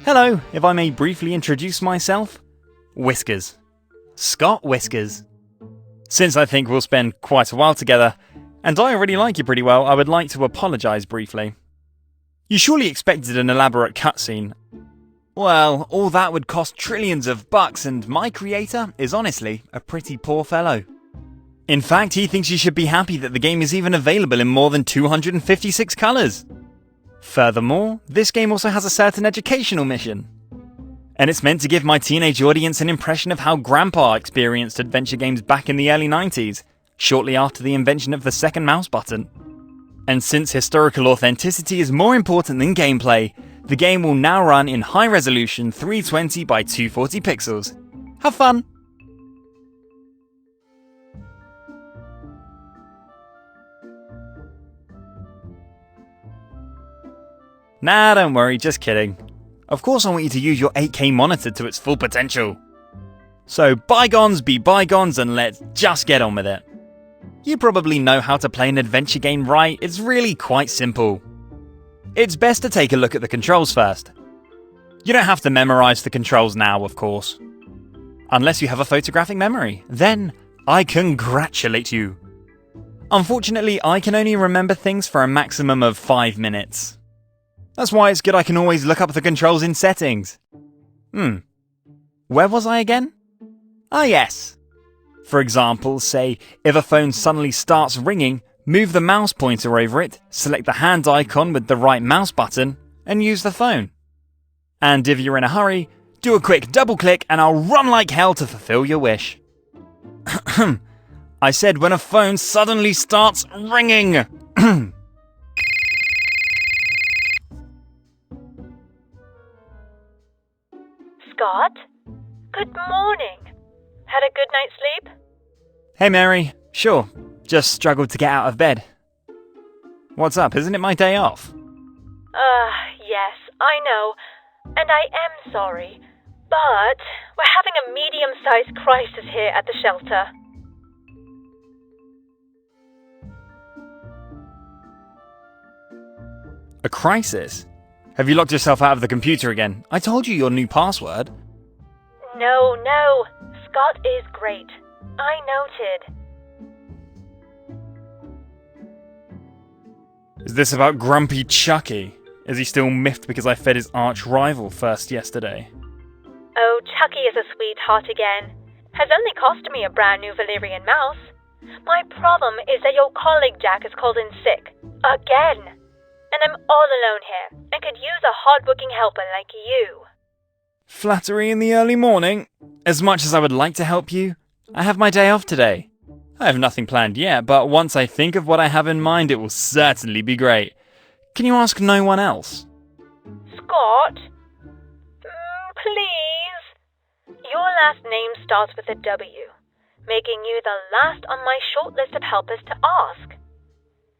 Hello, if I may briefly introduce myself. Whiskers. Scott Whiskers. Since I think we'll spend quite a while together, and I already like you pretty well, I would like to apologise briefly. You surely expected an elaborate cutscene. Well, all that would cost trillions of bucks, and my creator is honestly a pretty poor fellow. In fact, he thinks you should be happy that the game is even available in more than 256 colours. Furthermore, this game also has a certain educational mission. And it's meant to give my teenage audience an impression of how Grandpa experienced adventure games back in the early 90s, shortly after the invention of the second mouse button. And since historical authenticity is more important than gameplay, the game will now run in high resolution 320 by 240 pixels. Have fun! Nah, don't worry, just kidding. Of course I want you to use your 8K monitor to its full potential. So bygones be bygones and let's just get on with it. You probably know how to play an adventure game right, it's really quite simple. It's best to take a look at the controls first. You don't have to memorise the controls now, of course. Unless you have a photographic memory, then I congratulate you. Unfortunately, I can only remember things for a maximum of 5 minutes. That's why it's good I can always look up the controls in settings. Where was I again? Ah yes. For example, say, if a phone suddenly starts ringing, move the mouse pointer over it, select the hand icon with the right mouse button, and use the phone. And if you're in a hurry, do a quick double click and I'll run like hell to fulfill your wish. I said when a phone suddenly starts ringing. Scott? Good morning. Had a good night's sleep? Hey Mary, sure, just struggled to get out of bed. What's up, isn't it my day off? Yes, I know. And I am sorry. But we're having a medium-sized crisis here at the shelter. A crisis? Have you locked yourself out of the computer again? I told you your new password. No. Scott is great. I noted. Is this about Grumpy Chucky? Is he still miffed because I fed his arch rival first yesterday? Oh, Chucky is a sweetheart again. Has only cost me a brand new Valerian mouse. My problem is that your colleague Jack is called in sick. Again. And I'm all alone here, and could use a hard-working helper like you. Flattery in the early morning? As much as I would like to help you, I have my day off today. I have nothing planned yet, but once I think of what I have in mind, it will certainly be great. Can you ask no one else? Scott? Please? Your last name starts with a W, making you the last on my short list of helpers to ask.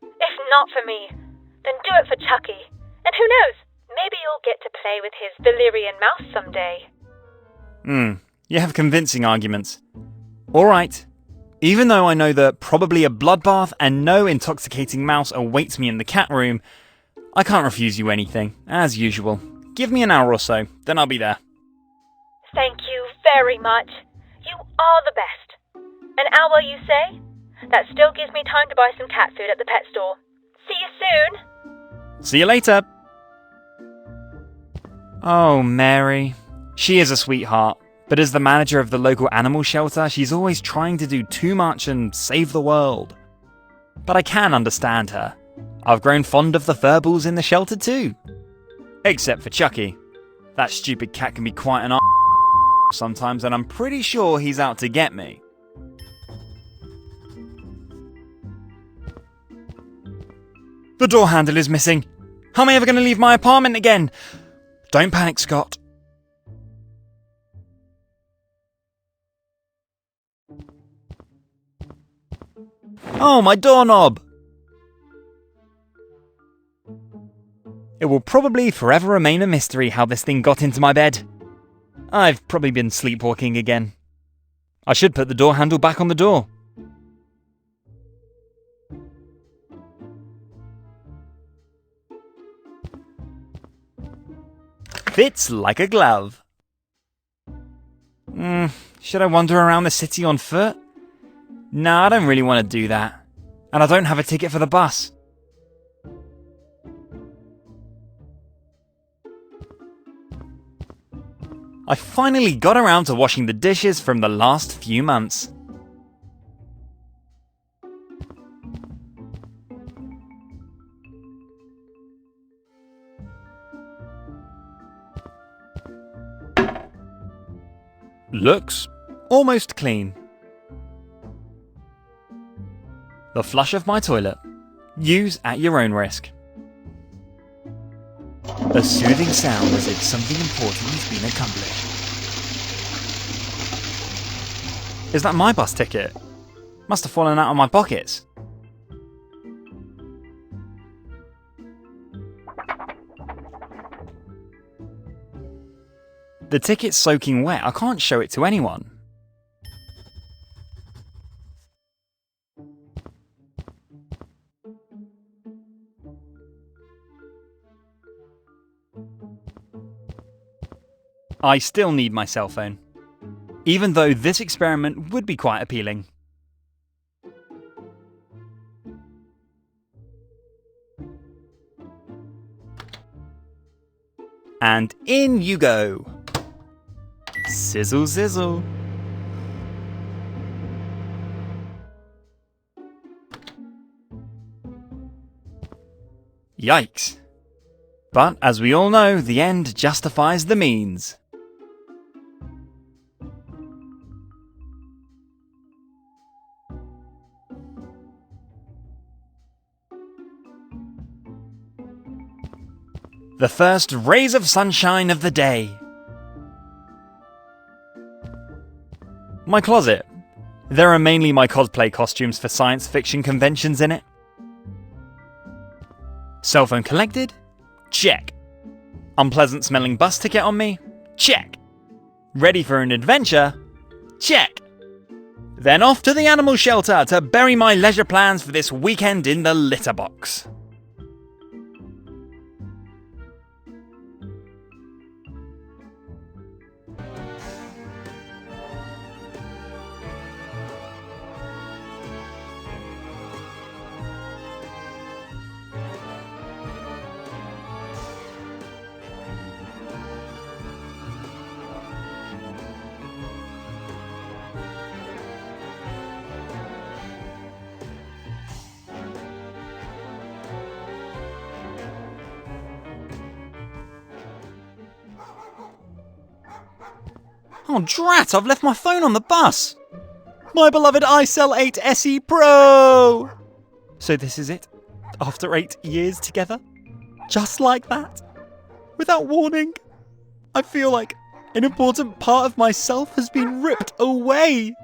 If not for me, then do it for Chucky. And who knows, maybe you'll get to play with his Valerian mouse someday. You have convincing arguments. Alright. Even though I know that probably a bloodbath and no intoxicating mouse awaits me in the cat room, I can't refuse you anything, as usual. Give me an hour or so, then I'll be there. Thank you very much. You are the best. An hour, you say? That still gives me time to buy some cat food at the pet store. See you soon. See you later. Oh, Mary. She is a sweetheart, but as the manager of the local animal shelter, she's always trying to do too much and save the world. But I can understand her. I've grown fond of the furballs in the shelter too. Except for Chucky. That stupid cat can be quite an sometimes, and I'm pretty sure he's out to get me. The door handle is missing. How am I ever going to leave my apartment again? Don't panic, Scott. Oh, my doorknob! It will probably forever remain a mystery how this thing got into my bed. I've probably been sleepwalking again. I should put the door handle back on the door. Fits like a glove. Should I wander around the city on foot? No, I don't really want to do that. And I don't have a ticket for the bus. I finally got around to washing the dishes from the last few months. Looks almost clean. The flush of my toilet. Use at your own risk. A soothing sound as if something important has been accomplished. Is that my bus ticket? Must have fallen out of my pockets. The ticket's soaking wet. I can't show it to anyone. I still need my cell phone, even though this experiment would be quite appealing. And in you go. Sizzle, sizzle. Yikes. But as we all know, the end justifies the means. The first rays of sunshine of the day. My closet. There are mainly my cosplay costumes for science fiction conventions in it. Cell phone collected? Check. Unpleasant smelling bus ticket on me? Check. Ready for an adventure? Check. Then off to the animal shelter to bury my leisure plans for this weekend in the litter box. Oh drat, I've left my phone on the bus! My beloved iCell 8 SE Pro! So this is it? After 8 years together? Just like that? Without warning? I feel like an important part of myself has been ripped away!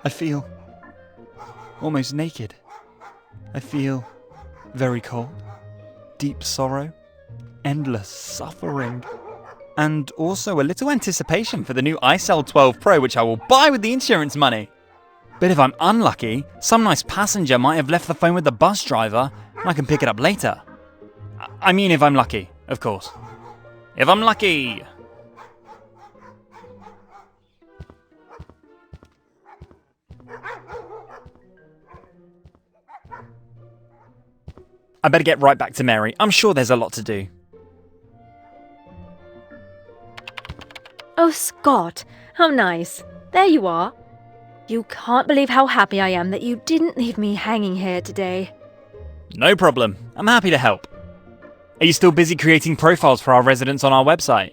I feel almost naked. I feel very cold, deep sorrow, endless suffering. And also a little anticipation for the new iCell 12 Pro, which I will buy with the insurance money. But if I'm unlucky, some nice passenger might have left the phone with the bus driver, and I can pick it up later. I mean, if I'm lucky, of course. If I'm lucky! I better get right back to Mary. I'm sure there's a lot to do. Oh, Scott, how nice. There you are. You can't believe how happy I am that you didn't leave me hanging here today. No problem. I'm happy to help. Are you still busy creating profiles for our residents on our website?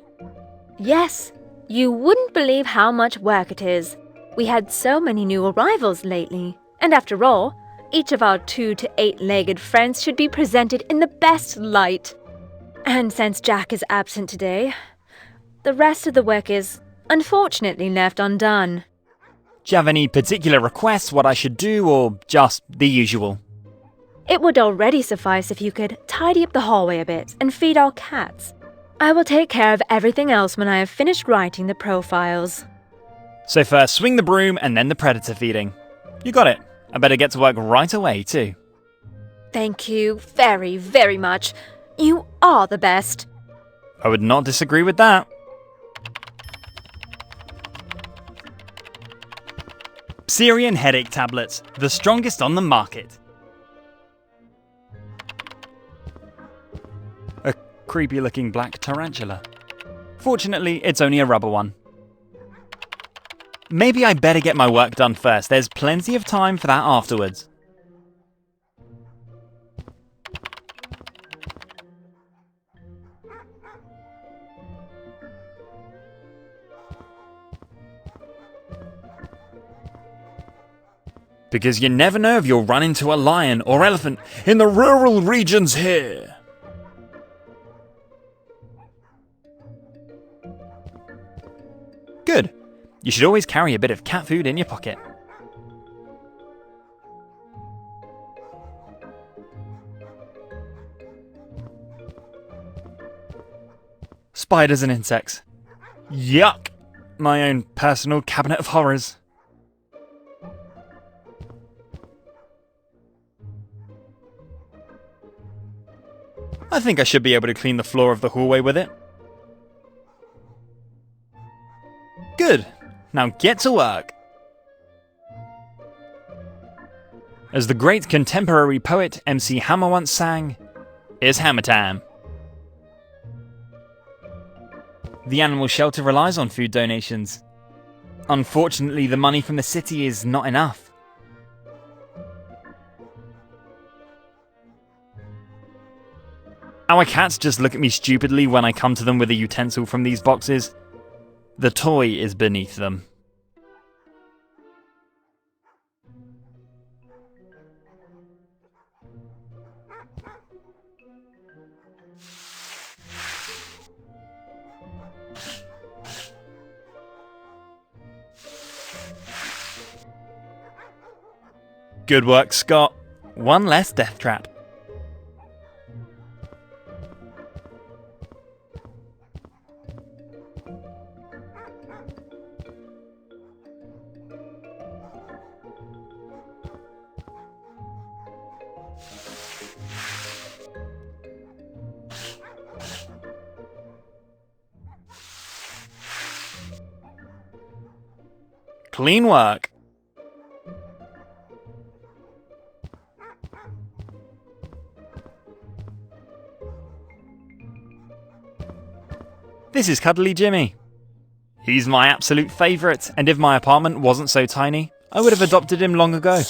Yes. You wouldn't believe how much work it is. We had so many new arrivals lately. And after all, each of our 2 to 8-legged friends should be presented in the best light. And since Jack is absent today, the rest of the work is, unfortunately, left undone. Do you have any particular requests what I should do, or just the usual? It would already suffice if you could tidy up the hallway a bit and feed our cats. I will take care of everything else when I have finished writing the profiles. So first swing the broom and then the predator feeding. You got it. I better get to work right away too. Thank you very, very much. You are the best. I would not disagree with that. Pizzeria headache tablets, the strongest on the market. A creepy looking black tarantula. Fortunately, it's only a rubber one. Maybe I better get my work done first, there's plenty of time for that afterwards. Because you never know if you'll run into a lion or elephant in the rural regions here. Good. You should always carry a bit of cat food in your pocket. Spiders and insects. Yuck! My own personal cabinet of horrors. I think I should be able to clean the floor of the hallway with it. Good. Now get to work. As the great contemporary poet MC Hammer once sang, it's hammer time. The animal shelter relies on food donations. Unfortunately, the money from the city is not enough. Our cats just look at me stupidly when I come to them with a utensil from these boxes. The toy is beneath them. Good work, Scott. One less death trap. Clean work. This is Cuddly Jimmy. He's my absolute favourite, and if my apartment wasn't so tiny, I would have adopted him long ago.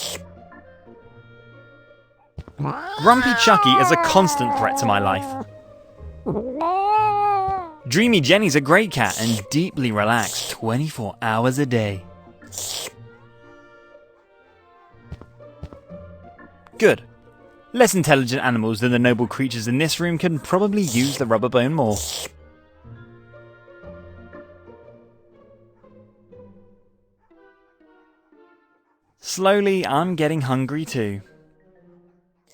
Grumpy Chucky is a constant threat to my life. Dreamy Jenny's a great cat and deeply relaxed 24 hours a day. Good. Less intelligent animals than the noble creatures in this room can probably use the rubber bone more. Slowly, I'm getting hungry too.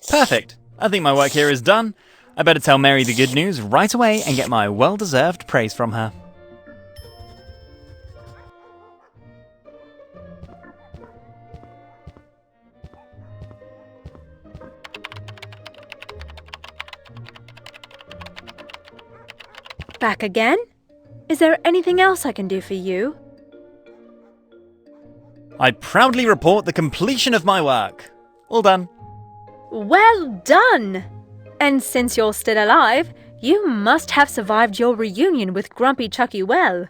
Perfect. I think my work here is done. I better tell Mary the good news right away and get my well-deserved praise from her. Back again? Is there anything else I can do for you? I proudly report the completion of my work. All done. Well done! And since you're still alive, you must have survived your reunion with Grumpy Chucky well.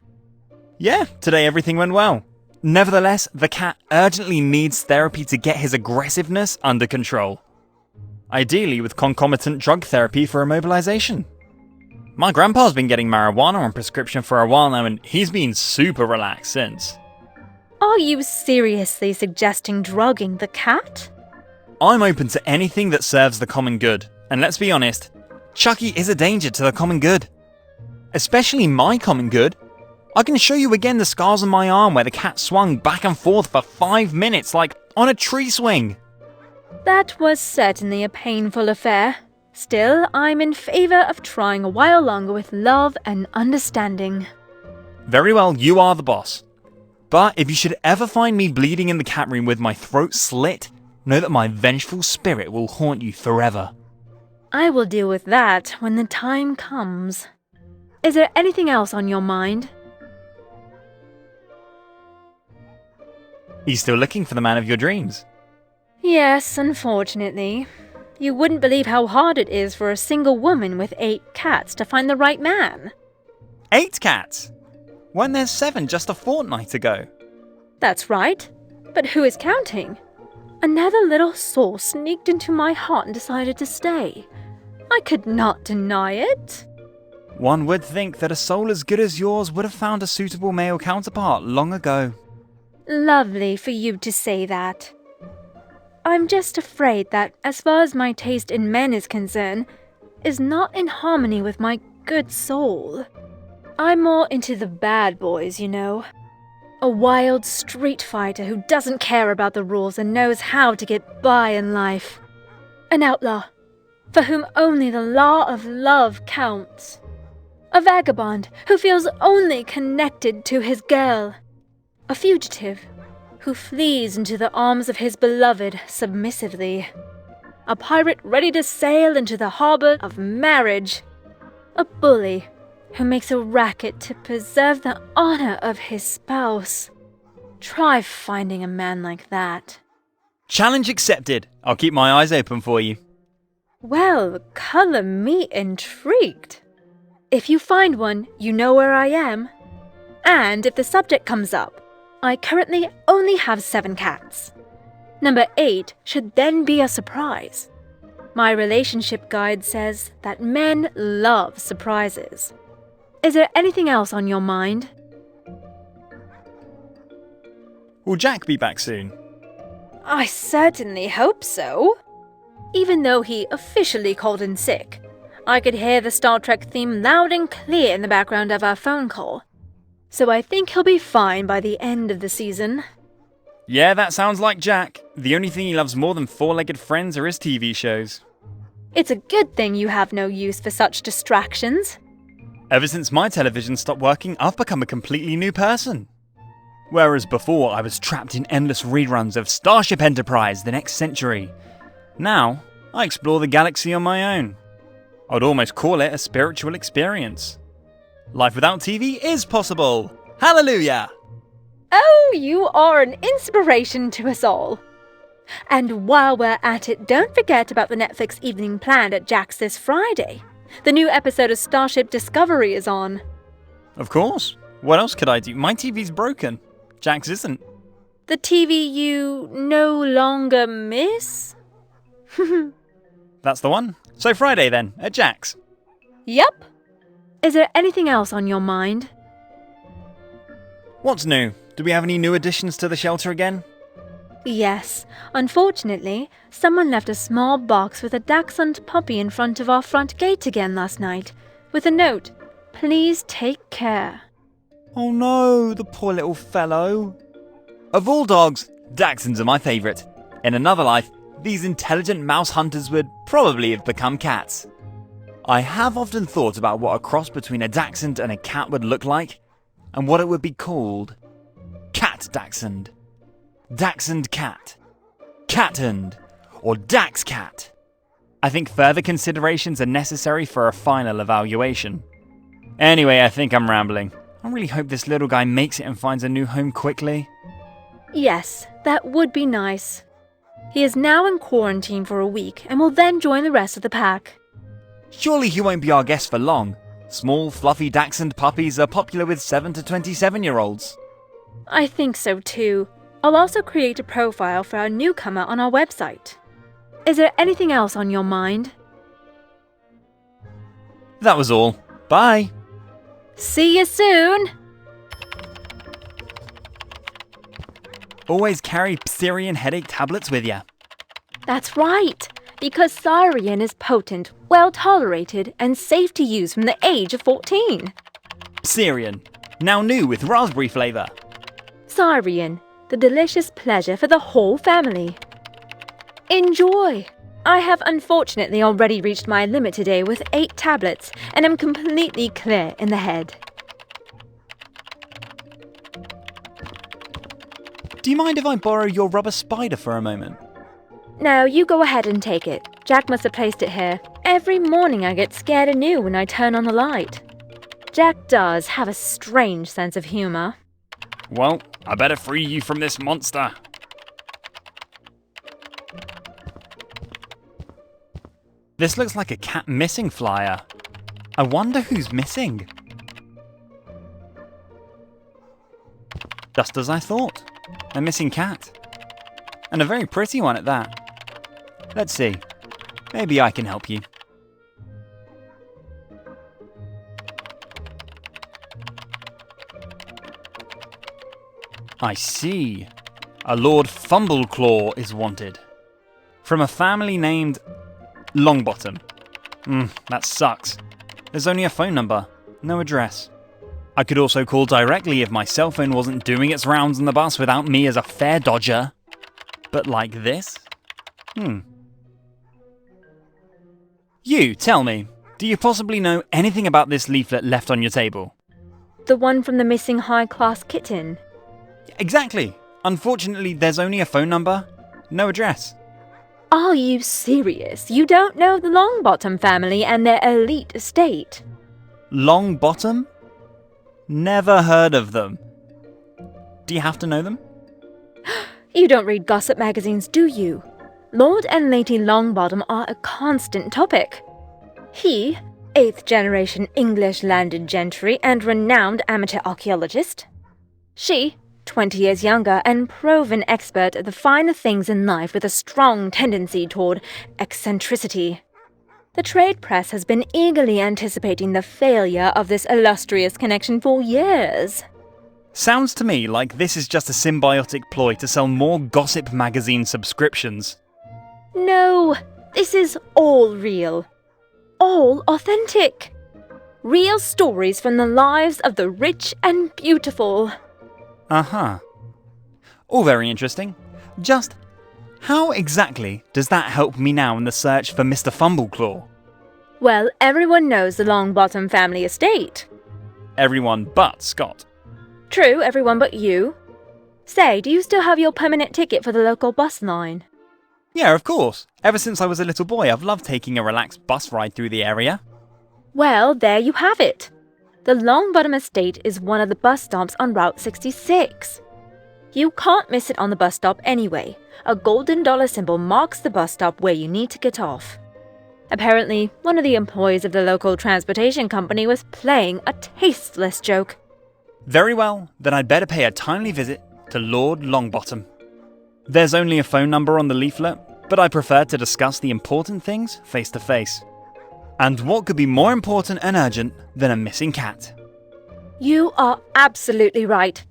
Yeah, today everything went well. Nevertheless, the cat urgently needs therapy to get his aggressiveness under control. Ideally with concomitant drug therapy for immobilization. My grandpa's been getting marijuana on prescription for a while now and he's been super relaxed since. Are you seriously suggesting drugging the cat? I'm open to anything that serves the common good. And let's be honest, Chucky is a danger to the common good. Especially my common good. I can show you again the scars on my arm where the cat swung back and forth for 5 minutes like on a tree swing. That was certainly a painful affair. Still, I'm in favour of trying a while longer with love and understanding. Very well, you are the boss. But if you should ever find me bleeding in the cat room with my throat slit, know that my vengeful spirit will haunt you forever. I will deal with that when the time comes. Is there anything else on your mind? Are you still looking for the man of your dreams? Yes, unfortunately. You wouldn't believe how hard it is for a single woman with 8 cats to find the right man. 8 cats? Weren't there 7 just a fortnight ago? That's right. But who is counting? Another little soul sneaked into my heart and decided to stay. I could not deny it. One would think that a soul as good as yours would have found a suitable male counterpart long ago. Lovely for you to say that. I'm just afraid that, as far as my taste in men is concerned, is not in harmony with my good soul. I'm more into the bad boys, you know. A wild street fighter who doesn't care about the rules and knows how to get by in life. An outlaw, for whom only the law of love counts. A vagabond who feels only connected to his girl. A fugitive who flees into the arms of his beloved submissively. A pirate ready to sail into the harbor of marriage. A bully who makes a racket to preserve the honor of his spouse. Try finding a man like that. Challenge accepted. I'll keep my eyes open for you. Well, color me intrigued. If you find one, you know where I am. And if the subject comes up, I currently only have 7 cats. Number 8 should then be a surprise. My relationship guide says that men love surprises. Is there anything else on your mind? Will Jack be back soon? I certainly hope so. Even though he officially called in sick, I could hear the Star Trek theme loud and clear in the background of our phone call. So I think he'll be fine by the end of the season. Yeah, that sounds like Jack. The only thing he loves more than 4-legged friends are his TV shows. It's a good thing you have no use for such distractions. Ever since my television stopped working, I've become a completely new person. Whereas before, I was trapped in endless reruns of Starship Enterprise the next century. Now, I explore the galaxy on my own. I'd almost call it a spiritual experience. Life without TV is possible! Hallelujah! Oh, you are an inspiration to us all. And while we're at it, don't forget about the Netflix evening planned at Jack's this Friday. The new episode of Starship Discovery is on. Of course. What else could I do? My TV's broken. Jack's isn't. The TV you no longer miss? That's the one. So Friday then, at Jack's. Yup. Is there anything else on your mind? What's new? Do we have any new additions to the shelter again? Yes. Unfortunately, someone left a small box with a dachshund puppy in front of our front gate again last night, with a note, "Please take care." Oh no, the poor little fellow. Of all dogs, dachshunds are my favourite. In another life, these intelligent mouse hunters would probably have become cats. I have often thought about what a cross between a dachshund and a cat would look like, and what it would be called. Cat dachshund. Dachshund cat. Cathund. Or Dax cat. I think further considerations are necessary for a final evaluation. Anyway, I think I'm rambling. I really hope this little guy makes it and finds a new home quickly. Yes, that would be nice. He is now in quarantine for a week and will then join the rest of the pack. Surely he won't be our guest for long. Small, fluffy dachshund puppies are popular with 7 to 27-year-olds. I think so too. I'll also create a profile for our newcomer on our website. Is there anything else on your mind? That was all. Bye. See you soon! Always carry Pizzeria headache tablets with you. That's right, because Syrian is potent, well-tolerated, and safe to use from the age of 14. Pizzeria, now new with raspberry flavour. Syrian, the delicious pleasure for the whole family. Enjoy! I have unfortunately already reached my limit today with 8 tablets, and am completely clear in the head. Do you mind if I borrow your rubber spider for a moment? No, you go ahead and take it. Jack must have placed it here. Every morning I get scared anew when I turn on the light. Jack does have a strange sense of humor. Well, I better free you from this monster. This looks like a cat missing flyer. I wonder who's missing. Just as I thought. A missing cat. And a very pretty one at that. Let's see. Maybe I can help you. I see. A Lord Fumbleclaw is wanted. From a family named Longbottom. That sucks. There's only a phone number, no address. I could also call directly if my cell phone wasn't doing its rounds on the bus without me as a fare dodger. But like this? You, tell me, do you possibly know anything about this leaflet left on your table? The one from the missing high-class kitten. Exactly. Unfortunately, there's only a phone number, no address. Are you serious? You don't know the Longbottom family and their elite estate? Longbottom? Never heard of them. Do you have to know them? You don't read gossip magazines, do you? Lord and Lady Longbottom are a constant topic. He, 8th generation English landed gentry and renowned amateur archaeologist. She, 20 years younger and proven expert at the finer things in life with a strong tendency toward eccentricity. The trade press has been eagerly anticipating the failure of this illustrious connection for years. Sounds to me like this is just a symbiotic ploy to sell more gossip magazine subscriptions. No, this is all real. All authentic. Real stories from the lives of the rich and beautiful. All very interesting. Just how exactly does that help me now in the search for Mr. Fumbleclaw? Well, everyone knows the Longbottom family estate. Everyone but Scott. True, everyone but you. Say, do you still have your permanent ticket for the local bus line? Yeah, of course. Ever since I was a little boy, I've loved taking a relaxed bus ride through the area. Well, there you have it. The Longbottom estate is one of the bus stops on Route 66. You can't miss it on the bus stop anyway. A golden dollar symbol marks the bus stop where you need to get off. Apparently, one of the employees of the local transportation company was playing a tasteless joke. Very well, then I'd better pay a timely visit to Lord Longbottom. There's only a phone number on the leaflet, but I prefer to discuss the important things face to face. And what could be more important and urgent than a missing cat? You are absolutely right.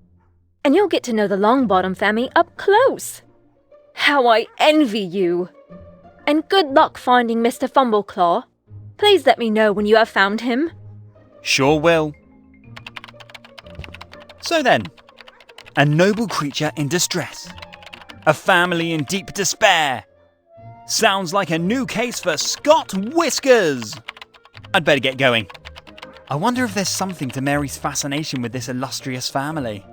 And you'll get to know the Longbottom family up close. How I envy you. And good luck finding Mr. Fumbleclaw. Please let me know when you have found him. Sure will. So then, a noble creature in distress. A family in deep despair. Sounds like a new case for Scott Whiskers. I'd better get going. I wonder if there's something to Mary's fascination with this illustrious family.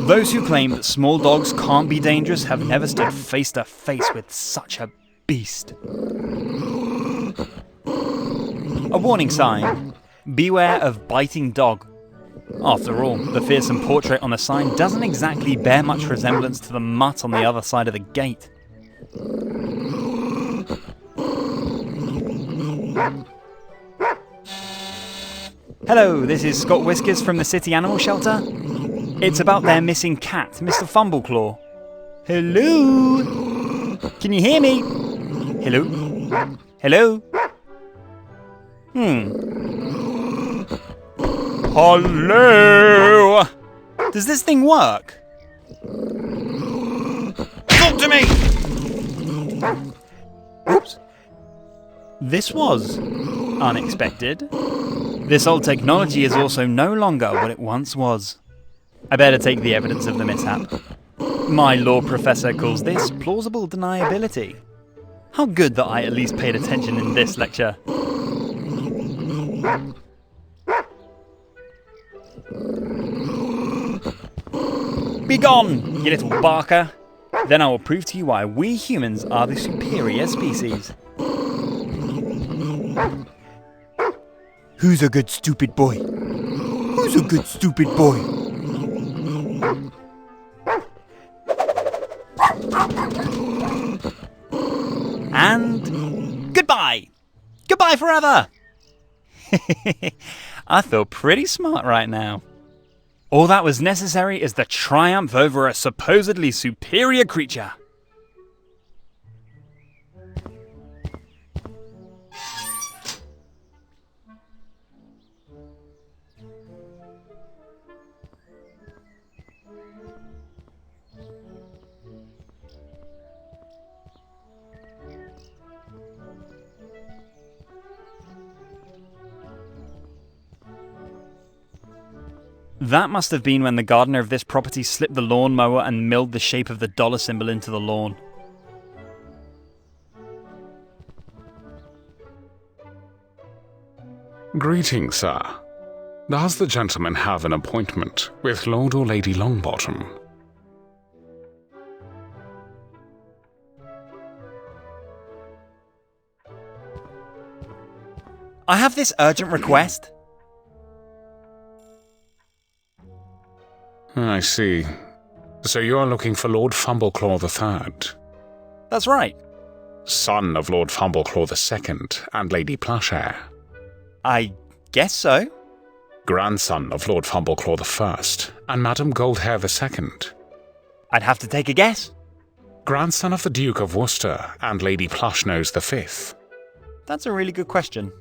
Those who claim that small dogs can't be dangerous have never stood face to face with such a beast. A warning sign. Beware of biting dog. After all, the fearsome portrait on the sign doesn't exactly bear much resemblance to the mutt on the other side of the gate. Hello, this is Scott Whiskers from the City Animal Shelter. It's about their missing cat, Mr. Fumbleclaw. Hello? Can you hear me? Hello? Hello? Hello? Does this thing work? Talk to me! Oops. This was unexpected. This old technology is also no longer what it once was. I better take the evidence of the mishap. My law professor calls this plausible deniability. How good that I at least paid attention in this lecture. Be gone, you little barker. Then I will prove to you why we humans are the superior species. Who's a good stupid boy? Who's a good stupid boy? And goodbye! Goodbye forever! I feel pretty smart right now. All that was necessary is the triumph over a supposedly superior creature. That must have been when the gardener of this property slipped the lawnmower and milled the shape of the dollar symbol into the lawn. Greetings, sir. Does the gentleman have an appointment with Lord or Lady Longbottom? I have this urgent request. I see. So you're looking for Lord Fumbleclaw III? That's right. Son of Lord Fumbleclaw II and Lady Plushhair? I guess so. Grandson of Lord Fumbleclaw I and Madam Goldhair II? I'd have to take a guess. Grandson of the Duke of Worcester and Lady Plushnose V? That's a really good question.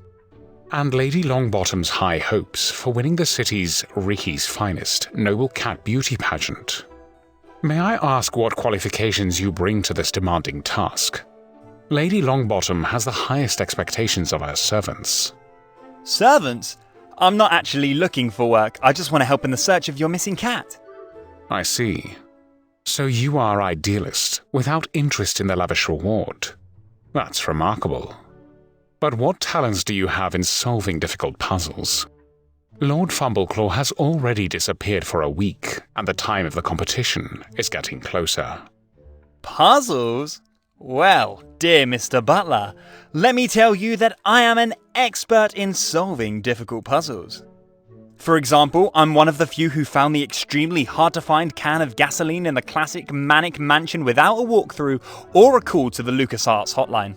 And Lady Longbottom's high hopes for winning the city's Ricky's finest noble cat beauty pageant. May I ask what qualifications you bring to this demanding task? Lady Longbottom has the highest expectations of her servants. Servants? I'm not actually looking for work. I just want to help in the search of your missing cat. I see. So you are idealist, without interest in the lavish reward. That's remarkable. But what talents do you have in solving difficult puzzles? Lord Fumbleclaw has already disappeared for a week, and the time of the competition is getting closer. Puzzles? Well, dear Mr. Butler, let me tell you that I am an expert in solving difficult puzzles. For example, I'm one of the few who found the extremely hard-to-find can of gasoline in the classic Manic Mansion without a walkthrough or a call to the LucasArts hotline.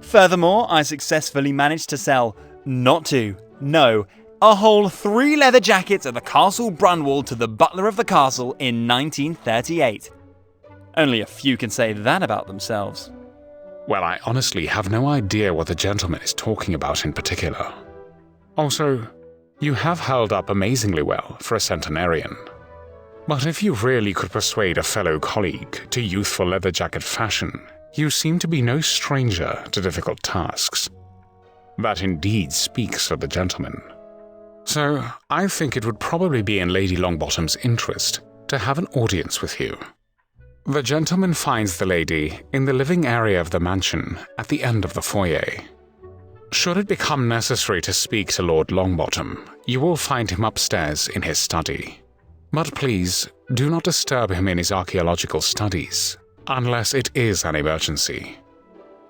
Furthermore, I successfully managed to sell, a whole 3 leather jackets at the Castle Brunwald to the butler of the castle in 1938. Only a few can say that about themselves. Well, I honestly have no idea what the gentleman is talking about in particular. Also, you have held up amazingly well for a centenarian. But if you really could persuade a fellow colleague to youthful leather jacket fashion, you seem to be no stranger to difficult tasks. That indeed speaks of the gentleman. So, I think it would probably be in Lady Longbottom's interest to have an audience with you. The gentleman finds the lady in the living area of the mansion at the end of the foyer. Should it become necessary to speak to Lord Longbottom, you will find him upstairs in his study. But please, do not disturb him in his archaeological studies, unless it is an emergency.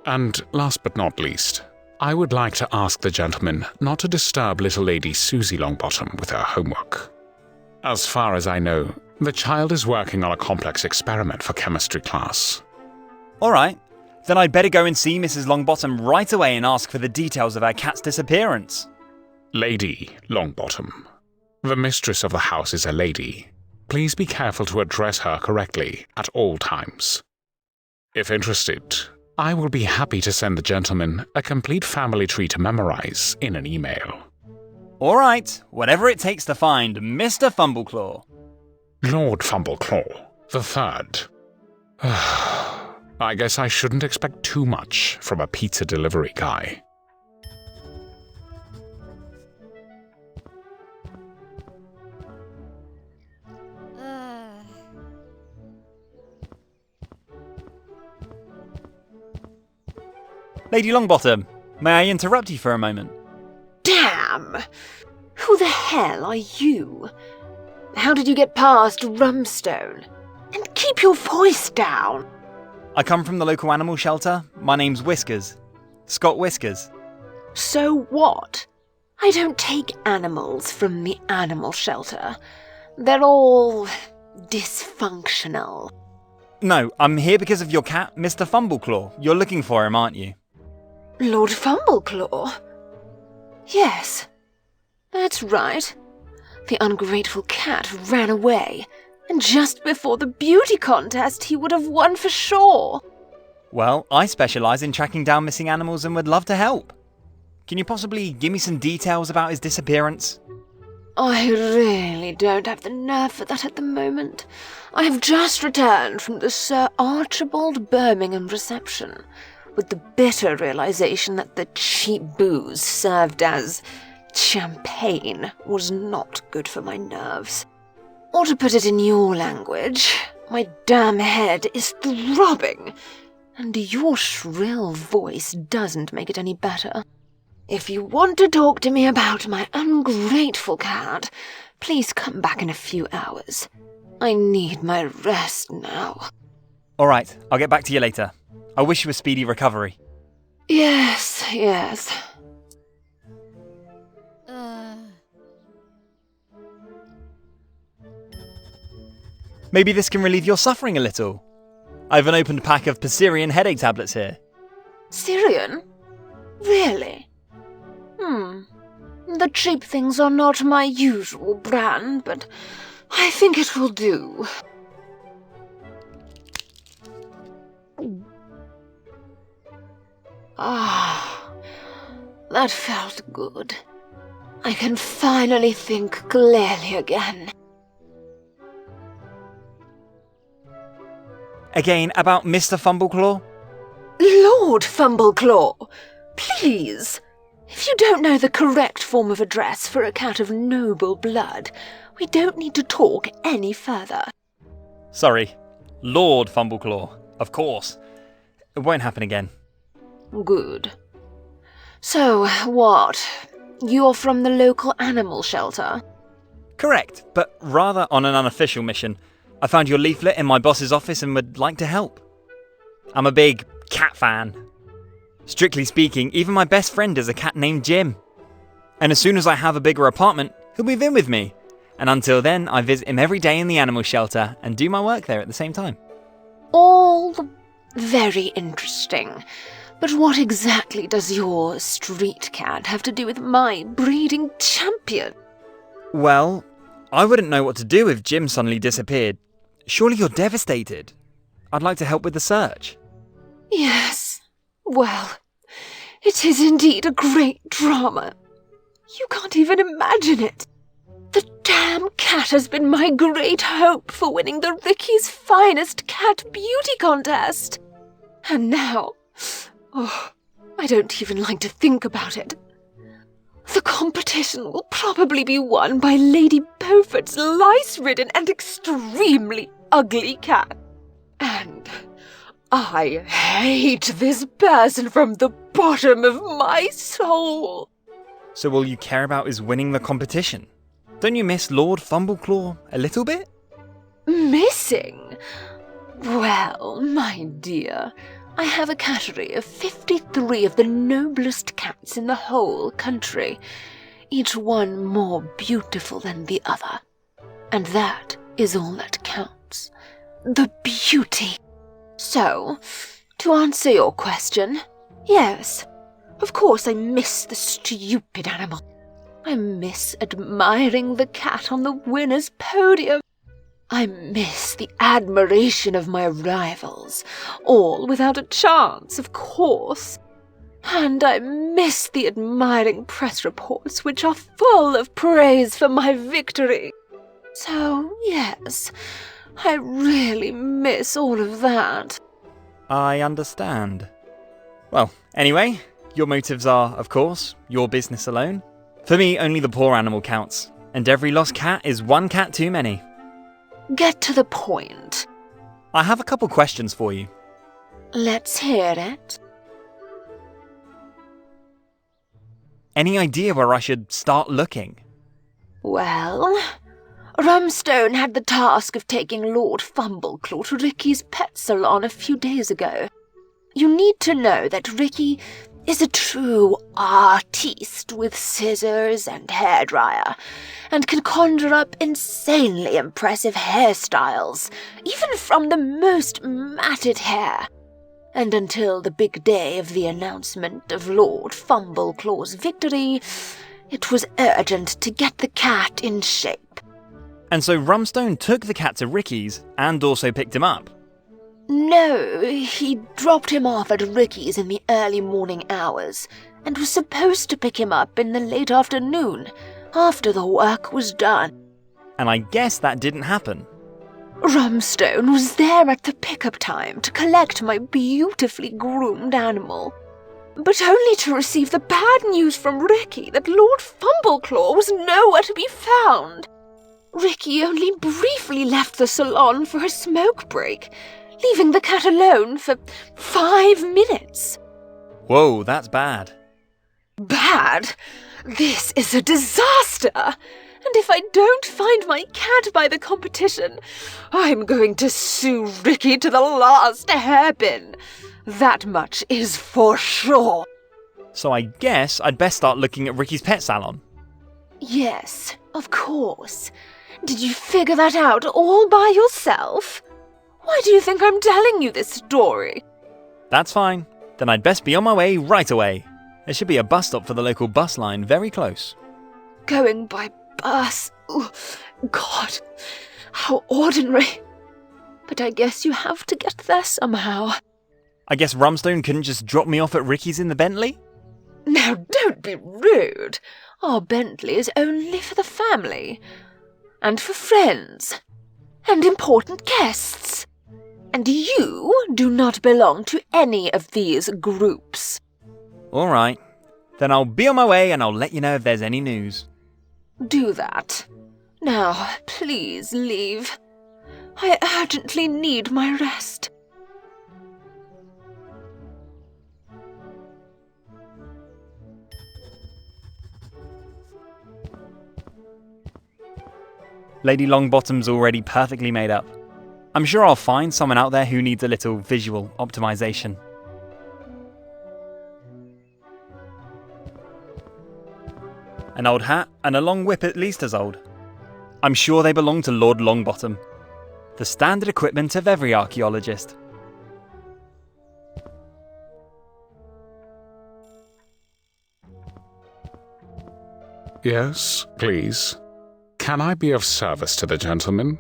And last but not least, I would like to ask the gentleman not to disturb little Lady Susie Longbottom with her homework. As far as I know, the child is working on a complex experiment for chemistry class. Alright, then I'd better go and see Mrs. Longbottom right away and ask for the details of her cat's disappearance. Lady Longbottom. The mistress of the house is a lady. Please be careful to address her correctly at all times. If interested, I will be happy to send the gentleman a complete family tree to memorize in an email. Alright, whatever it takes to find Mr. Fumbleclaw. Lord Fumbleclaw III. I guess I shouldn't expect too much from a pizza delivery guy. Lady Longbottom, may I interrupt you for a moment? Damn! Who the hell are you? How did you get past Rumstone? And keep your voice down! I come from the local animal shelter. My name's Whiskers. Scott Whiskers. So what? I don't take animals from the animal shelter. They're all dysfunctional. No, I'm here because of your cat, Mr. Fumbleclaw. You're looking for him, aren't you? Lord Fumbleclaw? Yes, that's right. The ungrateful cat ran away, and just before the beauty contest he would have won for sure. Well, I specialise in tracking down missing animals and would love to help. Can you possibly give me some details about his disappearance? I really don't have the nerve for that at the moment. I have just returned from the Sir Archibald Birmingham reception, with the bitter realization that the cheap booze served as champagne was not good for my nerves. Or to put it in your language, my damn head is throbbing, and your shrill voice doesn't make it any better. If you want to talk to me about my ungrateful cat, please come back in a few hours. I need my rest now. Alright, I'll get back to you later. I wish you a speedy recovery. Yes. Maybe this can relieve your suffering a little. I have an opened pack of Pizzeria headache tablets here. Syrian? Really? The cheap things are not my usual brand, but I think it will do. Ah, that felt good. I can finally think clearly again. Again, about Mr. Fumbleclaw? Lord Fumbleclaw, please! If you don't know the correct form of address for a cat of noble blood, we don't need to talk any further. Sorry, Lord Fumbleclaw, of course. It won't happen again. Good. So, what? You're from the local animal shelter? Correct, but rather on an unofficial mission. I found your leaflet in my boss's office and would like to help. I'm a big cat fan. Strictly speaking, even my best friend is a cat named Jim. And as soon as I have a bigger apartment, he'll move in with me. And until then, I visit him every day in the animal shelter and do my work there at the same time. All very interesting. But what exactly does your street cat have to do with my breeding champion? Well, I wouldn't know what to do if Jim suddenly disappeared. Surely you're devastated. I'd like to help with the search. Yes. Well, it is indeed a great drama. You can't even imagine it. The damn cat has been my great hope for winning the Ricky's Finest Cat Beauty Contest. And now, I don't even like to think about it. The competition will probably be won by Lady Beaufort's lice-ridden and extremely ugly cat. And I hate this person from the bottom of my soul. So all you care about is winning the competition? Don't you miss Lord Fumbleclaw a little bit? Missing? Well, my dear, I have a cattery of 53 of the noblest cats in the whole country, each one more beautiful than the other. And that is all that counts. The beauty. So, to answer your question, yes, of course I miss the stupid animal. I miss admiring the cat on the winner's podium. I miss the admiration of my rivals, all without a chance, of course. And I miss the admiring press reports which are full of praise for my victory. So, yes, I really miss all of that. I understand. Well, anyway, your motives are, of course, your business alone. For me, only the poor animal counts, and every lost cat is one cat too many. Get to the point. I have a couple questions for you. Let's hear it. Any idea where I should start looking? Well, Rumstone had the task of taking Lord Fumbleclaw to Ricky's pet salon a few days ago. You need to know that Ricky is a true artiste with scissors and hairdryer, and can conjure up insanely impressive hairstyles, even from the most matted hair. And until the big day of the announcement of Lord Fumbleclaw's victory, it was urgent to get the cat in shape. And so Rumstone took the cat to Ricky's and also picked him up. No, he dropped him off at Ricky's in the early morning hours, and was supposed to pick him up in the late afternoon, after the work was done. And I guess that didn't happen. Rumstone was there at the pickup time to collect my beautifully groomed animal, but only to receive the bad news from Ricky that Lord Fumbleclaw was nowhere to be found. Ricky only briefly left the salon for a smoke break, leaving the cat alone for 5 minutes. Whoa, that's bad. Bad? This is a disaster! And if I don't find my cat by the competition, I'm going to sue Ricky to the last hairpin. That much is for sure. So I guess I'd best start looking at Ricky's pet salon. Yes, of course. Did you figure that out all by yourself? Why do you think I'm telling you this story? That's fine. Then I'd best be on my way right away. There should be a bus stop for the local bus line very close. Going by bus? Ooh, God, how ordinary. But I guess you have to get there somehow. I guess Rumstone couldn't just drop me off at Ricky's in the Bentley? Now, don't be rude. Our Bentley is only for the family. And for friends. And important guests. And you do not belong to any of these groups. All right. Then I'll be on my way and I'll let you know if there's any news. Do that. Now, please leave. I urgently need my rest. Lady Longbottom's already perfectly made up. I'm sure I'll find someone out there who needs a little visual optimization. An old hat and a long whip at least as old. I'm sure they belong to Lord Longbottom. The standard equipment of every archaeologist. Yes, please. Can I be of service to the gentleman?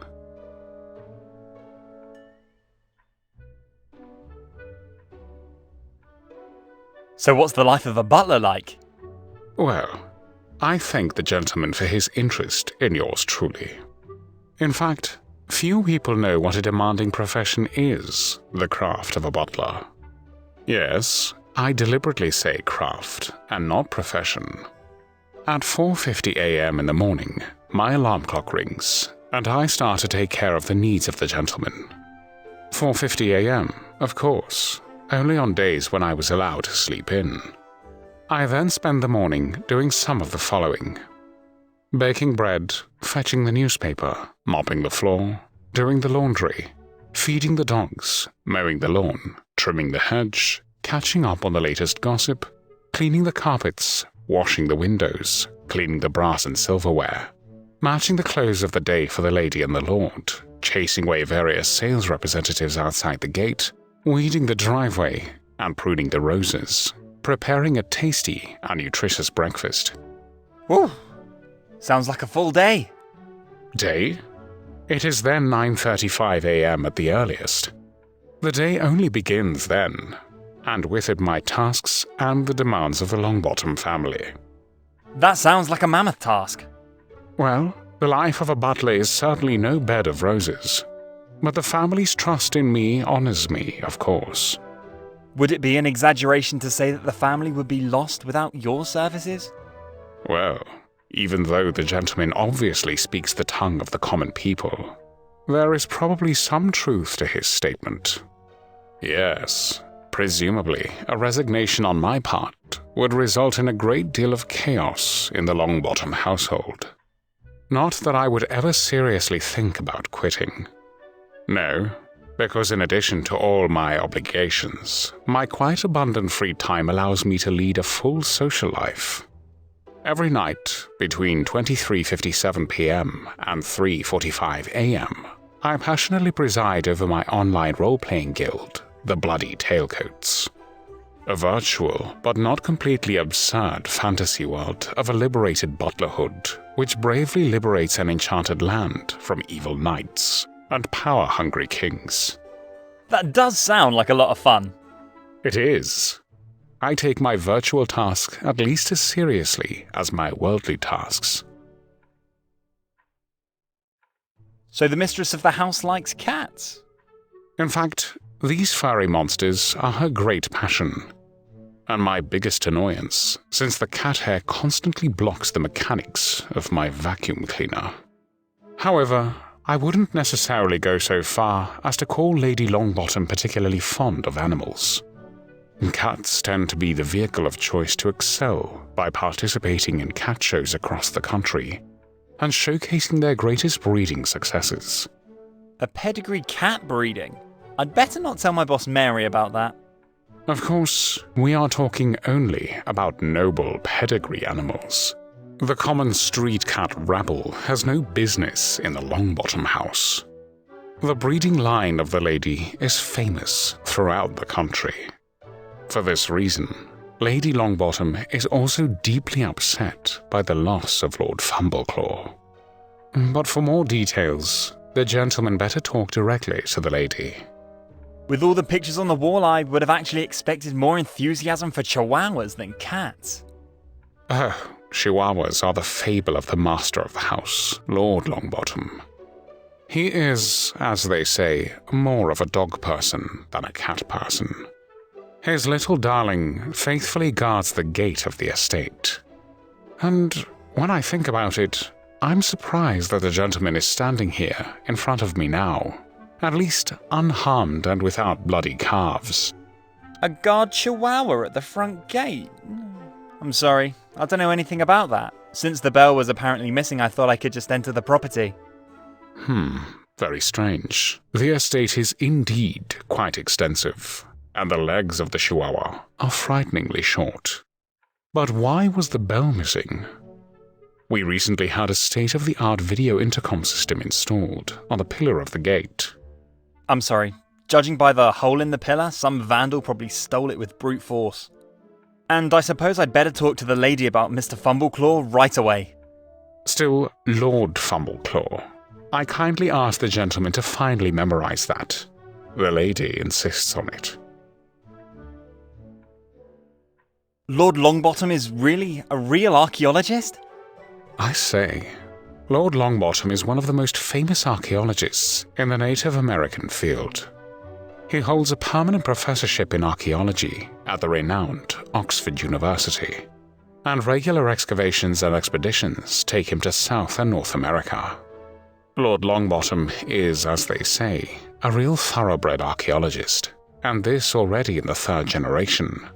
So what's the life of a butler like? Well, I thank the gentleman for his interest in yours truly. In fact, few people know what a demanding profession is, the craft of a butler. Yes, I deliberately say craft and not profession. At 4:50 a.m. in the morning, my alarm clock rings, and I start to take care of the needs of the gentleman. 4:50 a.m., of course, only on days when I was allowed to sleep in. I then spend the morning doing some of the following: baking bread, fetching the newspaper, mopping the floor, doing the laundry, feeding the dogs, mowing the lawn, trimming the hedge, catching up on the latest gossip, cleaning the carpets, washing the windows, cleaning the brass and silverware, matching the clothes of the day for the lady and the lord, chasing away various sales representatives outside the gate, weeding the driveway, and pruning the roses, preparing a tasty and nutritious breakfast. Whew. Sounds like a full day. Day? It is then 9:35 a.m. at the earliest. The day only begins then, and with it my tasks and the demands of the Longbottom family. That sounds like a mammoth task. Well, the life of a butler is certainly no bed of roses. But the family's trust in me honors me, of course. Would it be an exaggeration to say that the family would be lost without your services? Well, even though the gentleman obviously speaks the tongue of the common people, there is probably some truth to his statement. Yes, presumably, a resignation on my part would result in a great deal of chaos in the Longbottom household. Not that I would ever seriously think about quitting. No, because in addition to all my obligations, my quite abundant free time allows me to lead a full social life. Every night, between 23:57 p.m. and 3:45 a.m., I passionately preside over my online role-playing guild, the Bloody Tailcoats. A virtual, but not completely absurd fantasy world of a liberated butlerhood, which bravely liberates an enchanted land from evil knights and power-hungry kings. That does sound like a lot of fun. It is. I take my virtual task at least as seriously as my worldly tasks. So the mistress of the house likes cats? In fact, these furry monsters are her great passion, and my biggest annoyance, since the cat hair constantly blocks the mechanics of my vacuum cleaner. However, I wouldn't necessarily go so far as to call Lady Longbottom particularly fond of animals. Cats tend to be the vehicle of choice to excel by participating in cat shows across the country and showcasing their greatest breeding successes. A pedigree cat breeding? I'd better not tell my boss Mary about that. Of course, we are talking only about noble pedigree animals. The common street cat rabble has no business in the Longbottom house. The breeding line of the lady is famous throughout the country. For this reason, Lady Longbottom is also deeply upset by the loss of Lord Fumbleclaw. But for more details, the gentleman better talk directly to the lady. With all the pictures on the wall, I would have actually expected more enthusiasm for chihuahuas than cats. Oh, chihuahuas are the fable of the master of the house, Lord Longbottom. He is, as they say, more of a dog person than a cat person. His little darling faithfully guards the gate of the estate. And when I think about it, I'm surprised that the gentleman is standing here in front of me now, at least unharmed and without bloody calves. A guard chihuahua at the front gate? I'm sorry, I don't know anything about that. Since the bell was apparently missing, I thought I could just enter the property. Very strange. The estate is indeed quite extensive, and the legs of the chihuahua are frighteningly short. But why was the bell missing? We recently had a state-of-the-art video intercom system installed on the pillar of the gate. I'm sorry, judging by the hole in the pillar, some vandal probably stole it with brute force. And I suppose I'd better talk to the lady about Mr. Fumbleclaw right away. Still, Lord Fumbleclaw. I kindly ask the gentleman to finally memorize that. The lady insists on it. Lord Longbottom is really a real archaeologist? I say, Lord Longbottom is one of the most famous archaeologists in the Native American field. He holds a permanent professorship in archaeology at the renowned Oxford University, and regular excavations and expeditions take him to South and North America. Lord Longbottom is, as they say, a real thoroughbred archaeologist, and this already in the third generation.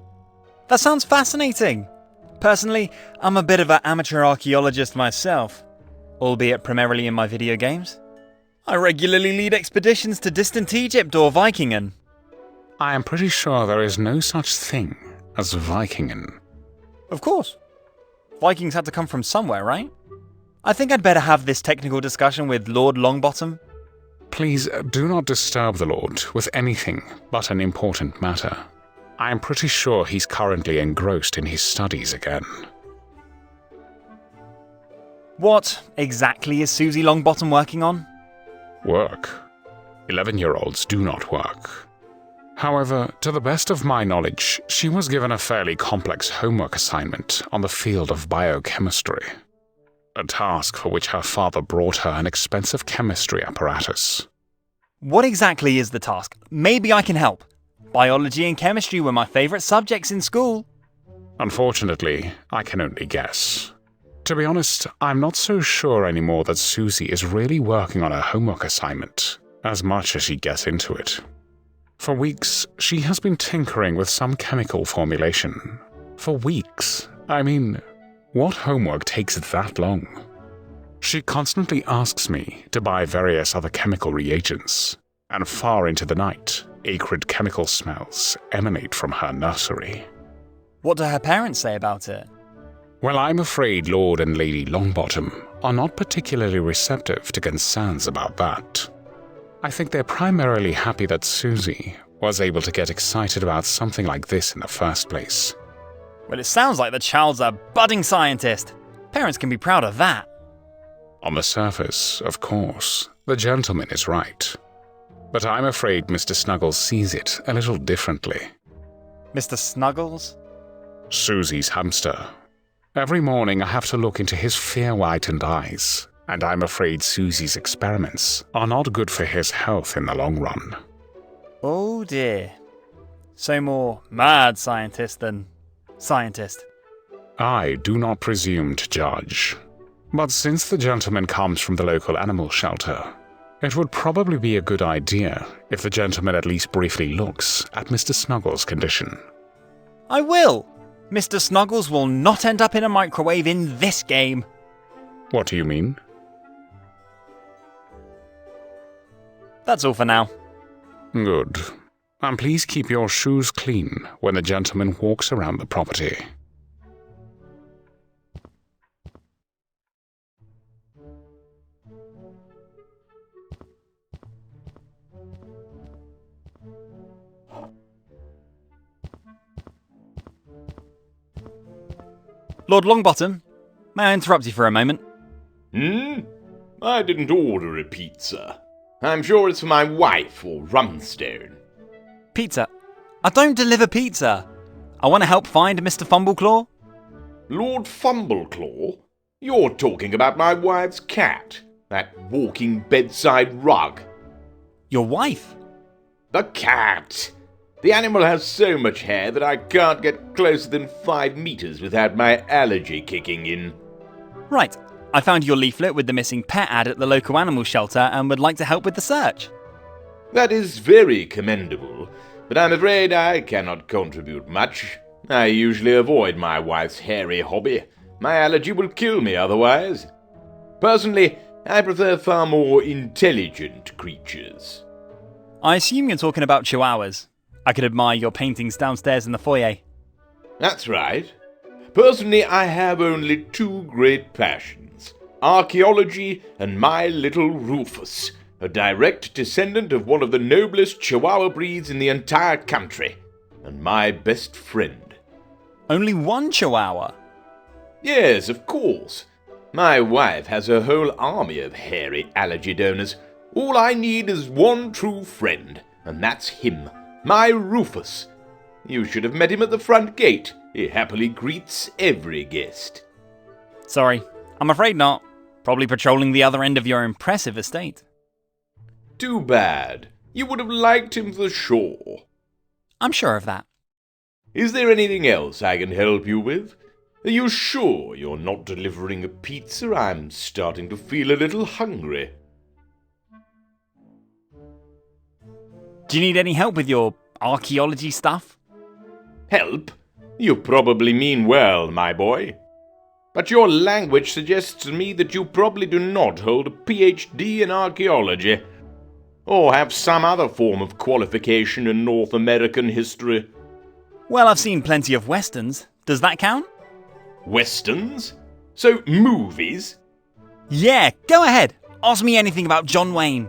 That sounds fascinating. Personally, I'm a bit of an amateur archaeologist myself, albeit primarily in my video games. I regularly lead expeditions to distant Egypt or Vikingen. I am pretty sure there is no such thing as Vikingen. Of course. Vikings had to come from somewhere, right? I think I'd better have this technical discussion with Lord Longbottom. Please do not disturb the Lord with anything but an important matter. I am pretty sure he's currently engrossed in his studies again. What exactly is Susie Longbottom working on? Work. 11-year-olds do not work. However, to the best of my knowledge, she was given a fairly complex homework assignment on the field of biochemistry. A task for which her father brought her an expensive chemistry apparatus. What exactly is the task? Maybe I can help. Biology and chemistry were my favourite subjects in school. Unfortunately, I can only guess. To be honest, I'm not so sure anymore that Susie is really working on her homework assignment, as much as she gets into it. For weeks, she has been tinkering with some chemical formulation. For weeks? I mean, what homework takes that long? She constantly asks me to buy various other chemical reagents, and far into the night, acrid chemical smells emanate from her nursery. What do her parents say about it? Well, I'm afraid Lord and Lady Longbottom are not particularly receptive to concerns about that. I think they're primarily happy that Susie was able to get excited about something like this in the first place. Well, it sounds like the child's a budding scientist. Parents can be proud of that. On the surface, of course, the gentleman is right. But I'm afraid Mr. Snuggles sees it a little differently. Mr. Snuggles? Susie's hamster. Every morning I have to look into his fear-whitened eyes, and I'm afraid Susie's experiments are not good for his health in the long run. Oh dear. So more mad scientist than scientist. I do not presume to judge. But since the gentleman comes from the local animal shelter, it would probably be a good idea if the gentleman at least briefly looks at Mr. Snuggles' condition. I will! Mr. Snuggles will not end up in a microwave in this game. What do you mean? That's all for now. Good. And please keep your shoes clean when the gentleman walks around the property. Lord Longbottom, may I interrupt you for a moment? I didn't order a pizza. I'm sure it's for my wife or Rumstone. Pizza? I don't deliver pizza. I want to help find Mr. Fumbleclaw. Lord Fumbleclaw? You're talking about my wife's cat, that walking bedside rug. Your wife? The cat! The animal has so much hair that I can't get closer than 5 meters without my allergy kicking in. Right. I found your leaflet with the missing pet ad at the local animal shelter and would like to help with the search. That is very commendable, but I'm afraid I cannot contribute much. I usually avoid my wife's hairy hobby. My allergy will kill me otherwise. Personally, I prefer far more intelligent creatures. I assume you're talking about chihuahuas. I could admire your paintings downstairs in the foyer. That's right. Personally, I have only 2 great passions: archaeology and my little Rufus, a direct descendant of one of the noblest Chihuahua breeds in the entire country, and my best friend. Only one chihuahua? Yes, of course. My wife has a whole army of hairy allergy donors. All I need is one true friend, and that's him. My Rufus. You should have met him at the front gate. He happily greets every guest. Sorry, I'm afraid not. Probably patrolling the other end of your impressive estate. Too bad. You would have liked him for sure. I'm sure of that. Is there anything else I can help you with? Are you sure you're not delivering a pizza? I'm starting to feel a little hungry. Do you need any help with your archaeology stuff? Help? You probably mean well, my boy. But your language suggests to me that you probably do not hold a PhD in archaeology, or have some other form of qualification in North American history. Well, I've seen plenty of westerns. Does that count? Westerns? So, movies? Yeah, go ahead. Ask me anything about John Wayne.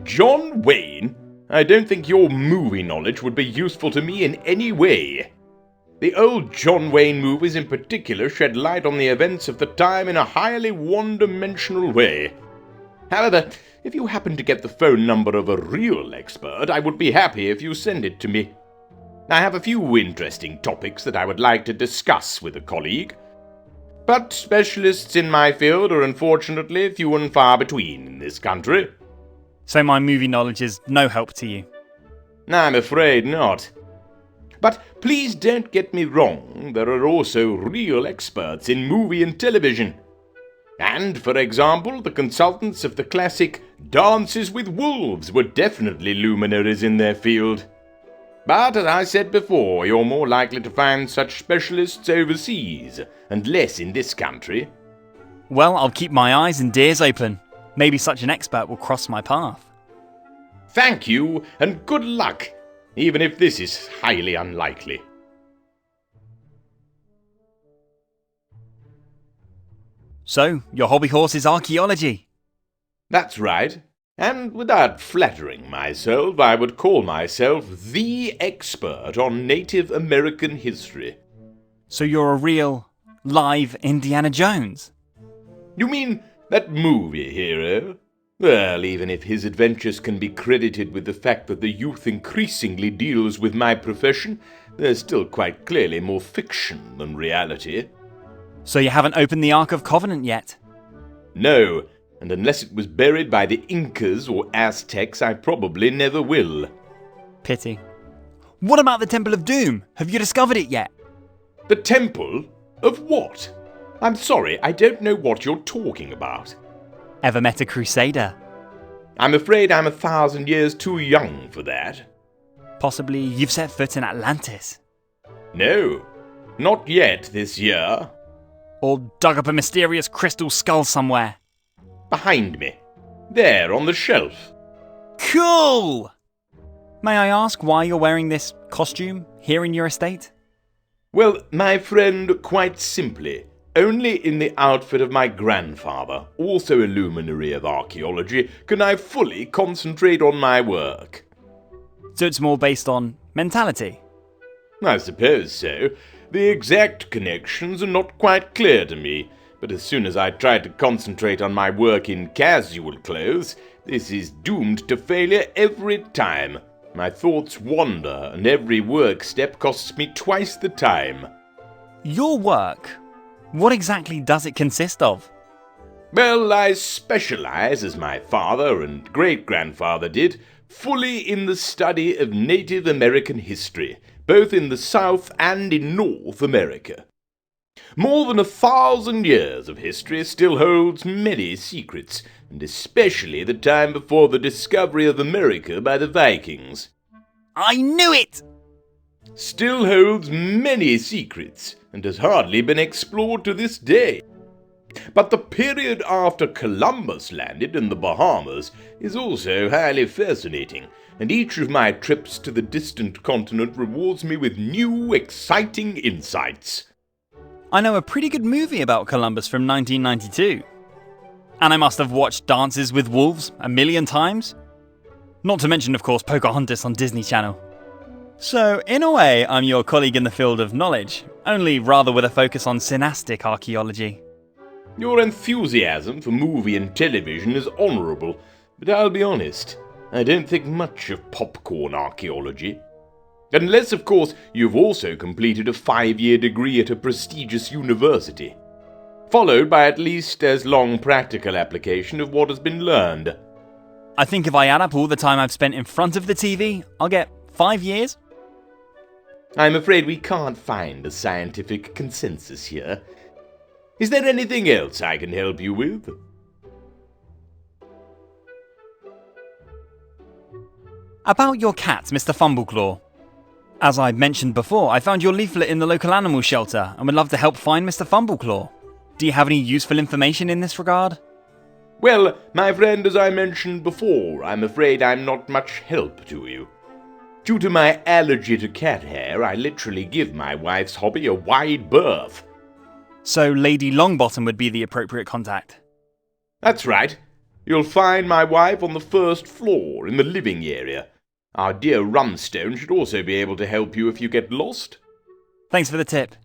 John Wayne? I don't think your movie knowledge would be useful to me in any way. The old John Wayne movies in particular shed light on the events of the time in a highly one-dimensional way. However, if you happen to get the phone number of a real expert, I would be happy if you send it to me. I have a few interesting topics that I would like to discuss with a colleague. But specialists in my field are unfortunately few and far between in this country. So my movie knowledge is no help to you. I'm afraid not. But please don't get me wrong, there are also real experts in movie and television. And, for example, the consultants of the classic Dances with Wolves were definitely luminaries in their field. But, as I said before, you're more likely to find such specialists overseas, and less in this country. Well, I'll keep my eyes and ears open. Maybe such an expert will cross my path. Thank you, and good luck, even if this is highly unlikely. So, your hobby horse is archaeology? That's right. And without flattering myself, I would call myself the expert on Native American history. So you're a real, live Indiana Jones? You mean that movie hero? Well, even if his adventures can be credited with the fact that the youth increasingly deals with my profession, there's still quite clearly more fiction than reality. So you haven't opened the Ark of Covenant yet? No, and unless it was buried by the Incas or Aztecs, I probably never will. Pity. What about the Temple of Doom? Have you discovered it yet? The temple? Of what? I'm sorry, I don't know what you're talking about. Ever met a crusader? I'm afraid I'm 1,000 years too young for that. Possibly you've set foot in Atlantis? No, not yet this year. Or dug up a mysterious crystal skull somewhere? Behind me. There, on the shelf. Cool! May I ask why you're wearing this costume here in your estate? Well, my friend, quite simply, only in the outfit of my grandfather, also a luminary of archaeology, can I fully concentrate on my work. So it's more based on mentality? I suppose so. The exact connections are not quite clear to me, but as soon as I try to concentrate on my work in casual clothes, this is doomed to failure every time. My thoughts wander, and every work step costs me twice the time. Your work? What exactly does it consist of? Well, I specialize, as my father and great-grandfather did, fully in the study of Native American history, both in the South and in North America. More than 1,000 years of history still holds many secrets, and especially the time before the discovery of America by the Vikings. I knew it! Still holds many secrets, and has hardly been explored to this day. But the period after Columbus landed in the Bahamas is also highly fascinating, and each of my trips to the distant continent rewards me with new, exciting insights. I know a pretty good movie about Columbus from 1992. And I must have watched Dances with Wolves 1,000,000 times. Not to mention, of course, Pocahontas on Disney Channel. So, in a way, I'm your colleague in the field of knowledge, only rather with a focus on synastic archaeology. Your enthusiasm for movie and television is honourable, but I'll be honest, I don't think much of popcorn archaeology. Unless, of course, you've also completed a 5-year degree at a prestigious university, followed by at least as long practical application of what has been learned. I think if I add up all the time I've spent in front of the TV, I'll get 5 years? I'm afraid we can't find a scientific consensus here. Is there anything else I can help you with? About your cat, Mr. Fumbleclaw. As I mentioned before, I found your leaflet in the local animal shelter and would love to help find Mr. Fumbleclaw. Do you have any useful information in this regard? Well, my friend, as I mentioned before, I'm afraid I'm not much help to you. Due to my allergy to cat hair, I literally give my wife's hobby a wide berth. So Lady Longbottom would be the appropriate contact? That's right. You'll find my wife on the first floor in the living area. Our dear Rumstone should also be able to help you if you get lost. Thanks for the tip.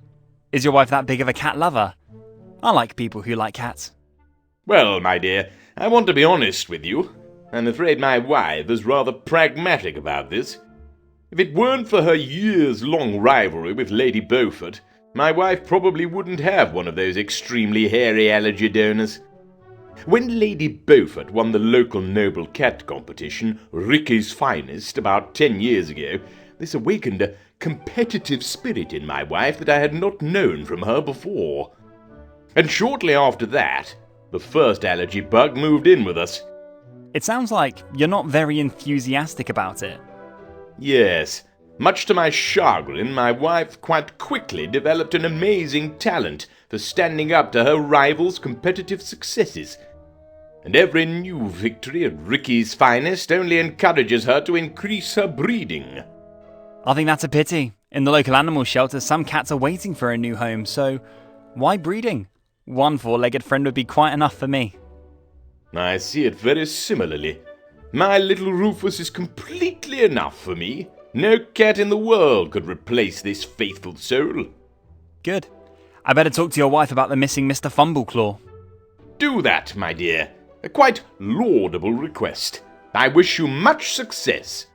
Is your wife that big of a cat lover? I like people who like cats. Well, my dear, I want to be honest with you. I'm afraid my wife is rather pragmatic about this. If it weren't for her years-long rivalry with Lady Beaufort, my wife probably wouldn't have one of those extremely hairy allergy donors. When Lady Beaufort won the local noble cat competition, Ricky's Finest, about 10 years ago, this awakened a competitive spirit in my wife that I had not known from her before. And shortly after that, the first allergy bug moved in with us. It sounds like you're not very enthusiastic about it. Yes, much to my chagrin, my wife quite quickly developed an amazing talent for standing up to her rivals' competitive successes. And every new victory at Ricky's Finest only encourages her to increase her breeding. I think that's a pity. In the local animal shelter, some cats are waiting for a new home, so why breeding? One four-legged friend would be quite enough for me. I see it very similarly. My little Rufus is completely enough for me. No cat in the world could replace this faithful soul. Good. I better talk to your wife about the missing Mr. Fumbleclaw. Do that, my dear. A quite laudable request. I wish you much success.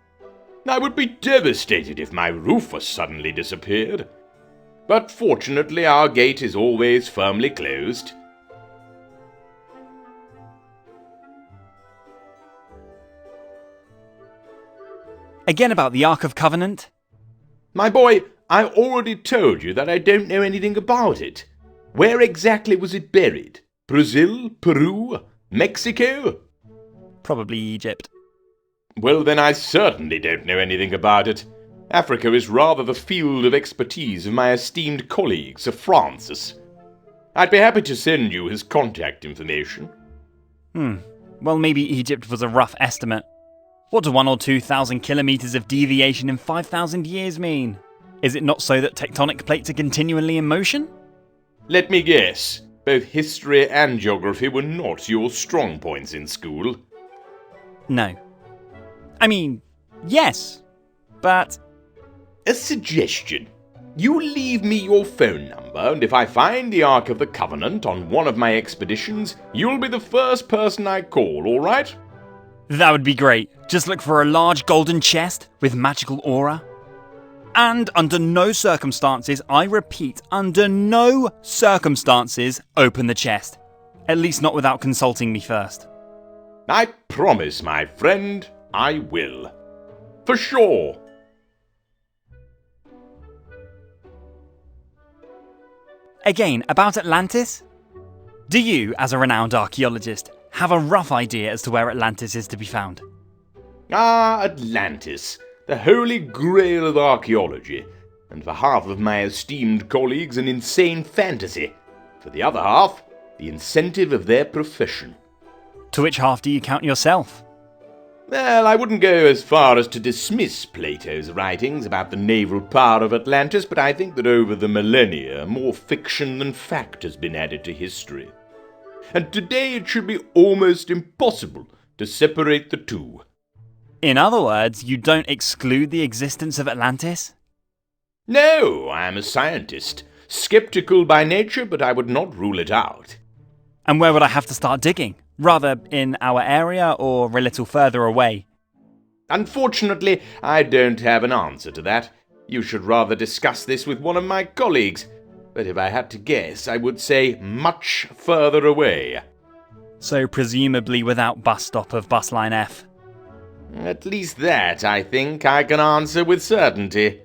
I would be devastated if my Rufus suddenly disappeared. But fortunately our gate is always firmly closed. Again about the Ark of Covenant? My boy, I already told you that I don't know anything about it. Where exactly was it buried? Brazil? Peru? Mexico? Probably Egypt. Well, then I certainly don't know anything about it. Africa is rather the field of expertise of my esteemed colleague, Sir Francis. I'd be happy to send you his contact information. Well, maybe Egypt was a rough estimate. What do 1,000 or 2,000 kilometres of deviation in 5,000 years mean? Is it not so that tectonic plates are continually in motion? Let me guess. Both history and geography were not your strong points in school. No. I mean, yes, but... A suggestion. You leave me your phone number, and if I find the Ark of the Covenant on one of my expeditions, you'll be the first person I call, all right? That would be great. Just look for a large golden chest with magical aura. And under no circumstances, I repeat, under no circumstances, open the chest. At least not without consulting me first. I promise, my friend, I will. For sure. Again, about Atlantis? Do you, as a renowned archaeologist, have a rough idea as to where Atlantis is to be found? Ah, Atlantis, the holy grail of archaeology, and for half of my esteemed colleagues an insane fantasy, for the other half, the incentive of their profession. To which half do you count yourself? Well, I wouldn't go as far as to dismiss Plato's writings about the naval power of Atlantis, but I think that over the millennia, more fiction than fact has been added to history. And today it should be almost impossible to separate the two. In other words, you don't exclude the existence of Atlantis? No, I am a scientist. Skeptical by nature, but I would not rule it out. And where would I have to start digging? Rather in our area or a little further away? Unfortunately, I don't have an answer to that. You should rather discuss this with one of my colleagues. But if I had to guess, I would say much further away. So presumably without bus stop of bus line F. At least that, I think, I can answer with certainty.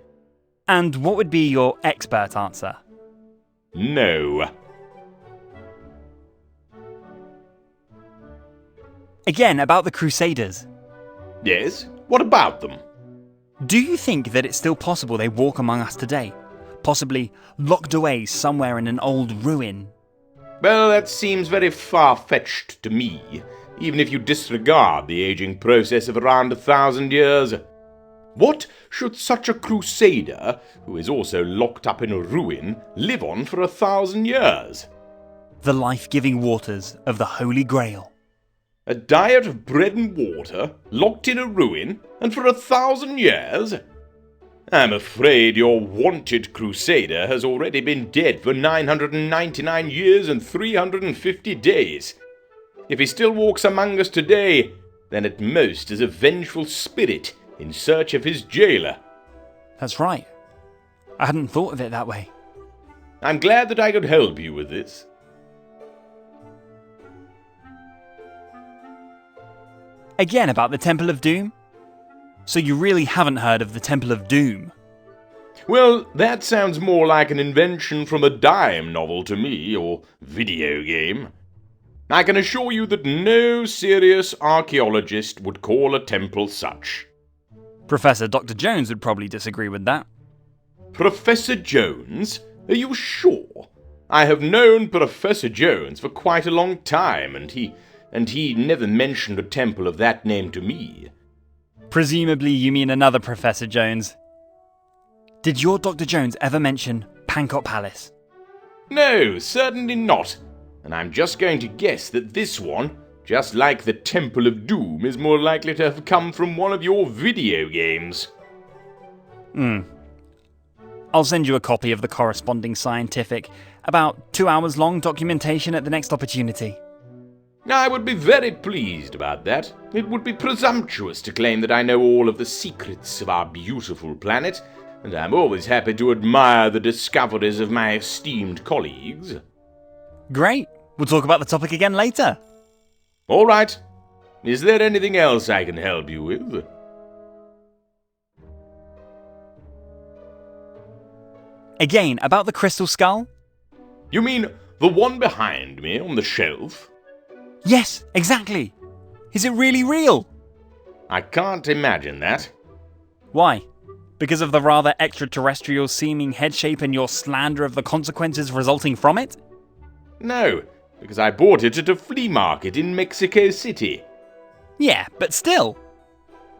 And what would be your expert answer? No. Again, about the Crusaders. Yes? What about them? Do you think that it's still possible they walk among us today? Possibly locked away somewhere in an old ruin? Well, that seems very far-fetched to me, even if you disregard the aging process of around 1,000 years. What should such a crusader, who is also locked up in a ruin, live on for 1,000 years? The life-giving waters of the Holy Grail. A diet of bread and water, locked in a ruin, and for 1,000 years? I'm afraid your wanted crusader has already been dead for 999 years and 350 days. If he still walks among us today, then at most is a vengeful spirit in search of his jailer. That's right. I hadn't thought of it that way. I'm glad that I could help you with this. Again, about the Temple of Doom? So you really haven't heard of the Temple of Doom? Well, that sounds more like an invention from a dime novel to me, or video game. I can assure you that no serious archaeologist would call a temple such. Professor Dr. Jones would probably disagree with that. Professor Jones? Are you sure? I have known Professor Jones for quite a long time, and he never mentioned a temple of that name to me. Presumably you mean another Professor Jones. Did your Dr. Jones ever mention Pancot Palace? No, certainly not. And I'm just going to guess that this one, just like the Temple of Doom, is more likely to have come from one of your video games. I'll send you a copy of the corresponding scientific, about 2 hours long documentation at the next opportunity. I would be very pleased about that. It would be presumptuous to claim that I know all of the secrets of our beautiful planet, and I'm always happy to admire the discoveries of my esteemed colleagues. Great. We'll talk about the topic again later. All right. Is there anything else I can help you with? Again, about the crystal skull? You mean the one behind me on the shelf? Yes, exactly. Is it really real? I can't imagine that. Why? Because of the rather extraterrestrial seeming head shape and your slander of the consequences resulting from it? No, because I bought it at a flea market in Mexico City. Yeah, but still.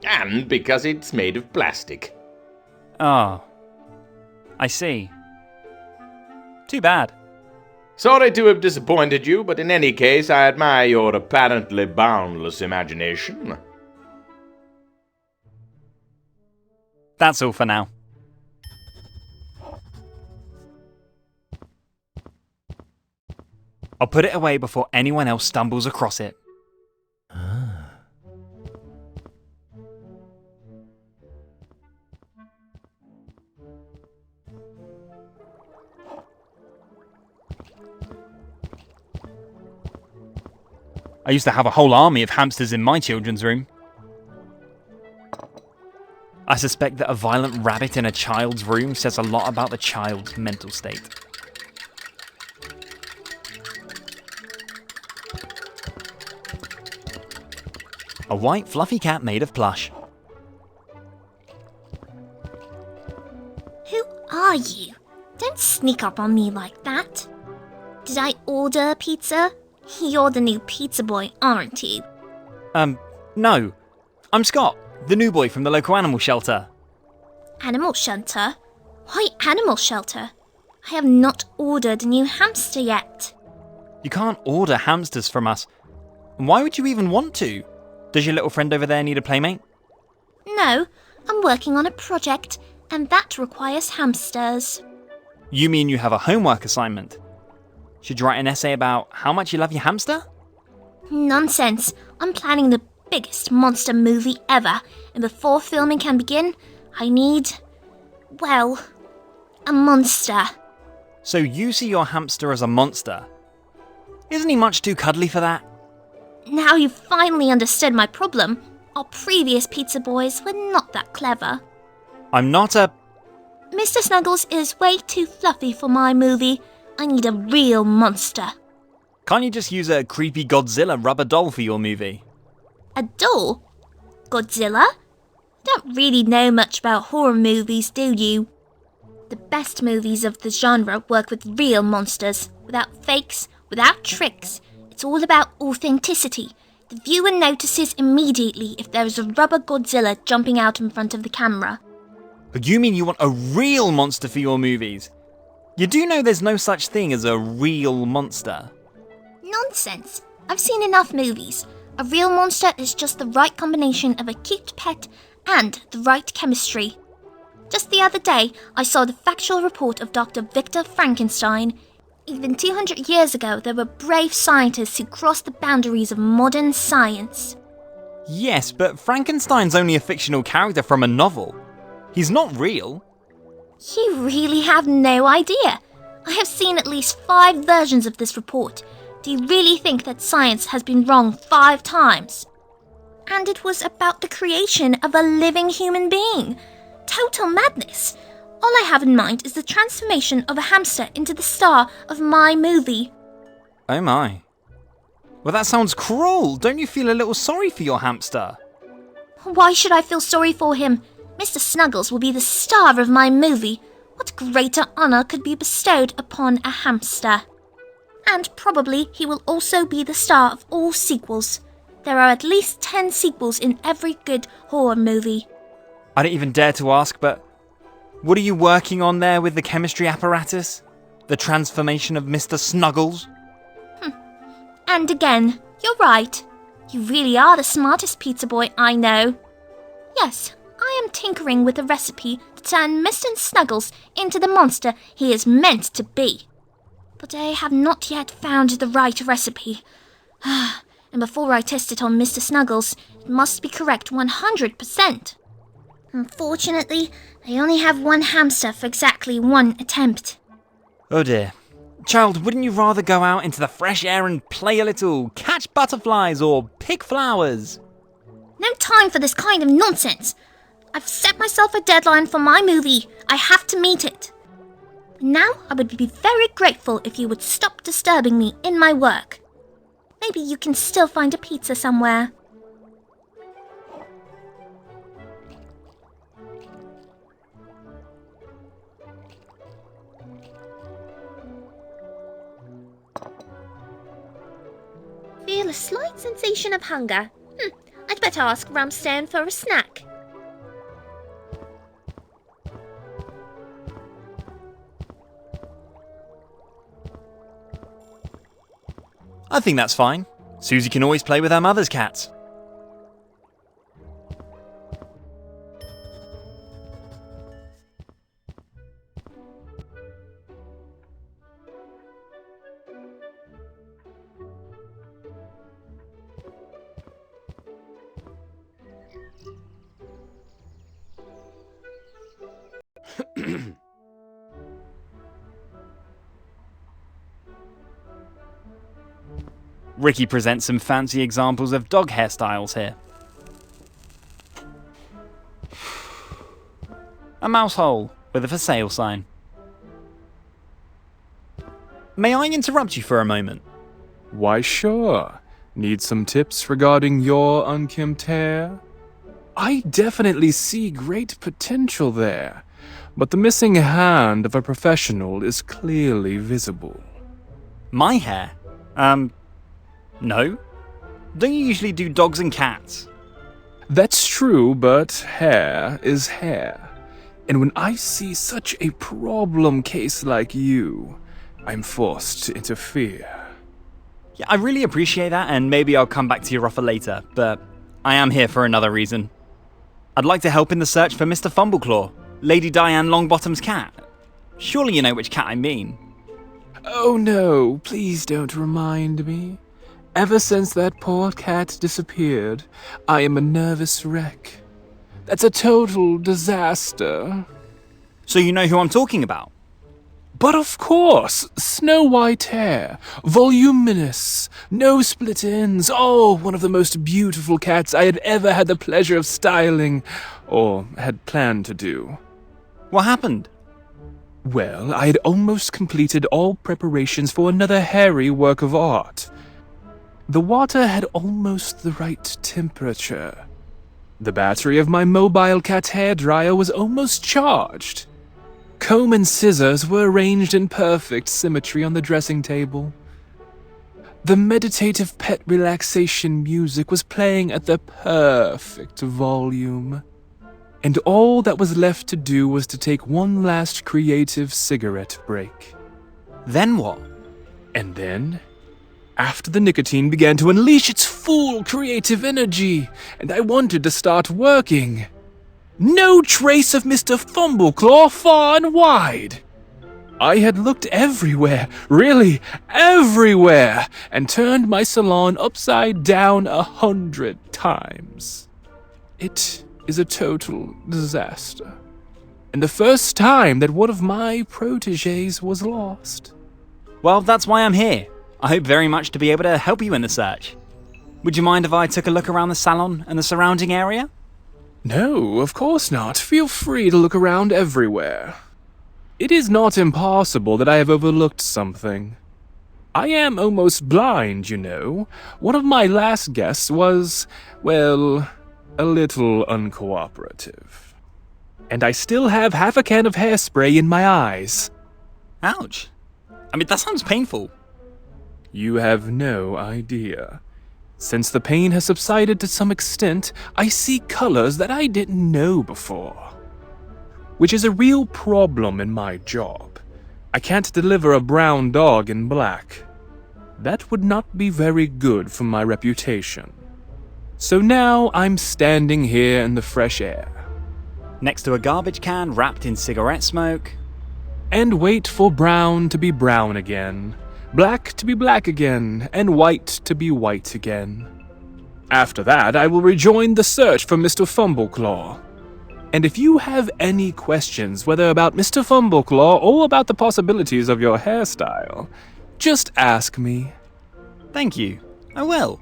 And because it's made of plastic. Oh. I see. Too bad. Sorry to have disappointed you, but in any case, I admire your apparently boundless imagination. That's all for now. I'll put it away before anyone else stumbles across it. I used to have a whole army of hamsters in my children's room. I suspect that a violent rabbit in a child's room says a lot about the child's mental state. A white fluffy cat made of plush. Who are you? Don't sneak up on me like that. Did I order a pizza? You're the new pizza boy, aren't you? No. I'm Scott, the new boy from the local animal shelter. Animal shelter? Why animal shelter? I have not ordered a new hamster yet. You can't order hamsters from us. Why would you even want to? Does your little friend over there need a playmate? No, I'm working on a project, and that requires hamsters. You mean you have a homework assignment? Should you write an essay about how much you love your hamster? Nonsense. I'm planning the biggest monster movie ever, and before filming can begin, I need, well, a monster. So you see your hamster as a monster? Isn't he much too cuddly for that? Now you've finally understood my problem. Our previous pizza boys were not that clever. I'm not a... Mr. Snuggles is way too fluffy for my movie. I need a real monster. Can't you just use a creepy Godzilla rubber doll for your movie? A doll? Godzilla? Don't really know much about horror movies, do you? The best movies of the genre work with real monsters, without fakes, without tricks. It's all about authenticity. The viewer notices immediately if there is a rubber Godzilla jumping out in front of the camera. But you mean you want a real monster for your movies? You do know there's no such thing as a real monster. Nonsense. I've seen enough movies. A real monster is just the right combination of a cute pet and the right chemistry. Just the other day, I saw the factual report of Dr. Victor Frankenstein. Even 200 years ago, there were brave scientists who crossed the boundaries of modern science. Yes, but Frankenstein's only a fictional character from a novel. He's not real. You really have no idea. I have seen at least 5 versions of this report. Do you really think that science has been wrong 5 times? And it was about the creation of a living human being. Total madness. All I have in mind is the transformation of a hamster into the star of my movie. Oh my. Well, that sounds cruel. Don't you feel a little sorry for your hamster? Why should I feel sorry for him? Mr. Snuggles will be the star of my movie. What greater honour could be bestowed upon a hamster? And probably he will also be the star of all sequels. There are at least 10 sequels in every good horror movie. I don't even dare to ask, but what are you working on there with the chemistry apparatus? The transformation of Mr. Snuggles? And again, you're right. You really are the smartest pizza boy I know. Yes, I am tinkering with a recipe to turn Mr. Snuggles into the monster he is meant to be. But I have not yet found the right recipe. And before I test it on Mr. Snuggles, it must be correct 100%. Unfortunately, I only have one hamster for exactly one attempt. Oh dear. Child, wouldn't you rather go out into the fresh air and play a little, catch butterflies or pick flowers? No time for this kind of nonsense. I've set myself a deadline for my movie. I have to meet it. Now, I would be very grateful if you would stop disturbing me in my work. Maybe you can still find a pizza somewhere. Feel a slight sensation of hunger. I'd better ask Rumstone for a snack. I think that's fine. Susie can always play with her mother's cats. Ricky presents some fancy examples of dog hairstyles here. A mouse hole with a for sale sign. May I interrupt you for a moment? Why, sure. Need some tips regarding your unkempt hair? I definitely see great potential there, but the missing hand of a professional is clearly visible. My hair? No? Don't you usually do dogs and cats? That's true, but hair is hair. And when I see such a problem case like you, I'm forced to interfere. Yeah, I really appreciate that, and maybe I'll come back to your offer later, but I am here for another reason. I'd like to help in the search for Mr. Fumbleclaw, Lady Diane Longbottom's cat. Surely you know which cat I mean. Oh no, please don't remind me. Ever since that poor cat disappeared, I am a nervous wreck. That's a total disaster. So you know who I'm talking about? But of course, snow white hair, voluminous, no split ends, one of the most beautiful cats I had ever had the pleasure of styling, or had planned to do. What happened? Well, I had almost completed all preparations for another hairy work of art. The water had almost the right temperature. The battery of my mobile cat hairdryer was almost charged. Comb and scissors were arranged in perfect symmetry on the dressing table. The meditative pet relaxation music was playing at the perfect volume. And all that was left to do was to take one last creative cigarette break. Then what? And then, after the nicotine began to unleash its full creative energy, and I wanted to start working, no trace of Mr. Fumbleclaw far and wide. I had looked everywhere, really everywhere, and turned my salon upside down 100 times. It is a total disaster, and the first time that one of my protégés was lost. Well, that's why I'm here. I hope very much to be able to help you in the search. Would you mind if I took a look around the salon and the surrounding area? No, of course not. Feel free to look around everywhere. It is not impossible that I have overlooked something. I am almost blind, you know. One of my last guests was, well, a little uncooperative. And I still have half a can of hairspray in my eyes. Ouch. I mean, that sounds painful. You have no idea. Since the pain has subsided to some extent, I see colors that I didn't know before. Which is a real problem in my job. I can't deliver a brown dog in black. That would not be very good for my reputation. So now I'm standing here in the fresh air. Next to a garbage can wrapped in cigarette smoke. And wait for brown to be brown again, black to be black again, and white to be white again. After that, I will rejoin the search for Mr. Fumbleclaw. And if you have any questions, whether about Mr. Fumbleclaw or about the possibilities of your hairstyle, just ask me. Thank you. I will.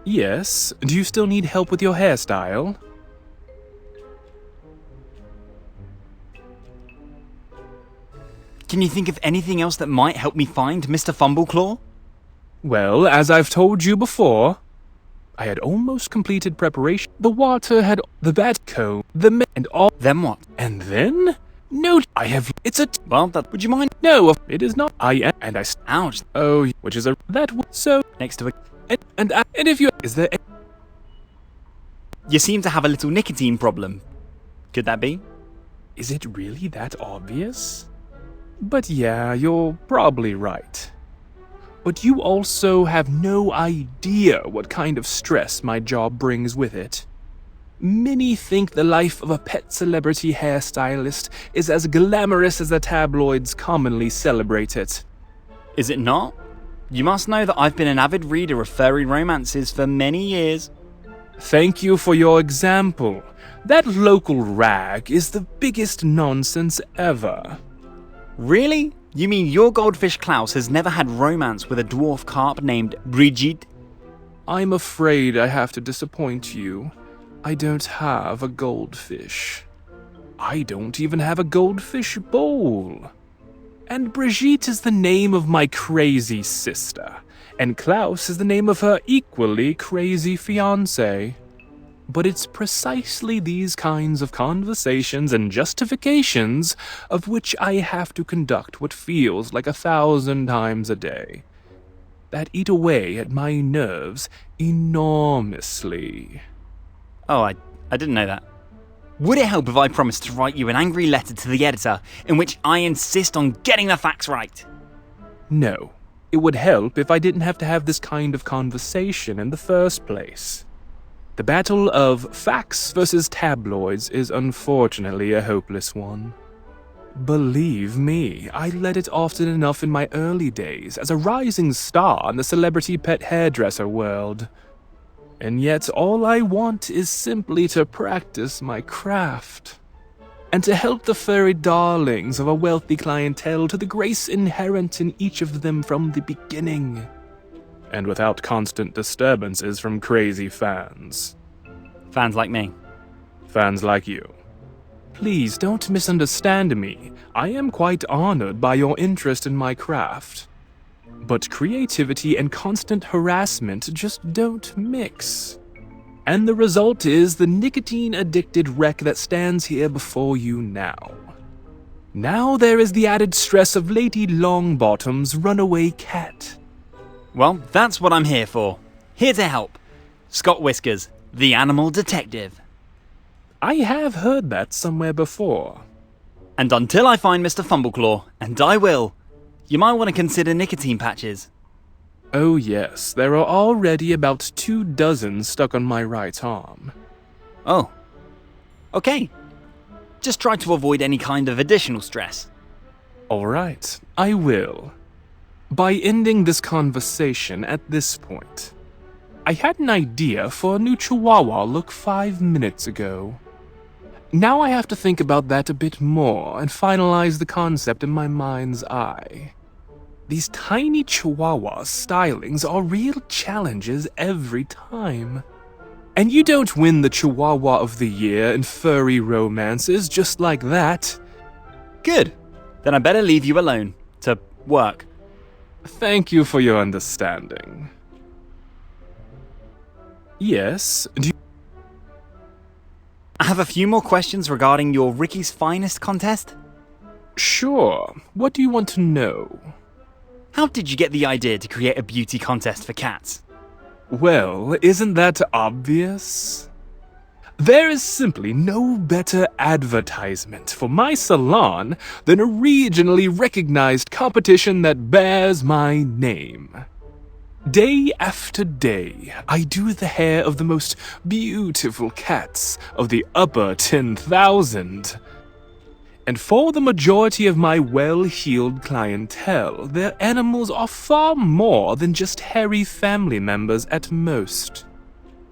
Yes, do you still need help with your hairstyle? Can you think of anything else that might help me find Mr. Fumbleclaw? Well, as I've told you before, I had almost completed preparation. The water had the bat comb, and all. Then what? And then? No, I have. It's a. Well, would you mind? No, it is not. I am, and I. Ouch. Oh, which is a. That. So. Next to a. And if you. Is there. You seem to have a little nicotine problem. Could that be? Is it really that obvious? But yeah, you're probably right. But you also have no idea what kind of stress my job brings with it. Many think the life of a pet celebrity hairstylist is as glamorous as the tabloids commonly celebrate it. Is it not? You must know that I've been an avid reader of furry romances for many years. Thank you for your example. That local rag is the biggest nonsense ever. Really? You mean your goldfish Klaus has never had romance with a dwarf carp named Brigitte? I'm afraid I have to disappoint you. I don't have a goldfish. I don't even have a goldfish bowl. And Brigitte is the name of my crazy sister, and Klaus is the name of her equally crazy fiancé. But it's precisely these kinds of conversations and justifications of which I have to conduct what feels like 1,000 times a day, that eat away at my nerves enormously. Oh, I didn't know that. Would it help if I promised to write you an angry letter to the editor in which I insist on getting the facts right? No, it would help if I didn't have to have this kind of conversation in the first place. The battle of facts versus tabloids is unfortunately a hopeless one. Believe me, I let it often enough in my early days as a rising star in the celebrity pet hairdresser world. And yet all I want is simply to practice my craft, and to help the furry darlings of a wealthy clientele to the grace inherent in each of them from the beginning, and without constant disturbances from crazy fans. Fans like me. Fans like you. Please don't misunderstand me. I am quite honored by your interest in my craft. But creativity and constant harassment just don't mix. And the result is the nicotine-addicted wreck that stands here before you now. Now there is the added stress of Lady Longbottom's runaway cat. Well, that's what I'm here for. Here to help. Scott Whiskers, the animal detective. I have heard that somewhere before. And until I find Mr. Fumbleclaw, and I will, you might want to consider nicotine patches. Oh yes, there are already about 24 stuck on my right arm. Oh. Okay. Just try to avoid any kind of additional stress. Alright, I will. By ending this conversation at this point, I had an idea for a new Chihuahua look 5 minutes ago. Now I have to think about that a bit more and finalize the concept in my mind's eye. These tiny Chihuahua stylings are real challenges every time. And you don't win the Chihuahua of the Year in furry romances just like that. Good. Then I better leave you alone to work. Thank you for your understanding. Yes, do you... I have a few more questions regarding your Ricky's Finest contest. Sure. What do you want to know? How did you get the idea to create a beauty contest for cats? Well, isn't that obvious? There is simply no better advertisement for my salon than a regionally recognized competition that bears my name. Day after day, I do the hair of the most beautiful cats of the upper 10,000. And for the majority of my well-heeled clientele, their animals are far more than just hairy family members at most.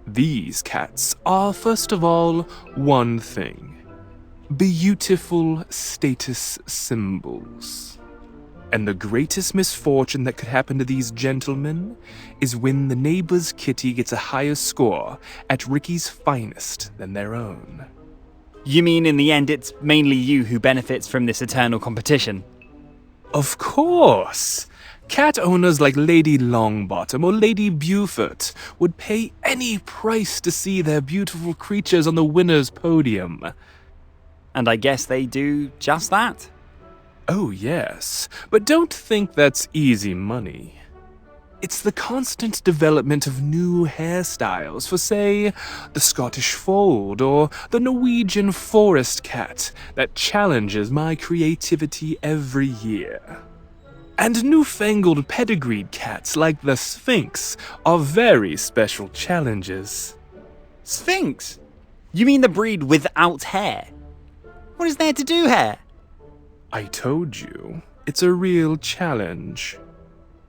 These cats are, first of all, one thing: beautiful status symbols. And the greatest misfortune that could happen to these gentlemen is when the neighbor's kitty gets a higher score at Ricky's Finest than their own. You mean in the end it's mainly you who benefits from this eternal competition? Of course! Cat owners like Lady Longbottom or Lady Beaufort would pay any price to see their beautiful creatures on the winner's podium. And I guess they do just that? Oh yes, but don't think that's easy money. It's the constant development of new hairstyles for, say, the Scottish Fold or the Norwegian Forest Cat that challenges my creativity every year. And newfangled pedigreed cats like the Sphinx are very special challenges. Sphinx? You mean the breed without hair? What is there to do here? I told you, it's a real challenge.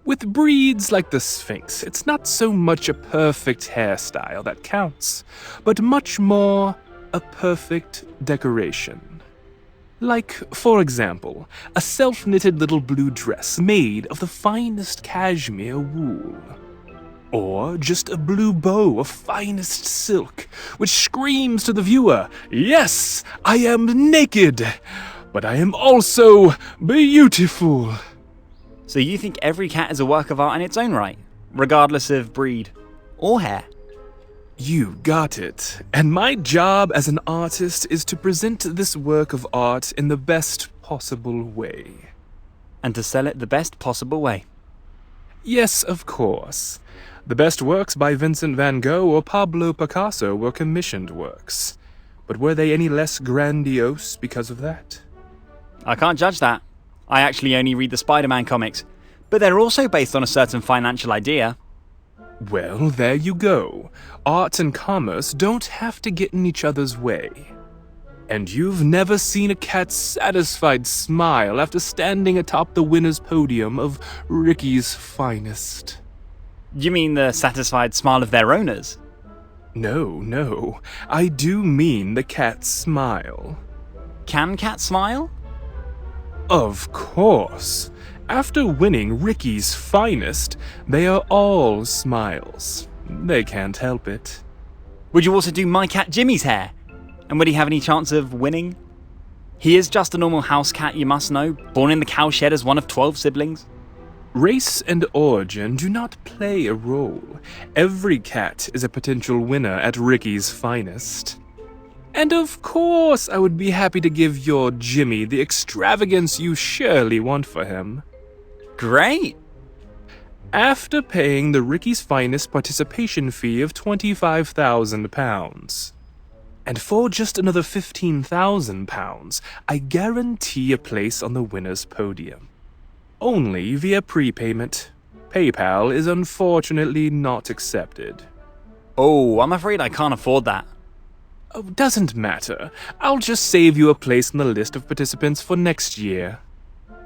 With breeds like the Sphinx, it's not so much a perfect hairstyle that counts, but much more a perfect decoration. Like, for example, a self-knitted little blue dress made of the finest cashmere wool. Or just a blue bow of finest silk, which screams to the viewer, "Yes, I am naked, but I am also beautiful." So you think every cat is a work of art in its own right, regardless of breed or hair? You got it. And my job as an artist is to present this work of art in the best possible way. And to sell it the best possible way. Yes, of course. The best works by Vincent van Gogh or Pablo Picasso were commissioned works. But were they any less grandiose because of that? I can't judge that. I actually only read the Spider-Man comics, but they're also based on a certain financial idea. Well, there you go. Art and commerce don't have to get in each other's way. And you've never seen a cat's satisfied smile after standing atop the winner's podium of Ricky's Finest. You mean the satisfied smile of their owners? No. I do mean the cat's smile. Can cats smile? Of course. After winning Ricky's Finest, they are all smiles. They can't help it. Would you also do my cat Jimmy's hair? And would he have any chance of winning? He is just a normal house cat, you must know, born in the cowshed as one of 12 siblings. Race and origin do not play a role. Every cat is a potential winner at Ricky's Finest. And of course, I would be happy to give your Jimmy the extravagance you surely want for him. Great! After paying the Ricky's Finest participation fee of £25,000. And for just another £15,000, I guarantee a place on the winner's podium. Only via prepayment. PayPal is unfortunately not accepted. Oh, I'm afraid I can't afford that. Oh, doesn't matter. I'll just save you a place on the list of participants for next year.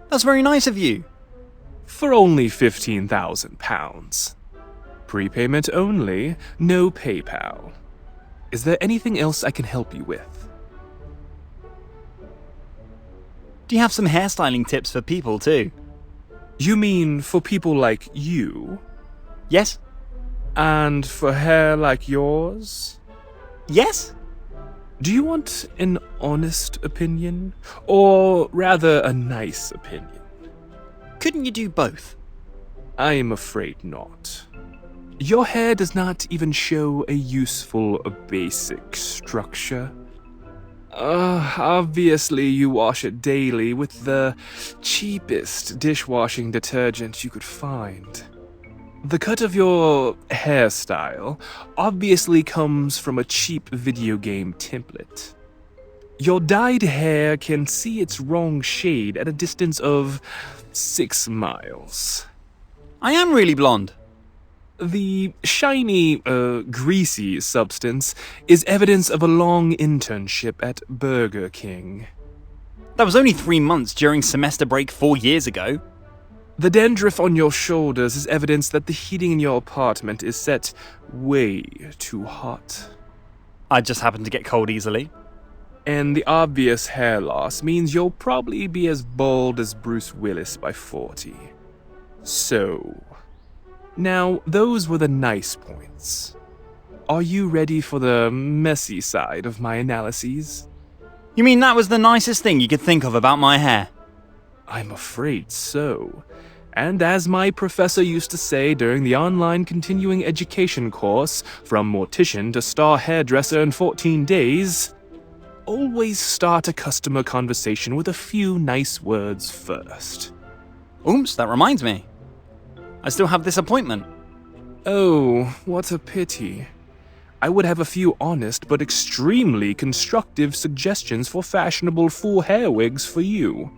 That's very nice of you. For only £15,000. Prepayment only, no PayPal. Is there anything else I can help you with? Do you have some hairstyling tips for people too? You mean for people like you? Yes? And for hair like yours? Yes? Do you want an honest opinion? Or rather, a nice opinion? Couldn't you do both? I am afraid not. Your hair does not even show a useful, basic structure. Obviously you wash it daily with the cheapest dishwashing detergent you could find. The cut of your hairstyle obviously comes from a cheap video game template. Your dyed hair can see its wrong shade at a distance of 6 miles. I am really blonde. The shiny, greasy substance is evidence of a long internship at Burger King. That was only 3 months during semester break 4 years ago. The dandruff on your shoulders is evidence that the heating in your apartment is set way too hot. I just happen to get cold easily. And the obvious hair loss means you'll probably be as bald as Bruce Willis by 40. So, now those were the nice points. Are you ready for the messy side of my analyses? You mean that was the nicest thing you could think of about my hair? I'm afraid so. And as my professor used to say during the online continuing education course, from mortician to star hairdresser in 14 days, always start a customer conversation with a few nice words first. Oops, that reminds me. I still have this appointment. Oh, what a pity. I would have a few honest but extremely constructive suggestions for fashionable full hair wigs for you.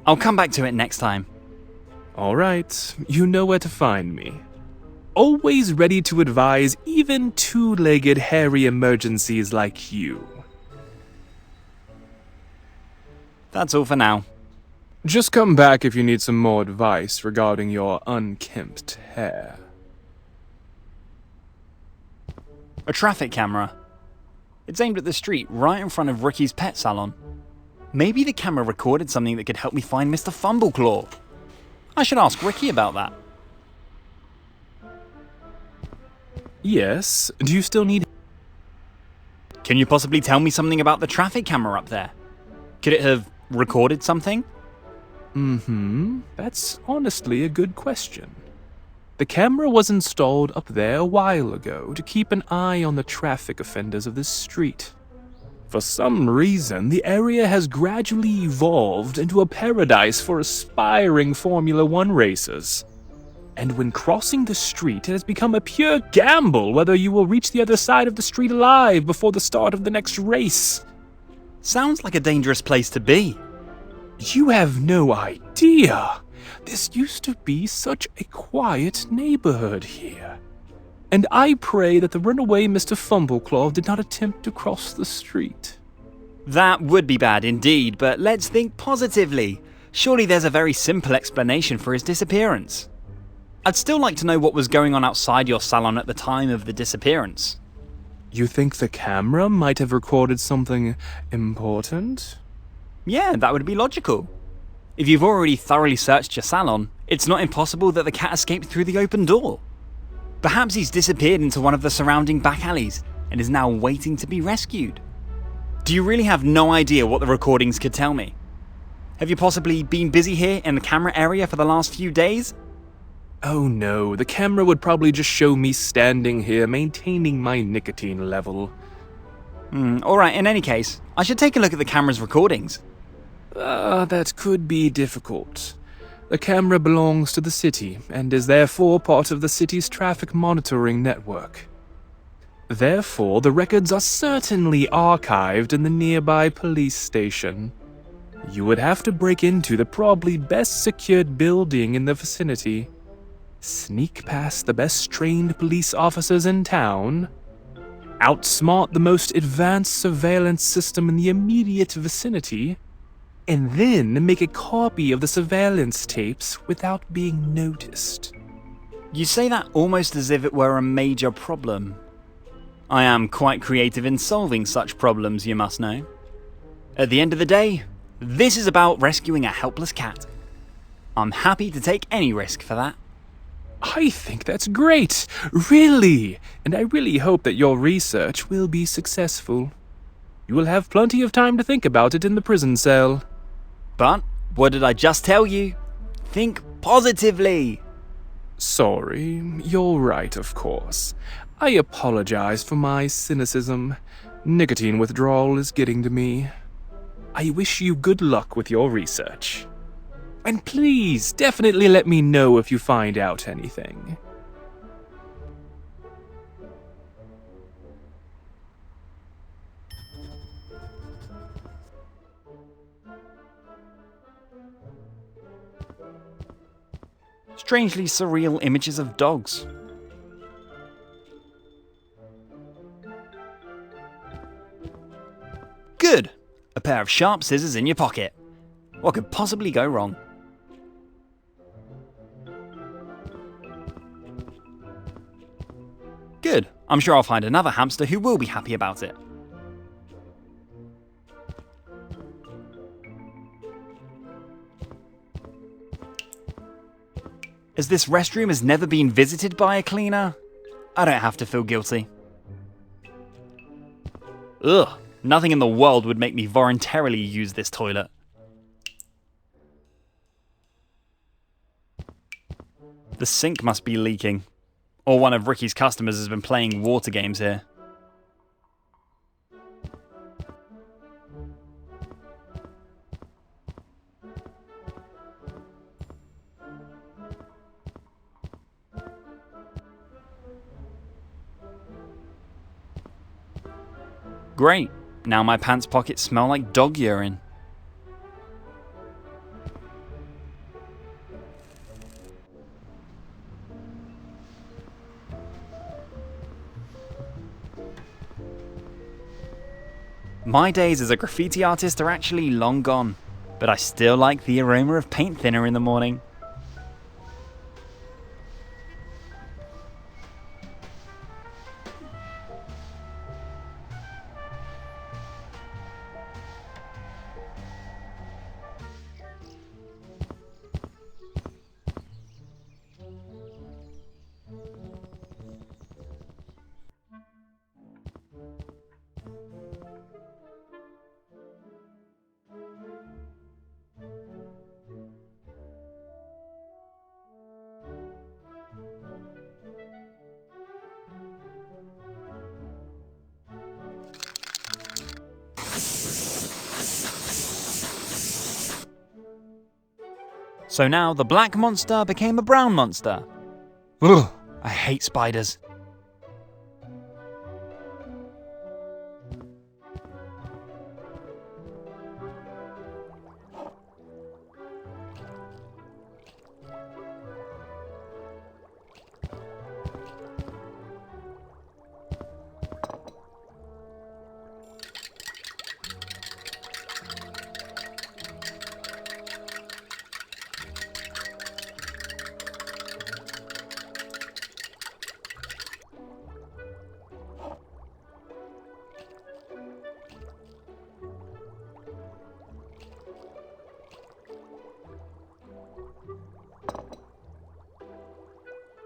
I'll come back to it next time. All right, you know where to find me. Always ready to advise even two-legged hairy emergencies like you. That's all for now. Just come back if you need some more advice regarding your unkempt hair. A traffic camera. It's aimed at the street right in front of Ricky's pet salon. Maybe the camera recorded something that could help me find Mr. Fumbleclaw. I should ask Ricky about that. Yes, do you still need... Can you possibly tell me something about the traffic camera up there? Could it have recorded something? That's honestly a good question. The camera was installed up there a while ago to keep an eye on the traffic offenders of this street. For some reason, the area has gradually evolved into a paradise for aspiring Formula One racers. And when crossing the street, it has become a pure gamble whether you will reach the other side of the street alive before the start of the next race. Sounds like a dangerous place to be. You have no idea. This used to be such a quiet neighborhood here. And I pray that the runaway Mr. Fumbleclaw did not attempt to cross the street. That would be bad indeed, but let's think positively. Surely there's a very simple explanation for his disappearance. I'd still like to know what was going on outside your salon at the time of the disappearance. You think the camera might have recorded something important? Yeah, that would be logical. If you've already thoroughly searched your salon, it's not impossible that the cat escaped through the open door. Perhaps he's disappeared into one of the surrounding back alleys and is now waiting to be rescued. Do you really have no idea what the recordings could tell me? Have you possibly been busy here in the camera area for the last few days? Oh no, the camera would probably just show me standing here maintaining my nicotine level. Alright, in any case, I should take a look at the camera's recordings. That could be difficult. The camera belongs to the city and is therefore part of the city's traffic monitoring network. Therefore, the records are certainly archived in the nearby police station. You would have to break into the probably best secured building in the vicinity, sneak past the best trained police officers in town, outsmart the most advanced surveillance system in the immediate vicinity, and then make a copy of the surveillance tapes without being noticed. You say that almost as if it were a major problem. I am quite creative in solving such problems, you must know. At the end of the day, this is about rescuing a helpless cat. I'm happy to take any risk for that. I think that's great, really, and I really hope that your research will be successful. You will have plenty of time to think about it in the prison cell. But what did I just tell you? Think positively. Sorry, you're right, of course. I apologize for my cynicism. Nicotine withdrawal is getting to me. I wish you good luck with your research. And please, definitely let me know if you find out anything. Strangely surreal images of dogs. Good! A pair of sharp scissors in your pocket. What could possibly go wrong? Good. I'm sure I'll find another hamster who will be happy about it. As this restroom has never been visited by a cleaner, I don't have to feel guilty. Ugh, nothing in the world would make me voluntarily use this toilet. The sink must be leaking, or one of Ricky's customers has been playing water games here. Great, now my pants pockets smell like dog urine. My days as a graffiti artist are actually long gone, but I still like the aroma of paint thinner in the morning. So now the black monster became a brown monster. Ugh, I hate spiders.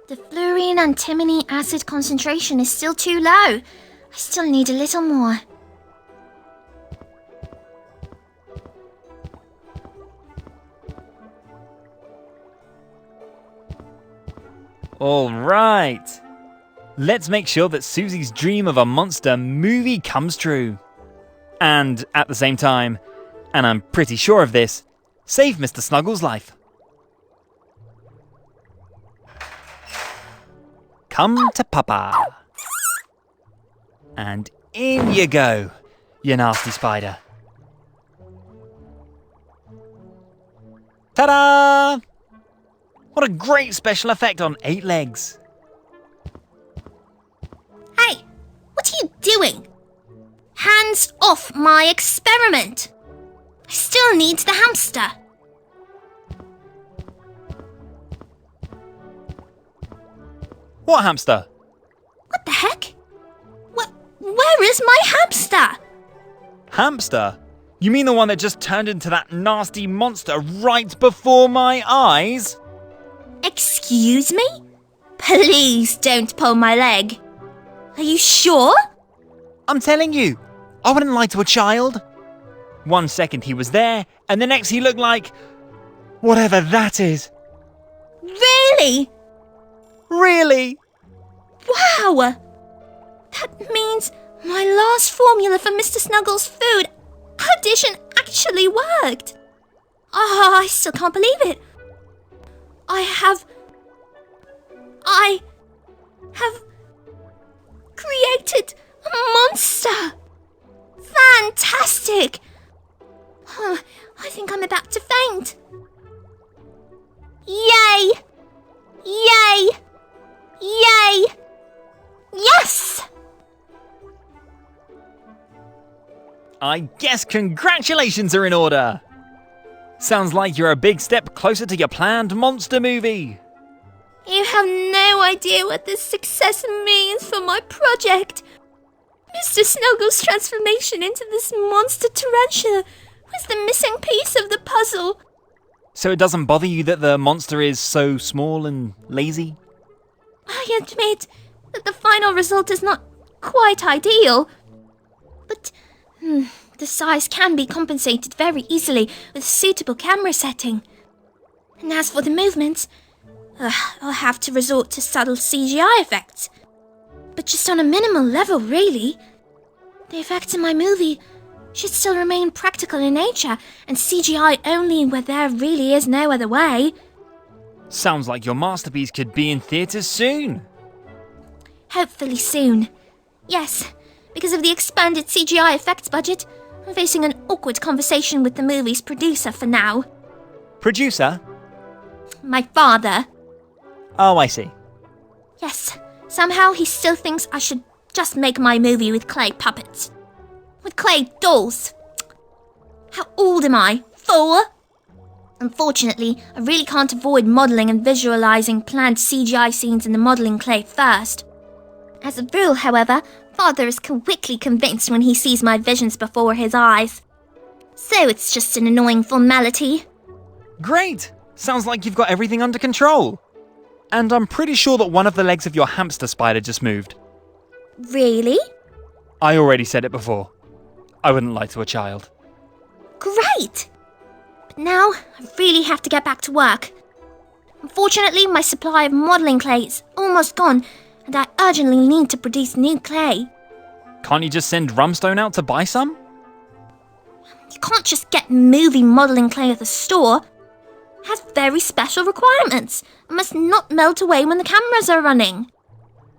The fluorine antimony acid concentration is still too low. I still need a little more. All right. Let's make sure that Susie's dream of a monster movie comes true. And at the same time, and I'm pretty sure of this, save Mr. Snuggles' life. Come to Papa. And in you go, you nasty spider. Ta-da! What a great special effect on 8 legs. Hey, what are you doing? Hands off my experiment. I still need the hamster. What hamster? What the heck? Where is my hamster? Hamster? You mean the one that just turned into that nasty monster right before my eyes? Excuse me? Please don't pull my leg. Are you sure? I'm telling you, I wouldn't lie to a child. 1 second he was there, and the next he looked like... whatever that is. Really? Really? Wow! That means my last formula for Mr. Snuggles' food addition actually worked. Oh, I still can't believe it. I have created a monster. Fantastic. Oh, I think I'm about to faint. Yay! Yay! Yay! Yes! I guess congratulations are in order. Sounds like you're a big step closer to your planned monster movie. You have no idea what this success means for my project. Mr. Snuggles' transformation into this monster tarantula was the missing piece of the puzzle. So it doesn't bother you that the monster is so small and lazy? I admit that the final result is not quite ideal, but the size can be compensated very easily with a suitable camera setting. And as for the movements, I'll have to resort to subtle CGI effects. But just on a minimal level, really. The effects in my movie should still remain practical in nature, and CGI only where there really is no other way. Sounds like your masterpiece could be in theatres soon. Hopefully soon. Yes, because of the expanded CGI effects budget, I'm facing an awkward conversation with the movie's producer for now. Producer? My father. Oh, I see. Yes, somehow he still thinks I should just make my movie with clay puppets. With clay dolls. How old am I? 4? Unfortunately, I really can't avoid modelling and visualising planned CGI scenes in the modelling clay first. As a rule, however, Father is quickly convinced when he sees my visions before his eyes. So it's just an annoying formality. Great! Sounds like you've got everything under control. And I'm pretty sure that one of the legs of your hamster spider just moved. Really? I already said it before. I wouldn't lie to a child. Great! But now, I really have to get back to work. Unfortunately, my supply of modelling clay is almost gone, and I urgently need to produce new clay. Can't you just send Rumstone out to buy some? You can't just get movie modelling clay at the store. It has very special requirements and must not melt away when the cameras are running.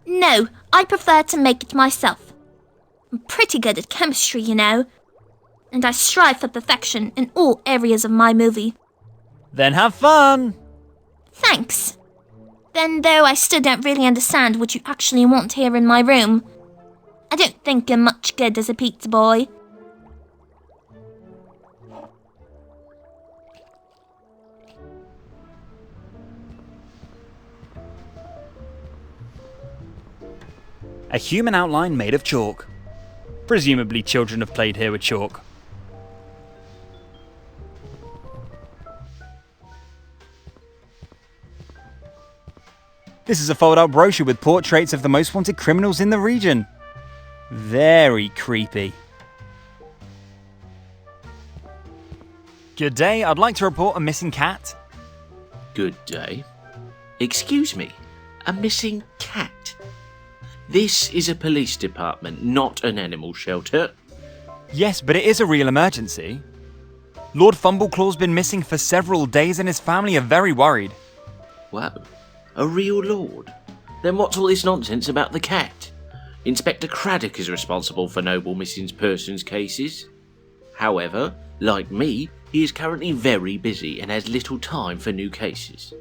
No, I prefer to make it myself. I'm pretty good at chemistry, you know. And I strive for perfection in all areas of my movie. Then have fun! Thanks. Then, though I still don't really understand what you actually want here in my room, I don't think you're much good as a pizza boy. A human outline made of chalk. Presumably children have played here with chalk. This is a fold-out brochure with portraits of the most wanted criminals in the region. Very creepy. Good day, I'd like to report a missing cat. Good day. Excuse me, a missing cat? This is a police department, not an animal shelter. Yes, but it is a real emergency. Lord Fumbleclaw's been missing for several days and his family are very worried. Whoa, a real lord? Then what's all this nonsense about the cat? Inspector Craddock is responsible for noble missing persons cases. However, like me, he is currently very busy and has little time for new cases.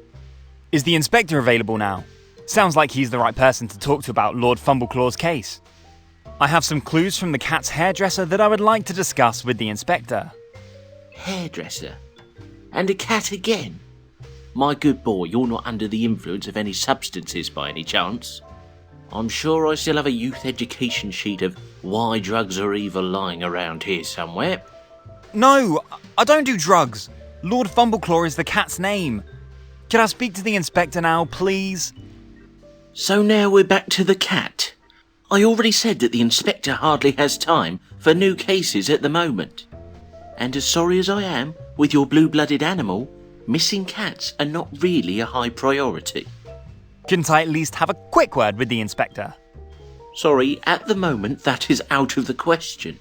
Is the inspector available now? Sounds like he's the right person to talk to about Lord Fumbleclaw's case. I have some clues from the cat's hairdresser that I would like to discuss with the inspector. Hairdresser? And a cat again? My good boy, you're not under the influence of any substances by any chance? I'm sure I still have a youth education sheet of why drugs are evil lying around here somewhere. No, I don't do drugs. Lord Fumbleclaw is the cat's name. Can I speak to the inspector now, please? So now we're back to the cat. I already said that the inspector hardly has time for new cases at the moment. And as sorry as I am with your blue-blooded animal, missing cats are not really a high priority. Couldn't I at least have a quick word with the inspector? Sorry, at the moment that is out of the question.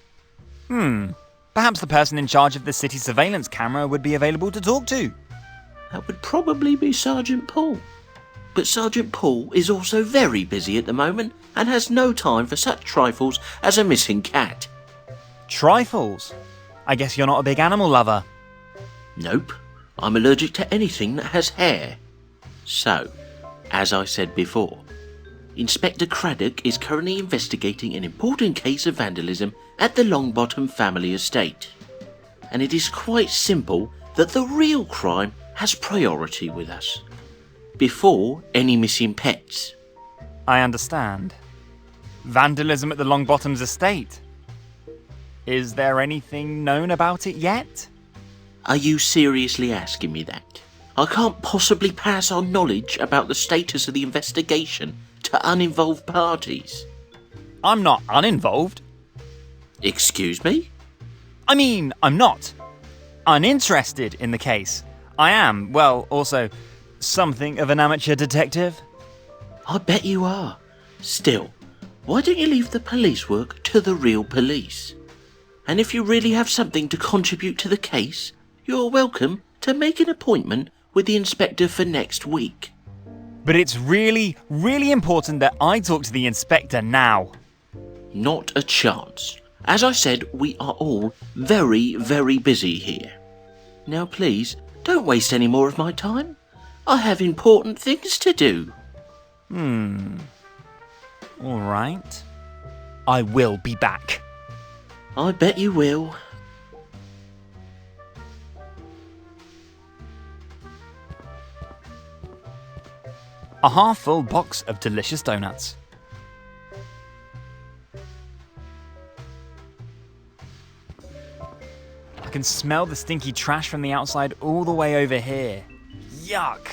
Perhaps the person in charge of the city surveillance camera would be available to talk to. That would probably be Sergeant Paul. But Sergeant Paul is also very busy at the moment and has no time for such trifles as a missing cat. Trifles? I guess you're not a big animal lover. Nope, I'm allergic to anything that has hair. So, as I said before, Inspector Craddock is currently investigating an important case of vandalism at the Longbottom family estate. And it is quite simple that the real crime has priority with us, before any missing pets. I understand. Vandalism at the Longbottoms estate. Is there anything known about it yet? Are you seriously asking me that? I can't possibly pass on knowledge about the status of the investigation to uninvolved parties. I'm not uninvolved. Excuse me? I mean, I'm not uninterested in the case. I am, well, also something of an amateur detective. I bet you are. Still, why don't you leave the police work to the real police? And if you really have something to contribute to the case, you're welcome to make an appointment with the inspector for next week. But it's really, really important that I talk to the inspector now. Not a chance. As I said, we are all very, very busy here. Now please, don't waste any more of my time. I have important things to do. All right. I will be back. I bet you will. A half-full box of delicious donuts. I can smell the stinky trash from the outside all the way over here. Yuck!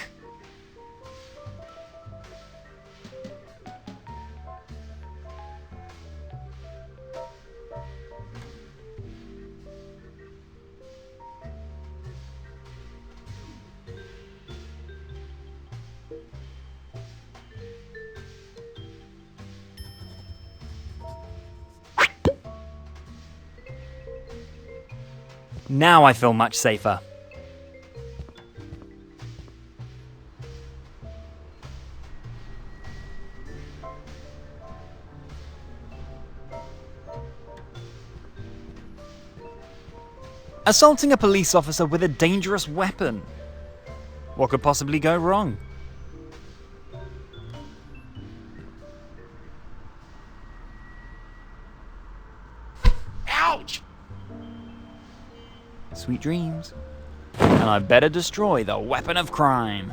Now I feel much safer. Assaulting a police officer with a dangerous weapon. What could possibly go wrong? Ouch! Sweet dreams. And I better destroy the weapon of crime.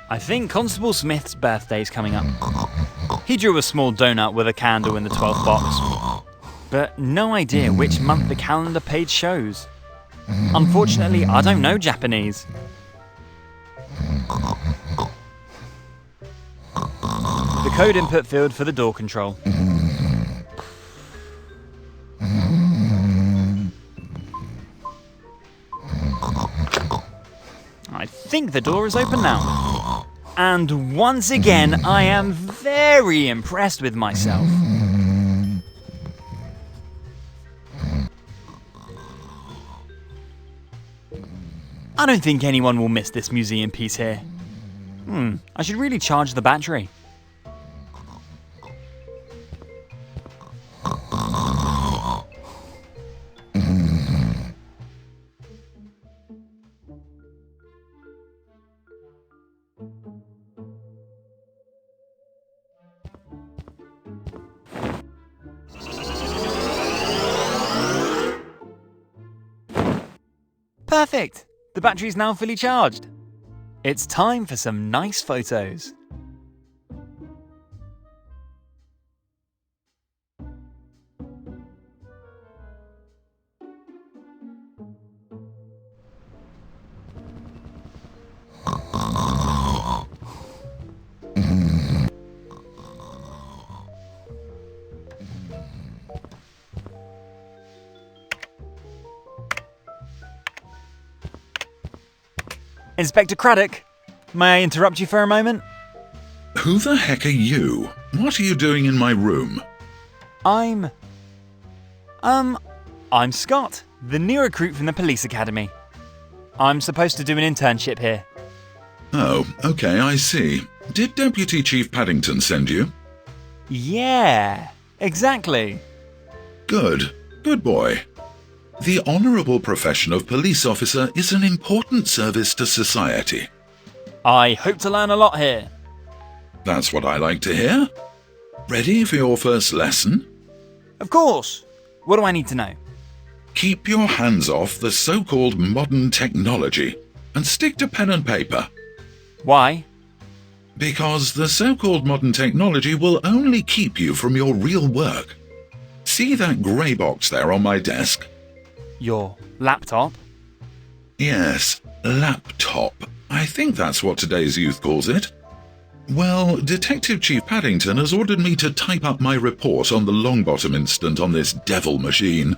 I think Constable Smith's birthday's coming up. He drew a small donut with a candle in the 12th box, but no idea which month the calendar page shows. Unfortunately, I don't know Japanese. The code input field for the door control. I think the door is open now. And once again, I am very impressed with myself. I don't think anyone will miss this museum piece here. I should really charge the battery. Perfect. The battery's now fully charged. It's time for some nice photos. Inspector Craddock, may I interrupt you for a moment? Who the heck are you? What are you doing in my room? I'm Scott, the new recruit from the police academy. I'm supposed to do an internship here. Oh, okay, I see. Did Deputy Chief Paddington send you? Yeah, exactly. Good. Good boy. The honourable profession of police officer is an important service to society. I hope to learn a lot here. That's what I like to hear. Ready for your first lesson? Of course. What do I need to know? Keep your hands off the so-called modern technology and stick to pen and paper. Why? Because the so-called modern technology will only keep you from your real work. See that grey box there on my desk? Your laptop? Yes, laptop. I think that's what today's youth calls it. Well, Detective Chief Paddington has ordered me to type up my report on the Longbottom incident on this devil machine.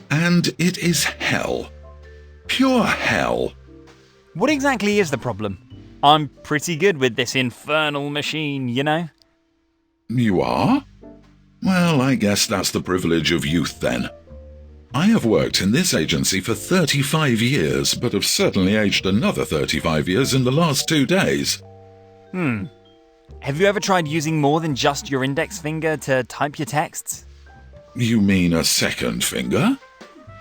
And it is hell. Pure hell. What exactly is the problem? I'm pretty good with this infernal machine, you know? You are? Well, I guess that's the privilege of youth then. I have worked in this agency for 35 years, but have certainly aged another 35 years in the last 2 days. Have you ever tried using more than just your index finger to type your texts? You mean a second finger?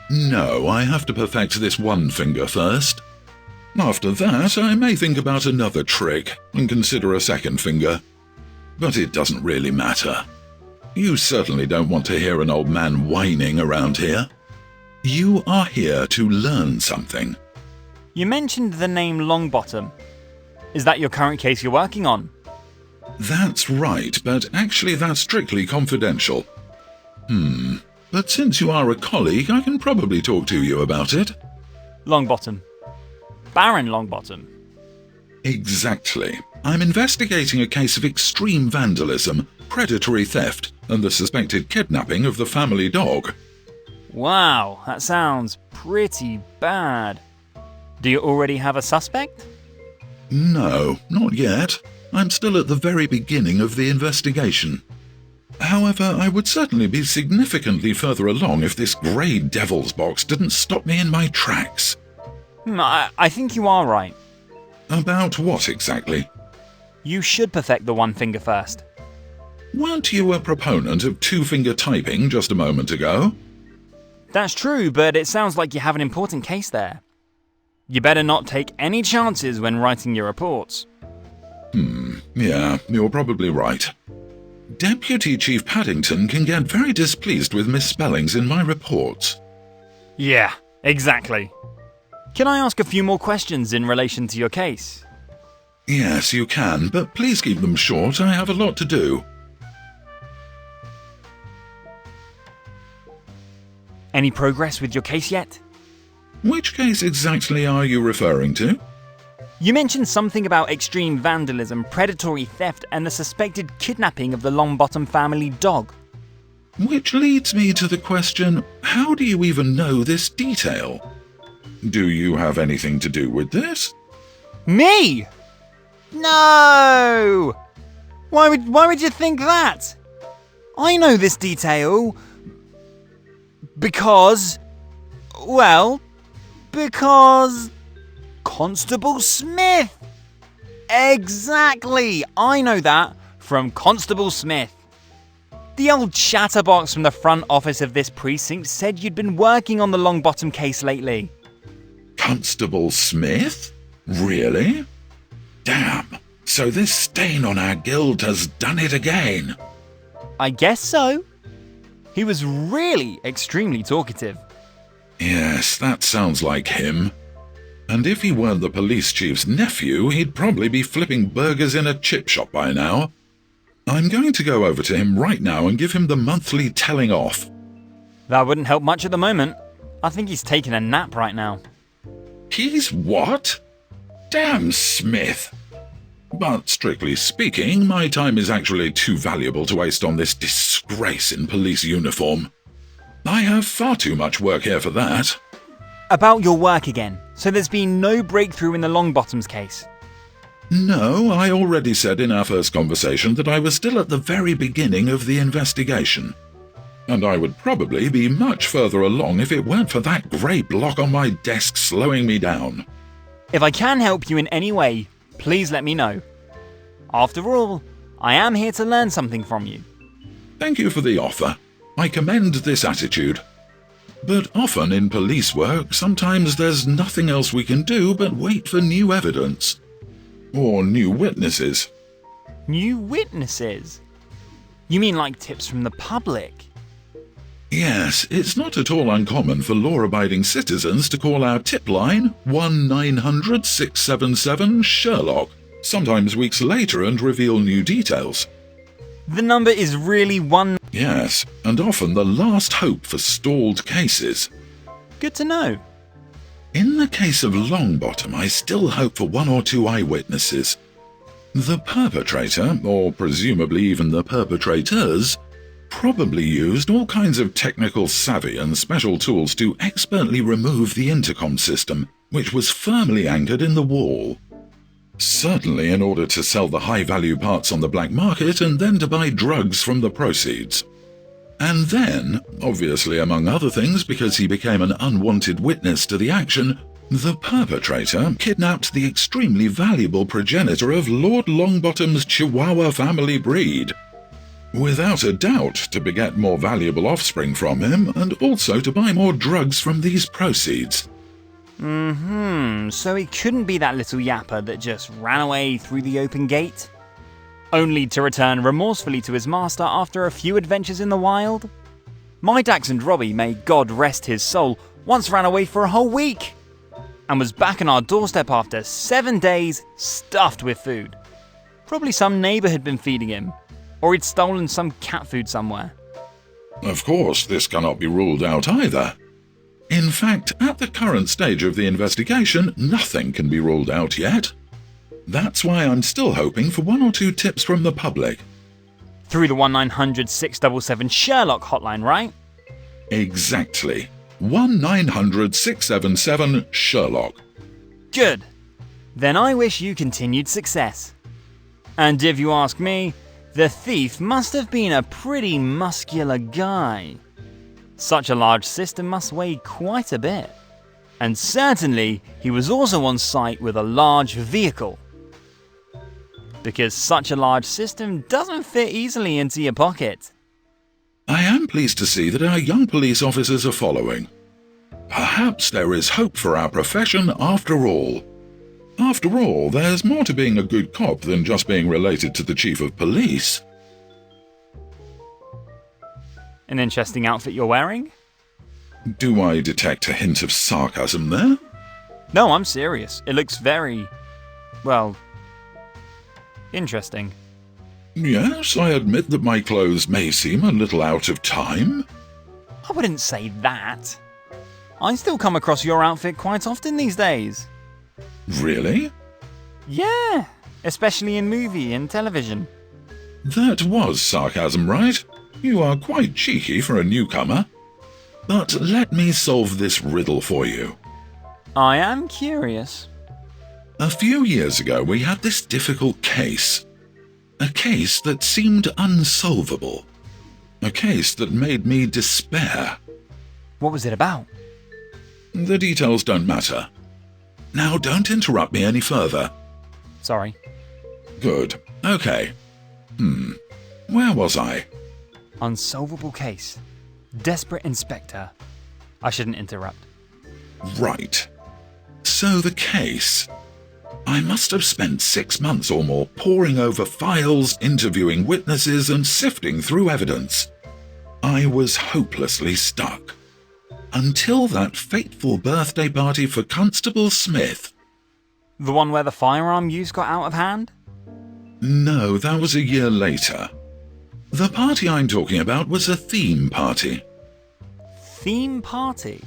No, I have to perfect this one finger first. After that, I may think about another trick and consider a second finger. But it doesn't really matter. You certainly don't want to hear an old man whining around here. You are here to learn something. You mentioned the name Longbottom. Is that your current case you're working on? That's right, but actually that's strictly confidential. But since you are a colleague, I can probably talk to you about it. Longbottom. Baron Longbottom. Exactly. I'm investigating a case of extreme vandalism, predatory theft, and the suspected kidnapping of the family dog. Wow, that sounds pretty bad. Do you already have a suspect? No, not yet. I'm still at the very beginning of the investigation. However, I would certainly be significantly further along if this grey devil's box didn't stop me in my tracks. I think you are right. About what exactly? You should perfect the one finger first. Weren't you a proponent of two-finger typing just a moment ago? That's true, but it sounds like you have an important case there. You better not take any chances when writing your reports. Yeah, you're probably right. Deputy Chief Paddington can get very displeased with misspellings in my reports. Yeah, exactly. Can I ask a few more questions in relation to your case? Yes, you can, but please keep them short. I have a lot to do. Any progress with your case yet? Which case exactly are you referring to? You mentioned something about extreme vandalism, predatory theft, and the suspected kidnapping of the Longbottom family dog. Which leads me to the question, how do you even know this detail? Do you have anything to do with this? Me? No! Why would you think that? I know this detail because Constable Smith! Exactly! I know that from Constable Smith. The old chatterbox from the front office of this precinct said you'd been working on the Longbottom case lately. Constable Smith? Really? Damn, so this stain on our guild has done it again. I guess so. He was really extremely talkative. Yes, that sounds like him. And if he weren't the police chief's nephew, he'd probably be flipping burgers in a chip shop by now. I'm going to go over to him right now and give him the monthly telling off. That wouldn't help much at the moment. I think he's taking a nap right now. He's what? Damn Smith. But strictly speaking, my time is actually too valuable to waste on this disgrace in police uniform. I have far too much work here for that. About your work again. So there's been no breakthrough in the Longbottoms case? No, I already said in our first conversation that I was still at the very beginning of the investigation. And I would probably be much further along if it weren't for that grey block on my desk slowing me down. If I can help you in any way, please let me know. After all, I am here to learn something from you. Thank you for the offer. I commend this attitude. But often in police work, sometimes there's nothing else we can do but wait for new evidence. Or new witnesses. New witnesses? You mean like tips from the public? Yes, it's not at all uncommon for law-abiding citizens to call our tip line 1-900-677-SHERLOCK, sometimes weeks later, and reveal new details. The number is really one... Yes, and often the last hope for stalled cases. Good to know. In the case of Longbottom, I still hope for one or two eyewitnesses. The perpetrator, or presumably even the perpetrators, probably used all kinds of technical savvy and special tools to expertly remove the intercom system, which was firmly anchored in the wall. Certainly in order to sell the high-value parts on the black market and then to buy drugs from the proceeds. And then, obviously among other things because he became an unwanted witness to the action, the perpetrator kidnapped the extremely valuable progenitor of Lord Longbottom's Chihuahua family breed. Without a doubt to beget more valuable offspring from him and also to buy more drugs from these proceeds. So he couldn't be that little yapper that just ran away through the open gate? Only to return remorsefully to his master after a few adventures in the wild? My Dachshund Robbie, may God rest his soul, once ran away for a whole week and was back on our doorstep after 7 days stuffed with food. Probably some neighbour had been feeding him, or he'd stolen some cat food somewhere. Of course, this cannot be ruled out either. In fact, at the current stage of the investigation, nothing can be ruled out yet. That's why I'm still hoping for one or two tips from the public. Through the 1-900-677-SHERLOCK hotline, right? Exactly. 1-900-677-SHERLOCK. Good. Then I wish you continued success. And if you ask me, the thief must have been a pretty muscular guy. Such a large system must weigh quite a bit. And certainly, he was also on site with a large vehicle. Because such a large system doesn't fit easily into your pocket. I am pleased to see that our young police officers are following. Perhaps there is hope for our profession after all. After all, there's more to being a good cop than just being related to the chief of police. An interesting outfit you're wearing? Do I detect a hint of sarcasm there? No, I'm serious. It looks very, well, interesting. Yes, I admit that my clothes may seem a little out of time. I wouldn't say that. I still come across your outfit quite often these days. Really? Yeah, especially in movie and television. That was sarcasm, right? You are quite cheeky for a newcomer. But let me solve this riddle for you. I am curious. A few years ago, we had this difficult case. A case that seemed unsolvable. A case that made me despair. What was it about? The details don't matter. Now, don't interrupt me any further. Sorry. Good. Okay. Where was I? Unsolvable case. Desperate inspector. I shouldn't interrupt. Right. So the case. I must have spent 6 months or more poring over files, interviewing witnesses, and sifting through evidence. I was hopelessly stuck. Until that fateful birthday party for Constable Smith. The one where the firearm use got out of hand? No, that was a year later. The party I'm talking about was a theme party. Theme party?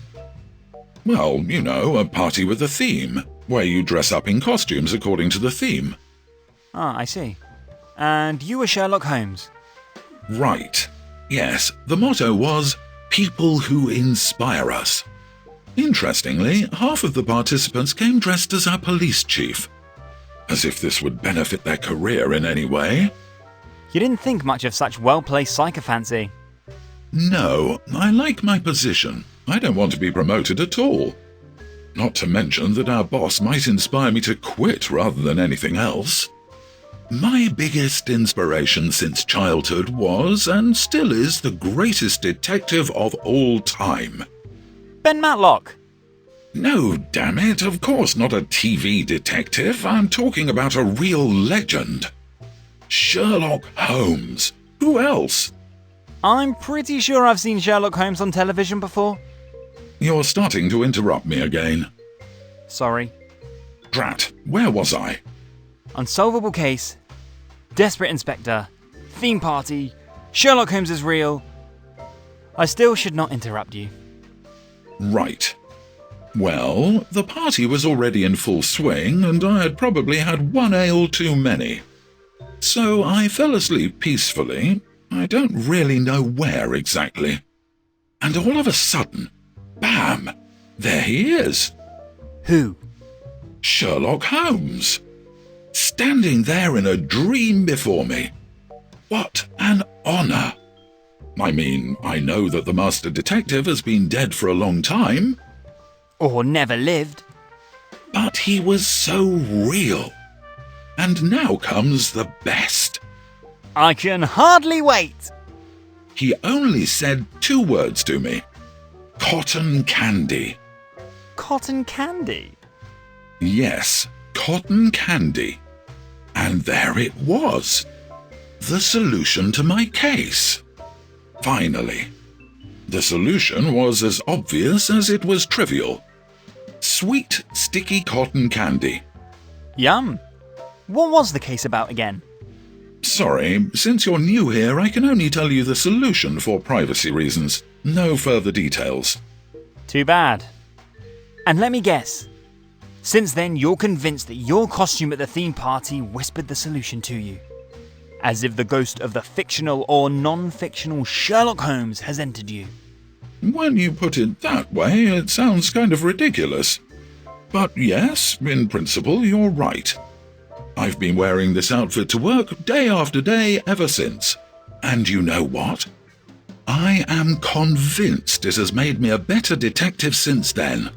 Well, you know, a party with a theme, where you dress up in costumes according to the theme. Ah, I see. And you were Sherlock Holmes? Right. Yes, the motto was, "People who inspire us." Interestingly, half of the participants came dressed as our police chief. As if this would benefit their career in any way. You didn't think much of such well-placed sycophancy. No, I like my position. I don't want to be promoted at all. Not to mention that our boss might inspire me to quit rather than anything else. My biggest inspiration since childhood was, and still is, the greatest detective of all time. Ben Matlock! No, damn it, of course not a TV detective. I'm talking about a real legend. Sherlock Holmes. Who else? I'm pretty sure I've seen Sherlock Holmes on television before. You're starting to interrupt me again. Sorry. Drat, where was I? Unsolvable case, desperate inspector, theme party, Sherlock Holmes is real. I still should not interrupt you. Right. Well, the party was already in full swing, and I had probably had one ale too many. So I fell asleep peacefully. I don't really know where exactly. And all of a sudden, bam! There he is. Who? Sherlock Holmes. Standing there in a dream before me. What an honor! I mean, I know that the master detective has been dead for a long time. Or never lived. But he was so real. And now comes the best. I can hardly wait! He only said 2 words to me. Cotton candy. Cotton candy? Yes, cotton candy. And there it was. The solution to my case. Finally. The solution was as obvious as it was trivial. Sweet, sticky cotton candy. Yum. What was the case about again? Sorry, since you're new here, I can only tell you the solution for privacy reasons. No further details. Too bad. And let me guess. Since then, you're convinced that your costume at the theme party whispered the solution to you. As if the ghost of the fictional or non-fictional Sherlock Holmes has entered you. When you put it that way, it sounds kind of ridiculous. But yes, in principle, you're right. I've been wearing this outfit to work day after day ever since. And you know what? I am convinced it has made me a better detective since then.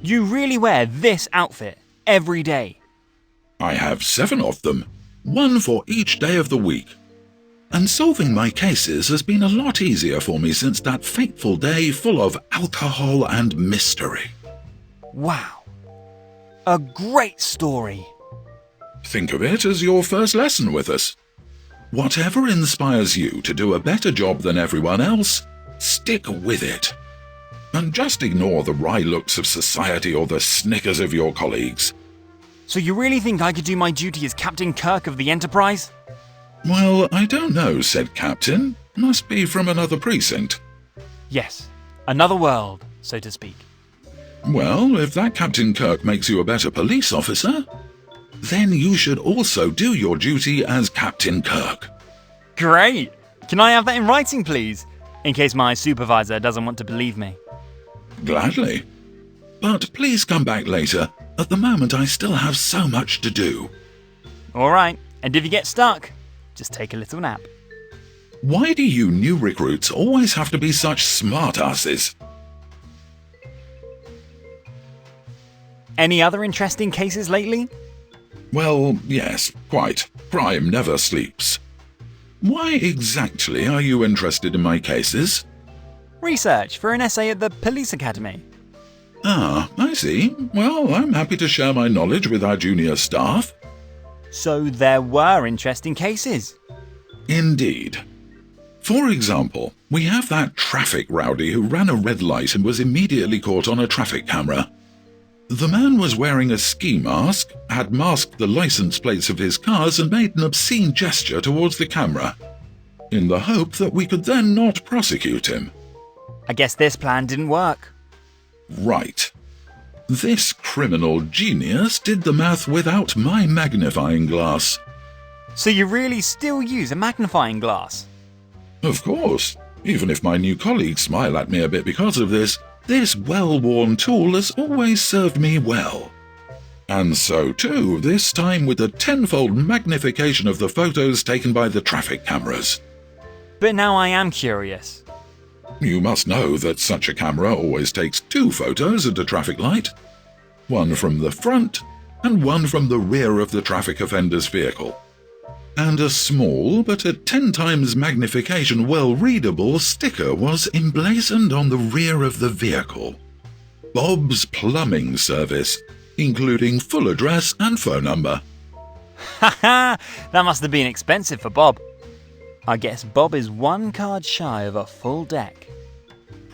You really wear this outfit every day? I have 7 of them, 1 for each day of the week. And solving my cases has been a lot easier for me since that fateful day full of alcohol and mystery. Wow. A great story. Think of it as your first lesson with us. Whatever inspires you to do a better job than everyone else, stick with it. And just ignore the wry looks of society or the snickers of your colleagues. So you really think I could do my duty as Captain Kirk of the Enterprise? Well, I don't know, said Captain. Must be from another precinct. Yes, another world, so to speak. Well, if that Captain Kirk makes you a better police officer, then you should also do your duty as Captain Kirk. Great! Can I have that in writing, please? In case my supervisor doesn't want to believe me. Gladly. But please come back later. At the moment, I still have so much to do. Alright, and if you get stuck, just take a little nap. Why do you new recruits always have to be such smartasses? Any other interesting cases lately? Well, yes, quite. Crime never sleeps. Why exactly are you interested in my cases? Research for an essay at the Police Academy. Ah, I see. Well, I'm happy to share my knowledge with our junior staff. So there were interesting cases? Indeed. For example, we have that traffic rowdy who ran a red light and was immediately caught on a traffic camera. The man was wearing a ski mask, had masked the license plates of his cars and made an obscene gesture towards the camera, in the hope that we could then not prosecute him. I guess this plan didn't work. Right. This criminal genius did the math without my magnifying glass. So you really still use a magnifying glass? Of course. Even if my new colleagues smile at me a bit because of this well-worn tool has always served me well. And so too, this time with the tenfold magnification of the photos taken by the traffic cameras. But now I am curious. You must know that such a camera always takes 2 photos at a traffic light. One from the front and one from the rear of the traffic offender's vehicle. And a small, but at 10 times magnification well-readable sticker was emblazoned on the rear of the vehicle. Bob's Plumbing Service, including full address and phone number. Haha, that must have been expensive for Bob. I guess Bob is 1 card shy of a full deck.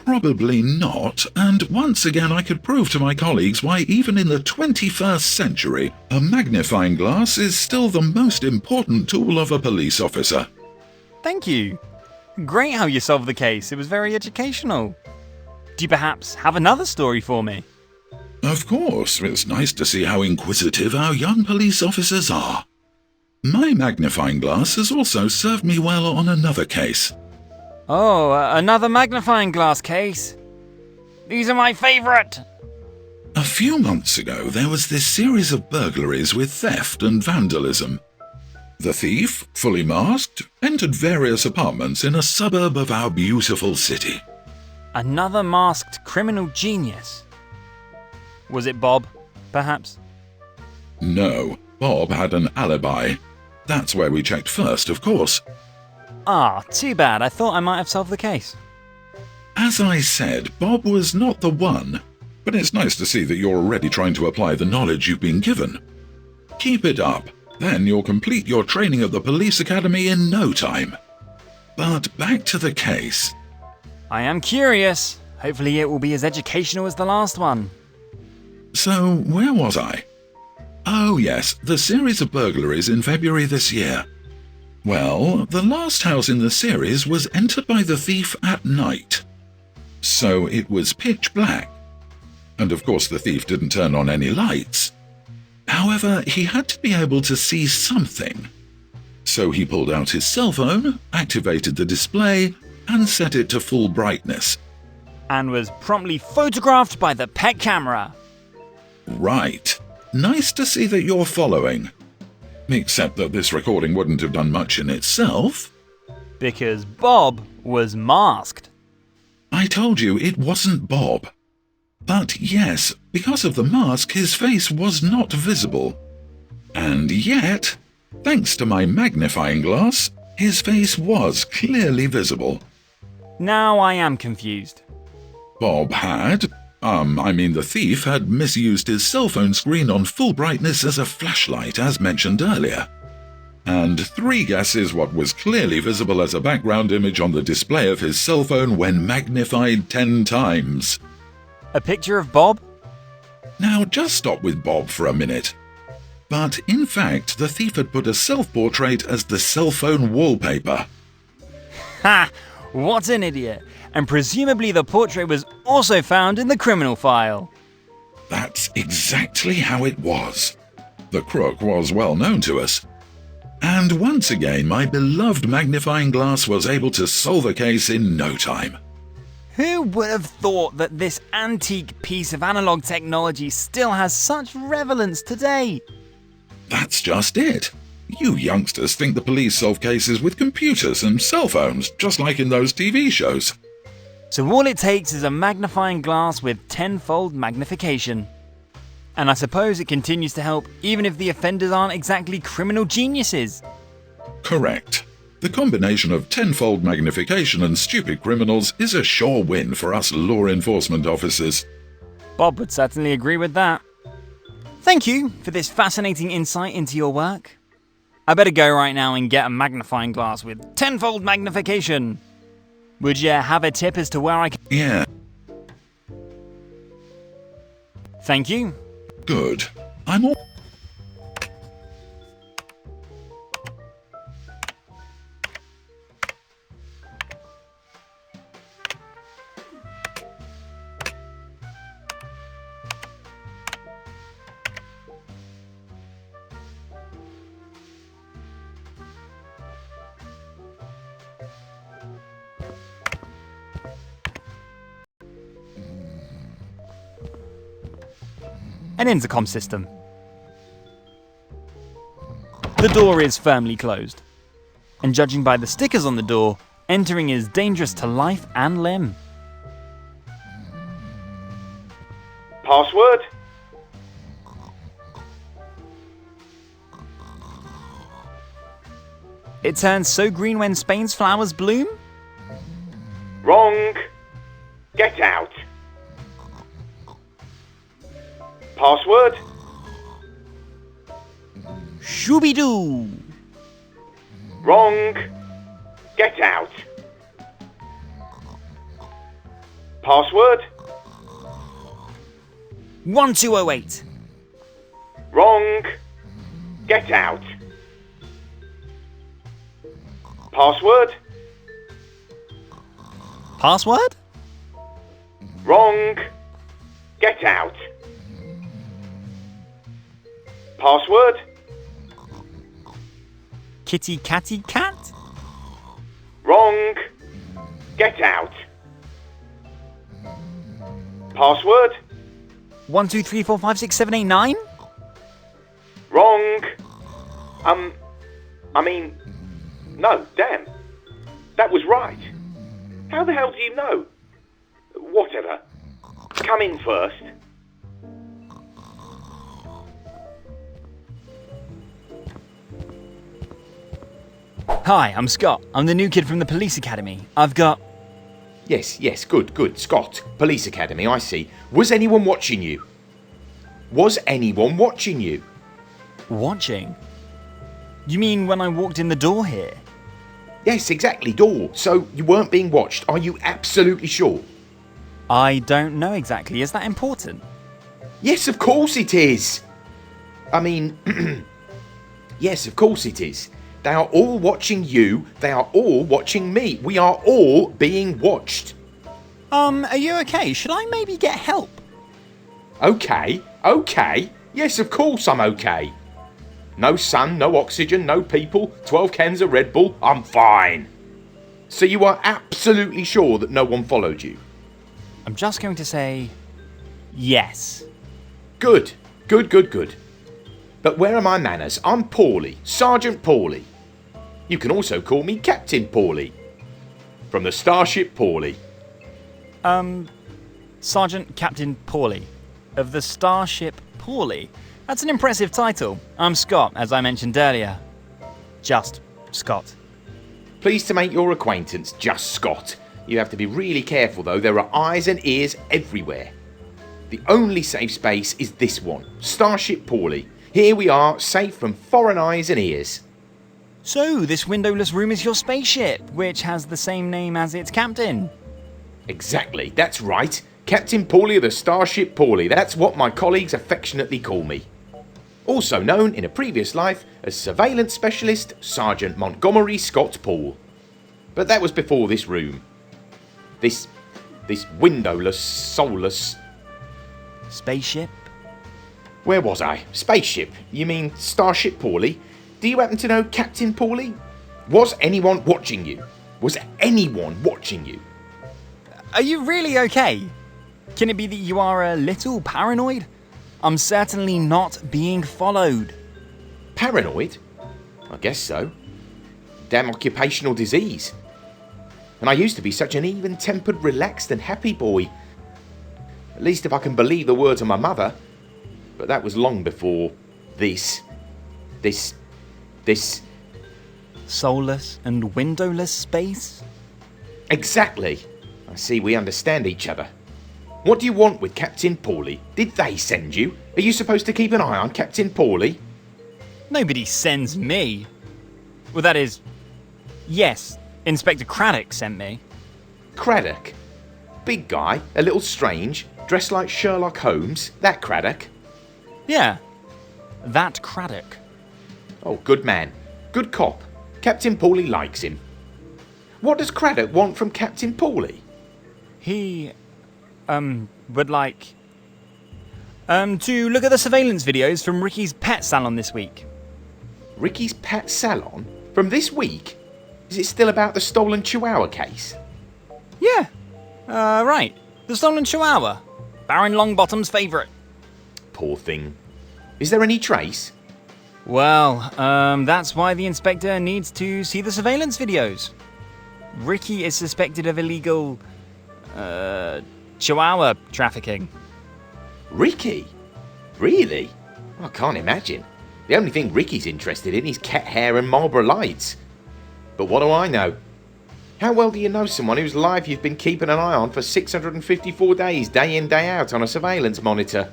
Probably not, and once again I could prove to my colleagues why even in the 21st century, a magnifying glass is still the most important tool of a police officer. Thank you. Great how you solved the case, it was very educational. Do you perhaps have another story for me? Of course, it's nice to see how inquisitive our young police officers are. My magnifying glass has also served me well on another case. Oh, another magnifying glass case. These are my favourite. A few months ago, there was this series of burglaries with theft and vandalism. The thief, fully masked, entered various apartments in a suburb of our beautiful city. Another masked criminal genius. Was it Bob, perhaps? No, Bob had an alibi. That's where we checked first, of course. Ah, too bad. I thought I might have solved the case. As I said, Bob was not the one, but it's nice to see that you're already trying to apply the knowledge you've been given. Keep it up, then you'll complete your training at the police academy in no time. But back to the case. I am curious. Hopefully it will be as educational as the last one. So, where was I? Oh yes, the series of burglaries in February this year. Well, the last house in the series was entered by the thief at night. So it was pitch black. And of course the thief didn't turn on any lights. However, he had to be able to see something. So he pulled out his cell phone, activated the display, and set it to full brightness. And was promptly photographed by the pet camera. Right. Nice to see that you're following. Except that this recording wouldn't have done much in itself. Because Bob was masked. I told you it wasn't Bob. But yes, because of the mask, his face was not visible. And yet, thanks to my magnifying glass, his face was clearly visible. Now I am confused. Bob had, the thief had misused his cell phone screen on full brightness as a flashlight, as mentioned earlier. And 3 guesses what was clearly visible as a background image on the display of his cell phone when magnified 10 times. A picture of Bob? Now just stop with Bob for a minute. But in fact, the thief had put a self-portrait as the cell phone wallpaper. Ha! What an idiot! And presumably the portrait was also found in the criminal file. That's exactly how it was. The crook was well known to us. And once again, my beloved magnifying glass was able to solve a case in no time. Who would have thought that this antique piece of analog technology still has such relevance today? That's just it. You youngsters think the police solve cases with computers and cell phones, just like in those TV shows. So all it takes is a magnifying glass with 10-fold magnification. And I suppose it continues to help even if the offenders aren't exactly criminal geniuses. Correct. The combination of 10-fold magnification and stupid criminals is a sure win for us law enforcement officers. Bob would certainly agree with that. Thank you for this fascinating insight into your work. I better go right now and get a magnifying glass with tenfold magnification. Would you have a tip as to where I can... Yeah, Thank you. good. I'm all... An intercom system. The door is firmly closed, and judging by the stickers on the door, entering is dangerous to life and limb. Password? It turns so green when Spain's flowers bloom? Wrong. Get out. Password? Shooby-doo! Wrong. Get out. Password? 1208. Wrong. Get out. Password? Password? Wrong. Get out. Password? Kitty catty cat? Wrong. Get out. Password? 123456789? Wrong. No, damn. That was right. How the hell do you know? Whatever. Come in first. Hi, I'm Scott. I'm the new kid from the police academy. I've got... Yes, good. Scott, Police Academy, I see. Was anyone watching you? Was anyone watching you? Watching? You mean when I walked in the door here? Yes, exactly, door. So you weren't being watched, are you absolutely sure? I don't know exactly. Is that important? Yes, of course it is. Yes, of course it is. They are all watching you. They are all watching me. We are all being watched. Are you okay? Should I maybe get help? Okay. Yes, of course I'm okay. No sun, no oxygen, no people, 12 cans of Red Bull. I'm fine. So you are absolutely sure that no one followed you? I'm just going to say... yes. Good. But where are my manners? I'm Paulie, Sergeant Paulie. You can also call me Captain Paulie. From the Starship Paulie. Sergeant Captain Paulie. Of the Starship Paulie. That's an impressive title. I'm Scott, as I mentioned earlier. Just Scott. Pleased to make your acquaintance, Just Scott. You have to be really careful though, there are eyes and ears everywhere. The only safe space is this one, Starship Paulie. Here we are, safe from foreign eyes and ears. So, this windowless room is your spaceship, which has the same name as its captain. Exactly, that's right. Captain Paulie of the Starship Paulie. That's what my colleagues affectionately call me. Also known in a previous life as Surveillance Specialist Sergeant Montgomery Scott Paul. But that was before this room. This windowless, soulless... Spaceship? Where was I? Spaceship? You mean Starship Paulie? Do you happen to know Captain Paulie? Was anyone watching you? Was anyone watching you? Are you really okay? Can it be that you are a little paranoid? I'm certainly not being followed. Paranoid? I guess so. Damn occupational disease. And I used to be such an even-tempered, relaxed and happy boy. At least if I can believe the words of my mother. But that was long before this. Soulless and windowless space? Exactly. I see we understand each other. What do you want with Captain Paulie? Did they send you? Are you supposed to keep an eye on Captain Paulie? Nobody sends me. Well, that is... Yes, Inspector Craddock sent me. Craddock? Big guy, a little strange, dressed like Sherlock Holmes, that Craddock? Yeah, that Craddock. Oh, good man. Good cop. Captain Paulie likes him. What does Craddock want from Captain Paulie? He... would like... to look at the surveillance videos from Ricky's pet salon this week. Ricky's pet salon? From this week? Is it still about the stolen chihuahua case? Yeah. Right. The stolen chihuahua. Baron Longbottom's favourite. Poor thing. Is there any trace? Well, that's why the inspector needs to see the surveillance videos. Ricky is suspected of illegal... chihuahua trafficking. Ricky? Really? I can't imagine. The only thing Ricky's interested in is cat hair and Marlboro Lights. But what do I know? How well do you know someone whose life you've been keeping an eye on for 654 days, day in, day out, on a surveillance monitor?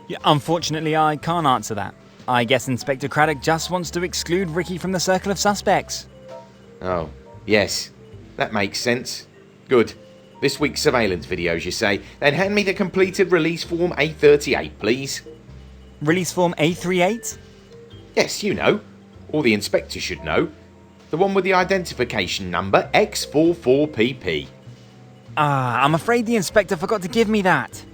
Yeah, unfortunately, I can't answer that. I guess Inspector Craddock just wants to exclude Ricky from the circle of suspects. Oh, yes. That makes sense. Good. This week's surveillance videos, you say. Then hand me the completed release form A38, please. Release form A38? Yes, you know. Or the inspector should know. The one with the identification number X44PP. I'm afraid the inspector forgot to give me that.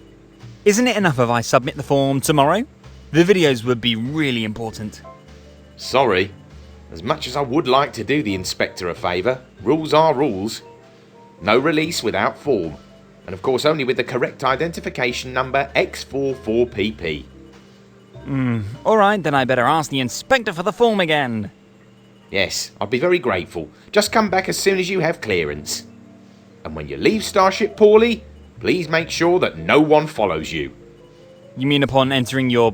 Isn't it enough if I submit the form tomorrow? The videos would be really important. Sorry. As much as I would like to do the inspector a favour, rules are rules. No release without form. And of course only with the correct identification number X44PP. Alright, then I better ask the inspector for the form again. Yes, I'd be very grateful. Just come back as soon as you have clearance. And when you leave Starship Paulie, please make sure that no one follows you. You mean upon entering your...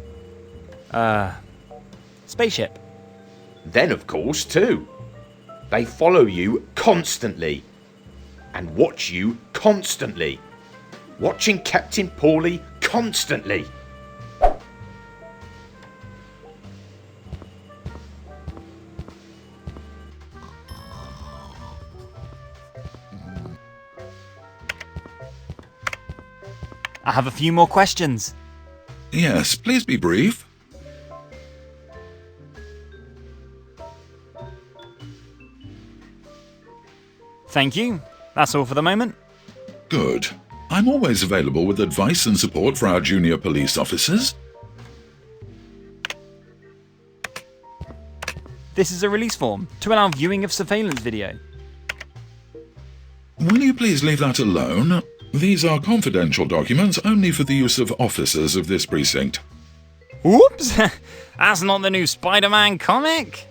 spaceship? Then, of course, too. They follow you constantly. And watch you constantly. Watching Captain Paulie constantly. I have a few more questions. Yes, please be brief. Thank you. That's all for the moment. Good. I'm always available with advice and support for our junior police officers. This is a release form to allow viewing of surveillance video. Will you please leave that alone? These are confidential documents only for the use of officers of this precinct. Whoops! That's not the new Spider-Man comic?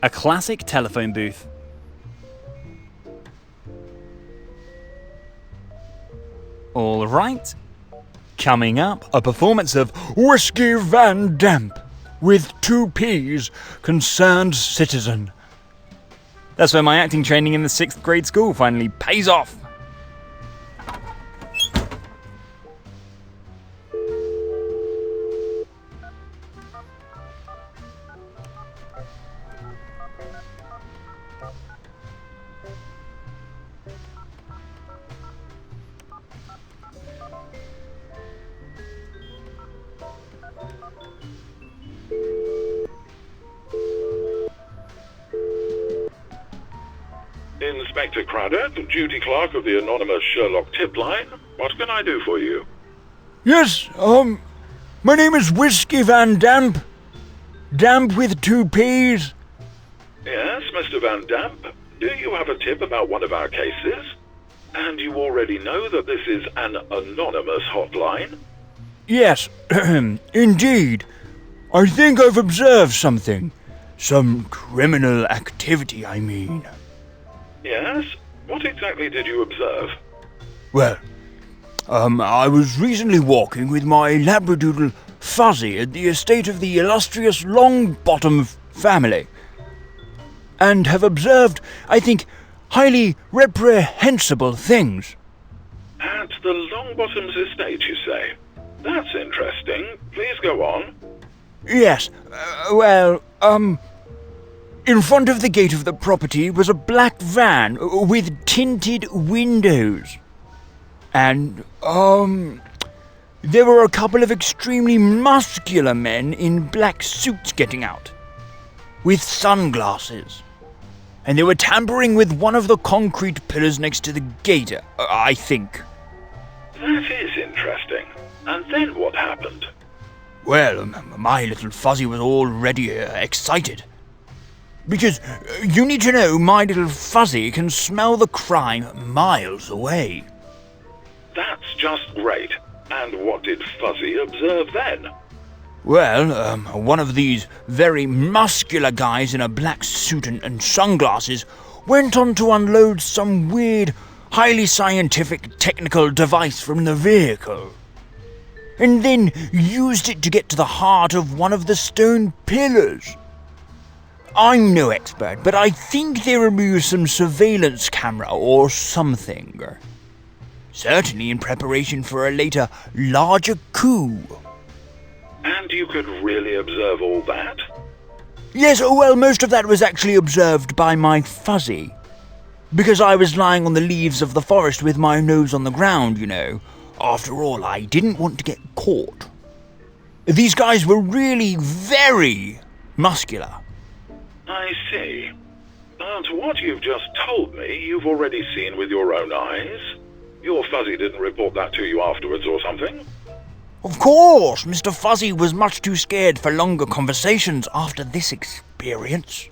A classic telephone booth. All right. Coming up, a performance of Whiskey Van Damp with 2 P's, Concerned Citizen. That's where my acting training in the 6th grade school finally pays off. Inspector Craddock, duty clerk of the anonymous Sherlock tip line. What can I do for you? Yes, my name is Whiskey Van Damp. Damp with 2 P's. Yes, Mr. Van Damp. Do you have a tip about one of our cases? And you already know that this is an anonymous hotline? Yes, indeed. I think I've observed something. Some criminal activity, I mean. Yes? What exactly did you observe? Well, I was recently walking with my labradoodle Fuzzy at the estate of the illustrious Longbottom family, and have observed, I think, highly reprehensible things. At the Longbottoms estate, you say? That's interesting. Please go on. Yes, in front of the gate of the property was a black van with tinted windows. And, there were a couple of extremely muscular men in black suits getting out, with sunglasses. And they were tampering with one of the concrete pillars next to the gate, I think. That is interesting. And then what happened? Well, my little Fuzzy was already excited. Because you need to know my little Fuzzy can smell the crime miles away. That's just great. And what did Fuzzy observe then? Well, one of these very muscular guys in a black suit and sunglasses went on to unload some weird, highly scientific technical device from the vehicle, and then used it to get to the heart of one of the stone pillars. I'm no expert, but I think they removed some surveillance camera or something. Certainly in preparation for a later, larger coup. And you could really observe all that? Yes, well, most of that was actually observed by my Fuzzy. Because I was lying on the leaves of the forest with my nose on the ground, you know. After all, I didn't want to get caught. These guys were really very muscular. I see. But what you've just told me, you've already seen with your own eyes. Your Fuzzy didn't report that to you afterwards or something? Of course, Mr. Fuzzy was much too scared for longer conversations after this experience.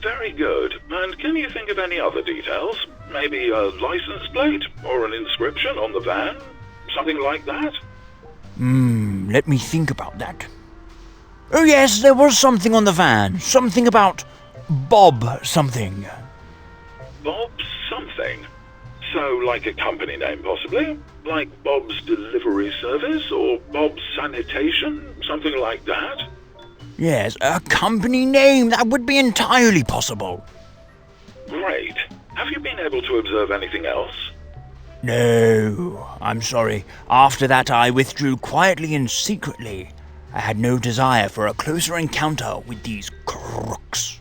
Very good. And can you think of any other details? Maybe a license plate or an inscription on the van? Something like that? Let me think about that. Oh yes, there was something on the van. Something about Bob something. Bob something? So like a company name, possibly? Like Bob's Delivery Service or Bob's Sanitation? Something like that? Yes, a company name. That would be entirely possible. Great. Have you been able to observe anything else? No, I'm sorry. After that, I withdrew quietly and secretly. I had no desire for a closer encounter with these crooks.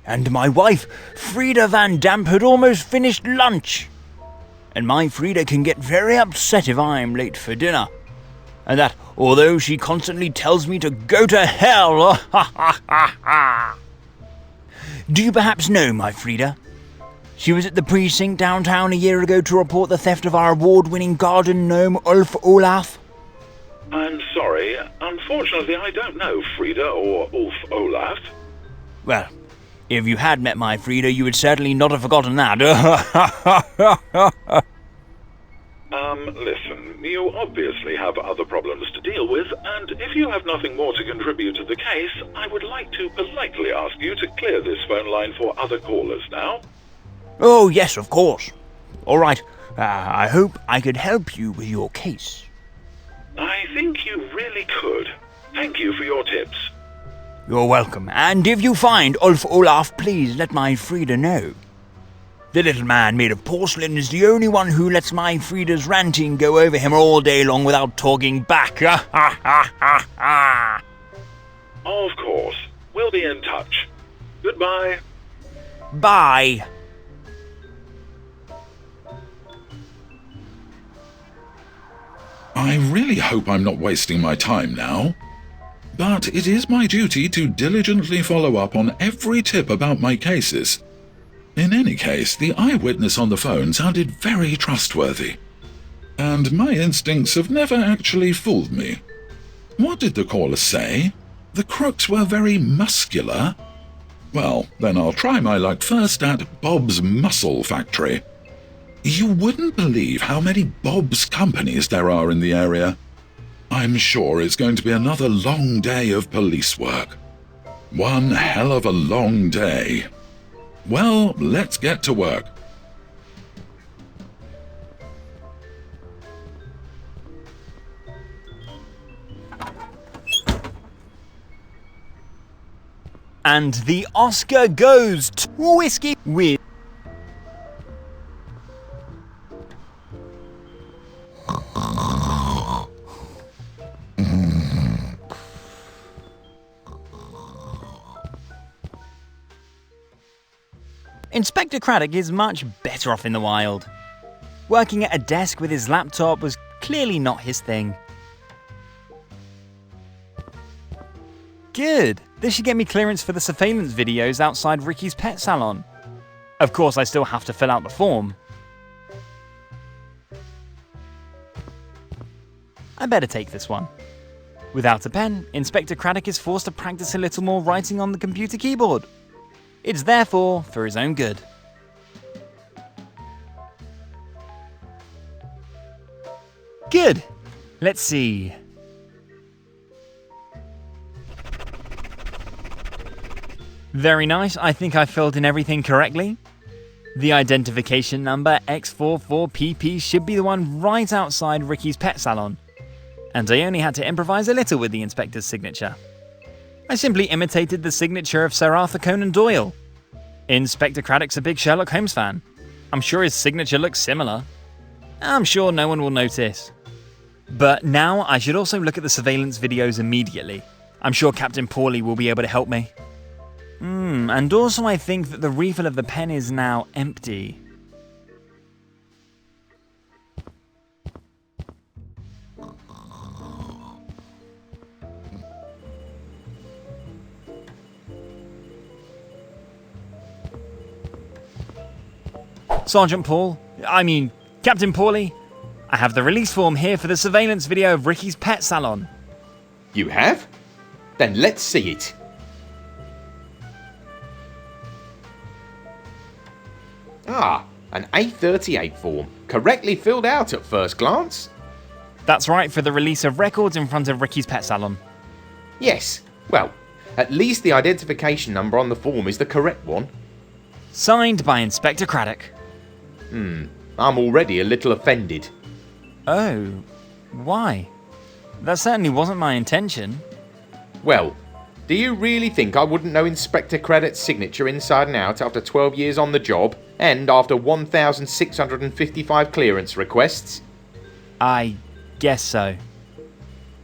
And my wife, Frida Van Damp, had almost finished lunch. And my Frida can get very upset if I'm late for dinner. And that, although she constantly tells me to go to hell, Do you perhaps know my Frida? She was at the precinct downtown a year ago to report the theft of our award-winning garden gnome Ulf Olaf. I'm sorry. Unfortunately, I don't know Frida or Ulf Olaf. Well, if you had met my Frida, you would certainly not have forgotten that. Listen, you obviously have other problems to deal with, and if you have nothing more to contribute to the case, I would like to politely ask you to clear this phone line for other callers now. Oh, yes, of course. All right. I hope I could help you with your case. I think you really could. Thank you for your tips. You're welcome. And if you find Ulf Olaf, please let my Frida know. The little man made of porcelain is the only one who lets my Frida's ranting go over him all day long without talking back. Of course. We'll be in touch. Goodbye. Bye. I really hope I'm not wasting my time now. But it is my duty to diligently follow up on every tip about my cases. In any case, the eyewitness on the phone sounded very trustworthy. And my instincts have never actually fooled me. What did the caller say? The crooks were very muscular? Well, then I'll try my luck first at Bob's Muscle Factory. You wouldn't believe how many Bob's companies there are in the area. I'm sure it's going to be another long day of police work. One hell of a long day. Well, let's get to work. And the Oscar goes to Whiskey with... Inspector Craddock is much better off in the wild. Working at a desk with his laptop was clearly not his thing. Good. This should get me clearance for the surveillance videos outside Ricky's pet salon. Of course, I still have to fill out the form. I better take this one. Without a pen, Inspector Craddock is forced to practice a little more writing on the computer keyboard. It's therefore for his own good. Good. Let's see. Very nice. I think I filled in everything correctly. The identification number X44PP should be the one right outside Ricky's pet salon. And I only had to improvise a little with the inspector's signature. I simply imitated the signature of Sir Arthur Conan Doyle. Inspector Craddock's a big Sherlock Holmes fan. I'm sure his signature looks similar. I'm sure no one will notice. But now I should also look at the surveillance videos immediately. I'm sure Captain Paulie will be able to help me. And also I think that the refill of the pen is now empty. Captain Paulie, I have the release form here for the surveillance video of Ricky's pet salon. You have? Then let's see it. Ah, an A38 form, correctly filled out at first glance. That's right, for the release of records in front of Ricky's pet salon. Yes, well, at least the identification number on the form is the correct one. Signed by Inspector Craddock. I'm already a little offended. Oh, why? That certainly wasn't my intention. Well, do you really think I wouldn't know Inspector Craddock's signature inside and out after 12 years on the job and after 1,655 clearance requests? I guess so.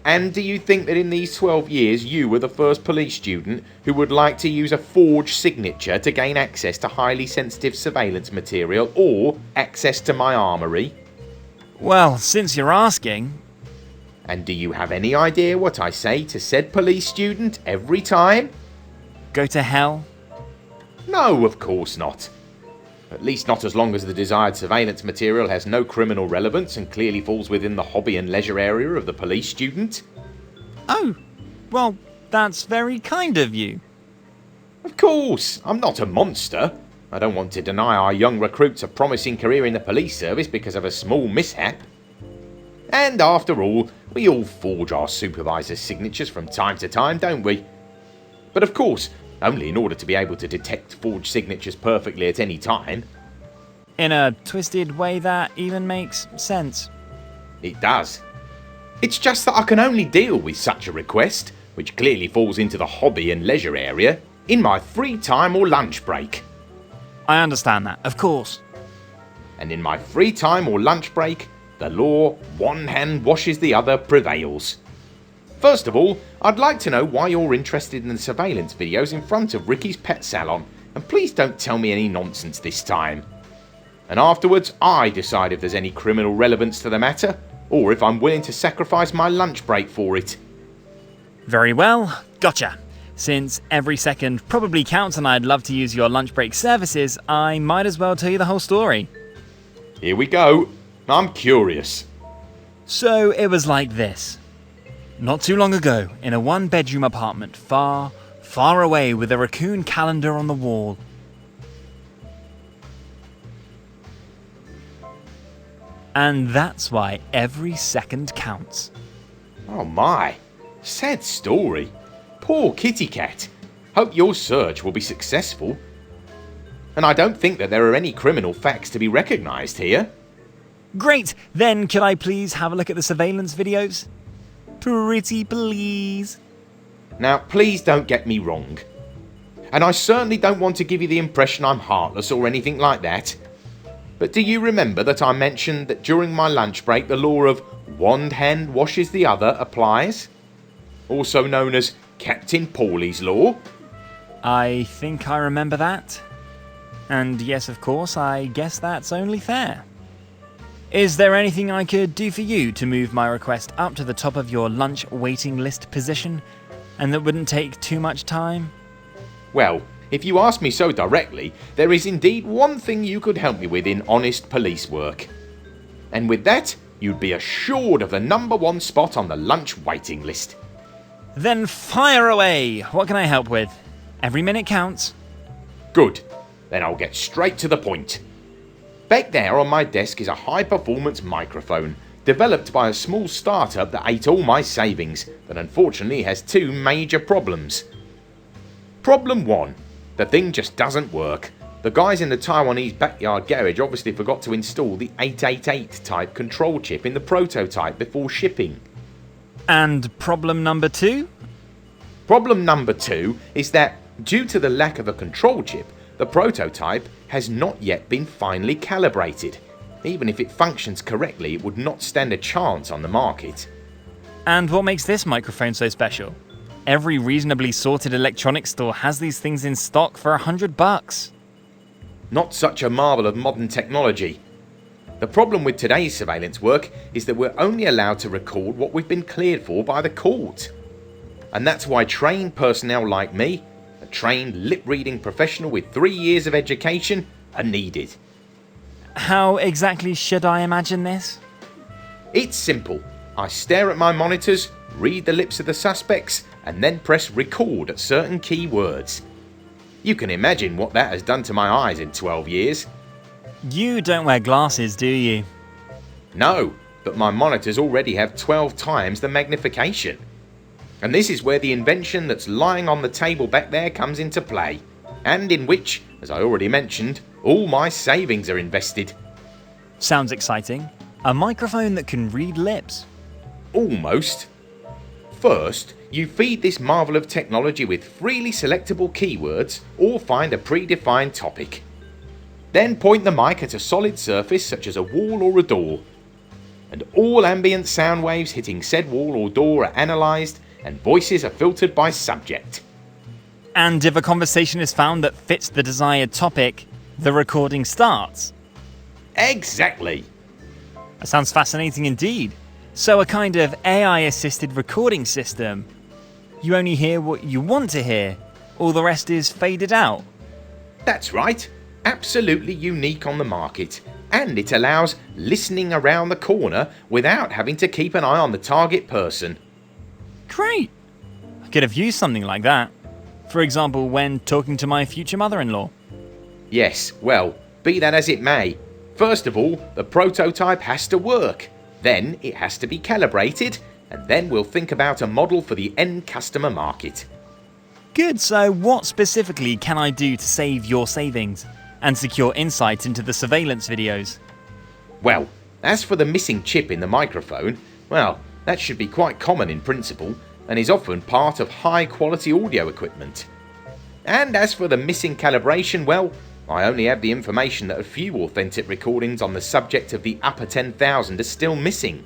And do you think that in these 12 years you were the first police student who would like to use a forged signature to gain access to highly sensitive surveillance material or access to my armoury? Well, since you're asking... And do you have any idea what I say to said police student every time? Go to hell? No, of course not. At least not as long as the desired surveillance material has no criminal relevance and clearly falls within the hobby and leisure area of the police student. Oh, well, that's very kind of you. Of course, I'm not a monster. I don't want to deny our young recruits a promising career in the police service because of a small mishap. And after all, we all forge our supervisor's signatures from time to time, don't we? But of course, only in order to be able to detect forged signatures perfectly at any time. In a twisted way that even makes sense. It does. It's just that I can only deal with such a request, which clearly falls into the hobby and leisure area, in my free time or lunch break. I understand that, of course. And in my free time or lunch break, the law, one hand washes the other, prevails. First of all, I'd like to know why you're interested in the surveillance videos in front of Ricky's pet salon, and please don't tell me any nonsense this time. And afterwards, I decide if there's any criminal relevance to the matter, or if I'm willing to sacrifice my lunch break for it. Very well, gotcha. Since every second probably counts and I'd love to use your lunch break services, I might as well tell you the whole story. Here we go. I'm curious. So it was like this. Not too long ago, in a one-bedroom apartment far, far away with a raccoon calendar on the wall. And that's why every second counts. Oh my, sad story. Poor kitty cat. Hope your search will be successful. and I don't think that there are any criminal facts to be recognised here. Great! Then could I please have a look at the surveillance videos? Pretty please. Now, please don't get me wrong. And I certainly don't want to give you the impression I'm heartless or anything like that. But do you remember that I mentioned that during my lunch break the law of one hand washes the other applies? Also known as Captain Pauly's Law? I think I remember that. And yes, of course, I guess that's only fair. Is there anything I could do for you to move my request up to the top of your lunch waiting list position, and that wouldn't take too much time? Well, if you ask me so directly, there is indeed one thing you could help me with in honest police work. And with that, you'd be assured of the #1 spot on the lunch waiting list. Then fire away! What can I help with? Every minute counts. Good. Then I'll get straight to the point. Back there on my desk is a high-performance microphone, developed by a small startup that ate all my savings, that unfortunately has two major problems. Problem 1. The thing just doesn't work. The guys in the Taiwanese backyard garage obviously forgot to install the 888 type control chip in the prototype before shipping. And problem number 2? Problem number 2 is that, due to the lack of a control chip, the prototype has not yet been finely calibrated. Even if it functions correctly, it would not stand a chance on the market. And what makes this microphone so special? Every reasonably sorted electronics store has these things in stock for $100. Not such a marvel of modern technology. The problem with today's surveillance work is that we're only allowed to record what we've been cleared for by the court. And that's why trained personnel like me, a trained lip-reading professional with 3 years of education, are needed. How exactly should I imagine this? It's simple. I stare at my monitors, read the lips of the suspects, and then press record at certain key words. You can imagine what that has done to my eyes in 12 years. You don't wear glasses, do you? No, but my monitors already have 12 times the magnification. And this is where the invention that's lying on the table back there comes into play, and in which, as I already mentioned, all my savings are invested. Sounds exciting. A microphone that can read lips. Almost. First, you feed this marvel of technology with freely selectable keywords or find a predefined topic. Then point the mic at a solid surface such as a wall or a door. And all ambient sound waves hitting said wall or door are analysed and voices are filtered by subject. And if a conversation is found that fits the desired topic, the recording starts. Exactly. That sounds fascinating indeed. So a kind of AI-assisted recording system. You only hear what you want to hear. All the rest is faded out. That's right. Absolutely unique on the market. And it allows listening around the corner without having to keep an eye on the target person. Great. I could have used something like that. For example, when talking to my future mother-in-law. Yes, well, be that as it may. First of all, the prototype has to work. Then it has to be calibrated, and then we'll think about a model for the end customer market. Good, so what specifically can I do to save your savings and secure insight into the surveillance videos? Well, as for the missing chip in the microphone, well, that should be quite common in principle, and is often part of high-quality audio equipment. And as for the missing calibration, well, I only have the information that a few authentic recordings on the subject of the upper 10,000 are still missing.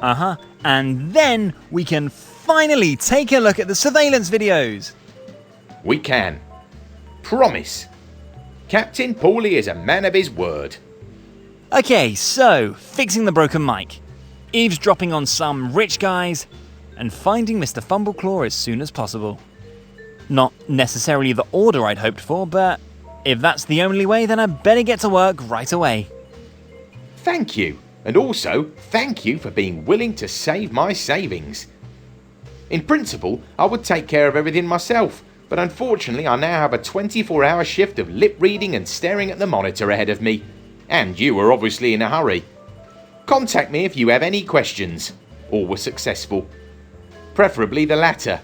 And then we can finally take a look at the surveillance videos. We can. Promise. Captain Pauly is a man of his word. Okay, so fixing the broken mic, eavesdropping on some rich guys, and finding Mr. Fumbleclaw as soon as possible. Not necessarily the order I'd hoped for, but if that's the only way, then I better get to work right away. Thank you, and also thank you for being willing to save my savings. In principle, I would take care of everything myself, but unfortunately I now have a 24-hour shift of lip reading and staring at the monitor ahead of me, and you were obviously in a hurry. Contact me if you have any questions, or were successful. Preferably the latter.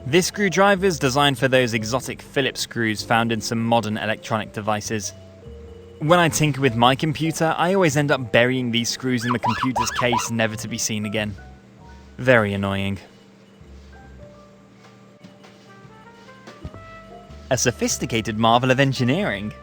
This screwdriver is designed for those exotic Phillips screws found in some modern electronic devices. When I tinker with my computer, I always end up burying these screws in the computer's case, never to be seen again. Very annoying. A sophisticated marvel of engineering.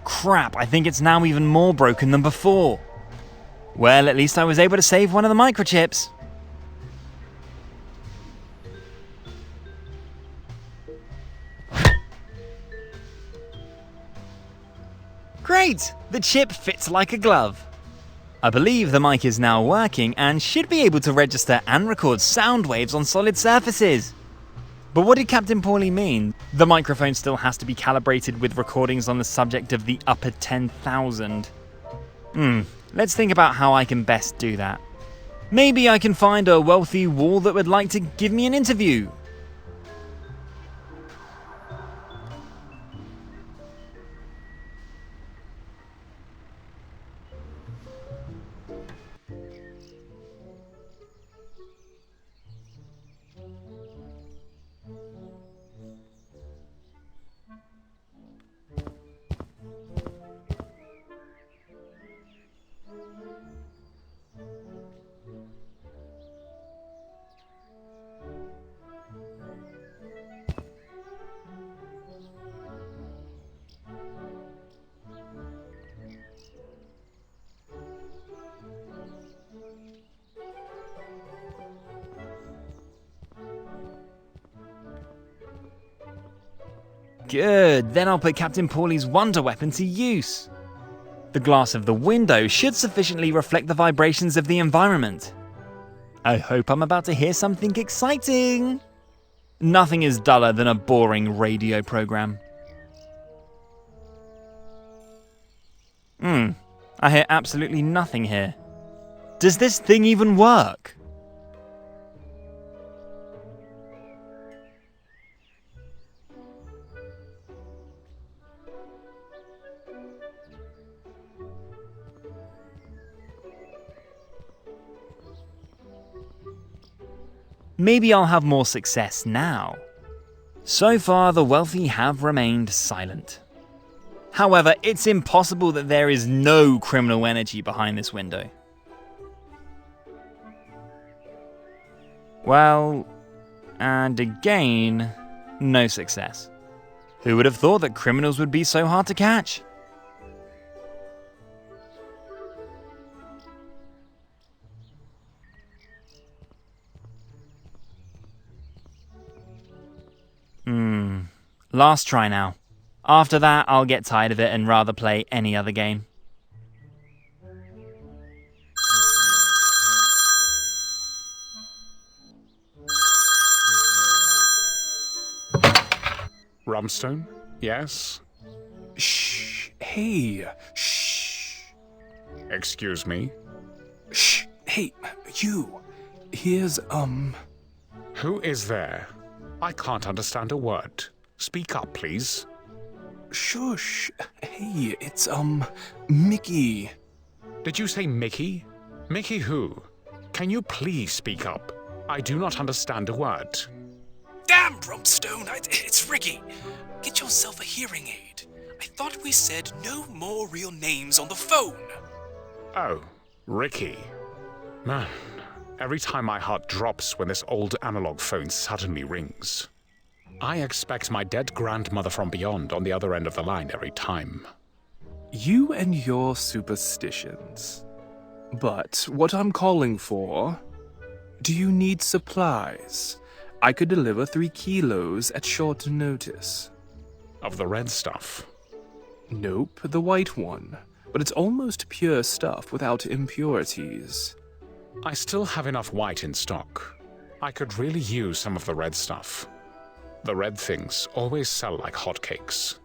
Crap, I think it's now even more broken than before. Well, at least I was able to save one of the microchips. Great! The chip fits like a glove. I believe the mic is now working and should be able to register and record sound waves on solid surfaces. But what did Captain Paulie mean? The microphone still has to be calibrated with recordings on the subject of the upper 10,000. Let's think about how I can best do that. Maybe I can find a wealthy wall that would like to give me an interview. Good, then I'll put Captain Paulie's wonder weapon to use. The glass of the window should sufficiently reflect the vibrations of the environment. I hope I'm about to hear something exciting. Nothing is duller than a boring radio program. I hear absolutely nothing here. Does this thing even work? Maybe I'll have more success now. So far, the wealthy have remained silent. However, it's impossible that there is no criminal energy behind this window. Well, and again, no success. Who would have thought that criminals would be so hard to catch? Last try now. After that, I'll get tired of it and rather play any other game. Rumstone? Yes? Shh. Hey. Shh. Excuse me? Shh. Hey, you. Here's, Who is there? I can't understand a word. Speak up, please. Shush. Hey, it's, Mickey. Did you say Mickey? Mickey who? Can you please speak up? I do not understand a word. Damn, Brumstone, it's Ricky. Get yourself a hearing aid. I thought we said no more real names on the phone. Oh, Ricky. Man, every time my heart drops when this old analog phone suddenly rings. I expect my dead grandmother from beyond on the other end of the line every time. You and your superstitions. But what I'm calling for... Do you need supplies? I could deliver 3 kilos at short notice. Of the red stuff? Nope, the white one. But it's almost pure stuff without impurities. I still have enough white in stock. I could really use some of the red stuff. The red things always sell like hotcakes.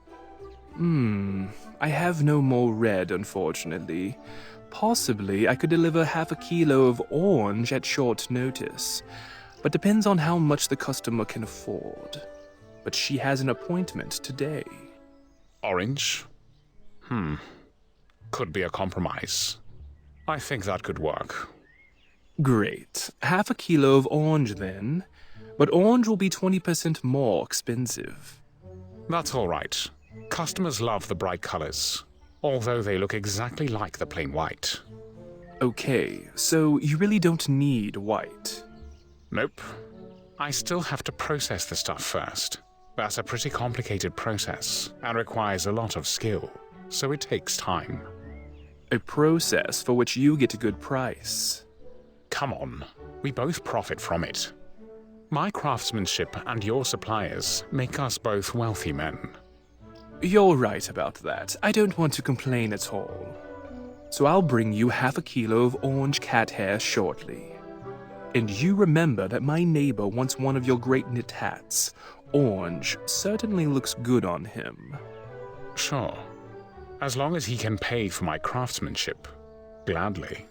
I have no more red, unfortunately. Possibly I could deliver half a kilo of orange at short notice, but depends on how much the customer can afford. But she has an appointment today. Orange? Could be a compromise. I think that could work. Great. Half a kilo of orange then. But orange will be 20% more expensive. That's all right. Customers love the bright colors, although they look exactly like the plain white. Okay, so you really don't need white. Nope. I still have to process the stuff first. That's a pretty complicated process and requires a lot of skill, so it takes time. A process for which you get a good price. Come on, we both profit from it. My craftsmanship and your suppliers make us both wealthy men. You're right about that. I don't want to complain at all. So I'll bring you half a kilo of orange cat hair shortly. And you remember that my neighbor wants one of your great knit hats. Orange certainly looks good on him. Sure. As long as he can pay for my craftsmanship. Gladly.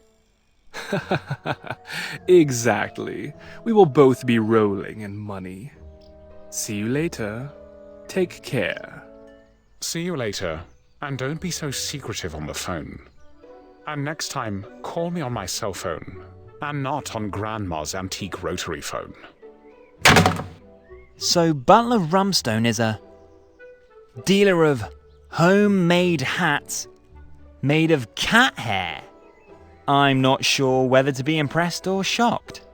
Exactly. We will both be rolling in money. See you later. Take care. See you later, and don't be so secretive on the phone. And next time, call me on my cell phone, and not on Grandma's antique rotary phone. So Butler Rumstone is a dealer of homemade hats made of cat hair. I'm not sure whether to be impressed or shocked.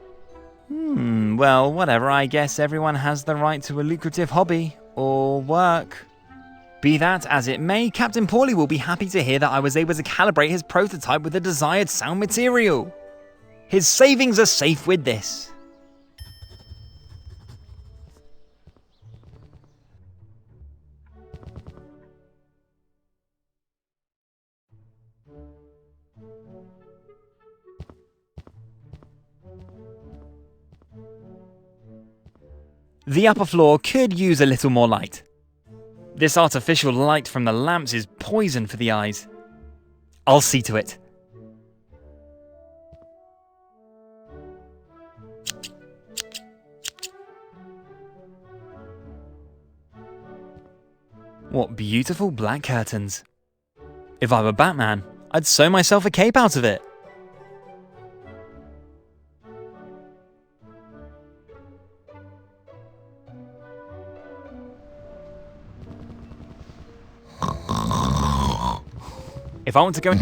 Well, whatever, I guess everyone has the right to a lucrative hobby or work. Be that as it may, Captain Paulie will be happy to hear that I was able to calibrate his prototype with the desired sound material. His savings are safe with this. The upper floor could use a little more light. This artificial light from the lamps is poison for the eyes. I'll see to it. What beautiful black curtains. If I were Batman, I'd sew myself a cape out of it. If I want to go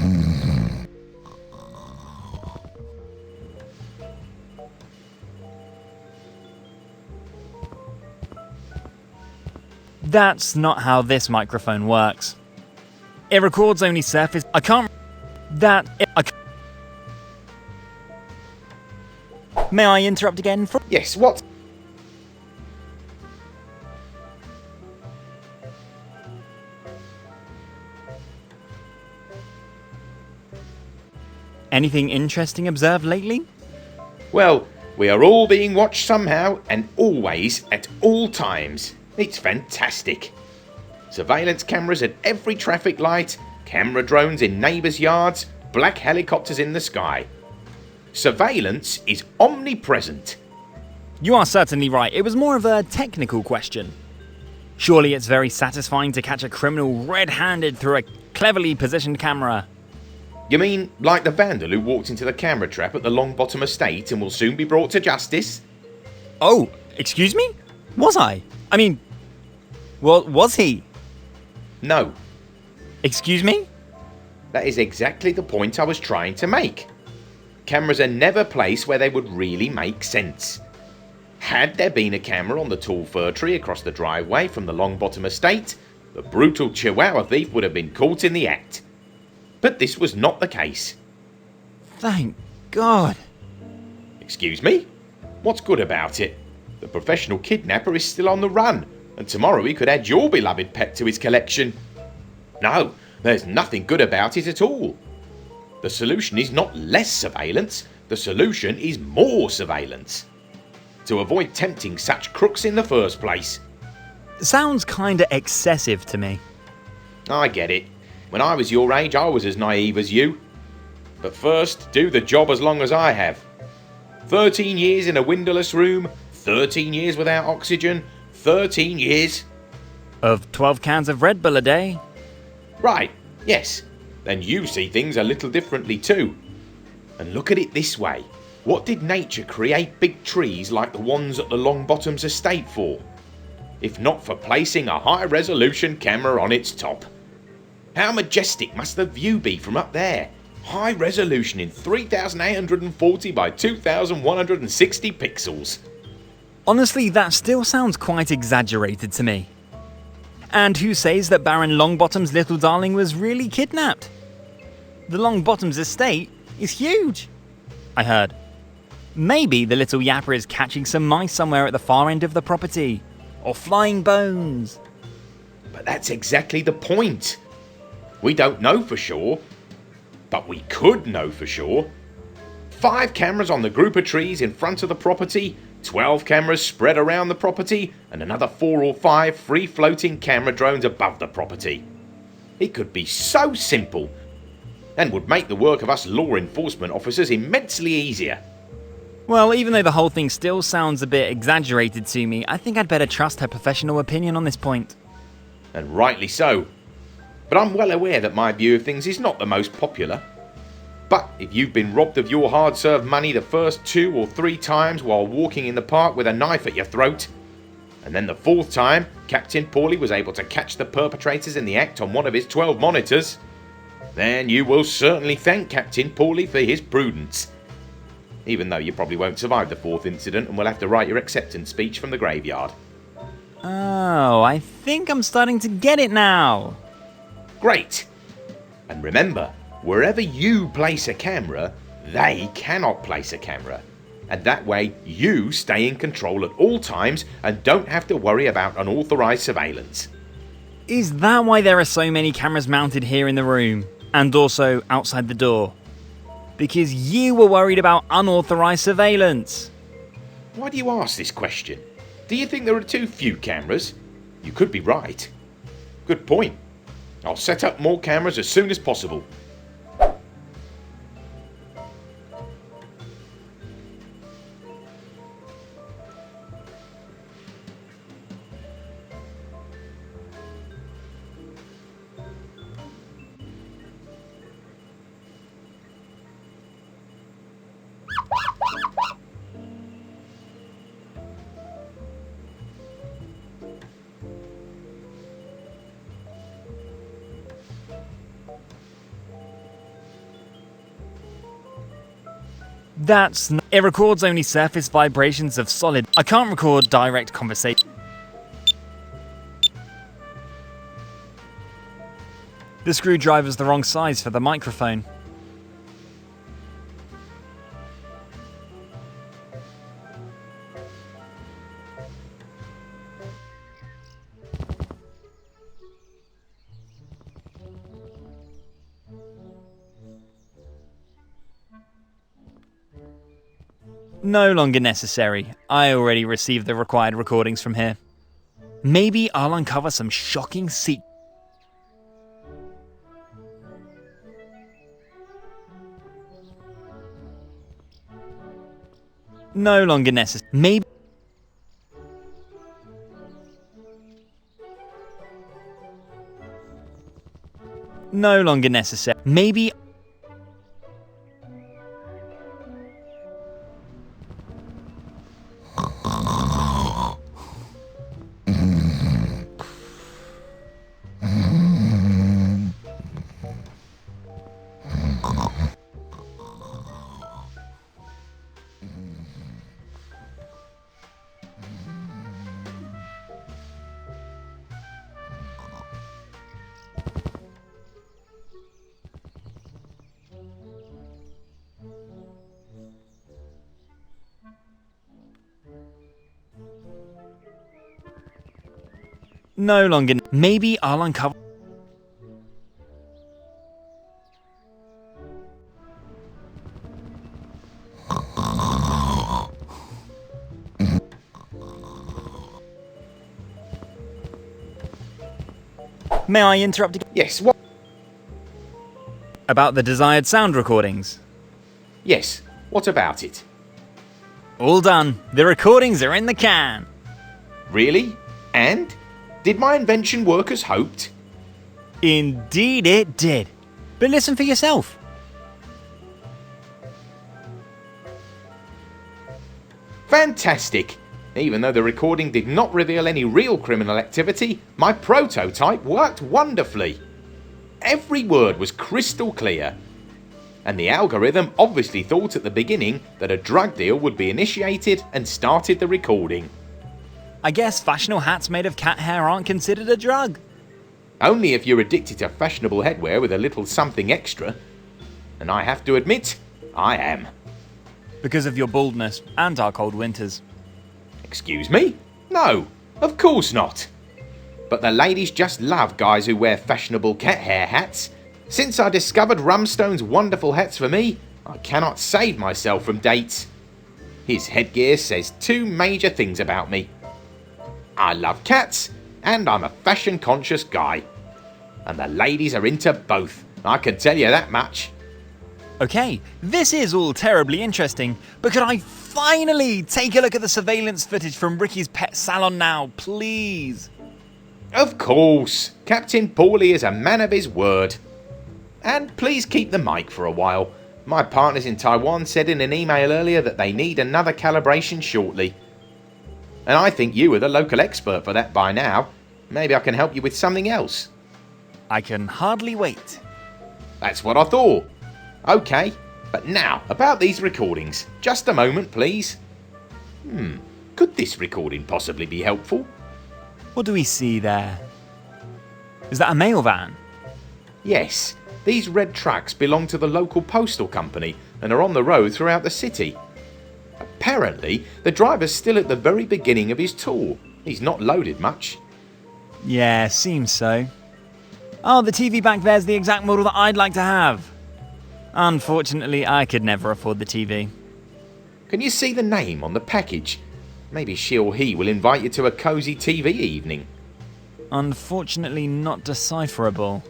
That's not how this microphone works. It records only surface. May I interrupt again? Yes, what? Anything interesting observed lately? Well, we are all being watched somehow, and always, at all times. It's fantastic. Surveillance cameras at every traffic light, camera drones in neighbours' yards, black helicopters in the sky. Surveillance is omnipresent. You are certainly right. It was more of a technical question. Surely it's very satisfying to catch a criminal red-handed through a cleverly positioned camera. You mean like the vandal who walked into the camera trap at the Longbottom estate and will soon be brought to justice? Oh, excuse me? Was I? I mean, well, was he? No. Excuse me? That is exactly the point I was trying to make. Cameras are never placed where they would really make sense. Had there been a camera on the tall fir tree across the driveway from the Longbottom estate, the brutal Chihuahua thief would have been caught in the act. But this was not the case. Thank God. Excuse me? What's good about it? The professional kidnapper is still on the run, and tomorrow he could add your beloved pet to his collection. No, there's nothing good about it at all. The solution is not less surveillance, the solution is more surveillance. To avoid tempting such crooks in the first place. Sounds kinda excessive to me. I get it. When I was your age, I was as naive as you. But first, do the job as long as I have. 13 years in a windowless room, 13 years without oxygen, 13 years... Of 12 cans of Red Bull a day. Right, yes. Then you see things a little differently too. And look at it this way. What did nature create big trees like the ones at the Longbottoms estate for? If not for placing a high-resolution camera on its top. How majestic must the view be from up there? High resolution in 3840 by 2160 pixels. Honestly, that still sounds quite exaggerated to me. And who says that Baron Longbottom's little darling was really kidnapped? The Longbottoms estate is huge, I heard. Maybe the little yapper is catching some mice somewhere at the far end of the property. Or flying bones. But that's exactly the point. We don't know for sure. But we could know for sure. 5 cameras on the group of trees in front of the property, 12 cameras spread around the property, and another 4 or 5 free-floating camera drones above the property. It could be so simple, and would make the work of us law enforcement officers immensely easier. Well, even though the whole thing still sounds a bit exaggerated to me, I think I'd better trust her professional opinion on this point. And rightly so. But I'm well aware that my view of things is not the most popular. But if you've been robbed of your hard-served money the first 2 or 3 times while walking in the park with a knife at your throat, and then the 4th time Captain Paulie was able to catch the perpetrators in the act on one of his 12 monitors, then you will certainly thank Captain Paulie for his prudence. Even though you probably won't survive the 4th incident and will have to write your acceptance speech from the graveyard. Oh, I think I'm starting to get it now. Great! And remember, wherever you place a camera, they cannot place a camera. And that way, you stay in control at all times and don't have to worry about unauthorized surveillance. Is that why there are so many cameras mounted here in the room? And also outside the door? Because you were worried about unauthorized surveillance. Why do you ask this question? Do you think there are too few cameras? You could be right. Good point. I'll set up more cameras as soon as possible. It records only surface vibrations of solid. I can't record direct conversation. The screwdriver's the wrong size for the microphone. No longer necessary. I already received the required recordings from here. Maybe I'll uncover some shocking secrets. No longer necessary. Maybe. No longer necessary. Maybe. No longer. Maybe I'll uncover. May I interrupt again? Yes, what? About the desired sound recordings. Yes, what about it? All done. The recordings are in the can. Really? And? Did my invention work as hoped? Indeed it did. But listen for yourself. Fantastic! Even though the recording did not reveal any real criminal activity, my prototype worked wonderfully. Every word was crystal clear. And the algorithm obviously thought at the beginning that a drug deal would be initiated and started the recording. I guess fashionable hats made of cat hair aren't considered a drug. Only if you're addicted to fashionable headwear with a little something extra. And I have to admit, I am. Because of your baldness and our cold winters. Excuse me? No, of course not. But the ladies just love guys who wear fashionable cat hair hats. Since I discovered Rumstone's wonderful hats for me, I cannot save myself from dates. His headgear says two major things about me. I love cats, and I'm a fashion-conscious guy. And the ladies are into both, I can tell you that much. Okay, this is all terribly interesting, but could I finally take a look at the surveillance footage from Ricky's pet salon now, please? Of course, Captain Paulie is a man of his word. And please keep the mic for a while. My partners in Taiwan said in an email earlier that they need another calibration shortly. And I think you are the local expert for that by now. Maybe I can help you with something else. I can hardly wait. That's what I thought. Okay, but now about these recordings. Just a moment, please. Could this recording possibly be helpful? What do we see there? Is that a mail van? Yes, these red trucks belong to the local postal company and are on the road throughout the city. Apparently, the driver's still at the very beginning of his tour. He's not loaded much. Yeah, seems so. Oh, the TV back there's the exact model that I'd like to have. Unfortunately, I could never afford the TV. Can you see the name on the package? Maybe she or he will invite you to a cosy TV evening. Unfortunately, not decipherable.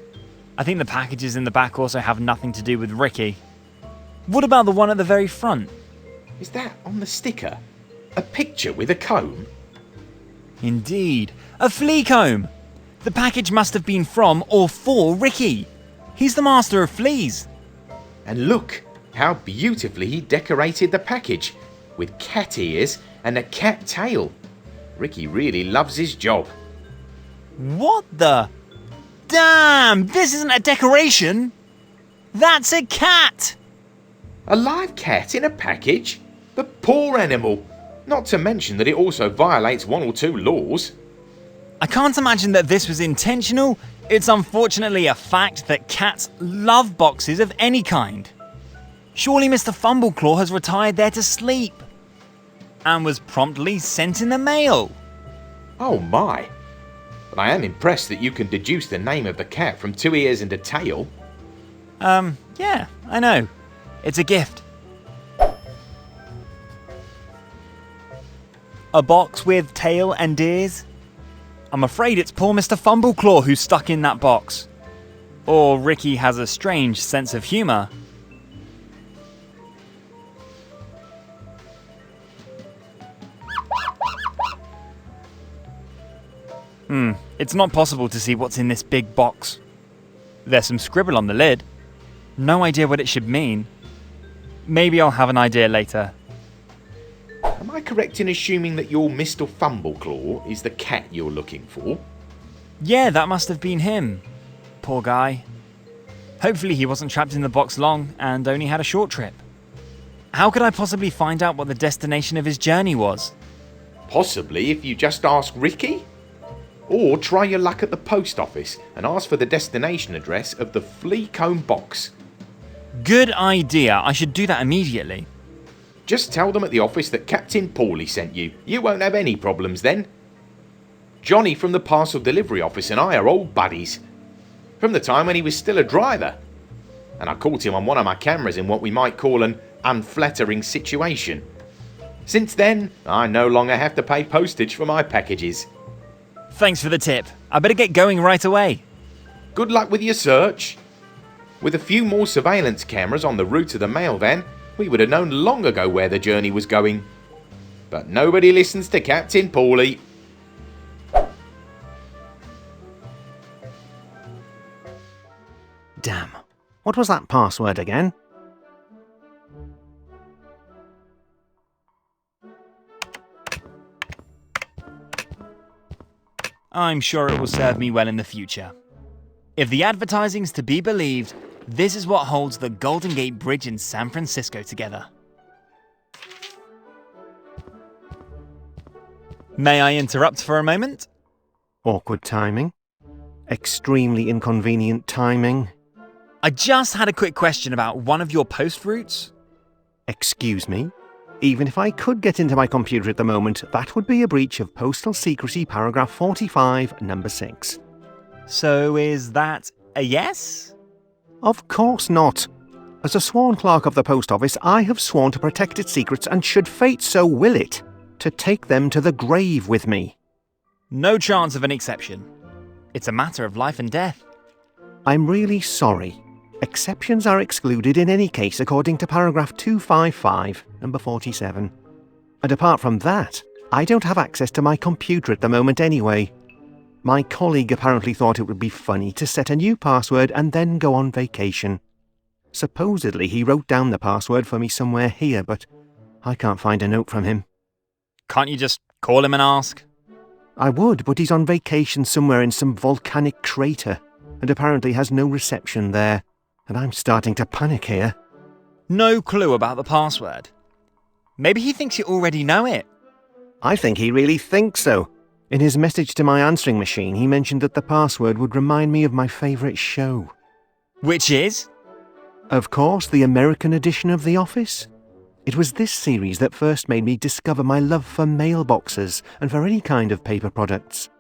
I think the packages in the back also have nothing to do with Ricky. What about the one at the very front? Is that on the sticker? A picture with a comb? Indeed, a flea comb! The package must have been from or for Ricky. He's the master of fleas. And look how beautifully he decorated the package with cat ears and a cat tail. Ricky really loves his job. What the? Damn, this isn't a decoration. That's a cat. A live cat in a package? The poor animal. Not to mention that it also violates one or two laws. I can't imagine that this was intentional. It's unfortunately a fact that cats love boxes of any kind. Surely Mr. Fumbleclaw has retired there to sleep. And was promptly sent in the mail. Oh my. But I am impressed that you can deduce the name of the cat from 2 ears and a tail. Yeah, I know. It's a gift. A box with tail and ears? I'm afraid it's poor Mr. Fumbleclaw who's stuck in that box. Or Ricky has a strange sense of humour. It's not possible to see what's in this big box. There's some scribble on the lid. No idea what it should mean. Maybe I'll have an idea later. Am I correct in assuming that your Mr. Fumbleclaw is the cat you're looking for? Yeah, that must have been him. Poor guy. Hopefully he wasn't trapped in the box long and only had a short trip. How could I possibly find out what the destination of his journey was? Possibly if you just ask Ricky? Or try your luck at the post office and ask for the destination address of the flea comb box. Good idea. I should do that immediately. Just tell them at the office that Captain Paulie sent you. You won't have any problems then. Johnny from the parcel delivery office and I are old buddies. From the time when he was still a driver. And I caught him on one of my cameras in what we might call an unflattering situation. Since then, I no longer have to pay postage for my packages. Thanks for the tip. I better get going right away. Good luck with your search. With a few more surveillance cameras on the route of the mail van, we would have known long ago where the journey was going. But nobody listens to Captain Paulie. Damn. What was that password again? I'm sure it will serve me well in the future. If the advertising's to be believed, this is what holds the Golden Gate Bridge in San Francisco together. May I interrupt for a moment? Awkward timing. Extremely inconvenient timing. I just had a quick question about one of your post routes. Excuse me? Even if I could get into my computer at the moment, that would be a breach of Postal Secrecy Paragraph 45, Number 6. So is that a yes? Of course not. As a sworn clerk of the post office, I have sworn to protect its secrets and, should fate so will it, to take them to the grave with me. No chance of an exception. It's a matter of life and death. I'm really sorry. Exceptions are excluded in any case according to paragraph 255, number 47. And apart from that, I don't have access to my computer at the moment anyway. My colleague apparently thought it would be funny to set a new password and then go on vacation. Supposedly he wrote down the password for me somewhere here, but I can't find a note from him. Can't you just call him and ask? I would, but he's on vacation somewhere in some volcanic crater, and apparently has no reception there, and I'm starting to panic here. No clue about the password. Maybe he thinks you already know it. I think he really thinks so. In his message to my answering machine, he mentioned that the password would remind me of my favourite show. Which is? Of course, the American edition of The Office. It was this series that first made me discover my love for mailboxes and for any kind of paper products.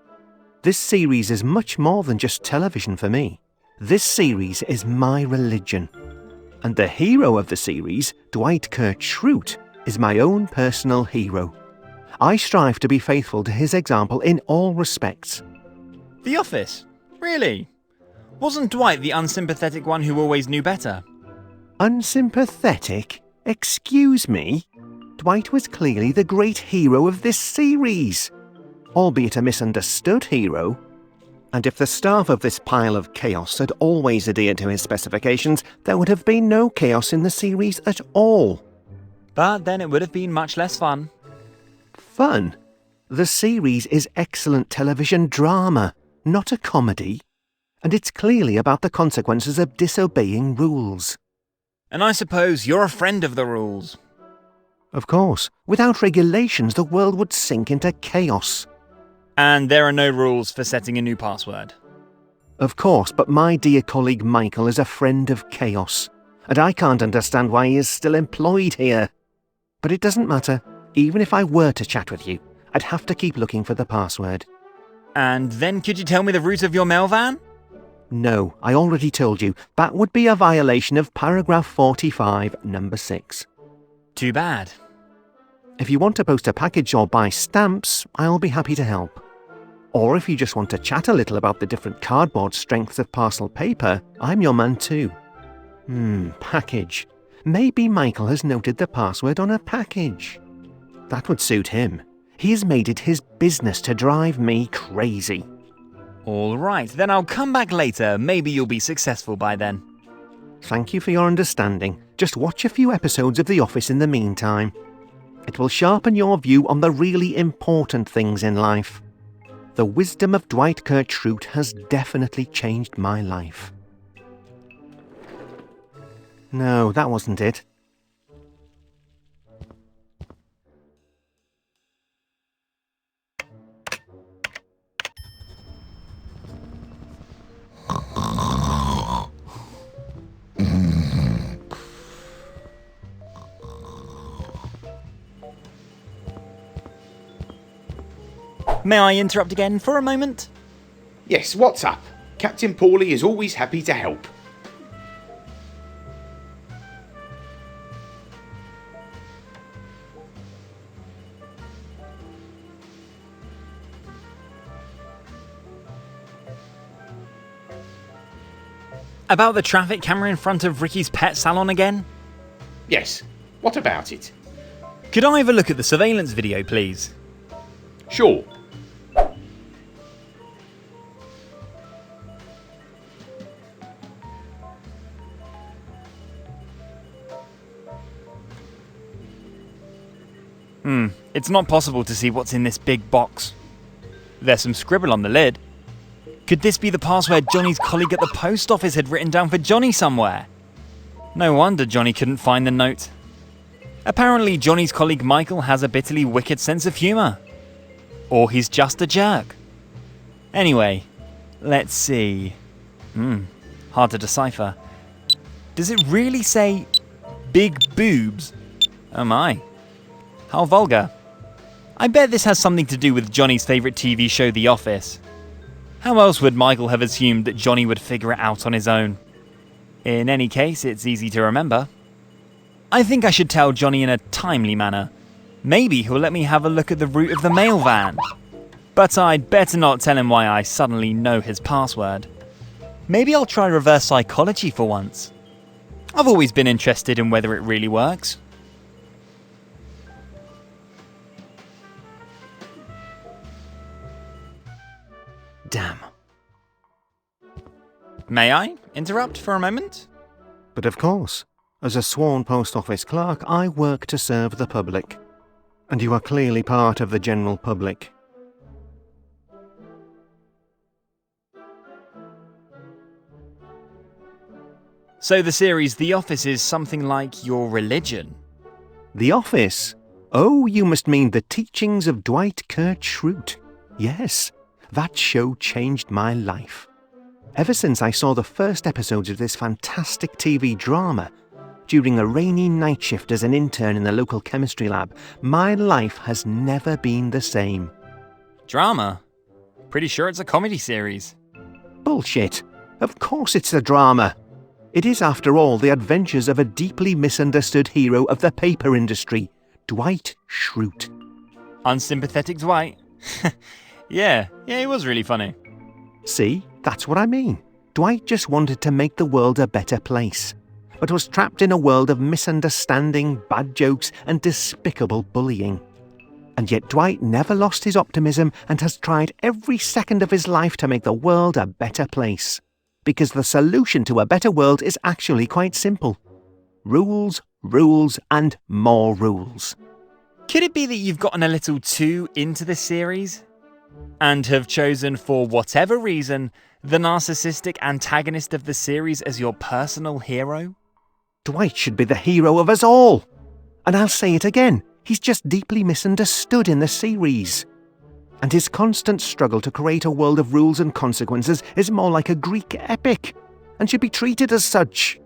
This series is much more than just television for me. This series is my religion. And the hero of the series, Dwight Kurt Schrute, is my own personal hero. I strive to be faithful to his example in all respects. The Office? Really? Wasn't Dwight the unsympathetic one who always knew better? Unsympathetic? Excuse me? Dwight was clearly the great hero of this series, albeit a misunderstood hero. And if the staff of this pile of chaos had always adhered to his specifications, there would have been no chaos in the series at all. But then it would have been much less fun. Fun? The series is excellent television drama, not a comedy. And it's clearly about the consequences of disobeying rules. And I suppose you're a friend of the rules. Of course. Without regulations, the world would sink into chaos. And there are no rules for setting a new password. Of course, but my dear colleague Michael is a friend of chaos. And I can't understand why he is still employed here. But it doesn't matter. Even if I were to chat with you, I'd have to keep looking for the password. And then could you tell me the route of your mail van? No, I already told you. That would be a violation of paragraph 45, number 6. Too bad. If you want to post a package or buy stamps, I'll be happy to help. Or if you just want to chat a little about the different cardboard strengths of parcel paper, I'm your man too. Package. Maybe Michael has noted the password on a package. That would suit him. He has made it his business to drive me crazy. All right, then I'll come back later. Maybe you'll be successful by then. Thank you for your understanding. Just watch a few episodes of The Office in the meantime. It will sharpen your view on the really important things in life. The wisdom of Dwight Kurt Schrute has definitely changed my life. No, that wasn't it. May I interrupt again for a moment? Yes, what's up? Captain Paulie is always happy to help. About the traffic camera in front of Ricky's pet salon again? Yes, what about it? Could I have a look at the surveillance video, please? Sure. It's not possible to see what's in this big box. There's some scribble on the lid. Could this be the password Johnny's colleague at the post office had written down for Johnny somewhere? No wonder Johnny couldn't find the note. Apparently Johnny's colleague Michael has a bitterly wicked sense of humour. Or he's just a jerk. Anyway, let's see. Hard to decipher. Does it really say big boobs? Oh my. How vulgar. I bet this has something to do with Johnny's favourite TV show, The Office. How else would Michael have assumed that Johnny would figure it out on his own? In any case, it's easy to remember. I think I should tell Johnny in a timely manner. Maybe he'll let me have a look at the route of the mail van. But I'd better not tell him why I suddenly know his password. Maybe I'll try reverse psychology for once. I've always been interested in whether it really works. Damn. May I interrupt for a moment? But of course, as a sworn post office clerk, I work to serve the public. And you are clearly part of the general public. So the series The Office is something like your religion? The Office? Oh, you must mean the teachings of Dwight Kurt Schrute. Yes, that show changed my life. Ever since I saw the first episodes of this fantastic TV drama, during a rainy night shift as an intern in the local chemistry lab, my life has never been the same. Drama? Pretty sure it's a comedy series. Bullshit. Of course it's a drama. It is, after all, the adventures of a deeply misunderstood hero of the paper industry, Dwight Schrute. Unsympathetic Dwight? Yeah, he was really funny. See, that's what I mean. Dwight just wanted to make the world a better place, but was trapped in a world of misunderstanding, bad jokes, and despicable bullying. And yet Dwight never lost his optimism and has tried every second of his life to make the world a better place. Because the solution to a better world is actually quite simple. Rules, rules, and more rules. Could it be that you've gotten a little too into the series? And have chosen, for whatever reason, the narcissistic antagonist of the series as your personal hero? Dwight should be the hero of us all. And I'll say it again, he's just deeply misunderstood in the series. And his constant struggle to create a world of rules and consequences is more like a Greek epic, and should be treated as such.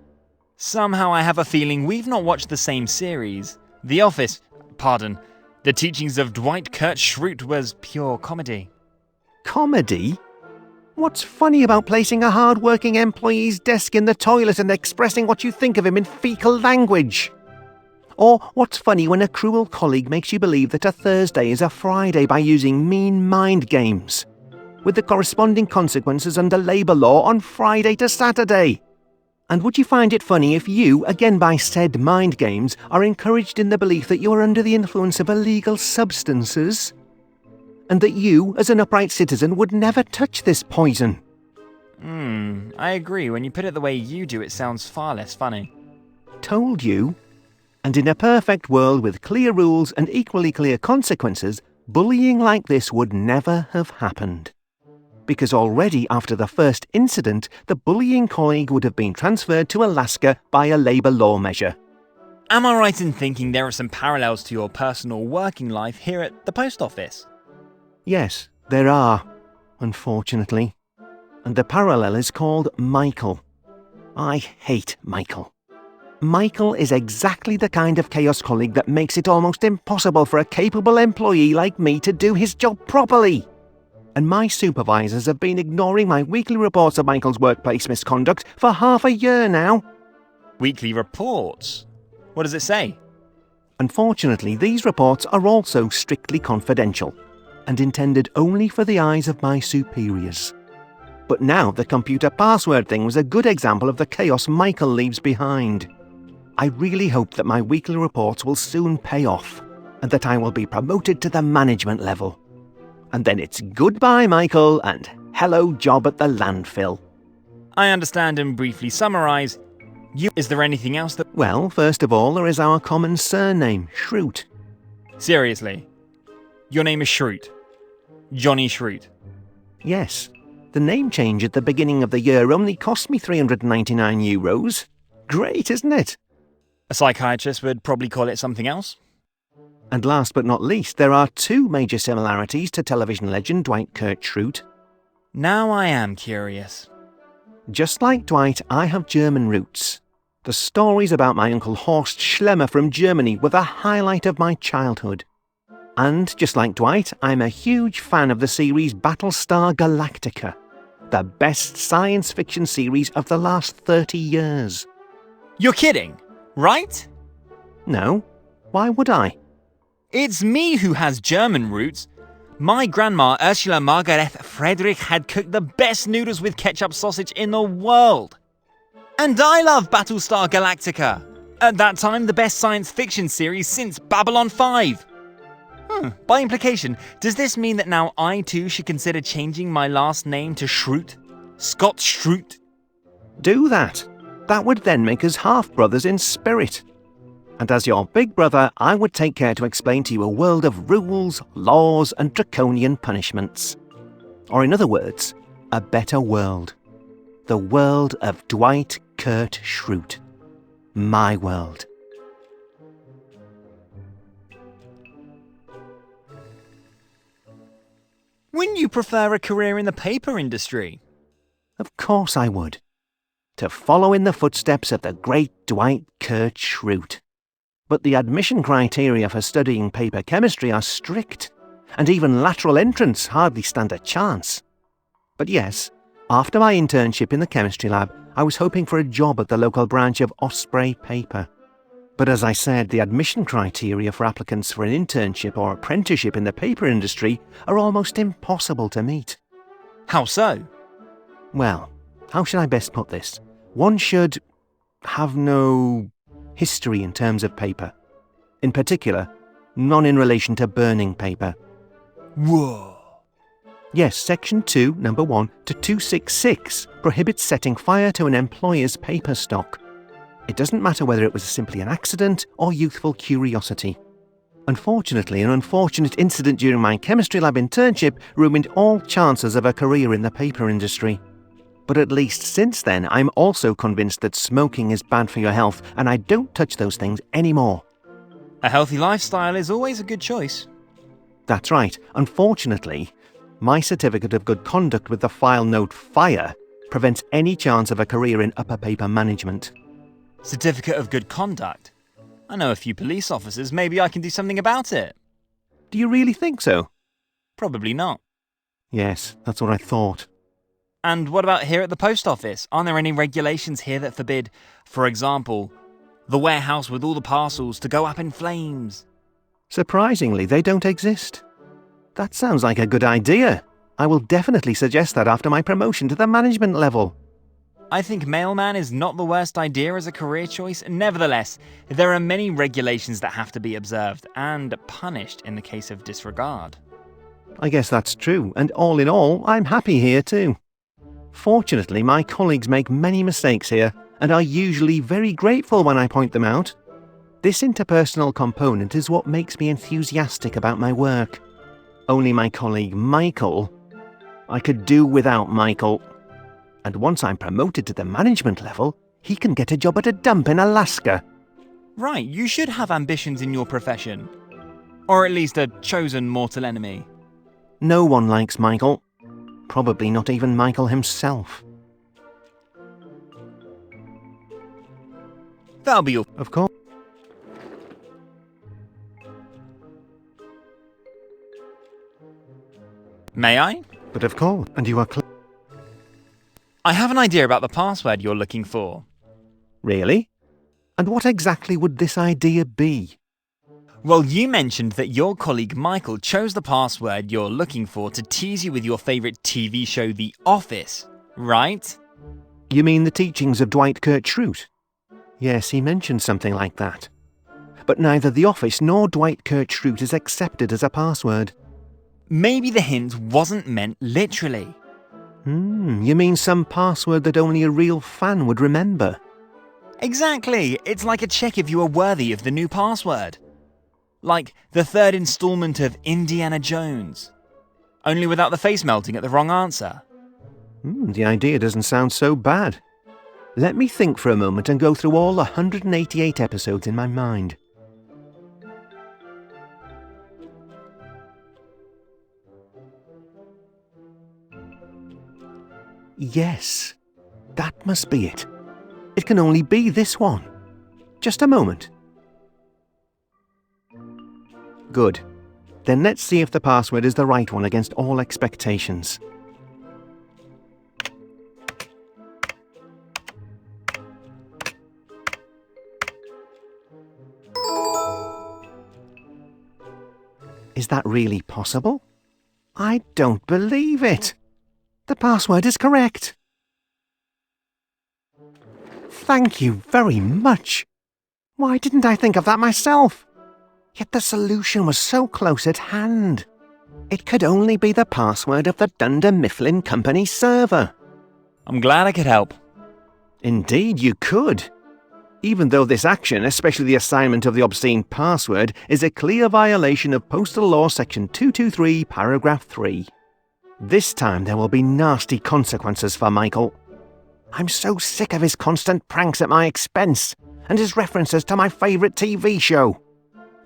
Somehow I have a feeling we've not watched the same series. The Office, The Teachings of Dwight Kurt Schrute was pure comedy. Comedy? What's funny about placing a hard-working employee's desk in the toilet and expressing what you think of him in fecal language? Or what's funny when a cruel colleague makes you believe that a Thursday is a Friday by using mean mind games, with the corresponding consequences under labour law on Friday to Saturday? And would you find it funny if you, again by said mind games, are encouraged in the belief that you are under the influence of illegal substances? And that you, as an upright citizen, would never touch this poison? I agree. When you put it the way you do, it sounds far less funny. Told you. And in a perfect world with clear rules and equally clear consequences, bullying like this would never have happened. Because already after the first incident, the bullying colleague would have been transferred to Alaska by a labour law measure. Am I right in thinking there are some parallels to your personal working life here at the post office? Yes, there are, unfortunately. And the parallel is called Michael. I hate Michael. Michael is exactly the kind of chaos colleague that makes it almost impossible for a capable employee like me to do his job properly. And my supervisors have been ignoring my weekly reports of Michael's workplace misconduct for half a year now. Weekly reports? What does it say? Unfortunately, these reports are also strictly confidential and intended only for the eyes of my superiors. But now the computer password thing was a good example of the chaos Michael leaves behind. I really hope that my weekly reports will soon pay off, and that I will be promoted to the management level. And then it's goodbye, Michael, and hello job at the landfill. I understand and briefly summarise. Is there anything else that... Well, first of all, there is our common surname, Shroot. Seriously? Your name is Shroot? Johnny Shroot? Yes. The name change at the beginning of the year only cost me €399. Great, isn't it? A psychiatrist would probably call it something else. And last but not least, there are two major similarities to television legend Dwight Kurt Schrute. Now I am curious. Just like Dwight, I have German roots. The stories about my Uncle Horst Schlemmer from Germany were the highlight of my childhood. And just like Dwight, I'm a huge fan of the series Battlestar Galactica, the best science fiction series of the last 30 years. You're kidding, right? No. Why would I? It's me who has German roots. My grandma, Ursula Margaret Friedrich, had cooked the best noodles with ketchup sausage in the world. And I love Battlestar Galactica. At that time, the best science fiction series since Babylon 5. By implication, does this mean that now I too should consider changing my last name to Schrute? Scott Schrute? Do that. That would then make us half-brothers in spirit. And as your big brother, I would take care to explain to you a world of rules, laws, and draconian punishments. Or in other words, a better world. The world of Dwight Kurt Schrute. My world. Wouldn't you prefer a career in the paper industry? Of course I would. To follow in the footsteps of the great Dwight Kurt Schrute. But the admission criteria for studying paper chemistry are strict, and even lateral entrants hardly stand a chance. But yes, after my internship in the chemistry lab, I was hoping for a job at the local branch of Osprey Paper. But as I said, the admission criteria for applicants for an internship or apprenticeship in the paper industry are almost impossible to meet. How so? Well, how should I best put this? One should have no history in terms of paper. In particular, none in relation to burning paper. Whoa. Yes, Section 2, Number 1 to 266 prohibits setting fire to an employer's paper stock. It doesn't matter whether it was simply an accident or youthful curiosity. Unfortunately, an unfortunate incident during my chemistry lab internship ruined all chances of a career in the paper industry. But at least since then, I'm also convinced that smoking is bad for your health, and I don't touch those things anymore. A healthy lifestyle is always a good choice. That's right. Unfortunately, my certificate of good conduct with the file note FIRE prevents any chance of a career in upper paper management. Certificate of good conduct? I know a few police officers, maybe I can do something about it. Do you really think so? Probably not. Yes, that's what I thought. And what about here at the post office? Aren't there any regulations here that forbid, for example, the warehouse with all the parcels to go up in flames? Surprisingly, they don't exist. That sounds like a good idea. I will definitely suggest that after my promotion to the management level. I think mailman is not the worst idea as a career choice. Nevertheless, there are many regulations that have to be observed and punished in the case of disregard. I guess that's true, and all in all, I'm happy here too. Fortunately, my colleagues make many mistakes here, and are usually very grateful when I point them out. This interpersonal component is what makes me enthusiastic about my work. Only my colleague Michael... I could do without Michael. And once I'm promoted to the management level, he can get a job at a dump in Alaska. Right, you should have ambitions in your profession. Or at least a chosen mortal enemy. No one likes Michael. Probably not even Michael himself. That'll be all. Of course. May I? But of course, and you are I have an idea about the password you're looking for. Really? And what exactly would this idea be? Well, you mentioned that your colleague Michael chose the password you're looking for to tease you with your favourite TV show, The Office. Right? You mean the teachings of Dwight Schrute? Yes, he mentioned something like that. But neither the office nor Dwight Schrute is accepted as a password. Maybe the hint wasn't meant literally. You mean some password that only a real fan would remember? Exactly. It's like a check if you are worthy of the new password. Like the third installment of Indiana Jones. Only without the face melting at the wrong answer. The idea doesn't sound so bad. Let me think for a moment and go through all 188 episodes in my mind. Yes, that must be it. It can only be this one. Just a moment. Good. Then let's see if the password is the right one against all expectations. Is that really possible? I don't believe it. The password is correct. Thank you very much. Why didn't I think of that myself? Yet the solution was so close at hand. It could only be the password of the Dunder Mifflin Company server. I'm glad I could help. Indeed, you could. Even though this action, especially the assignment of the obscene password, is a clear violation of Postal Law Section 223, Paragraph 3. This time there will be nasty consequences for Michael. I'm so sick of his constant pranks at my expense, and his references to my favourite TV show.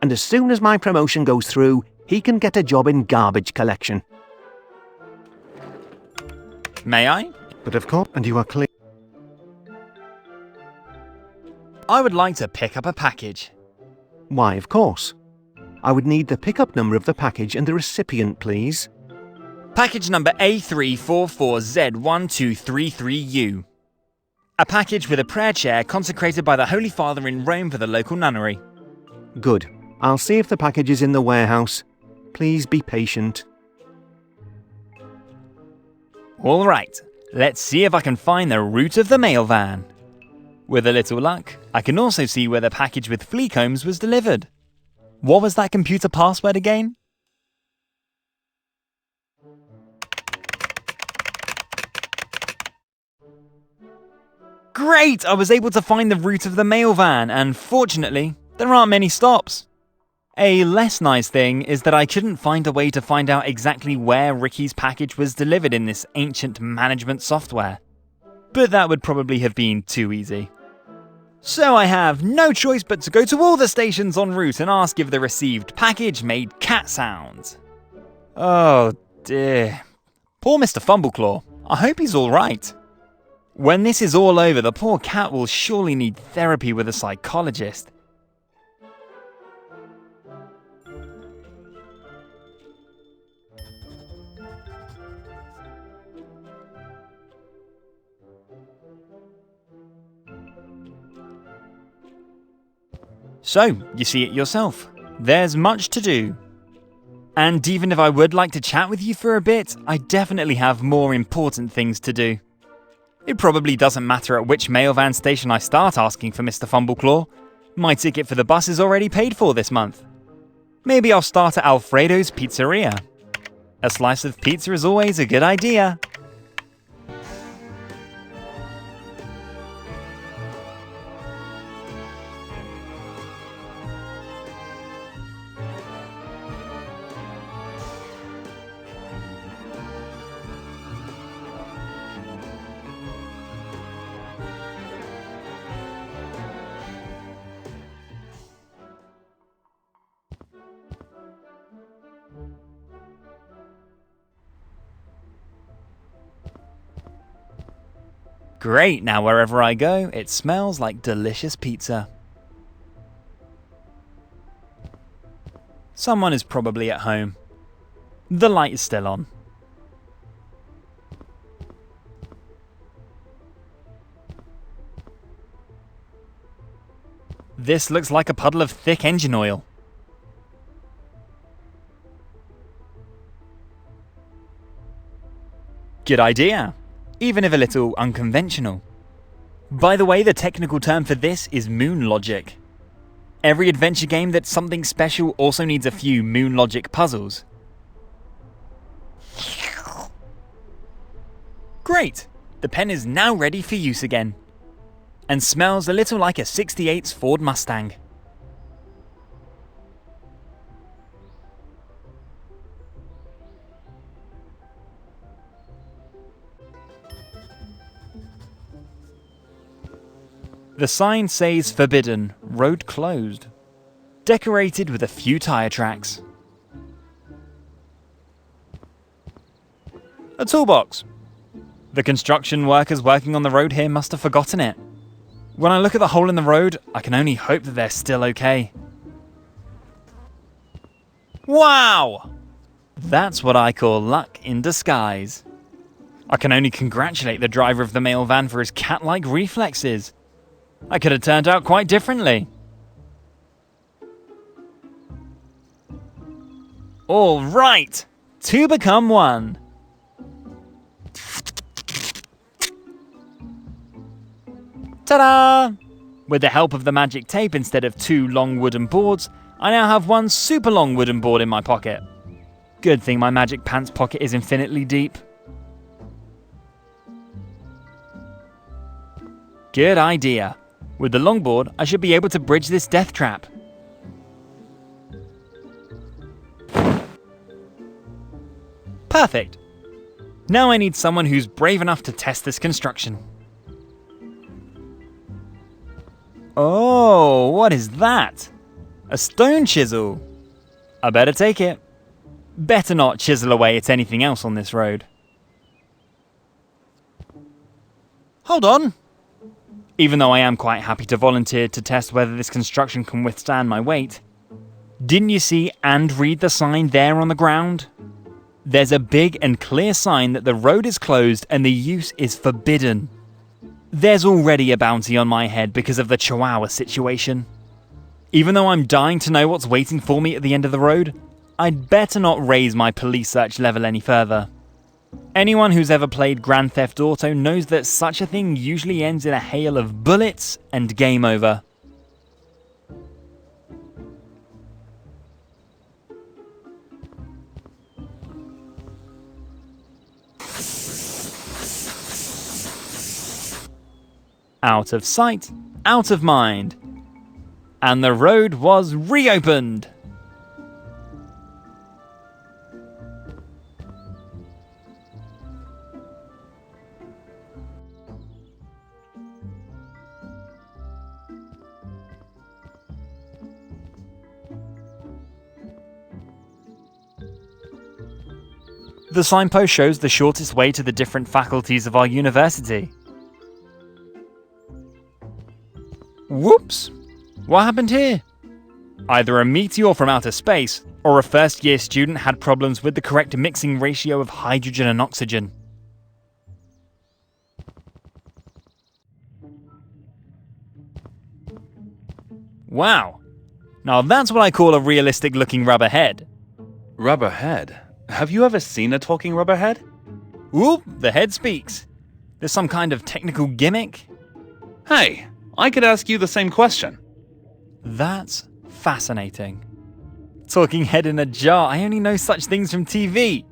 And as soon as my promotion goes through, he can get a job in garbage collection. May I? But of course, and you are clear. I would like to pick up a package. Why, of course. I would need the pickup number of the package and the recipient, please. Package number A344Z1233U. A package with a prayer chair consecrated by the Holy Father in Rome for the local nunnery. Good. I'll see if the package is in the warehouse. Please be patient. All right, let's see if I can find the route of the mail van. With a little luck, I can also see where the package with flea combs was delivered. What was that computer password again? Great! I was able to find the route of the mail van, and fortunately, there aren't many stops. A less nice thing is that I couldn't find a way to find out exactly where Ricky's package was delivered in this ancient management software. But that would probably have been too easy. So I have no choice but to go to all the stations en route and ask if the received package made cat sounds. Oh dear. Poor Mr. Fumbleclaw. I hope he's alright. When this is all over, the poor cat will surely need therapy with a psychologist. So, you see it yourself. There's much to do. And even if I would like to chat with you for a bit, I definitely have more important things to do. It probably doesn't matter at which mail van station I start asking for Mr. Fumbleclaw. My ticket for the bus is already paid for this month. Maybe I'll start at Alfredo's Pizzeria. A slice of pizza is always a good idea. Great, now wherever I go, it smells like delicious pizza. Someone is probably at home. The light is still on. This looks like a puddle of thick engine oil. Good idea. even if a little unconventional. By the way, the technical term for this is moon logic. Every adventure game that's something special also needs a few moon logic puzzles. Great! The pen is now ready for use again. And smells a little like a '68's Ford Mustang. The sign says forbidden, road closed. Decorated with a few tyre tracks. A toolbox. The construction workers working on the road here must have forgotten it. When I look at the hole in the road, I can only hope that they're still okay. Wow! That's what I call luck in disguise. I can only congratulate the driver of the mail van for his cat-like reflexes. I could have turned out quite differently. All right, 2 become 1. Ta-da! With the help of the magic tape instead of 2 long wooden boards, I now have 1 super long wooden board in my pocket. Good thing my magic pants pocket is infinitely deep. Good idea. With the longboard, I should be able to bridge this death trap. Perfect. Now I need someone who's brave enough to test this construction. Oh, what is that? A stone chisel. I better take it. Better not chisel away at anything else on this road. Hold on. Even though I am quite happy to volunteer to test whether this construction can withstand my weight, didn't you see and read the sign there on the ground? There's a big and clear sign that the road is closed and the use is forbidden. There's already a bounty on my head because of the Chihuahua situation. Even though I'm dying to know what's waiting for me at the end of the road, I'd better not raise my police search level any further. Anyone who's ever played Grand Theft Auto knows that such a thing usually ends in a hail of bullets and game over. Out of sight, out of mind. And the road was reopened. The signpost shows the shortest way to the different faculties of our university. Whoops! What happened here? Either a meteor from outer space, or a first-year student had problems with the correct mixing ratio of hydrogen and oxygen. Wow! Now that's what I call a realistic-looking rubber head. Rubber head? Have you ever seen a talking rubber head? Whoop! The head speaks. There's some kind of technical gimmick? Hey, I could ask you the same question. That's fascinating. Talking head in a jar, I only know such things from TV.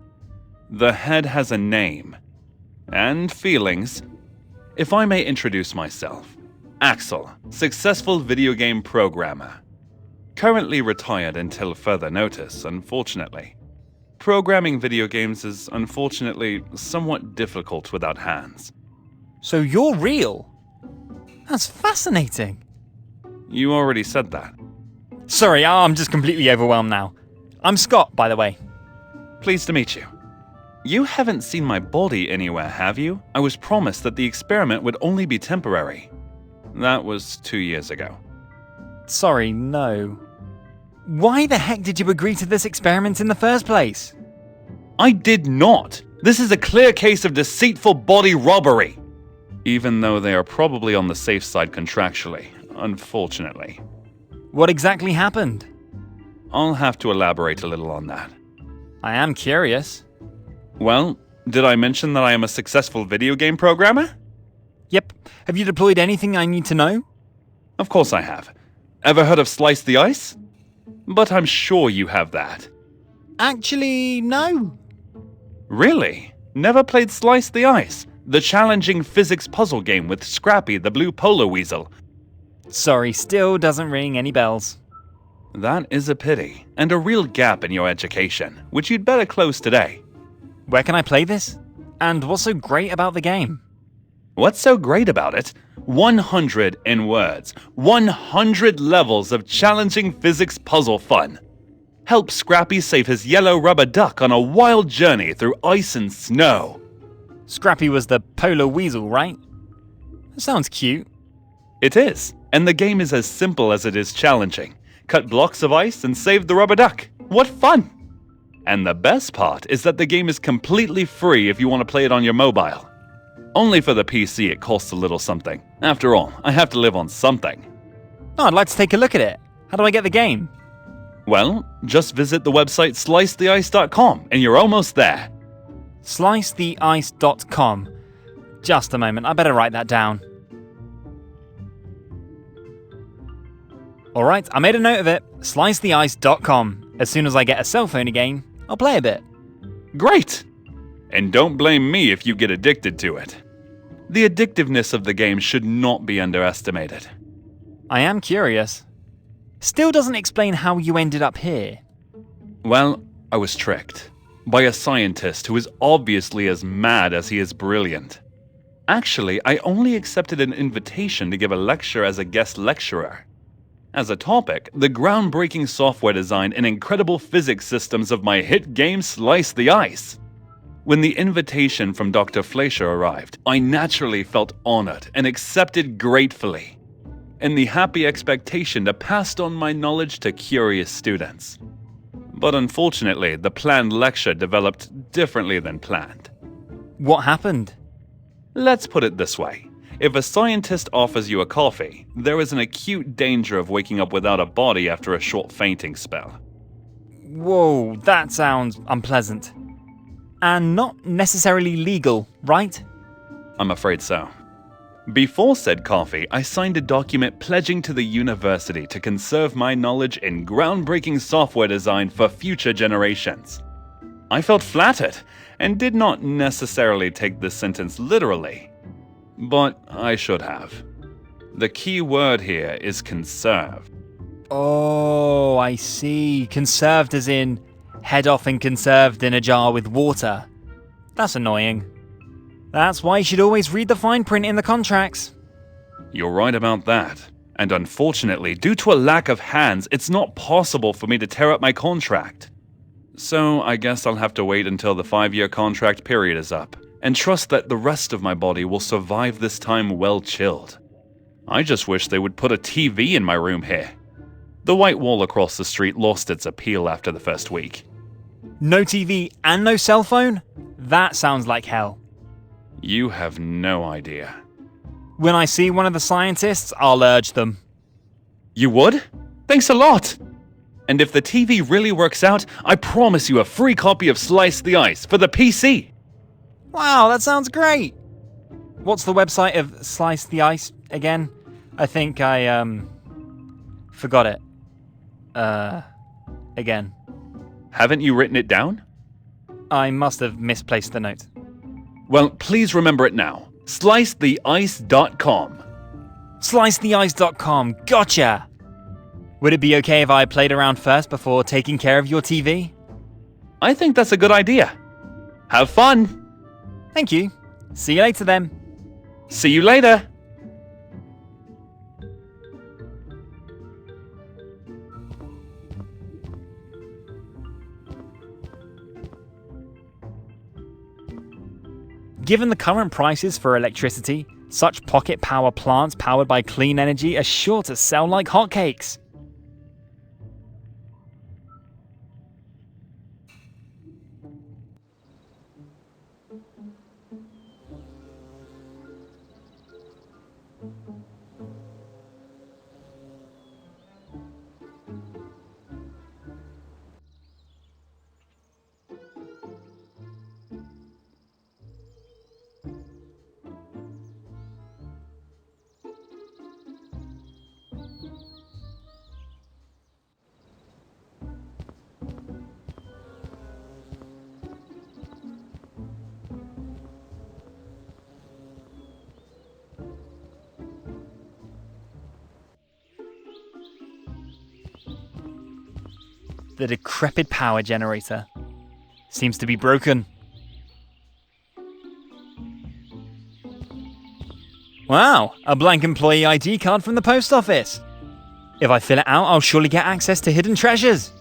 The head has a name. And feelings. If I may introduce myself. Axel, successful video game programmer. Currently retired until further notice, unfortunately. Programming video games is unfortunately somewhat difficult without hands. So you're real? That's fascinating. You already said that. Sorry, I'm just completely overwhelmed now. I'm Scott, by the way. Pleased to meet you. You haven't seen my body anywhere, have you? I was promised that the experiment would only be temporary. That was 2 years ago. Sorry, no. Why the heck did you agree to this experiment in the first place? I did not! This is a clear case of deceitful body robbery! Even though they are probably on the safe side contractually, unfortunately. What exactly happened? I'll have to elaborate a little on that. I am curious. Well, Did I mention that I am a successful video game programmer? Yep. Have you deployed anything I need to know? Of course I have. Ever heard of Slice the Ice? But I'm sure you have that. Actually, no. Really? Never played Slice the Ice, the challenging physics puzzle game with Scrappy the blue polo weasel? Sorry, still doesn't ring any bells. That is a pity, and a real gap in your education, which you'd better close today. Where can I play this? And what's so great about the game? What's so great about it? 100 in words. 100 levels of challenging physics puzzle fun. Help Scrappy save his yellow rubber duck on a wild journey through ice and snow. Scrappy was the polar weasel, right? That sounds cute. It is, and the game is as simple as it is challenging. Cut blocks of ice and save the rubber duck. What fun! And the best part is that the game is completely free if you want to play it on your mobile. Only for the PC it costs a little something. After all, I have to live on something. Oh, I'd like to take a look at it. How do I get the game? Well, just visit the website slicetheice.com and you're almost there. Slicetheice.com. Just a moment, I better write that down. Alright, I made a note of it. Slicetheice.com. As soon as I get a cell phone again, I'll play a bit. Great! And don't blame me if you get addicted to it. The addictiveness of the game should not be underestimated. I am curious. Still doesn't explain how you ended up here. Well, I was tricked. By a scientist who is obviously as mad as he is brilliant. Actually, I only accepted an invitation to give a lecture as a guest lecturer. As a topic, the groundbreaking software design and incredible physics systems of my hit game Slice the Ice. When the invitation from Dr. Fleischer arrived, I naturally felt honored and accepted gratefully, in the happy expectation to pass on my knowledge to curious students. But unfortunately, the planned lecture developed differently than planned. What happened? Let's put it this way. If a scientist offers you a coffee, there is an acute danger of waking up without a body after a short fainting spell. Whoa, that sounds unpleasant. And not necessarily legal, right? I'm afraid so. Before said coffee, I signed a document pledging to the university to conserve my knowledge in groundbreaking software design for future generations. I felt flattered and did not necessarily take this sentence literally, but I should have. The key word here is conserve. Oh, I see. Conserved as in head off and conserved in a jar with water. That's annoying. That's why you should always read the fine print in the contracts. You're right about that. And unfortunately, due to a lack of hands, it's not possible for me to tear up my contract. So I guess I'll have to wait until the 5-year contract period is up, and trust that the rest of my body will survive this time well chilled. I just wish they would put a TV in my room here. The white wall across the street lost its appeal after the first week. No TV and no cell phone? That sounds like hell. You have no idea. When I see one of the scientists, I'll urge them. You would? Thanks a lot! And if the TV really works out, I promise you a free copy of Slice the Ice for the PC! Wow, that sounds great! What's the website of Slice the Ice again? I think I, forgot it. Again. Haven't you written it down? I must have misplaced the note. Well, please remember it now. Slicetheice.com. Slicetheice.com, gotcha! Would it be okay if I played around first before taking care of your TV? I think that's a good idea. Have fun! Thank you. See you later then. See you later! Given the current prices for electricity, such pocket power plants powered by clean energy are sure to sell like hotcakes. the decrepit power generator. Seems to be broken. Wow, a blank employee ID card from the post office. If I fill it out, I'll surely get access to hidden treasures.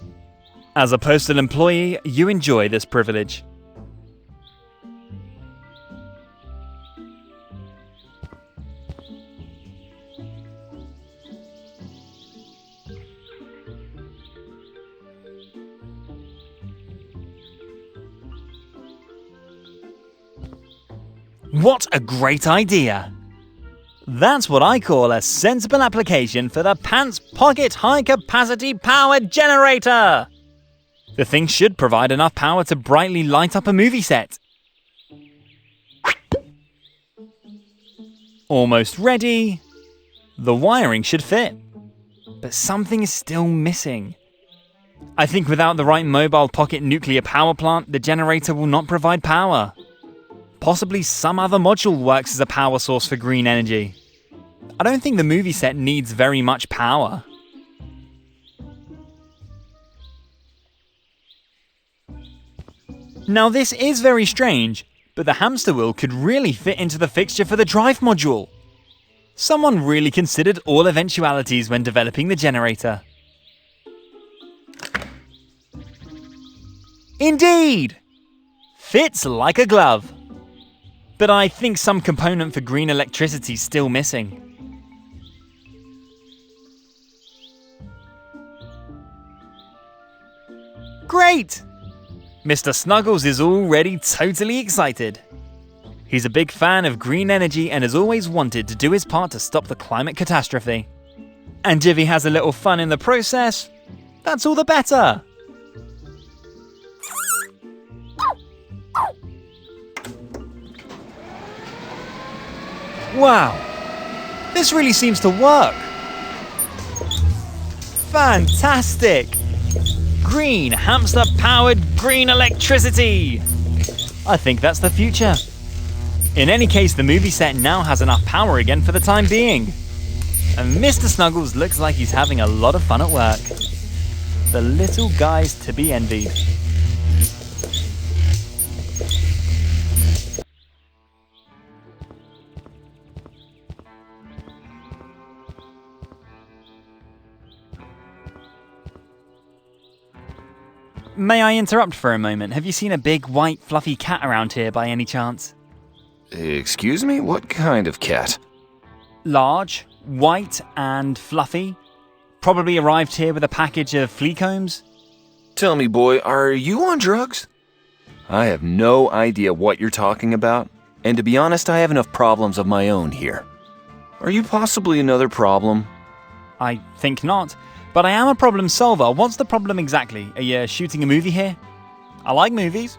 As a postal employee, you enjoy this privilege. What a great idea! That's what I call a sensible application for the Pants Pocket High Capacity Power Generator! The thing should provide enough power to brightly light up a movie set. Almost ready. The wiring should fit. But something is still missing. I think without the right mobile pocket nuclear power plant, the generator will not provide power. Possibly some other module works as a power source for green energy. I don't think the movie set needs very much power. Now this is very strange, but the hamster wheel could really fit into the fixture for the drive module. Someone really considered all eventualities when developing the generator. Indeed! Fits like a glove. But I think some component for green electricity is still missing. Great! Mr. Snuggles is already totally excited. He's a big fan of green energy and has always wanted to do his part to stop the climate catastrophe. And if he has a little fun in the process, that's all the better. Wow, this really seems to work. Fantastic! Green hamster-powered green electricity! I think that's the future. In any case, the movie set now has enough power again for the time being. And Mr. Snuggles looks like he's having a lot of fun at work. The little guy's to be envied. May I interrupt for a moment? Have you seen a big, white, fluffy cat around here by any chance? Excuse me? What kind of cat? Large, white, and fluffy. Probably arrived here with a package of flea combs. Tell me, boy, are you on drugs? I have no idea what you're talking about, and to be honest, I have enough problems of my own here. Are you possibly another problem? I think not. But I am a problem solver. What's the problem exactly? Are you shooting a movie here? I like movies.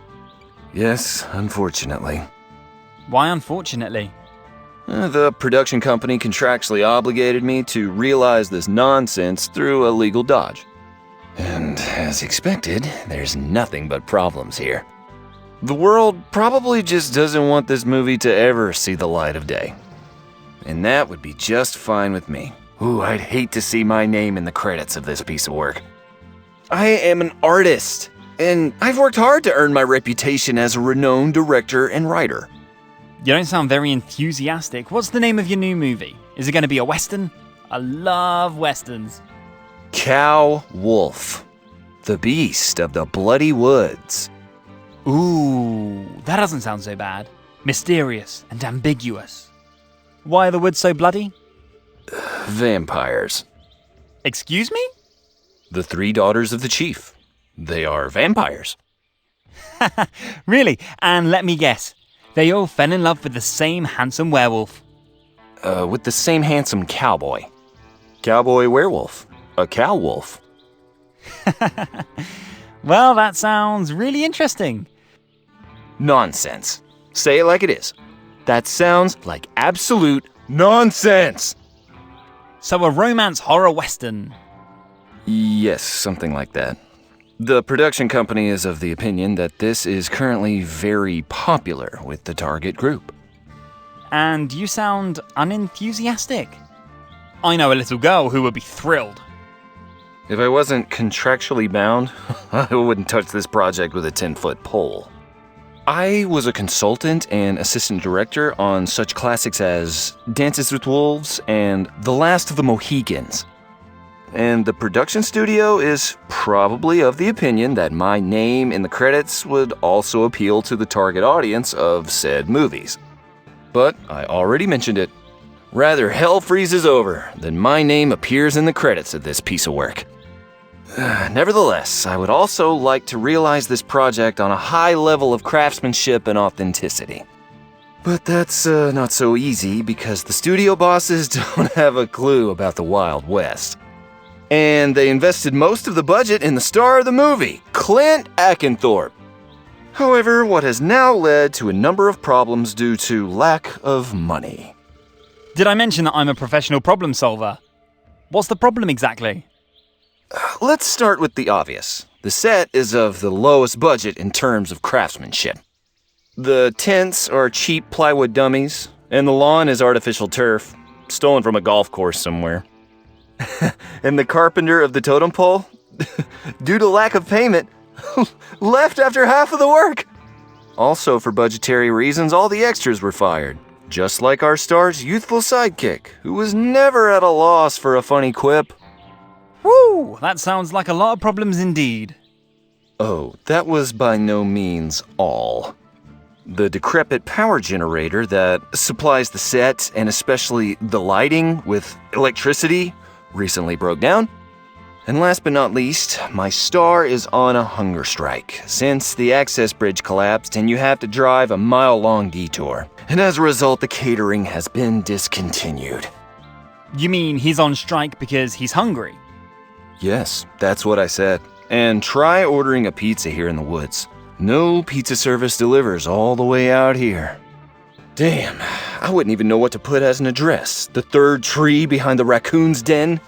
Yes, unfortunately. Why unfortunately? The production company contractually obligated me to realize this nonsense through a legal dodge. And as expected, there's nothing but problems here. The world probably just doesn't want this movie to ever see the light of day. And that would be just fine with me. Ooh, I'd hate to see my name in the credits of this piece of work. I am an artist, and I've worked hard to earn my reputation as a renowned director and writer. You don't sound very enthusiastic. What's the name of your new movie? Is it going to be a western? I love westerns. Cow Wolf, the beast of the bloody woods. Ooh, that doesn't sound so bad. Mysterious and ambiguous. Why are the woods so bloody? Vampires. Excuse me? The 3 daughters of the chief. They are vampires. Really? And let me guess. They all fell in love with the same handsome werewolf. With the same handsome cowboy. Cowboy werewolf. A cow wolf. Well, that sounds really interesting. Nonsense. Say it like it is. That sounds like absolute nonsense. So a romance horror western. Yes, something like that. The production company is of the opinion that this is currently very popular with the target group. And you sound unenthusiastic. I know a little girl who would be thrilled. If I wasn't contractually bound, I wouldn't touch this project with a 10-foot pole. I was a consultant and assistant director on such classics as Dances with Wolves and The Last of the Mohicans. And the production studio is probably of the opinion that my name in the credits would also appeal to the target audience of said movies. But I already mentioned it. Rather hell freezes over than my name appears in the credits of this piece of work. Nevertheless, I would also like to realize this project on a high level of craftsmanship and authenticity. But that's not so easy because the studio bosses don't have a clue about the Wild West. And they invested most of the budget in the star of the movie, Clint Akenthorpe. However, what has now led to a number of problems due to lack of money. Did I mention that I'm a professional problem solver? What's the problem exactly? Let's start with the obvious. The set is of the lowest budget in terms of craftsmanship. The tents are cheap plywood dummies, and the lawn is artificial turf, stolen from a golf course somewhere. And the carpenter of the totem pole, due to lack of payment, left after half of the work. Also, for budgetary reasons, all the extras were fired. Just like our star's youthful sidekick, who was never at a loss for a funny quip. Woo! That sounds like a lot of problems indeed. Oh, that was by no means all. The decrepit power generator that supplies the set, and especially the lighting with electricity, recently broke down. And last but not least, my star is on a hunger strike, since the access bridge collapsed and you have to drive a mile-long detour. And as a result, the catering has been discontinued. You mean he's on strike because he's hungry? Yes, that's what I said. And try ordering a pizza here in the woods. No pizza service delivers all the way out here. Damn, I wouldn't even know what to put as an address. The third tree behind the raccoon's den?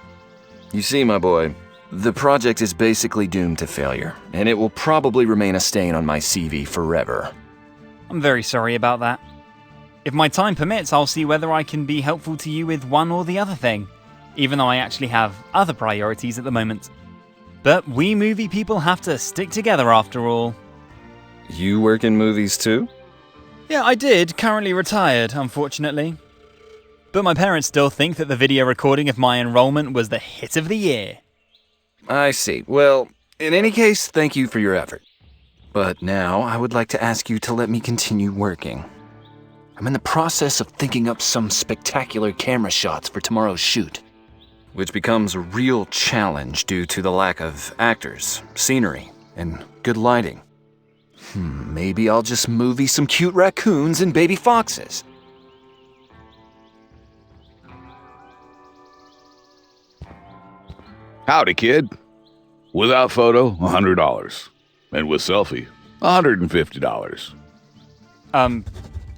You see, my boy, the project is basically doomed to failure, and it will probably remain a stain on my CV forever. I'm very sorry about that. If my time permits, I'll see whether I can be helpful to you with one or the other thing, even though I actually have other priorities at the moment. But we movie people have to stick together after all. You work in movies too? Yeah, I did, currently retired, unfortunately. But my parents still think that the video recording of my enrollment was the hit of the year. I see. Well, in any case, thank you for your effort. But now, I would like to ask you to let me continue working. I'm in the process of thinking up some spectacular camera shots for tomorrow's shoot, which becomes a real challenge due to the lack of actors, scenery, and good lighting. Maybe I'll just movie some cute raccoons and baby foxes. Howdy, kid. Without photo, $100. And with selfie, $150.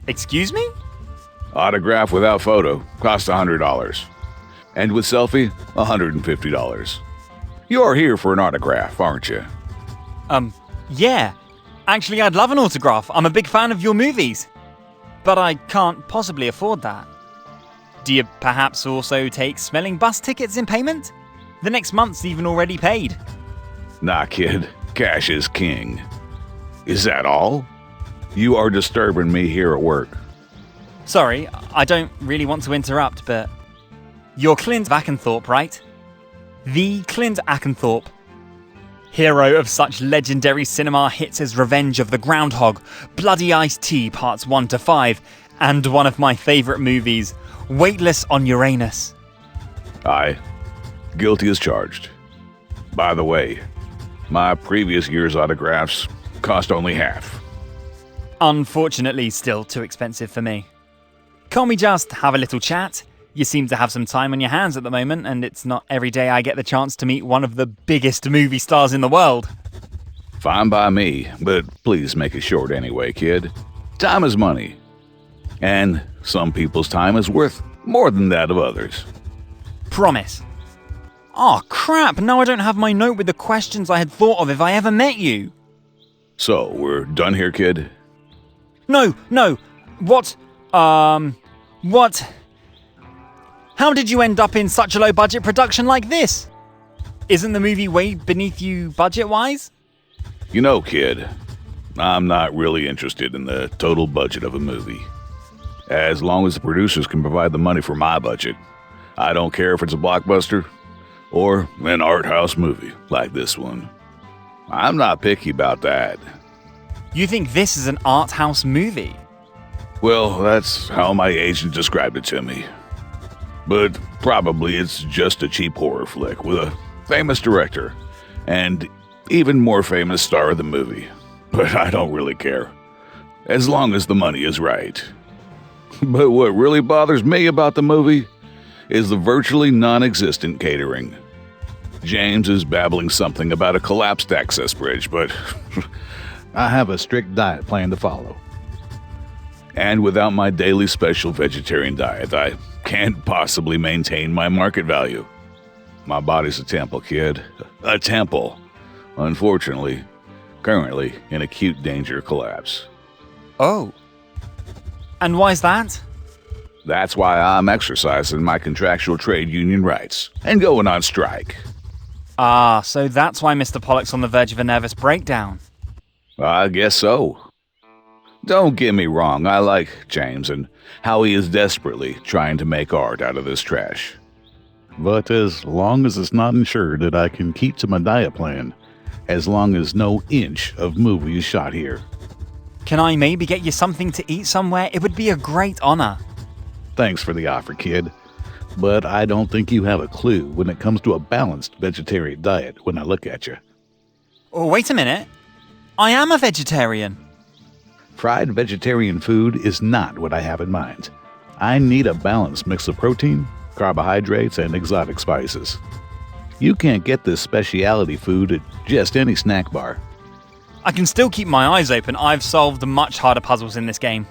Excuse me? Autograph without photo costs $100. And with selfie, $150. You're here for an autograph, aren't you? Yeah. Actually, I'd love an autograph. I'm a big fan of your movies. But I can't possibly afford that. Do you perhaps also take smelling bus tickets in payment? The next month's even already paid. Nah, kid. Cash is king. Is that all? You are disturbing me here at work. Sorry, I don't really want to interrupt, but... You're Clint Akenthorpe, right? The Clint Akenthorpe. Hero of such legendary cinema hits as Revenge of the Groundhog, Bloody Iced Tea Parts 1 to 5, and one of my favourite movies, Weightless on Uranus. Aye. Guilty as charged. By the way, my previous year's autographs cost only half. Unfortunately, still too expensive for me. Can't we just have a little chat? You seem to have some time on your hands at the moment, and it's not every day I get the chance to meet one of the biggest movie stars in the world. Fine by me, but please make it short anyway, kid. Time is money. And some people's time is worth more than that of others. Promise. Oh crap, now I don't have my note with the questions I had thought of if I ever met you. So, we're done here, kid? No. What? How did you end up in such a low-budget production like this? Isn't the movie way beneath you budget-wise? You know, kid, I'm not really interested in the total budget of a movie. As long as the producers can provide the money for my budget, I don't care if it's a blockbuster or an art house movie like this one. I'm not picky about that. You think this is an art house movie? Well, that's how my agent described it to me. But probably it's just a cheap horror flick with a famous director and even more famous star of the movie. But I don't really care, as long as the money is right. But what really bothers me about the movie is the virtually non-existent catering. James is babbling something about a collapsed access bridge, but I have a strict diet plan to follow. And without my daily special vegetarian diet, I can't possibly maintain my market value. My body's a temple, kid. A temple. Unfortunately, currently in acute danger of collapse. Oh. And why's that? That's why I'm exercising my contractual trade union rights and going on strike. Ah, so that's why Mr. Pollock's on the verge of a nervous breakdown. I guess so. Don't get me wrong, I like James and how he is desperately trying to make art out of this trash. But as long as it's not ensured that I can keep to my diet plan, as long as no inch of movie is shot here. Can I maybe get you something to eat somewhere? It would be a great honor. Thanks for the offer, kid. But I don't think you have a clue when it comes to a balanced vegetarian diet when I look at you. Oh, wait a minute. I am a vegetarian. Fried vegetarian food is not what I have in mind. I need a balanced mix of protein, carbohydrates, and exotic spices. You can't get this specialty food at just any snack bar. I can still keep my eyes open. I've solved much harder puzzles in this game.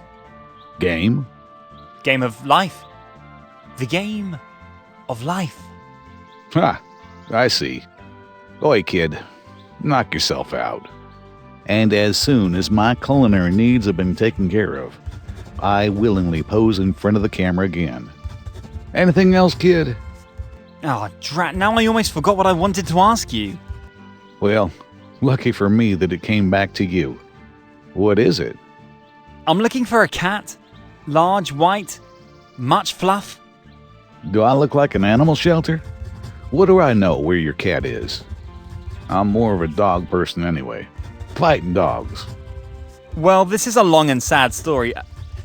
Game? Game of life. The game of life. Ha, I see. Oi, kid, knock yourself out. And as soon as my culinary needs have been taken care of, I willingly pose in front of the camera again. Anything else, kid? Oh, drat, now I almost forgot what I wanted to ask you. Well, lucky for me that it came back to you. What is it? I'm looking for a cat. Large, white, much fluff. Do I look like an animal shelter? What do I know where your cat is? I'm more of a dog person anyway. Fighting dogs. Well, this is a long and sad story.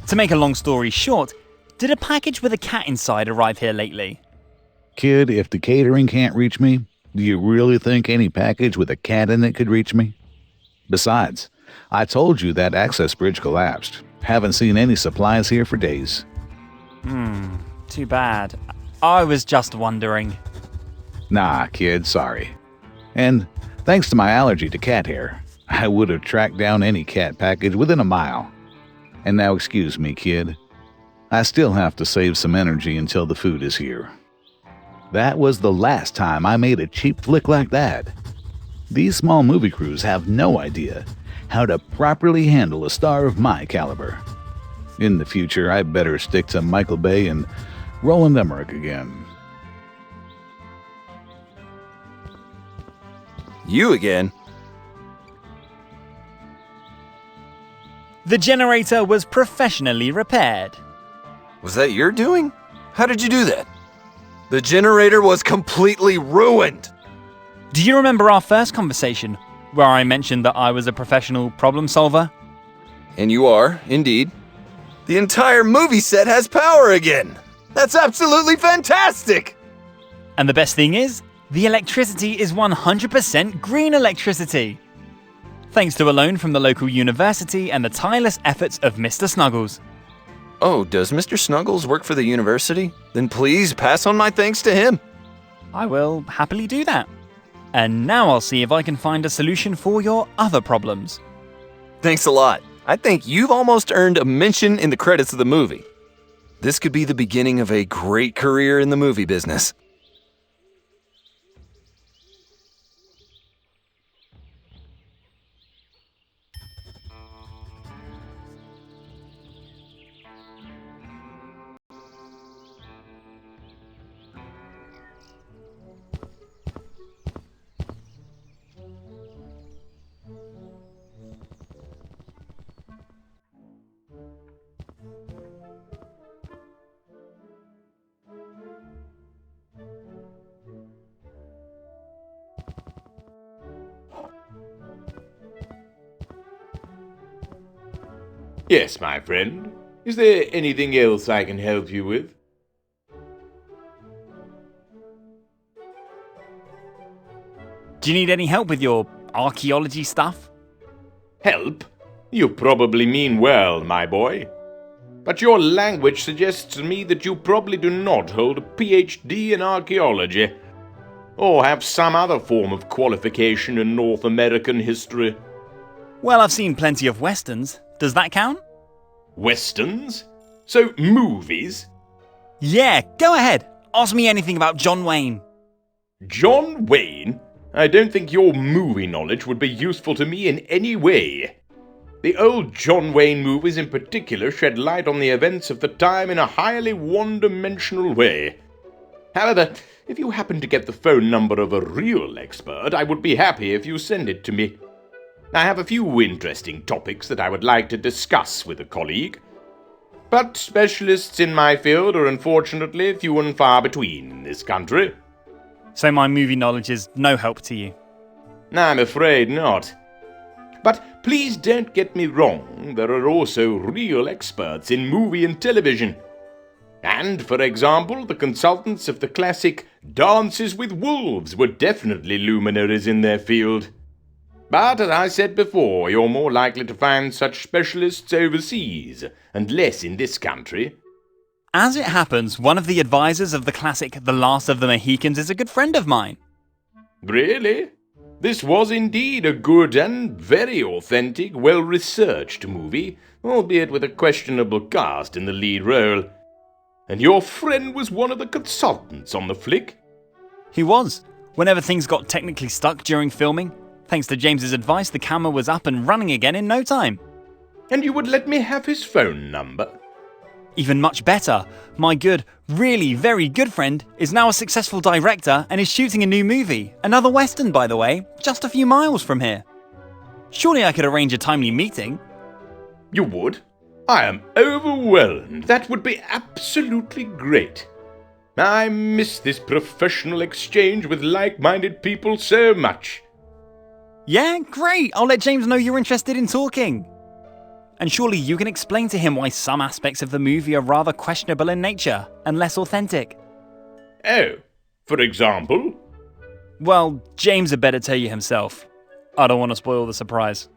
To make a long story short, did a package with a cat inside arrive here lately? Kid, if the catering can't reach me, do you really think any package with a cat in it could reach me? Besides, I told you that access bridge collapsed. Haven't seen any supplies here for days. Too bad. I was just wondering. Nah, kid, sorry. And thanks to my allergy to cat hair, I would have tracked down any cat package within a mile. And now excuse me, kid. I still have to save some energy until the food is here. That was the last time I made a cheap flick like that. These small movie crews have no idea how to properly handle a star of my caliber. In the future, I better stick to Michael Bay and Roland Emmerich again. You again? The generator was professionally repaired. Was that your doing? How did you do that? The generator was completely ruined! Do you remember our first conversation, where I mentioned that I was a professional problem solver? And you are, indeed. The entire movie set has power again! That's absolutely fantastic! And the best thing is, the electricity is 100% green electricity. Thanks to a loan from the local university and the tireless efforts of Mr. Snuggles. Oh, does Mr. Snuggles work for the university? Then please pass on my thanks to him. I will happily do that. And now I'll see if I can find a solution for your other problems. Thanks a lot. I think you've almost earned a mention in the credits of the movie. This could be the beginning of a great career in the movie business. Yes, my friend. Is there anything else I can help you with? Do you need any help with your archaeology stuff? Help? You probably mean well, my boy. But your language suggests to me that you probably do not hold a PhD in archaeology, or have some other form of qualification in North American history. Well, I've seen plenty of westerns. Does that count? Westerns? So, movies? Yeah, go ahead. Ask me anything about John Wayne. John Wayne? I don't think your movie knowledge would be useful to me in any way. The old John Wayne movies in particular shed light on the events of the time in a highly one-dimensional way. However, if you happen to get the phone number of a real expert, I would be happy if you send it to me. I have a few interesting topics that I would like to discuss with a colleague. But specialists in my field are unfortunately few and far between in this country. So my movie knowledge is no help to you? I'm afraid not. But please don't get me wrong, there are also real experts in movie and television. And, for example, the consultants of the classic Dances with Wolves were definitely luminaries in their field. But, as I said before, you're more likely to find such specialists overseas, and less in this country. As it happens, one of the advisors of the classic The Last of the Mohicans is a good friend of mine. Really? This was indeed a good and very authentic, well-researched movie, albeit with a questionable cast in the lead role. And your friend was one of the consultants on the flick? He was. Whenever things got technically stuck during filming, thanks to James's advice, the camera was up and running again in no time. And you would let me have his phone number? Even much better. My good, really very good friend is now a successful director and is shooting a new movie. Another western, by the way, just a few miles from here. Surely I could arrange a timely meeting. You would? I am overwhelmed. That would be absolutely great. I miss this professional exchange with like-minded people so much. Yeah, great. I'll let James know you're interested in talking. And surely you can explain to him why some aspects of the movie are rather questionable in nature and less authentic. Oh, for example? Well, James had better tell you himself. I don't want to spoil the surprise.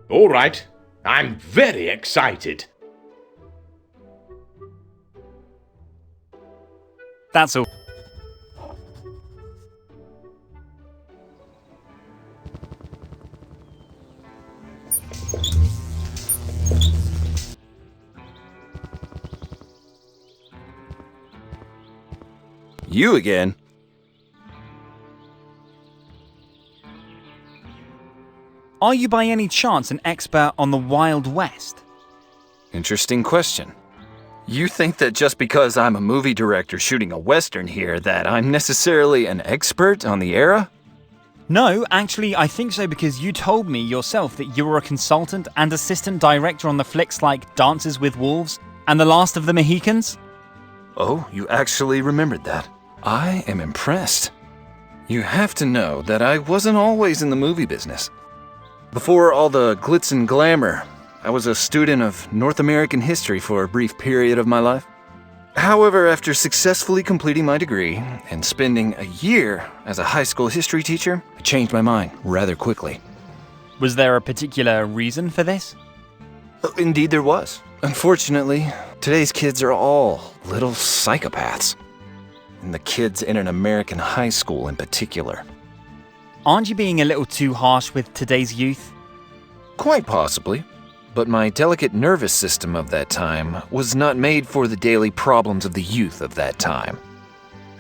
All right. I'm very excited. That's all. You again? Are you by any chance an expert on the Wild West? Interesting question. You think that just because I'm a movie director shooting a western here that I'm necessarily an expert on the era? No, actually I think so because you told me yourself that you were a consultant and assistant director on the flicks like Dances with Wolves and The Last of the Mohicans. Oh, you actually remembered that. I am impressed. You have to know that I wasn't always in the movie business. Before all the glitz and glamour, I was a student of North American history for a brief period of my life. However, after successfully completing my degree and spending a year as a high school history teacher, I changed my mind rather quickly. Was there a particular reason for this? Indeed there was. Unfortunately, today's kids are all little psychopaths. And the kids in an American high school in particular. Aren't you being a little too harsh with today's youth? Quite possibly. But my delicate nervous system of that time was not made for the daily problems of the youth of that time.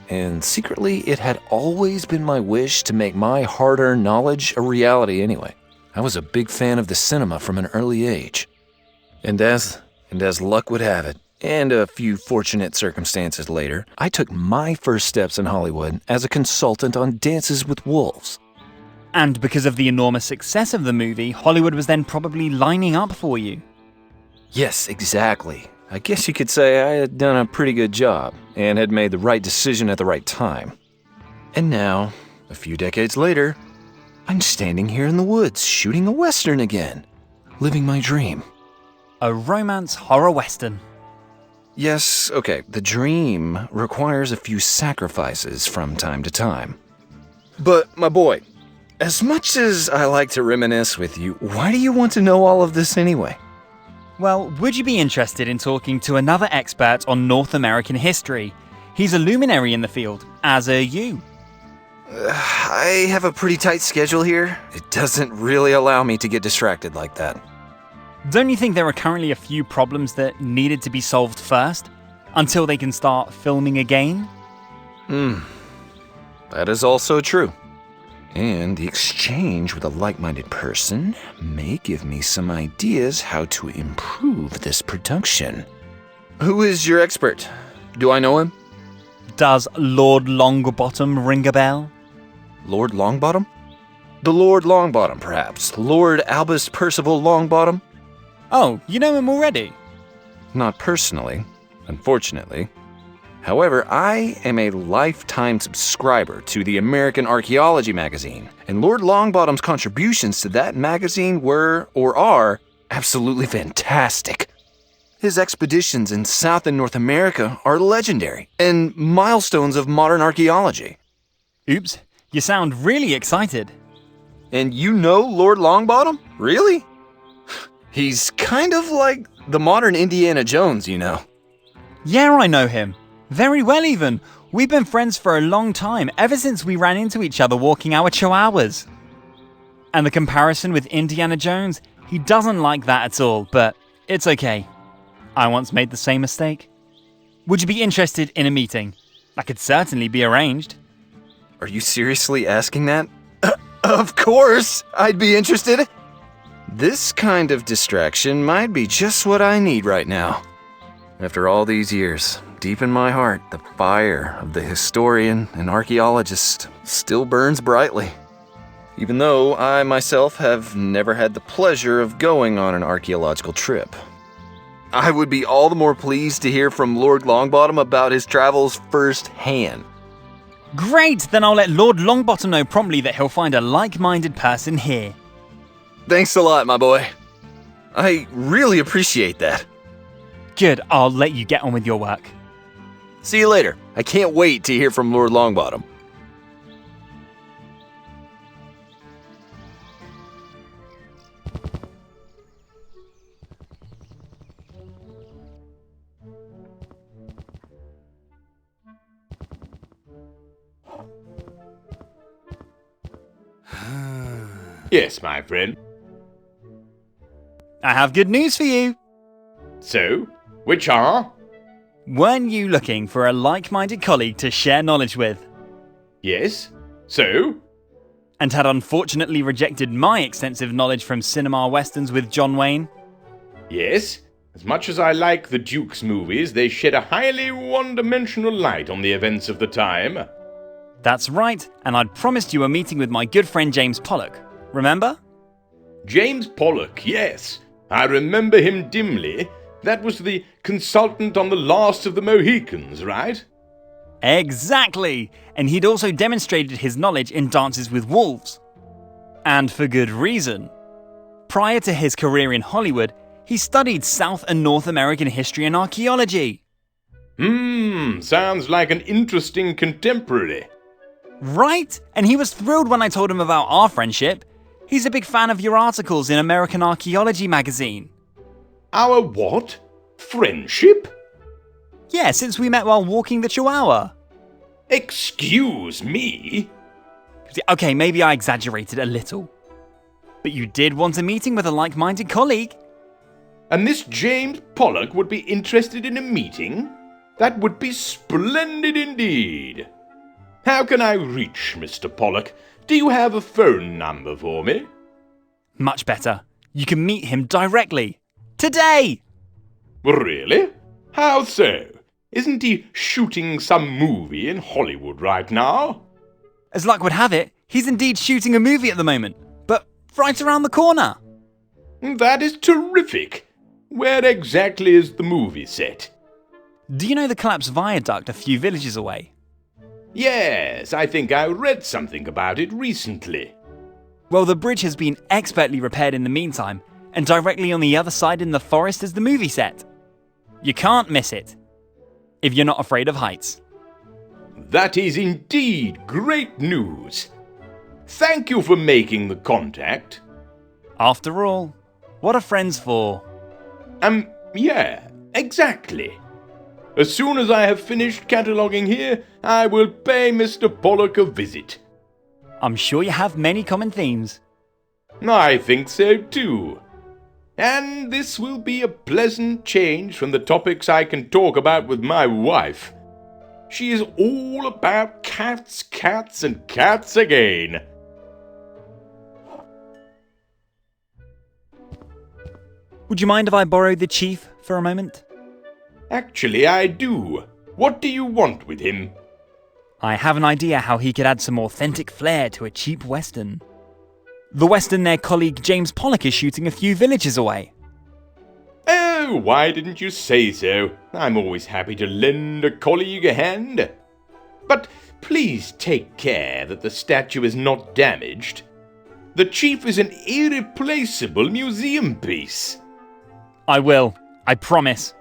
And secretly, it had always been my wish to make my hard-earned knowledge a reality anyway. I was a big fan of the cinema from an early age. And as luck would have it, and a few fortunate circumstances later, I took my first steps in Hollywood as a consultant on Dances with Wolves. And because of the enormous success of the movie, Hollywood was then probably lining up for you. Yes, exactly. I guess you could say I had done a pretty good job and had made the right decision at the right time. And now, a few decades later, I'm standing here in the woods shooting a western again, living my dream. A romance horror western. Yes, okay, the dream requires a few sacrifices from time to time. But, my boy, as much as I like to reminisce with you, why do you want to know all of this anyway? Well, would you be interested in talking to another expert on North American history? He's a luminary in the field, as are you. I have a pretty tight schedule here. It doesn't really allow me to get distracted like that. Don't you think there are currently a few problems that needed to be solved first, until they can start filming again? That is also true. And the exchange with a like-minded person may give me some ideas how to improve this production. Who is your expert? Do I know him? Does Lord Longbottom ring a bell? Lord Longbottom? The Lord Longbottom, perhaps. Lord Albus Percival Longbottom? Oh, you know him already? Not personally, unfortunately. However, I am a lifetime subscriber to the American Archaeology magazine, and Lord Longbottom's contributions to that magazine were, or are, absolutely fantastic. His expeditions in South and North America are legendary, and milestones of modern archaeology. Oops, you sound really excited. And you know Lord Longbottom? Really? He's kind of like the modern Indiana Jones, you know. Yeah, I know him. Very well even. We've been friends for a long time, ever since we ran into each other walking our chihuahuas. And the comparison with Indiana Jones, he doesn't like that at all, but it's okay. I once made the same mistake. Would you be interested in a meeting? That could certainly be arranged. Are you seriously asking that? Of course, I'd be interested. This kind of distraction might be just what I need right now. After all these years, deep in my heart, the fire of the historian and archaeologist still burns brightly. Even though I myself have never had the pleasure of going on an archaeological trip. I would be all the more pleased to hear from Lord Longbottom about his travels firsthand. Great! Then I'll let Lord Longbottom know promptly that he'll find a like-minded person here. Thanks a lot, my boy. I really appreciate that. Good, I'll let you get on with your work. See you later. I can't wait to hear from Lord Longbottom. Yes, my friend. I have good news for you. So, which are? Weren't you looking for a like-minded colleague to share knowledge with? Yes. So? And had unfortunately rejected my extensive knowledge from cinema westerns with John Wayne? Yes. As much as I like the Duke's movies, they shed a highly one-dimensional light on the events of the time. That's right, and I'd promised you a meeting with my good friend James Pollock. Remember? James Pollock, yes. I remember him dimly. That was the consultant on The Last of the Mohicans, right? Exactly! And he'd also demonstrated his knowledge in Dances with Wolves. And for good reason. Prior to his career in Hollywood, he studied South and North American history and archaeology. Sounds like an interesting contemporary. Right? And he was thrilled when I told him about our friendship. He's a big fan of your articles in American Archaeology magazine. Our what? Friendship? Yeah, since we met while walking the Chihuahua. Excuse me? Okay, maybe I exaggerated a little. But you did want a meeting with a like-minded colleague. And this James Pollock would be interested in a meeting? That would be splendid indeed. How can I reach Mr. Pollock? Do you have a phone number for me? Much better. You can meet him directly. Today! Really? How so? Isn't he shooting some movie in Hollywood right now? As luck would have it, he's indeed shooting a movie at the moment, but right around the corner. That is terrific. Where exactly is the movie set? Do you know the collapsed viaduct a few villages away? Yes, I think I read something about it recently. Well, the bridge has been expertly repaired in the meantime, and directly on the other side in the forest is the movie set. You can't miss it, if you're not afraid of heights. That is indeed great news. Thank you for making the contact. After all, what are friends for? Yeah, exactly. As soon as I have finished cataloguing here, I will pay Mr. Pollock a visit. I'm sure you have many common themes. I think so too. And this will be a pleasant change from the topics I can talk about with my wife. She is all about cats, cats, and cats again. Would you mind if I borrowed the chief for a moment? Actually, I do. What do you want with him? I have an idea how he could add some authentic flair to a cheap western. The western their colleague James Pollock is shooting a few villages away. Oh, why didn't you say so? I'm always happy to lend a colleague a hand. But please take care that the statue is not damaged. The chief is an irreplaceable museum piece. I will. I promise.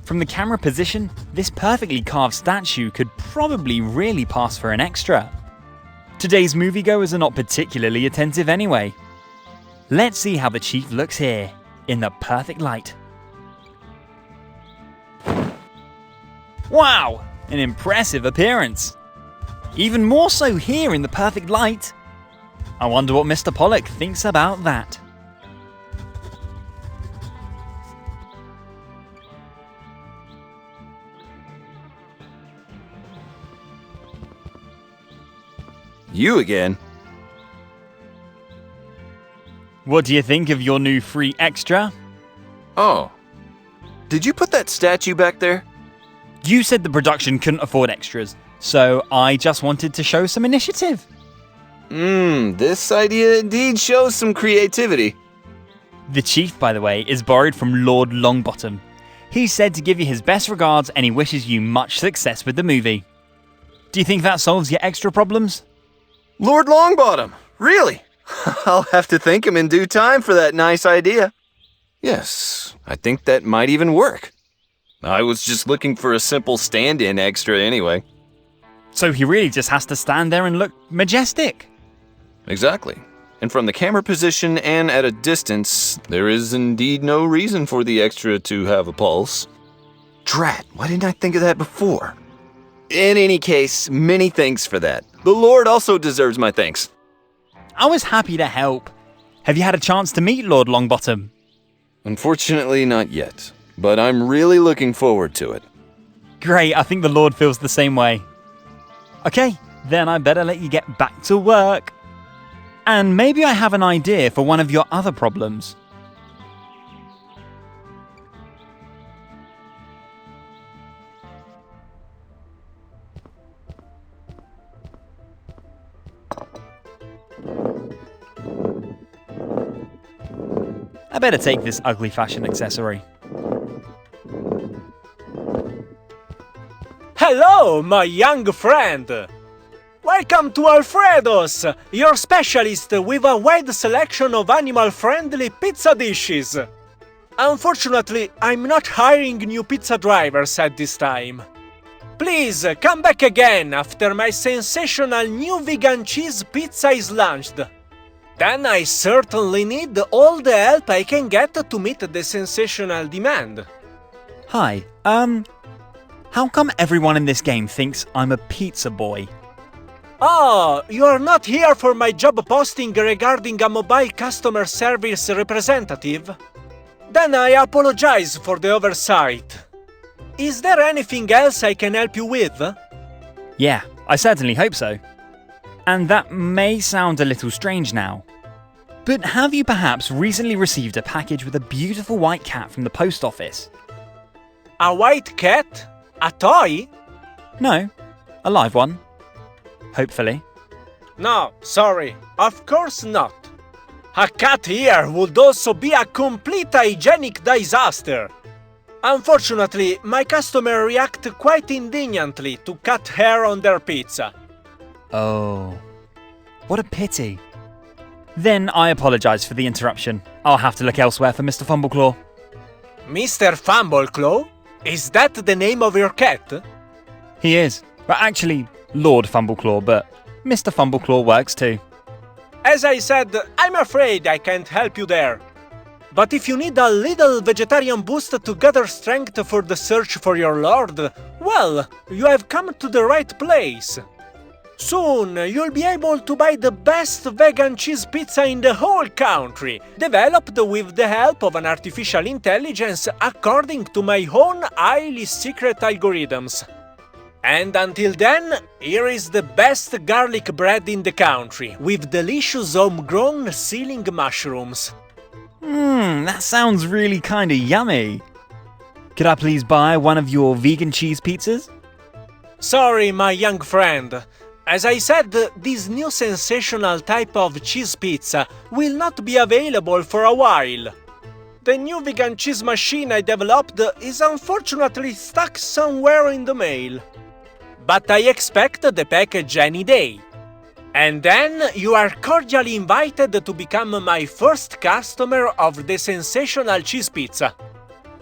From the camera position, this perfectly carved statue could probably really pass for an extra. Today's moviegoers are not particularly attentive anyway. Let's see how the chief looks here, in the perfect light. Wow! An impressive appearance. Even more so here in the perfect light. I wonder what Mr. Pollock thinks about that. You again? What do you think of your new free extra? Oh. Did you put that statue back there? You said the production couldn't afford extras, so I just wanted to show some initiative. This idea indeed shows some creativity. The chief, by the way, is borrowed from Lord Longbottom. He's said to give you his best regards and he wishes you much success with the movie. Do you think that solves your extra problems? Lord Longbottom, really? I'll have to thank him in due time for that nice idea. Yes, I think that might even work. I was just looking for a simple stand-in extra anyway. So he really just has to stand there and look majestic. Exactly. And from the camera position and at a distance, there is indeed no reason for the extra to have a pulse. Drat, why didn't I think of that before? In any case, many thanks for that. The Lord also deserves my thanks. I was happy to help. Have you had a chance to meet Lord Longbottom? Unfortunately, not yet. But I'm really looking forward to it. Great, I think the Lord feels the same way. Okay, then I better let you get back to work. And maybe I have an idea for one of your other problems. I better take this ugly fashion accessory. Hello, my young friend! Welcome to Alfredo's, your specialist with a wide selection of animal-friendly pizza dishes. Unfortunately, I'm not hiring new pizza drivers at this time. Please, come back again after my sensational new vegan cheese pizza is launched. Then I certainly need all the help I can get to meet the sensational demand. Hi, how come everyone in this game thinks I'm a pizza boy? Oh, you're not here for my job posting regarding a mobile customer service representative? Then I apologize for the oversight. Is there anything else I can help you with? Yeah, I certainly hope so. And that may sound a little strange now, but have you perhaps recently received a package with a beautiful white cat from the post office? A white cat? A toy? No, a live one. Hopefully. No, sorry, of course not. A cat here would also be a complete hygienic disaster. Unfortunately, my customer react quite indignantly to cat hair on their pizza. Oh, what a pity. Then I apologise for the interruption. I'll have to look elsewhere for Mr. Fumbleclaw. Mr. Fumbleclaw? Is that the name of your cat? He is. Well, actually, Lord Fumbleclaw, but Mr. Fumbleclaw works too. As I said, I'm afraid I can't help you there. But if you need a little vegetarian boost to gather strength for the search for your lord, well, you have come to the right place. Soon, you'll be able to buy the best vegan cheese pizza in the whole country, developed with the help of an artificial intelligence according to my own highly secret algorithms. And until then, here is the best garlic bread in the country, with delicious homegrown ceiling mushrooms. That sounds really kinda yummy. Could I please buy one of your vegan cheese pizzas? Sorry, my young friend. As I said, this new sensational type of cheese pizza will not be available for a while. The new vegan cheese machine I developed is unfortunately stuck somewhere in the mail. But I expect the package any day. And then you are cordially invited to become my first customer of the sensational cheese pizza.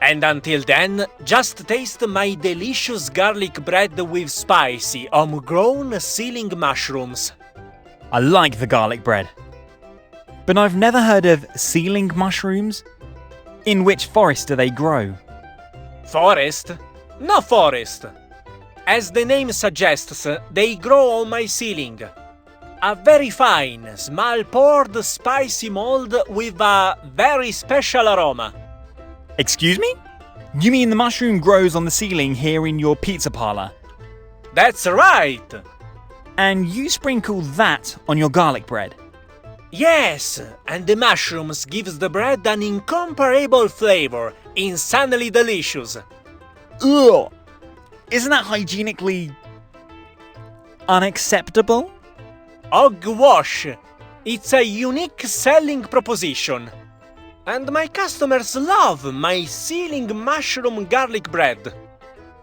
And until then, just taste my delicious garlic bread with spicy, homegrown ceiling mushrooms. I like the garlic bread. But I've never heard of ceiling mushrooms. In which forest do they grow? Forest? No forest. As the name suggests, they grow on my ceiling. A very fine, small-pored, spicy mold with a very special aroma. Excuse me? You mean the mushroom grows on the ceiling here in your pizza parlour? That's right! And you sprinkle that on your garlic bread? Yes, and the mushrooms gives the bread an incomparable flavor, insanely delicious. Ugh! Isn't that hygienically unacceptable? Hogwash! It's a unique selling proposition. And my customers love my ceiling mushroom garlic bread.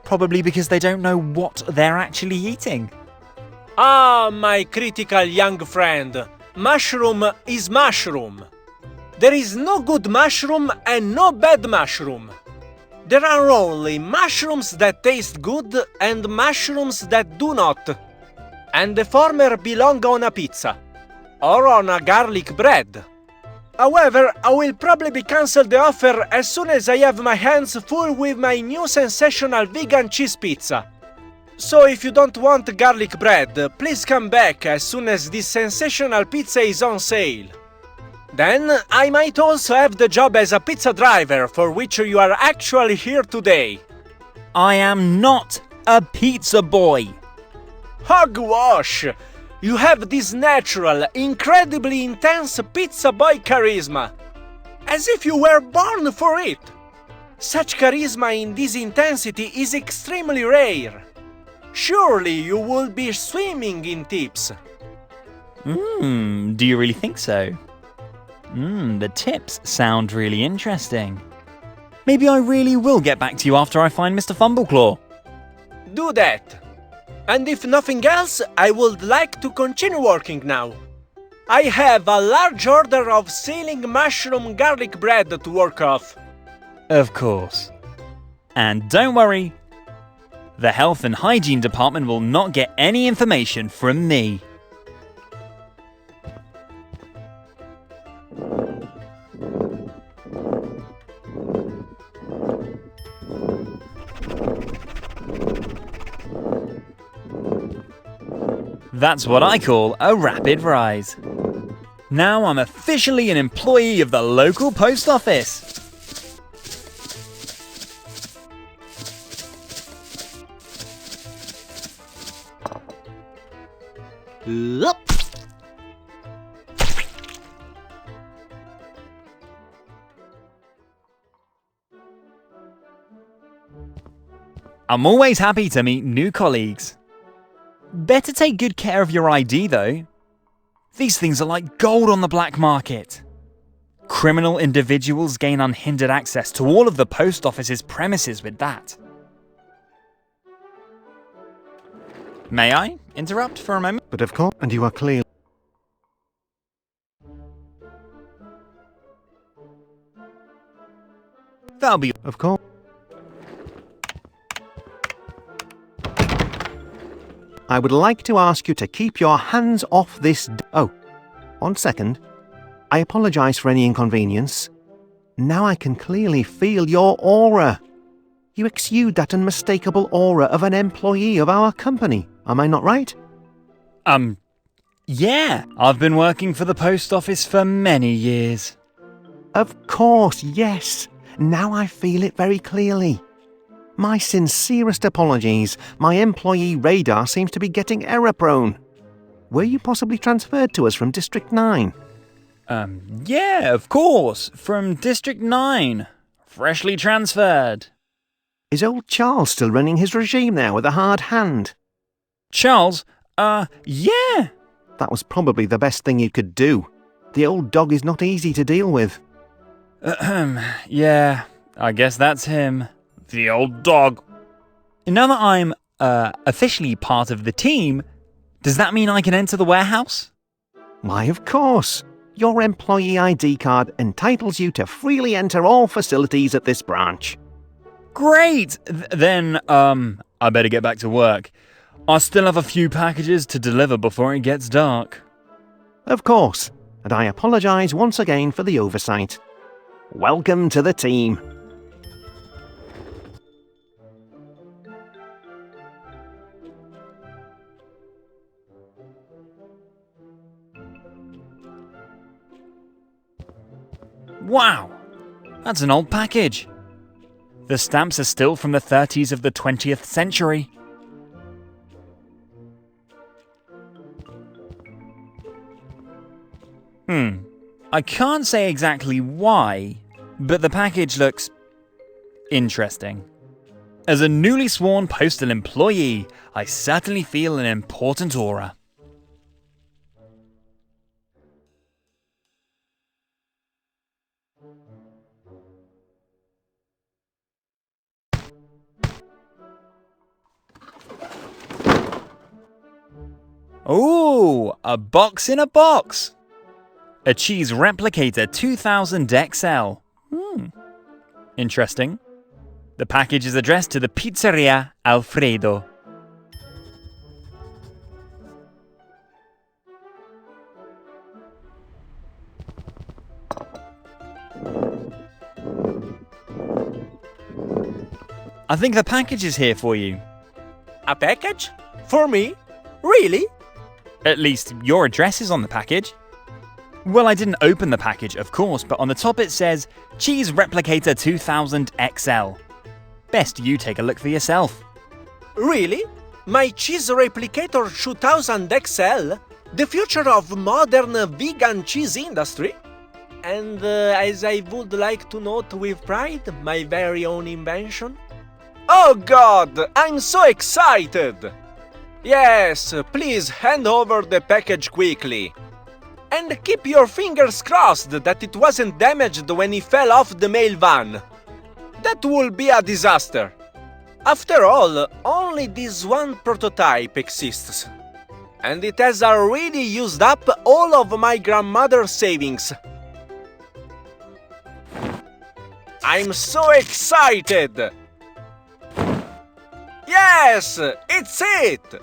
Probably because they don't know what they're actually eating. Ah, my critical young friend. Mushroom is mushroom. There is no good mushroom and no bad mushroom. There are only mushrooms that taste good and mushrooms that do not. And the former belong on a pizza. Or on a garlic bread. However, I will probably cancel the offer as soon as I have my hands full with my new sensational vegan cheese pizza. So if you don't want garlic bread, please come back as soon as this sensational pizza is on sale. Then, I might also have the job as a pizza driver for which you are actually here today. I am not a pizza boy. Hogwash! You have this natural, incredibly intense pizza boy charisma. As if you were born for it. Such charisma in this intensity is extremely rare. Surely you will be swimming in tips. Do you really think so? The tips sound really interesting. Maybe I really will get back to you after I find Mr. Fumbleclaw. Do that. And if nothing else, I would like to continue working now. I have a large order of ceiling mushroom garlic bread to work off. Of course. And don't worry, the health and hygiene department will not get any information from me. That's what I call a rapid rise. Now I'm officially an employee of the local post office. Up. I'm always happy to meet new colleagues. Better take good care of your ID though. These things are like gold on the black market. Criminal individuals gain unhindered access to all of the post office's premises with that. May I interrupt for a moment? But of course, and you are clear. That'll be... Of course. I would like to ask you to keep your hands off this oh, 1 second. I apologise for any inconvenience. Now I can clearly feel your aura. You exude that unmistakable aura of an employee of our company. Am I not right? Yeah. I've been working for the post office for many years. Of course, yes. Now I feel it very clearly. My sincerest apologies. My employee radar seems to be getting error-prone. Were you possibly transferred to us from District 9? Yeah, of course. From District 9. Freshly transferred. Is old Charles still running his regime now with a hard hand? Charles? Yeah. That was probably the best thing you could do. The old dog is not easy to deal with. Yeah, I guess that's him. The old dog. Now that I'm, officially part of the team, does that mean I can enter the warehouse? Why, of course. Your employee ID card entitles you to freely enter all facilities at this branch. Great! Then, I better get back to work. I still have a few packages to deliver before it gets dark. Of course, and I apologise once again for the oversight. Welcome to the team. Wow! That's an old package. The stamps are still from the 30s of the 20th century. I can't say exactly why, but the package looks interesting. As a newly sworn postal employee, I certainly feel an important aura. Ooh, a box in a box! A cheese replicator 2000 XL. Interesting. The package is addressed to the Pizzeria Alfredo. I think the package is here for you. A package? For me? Really? At least your address is on the package. Well, I didn't open the package, of course, but on the top it says Cheese Replicator 2000 XL. Best you take a look for yourself. Really? My Cheese Replicator 2000 XL? The future of modern vegan cheese industry? And as I would like to note with pride, my very own invention? Oh God, I'm so excited! Yes, please hand over the package quickly. And keep your fingers crossed that it wasn't damaged when it fell off the mail van. That will be a disaster. After all, only this one prototype exists. And it has already used up all of my grandmother's savings. I'm so excited! Yes, it's it!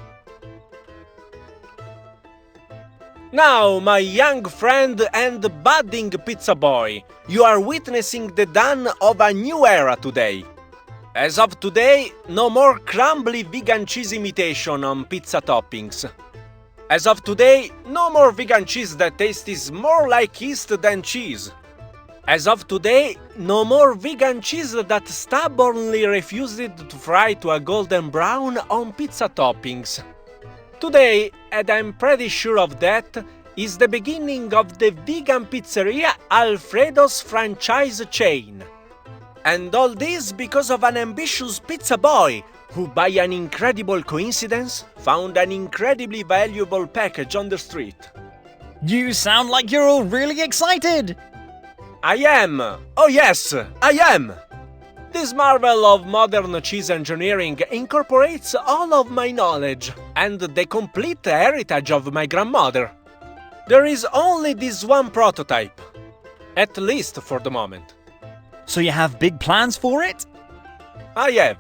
Now, my young friend and budding pizza boy, you are witnessing the dawn of a new era today. As of today, no more crumbly vegan cheese imitation on pizza toppings. As of today, no more vegan cheese that tastes more like yeast than cheese. As of today, no more vegan cheese that stubbornly refused to fry to a golden brown on pizza toppings. Today, and I'm pretty sure of that, is the beginning of the vegan pizzeria Alfredo's franchise chain. And all this because of an ambitious pizza boy who by an incredible coincidence found an incredibly valuable package on the street. You sound like you're all really excited! I am! Oh yes, I am! This marvel of modern cheese engineering incorporates all of my knowledge and the complete heritage of my grandmother. There is only this one prototype, at least for the moment. So you have big plans for it? I have.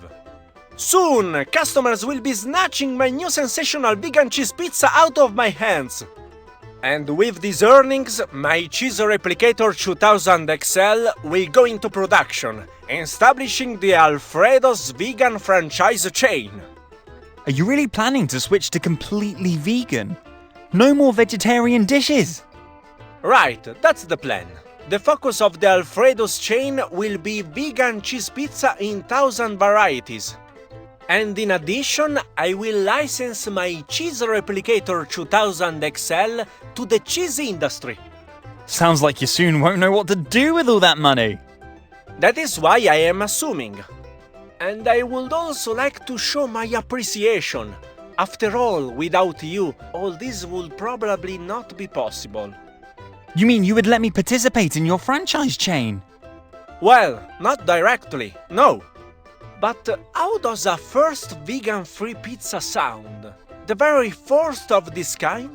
Soon, customers will be snatching my new sensational vegan cheese pizza out of my hands. And with these earnings, my Cheese Replicator 2000 XL will go into production, establishing the Alfredo's vegan franchise chain. Are you really planning to switch to completely vegan? No more vegetarian dishes? Right, that's the plan. The focus of the Alfredo's chain will be vegan cheese pizza in 1,000 varieties. And in addition, I will license my Cheese Replicator 2000 XL to the cheese industry. Sounds like you soon won't know what to do with all that money. That is why I am assuming. And I would also like to show my appreciation. After all, without you, all this would probably not be possible. You mean you would let me participate in your franchise chain? Well, not directly, no. But how does a first vegan-free pizza sound? The very first of this kind?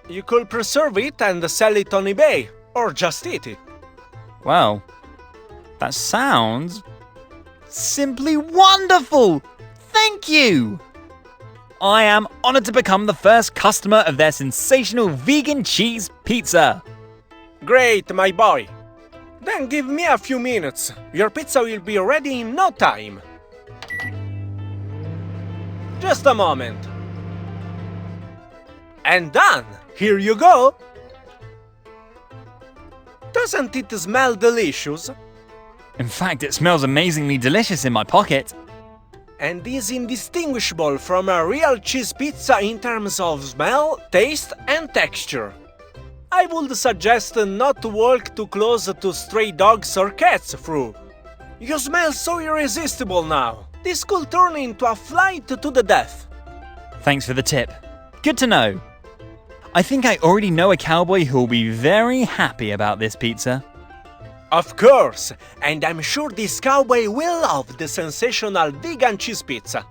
You could preserve it and sell it on eBay, or just eat it. Well, that sounds simply wonderful! Thank you! I am honoured to become the first customer of their sensational vegan cheese pizza. Great, my boy. Then give me a few minutes. Your pizza will be ready in no time. Just a moment. And done! Here you go! Doesn't it smell delicious? In fact, it smells amazingly delicious in my pocket. And is indistinguishable from a real cheese pizza in terms of smell, taste and texture. I would suggest not to walk too close to stray dogs or cats through. You smell so irresistible now. This could turn into a flight to the death. Thanks for the tip. Good to know. I think I already know a cowboy who will be very happy about this pizza. Of course, and I'm sure this cowboy will love the sensational vegan cheese pizza.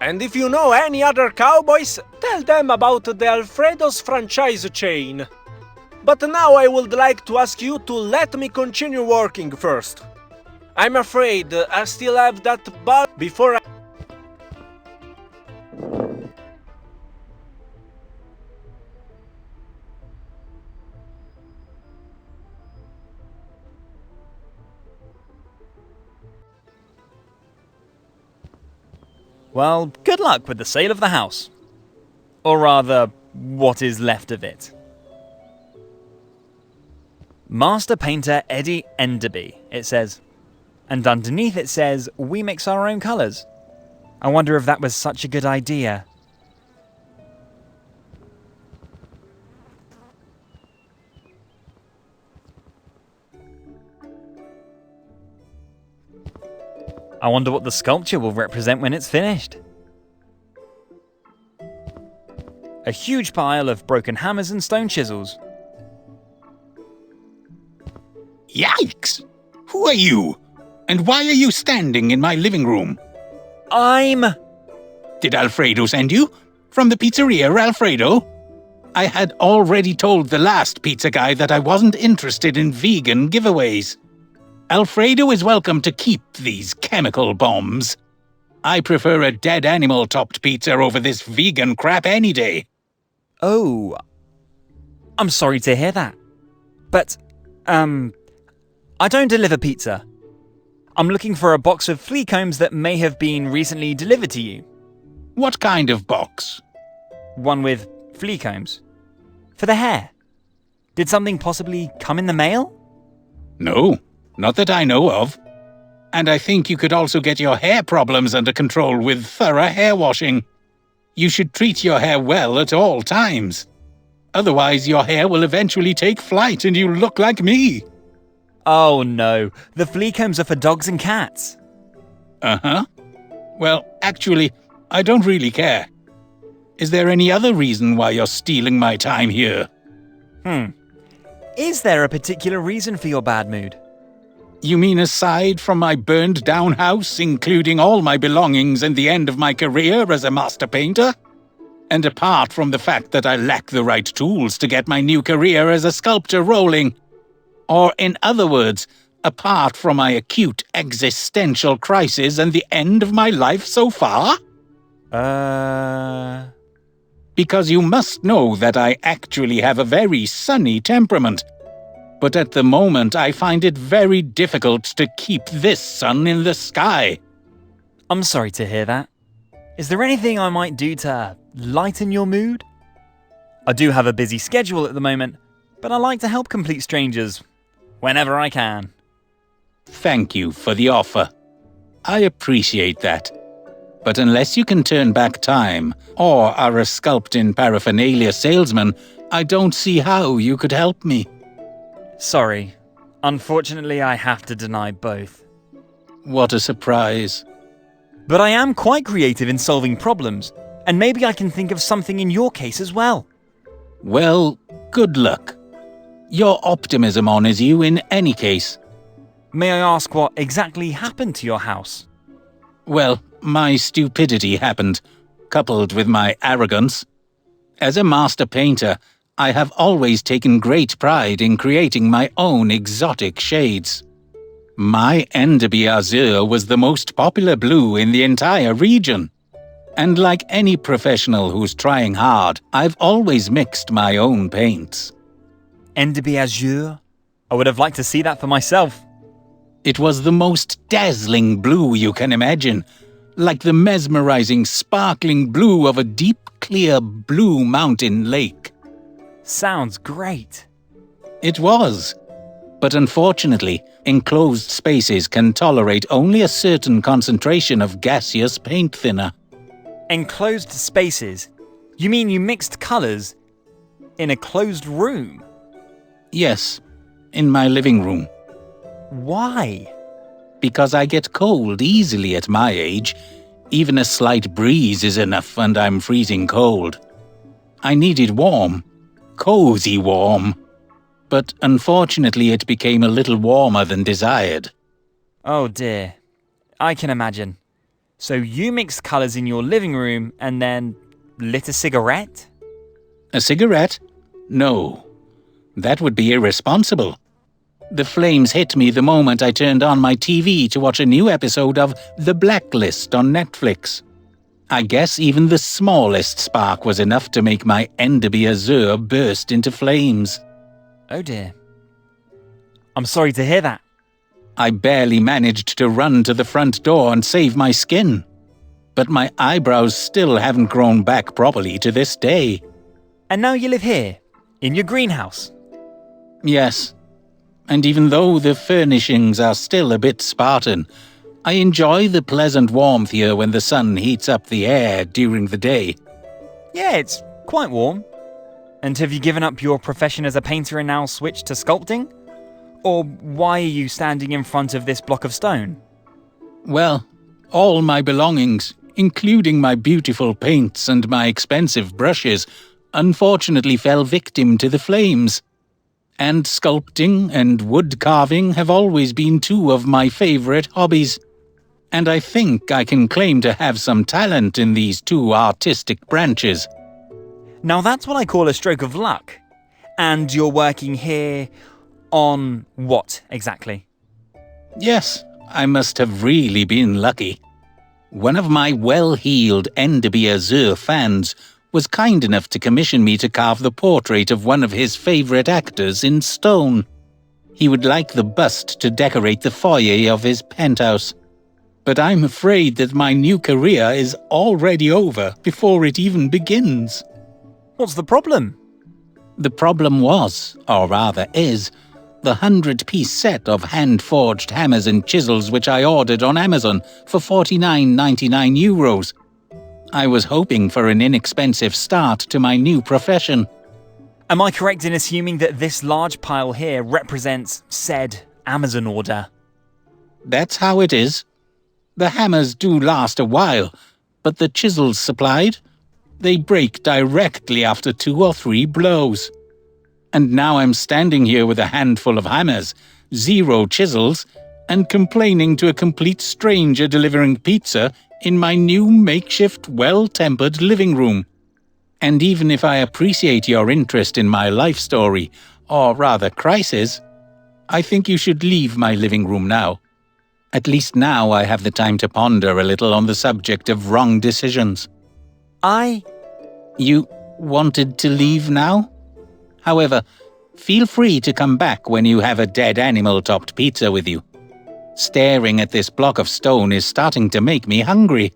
And if you know any other cowboys, tell them about the Alfredo's franchise chain. But now I would like to ask you to let me continue working first. I'm afraid I still have that bug before I... Well, good luck with the sale of the house. Or rather, what is left of it. Master Painter Eddie Enderby, it says. And underneath it says, we mix our own colours. I wonder if that was such a good idea. I wonder what the sculpture will represent when it's finished. A huge pile of broken hammers and stone chisels. Yikes! Who are you? And why are you standing in my living room? Did Alfredo send you? From the Pizzeria, Alfredo? I had already told the last pizza guy that I wasn't interested in vegan giveaways. Alfredo is welcome to keep these chemical bombs. I prefer a dead animal-topped pizza over this vegan crap any day. Oh, I'm sorry to hear that. But, I don't deliver pizza. I'm looking for a box of flea combs that may have been recently delivered to you. What kind of box? One with flea combs. For the hair. Did something possibly come in the mail? No, not that I know of. And I think you could also get your hair problems under control with thorough hair washing. You should treat your hair well at all times. Otherwise, your hair will eventually take flight and you'll look like me. Oh no, the flea combs are for dogs and cats. Uh-huh. Well, actually, I don't really care. Is there any other reason why you're stealing my time here? Is there a particular reason for your bad mood? You mean aside from my burned-down house, including all my belongings and the end of my career as a master painter? And apart from the fact that I lack the right tools to get my new career as a sculptor rolling? Or, in other words, apart from my acute existential crisis and the end of my life so far? Because you must know that I actually have a very sunny temperament. But at the moment, I find it very difficult to keep this sun in the sky. I'm sorry to hear that. Is there anything I might do to lighten your mood? I do have a busy schedule at the moment, but I like to help complete strangers whenever I can. Thank you for the offer. I appreciate that. But unless you can turn back time, or are a sculpting paraphernalia salesman, I don't see how you could help me. Sorry. Unfortunately, I have to deny both. What a surprise. But I am quite creative in solving problems, and maybe I can think of something in your case as well. Well, good luck. Your optimism honours you in any case. May I ask what exactly happened to your house? Well, my stupidity happened, coupled with my arrogance. As a master painter, I have always taken great pride in creating my own exotic shades. My Enderby Azure was the most popular blue in the entire region. And like any professional who's trying hard, I've always mixed my own paints. Enderby Azure? I would have liked to see that for myself. It was the most dazzling blue you can imagine, like the mesmerizing, sparkling blue of a deep, clear blue mountain lake. Sounds great. It was. But unfortunately, enclosed spaces can tolerate only a certain concentration of gaseous paint thinner. Enclosed spaces? You mean you mixed colours in a closed room? Yes, in my living room. Why? Because I get cold easily at my age. Even a slight breeze is enough and I'm freezing cold. I needed warm. Cozy warm. But unfortunately it became a little warmer than desired. Oh dear. I can imagine. So you mixed colours in your living room and then lit a cigarette? A cigarette? No. That would be irresponsible. The flames hit me the moment I turned on my TV to watch a new episode of The Blacklist on Netflix. I guess even the smallest spark was enough to make my Enderby Azure burst into flames. Oh dear. I'm sorry to hear that. I barely managed to run to the front door and save my skin. But my eyebrows still haven't grown back properly to this day. And now you live here, in your greenhouse? Yes. And even though the furnishings are still a bit Spartan, I enjoy the pleasant warmth here when the sun heats up the air during the day. Yeah, it's quite warm. And have you given up your profession as a painter and now switched to sculpting? Or why are you standing in front of this block of stone? Well, all my belongings, including my beautiful paints and my expensive brushes, unfortunately fell victim to the flames. And sculpting and wood carving have always been two of my favorite hobbies. And I think I can claim to have some talent in these two artistic branches. Now that's what I call a stroke of luck. And you're working here on what exactly? Yes, I must have really been lucky. One of my well-heeled Enderby Azure fans was kind enough to commission me to carve the portrait of one of his favorite actors in stone. He would like the bust to decorate the foyer of his penthouse. But I'm afraid that my new career is already over before it even begins. What's the problem? The problem was, or rather is, the 100-piece set of hand-forged hammers and chisels which I ordered on Amazon for €49.99. I was hoping for an inexpensive start to my new profession. Am I correct in assuming that this large pile here represents said Amazon order? That's how it is. The hammers do last a while, but the chisels supplied, they break directly after 2 or 3 blows. And now I'm standing here with a handful of hammers, 0 chisels, and complaining to a complete stranger delivering pizza in my new makeshift well-tempered living room. And even if I appreciate your interest in my life story, or rather crisis, I think you should leave my living room now. At least now I have the time to ponder a little on the subject of wrong decisions. You wanted to leave now? However, feel free to come back when you have a dead animal-topped pizza with you. Staring at this block of stone is starting to make me hungry.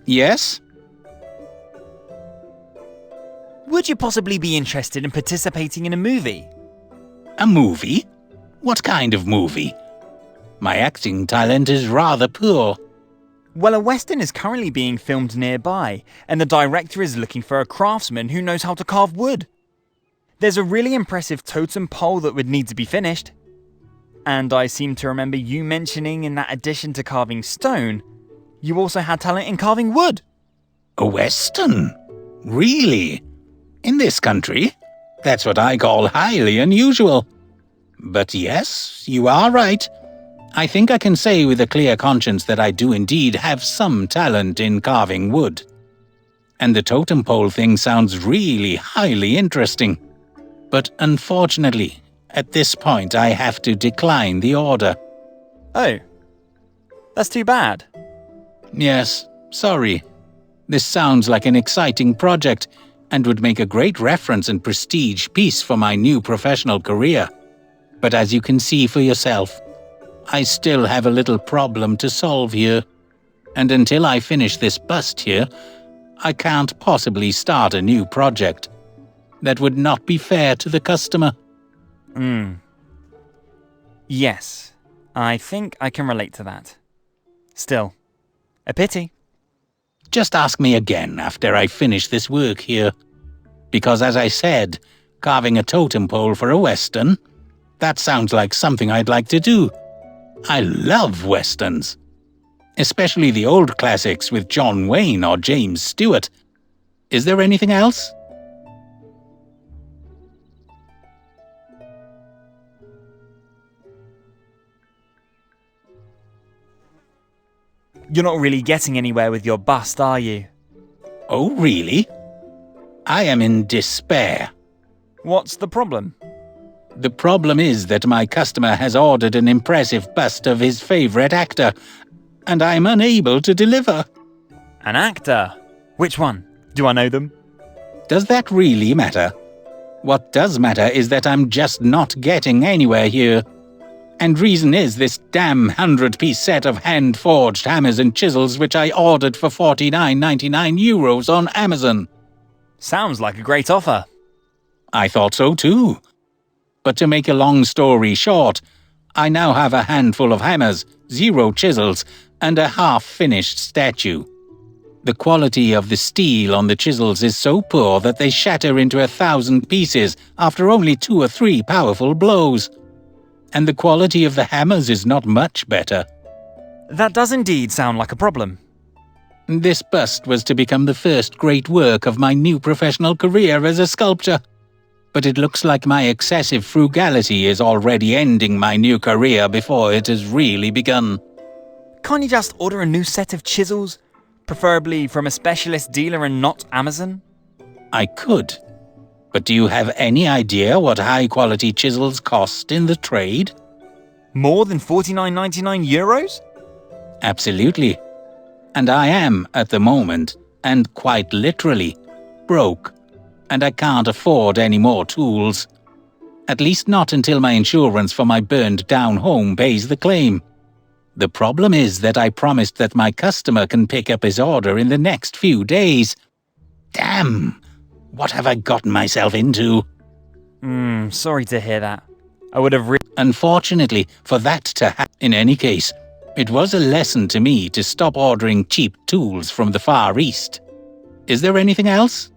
Yes? Would you possibly be interested in participating in a movie? A movie? What kind of movie? My acting talent is rather poor. Well, a western is currently being filmed nearby, and the director is looking for a craftsman who knows how to carve wood. There's a really impressive totem pole that would need to be finished. And I seem to remember you mentioning in that addition to carving stone, you also had talent in carving wood. A western? Really? In this country? That's what I call highly unusual. But yes, you are right. I think I can say with a clear conscience that I do indeed have some talent in carving wood. And the totem pole thing sounds really highly interesting. But unfortunately, at this point I have to decline the order. Oh, that's too bad. Yes, sorry. This sounds like an exciting project and would make a great reference and prestige piece for my new professional career. But as you can see for yourself, I still have a little problem to solve here. And until I finish this bust here, I can't possibly start a new project. That would not be fair to the customer. Yes, I think I can relate to that. Still, a pity. Just ask me again after I finish this work here. Because as I said, carving a totem pole for a western, that sounds like something I'd like to do. I love westerns. Especially the old classics with John Wayne or James Stewart. Is there anything else? You're not really getting anywhere with your bust, are you? Oh, really? I am in despair. What's the problem? The problem is that my customer has ordered an impressive bust of his favorite actor, and I'm unable to deliver. An actor? Which one? Do I know them? Does that really matter? What does matter is that I'm just not getting anywhere here. And reason is this damn 100-piece set of hand-forged hammers and chisels which I ordered for €49.99 on Amazon. Sounds like a great offer. I thought so too. But to make a long story short, I now have a handful of hammers, 0 chisels, and a half-finished statue. The quality of the steel on the chisels is so poor that they shatter into 1,000 pieces after only 2 or 3 powerful blows. And the quality of the hammers is not much better. That does indeed sound like a problem. This bust was to become the first great work of my new professional career as a sculptor. But it looks like my excessive frugality is already ending my new career before it has really begun. Can't you just order a new set of chisels? Preferably from a specialist dealer and not Amazon? I could. But do you have any idea what high-quality chisels cost in the trade? More than €49.99? Absolutely. And I am, at the moment, and quite literally, broke. And I can't afford any more tools. At least not until my insurance for my burned-down home pays the claim. The problem is that I promised that my customer can pick up his order in the next few days. Damn! What have I gotten myself into? Sorry to hear that. I would have Unfortunately, for that to happen, in any case, it was a lesson to me to stop ordering cheap tools from the Far East. Is there anything else?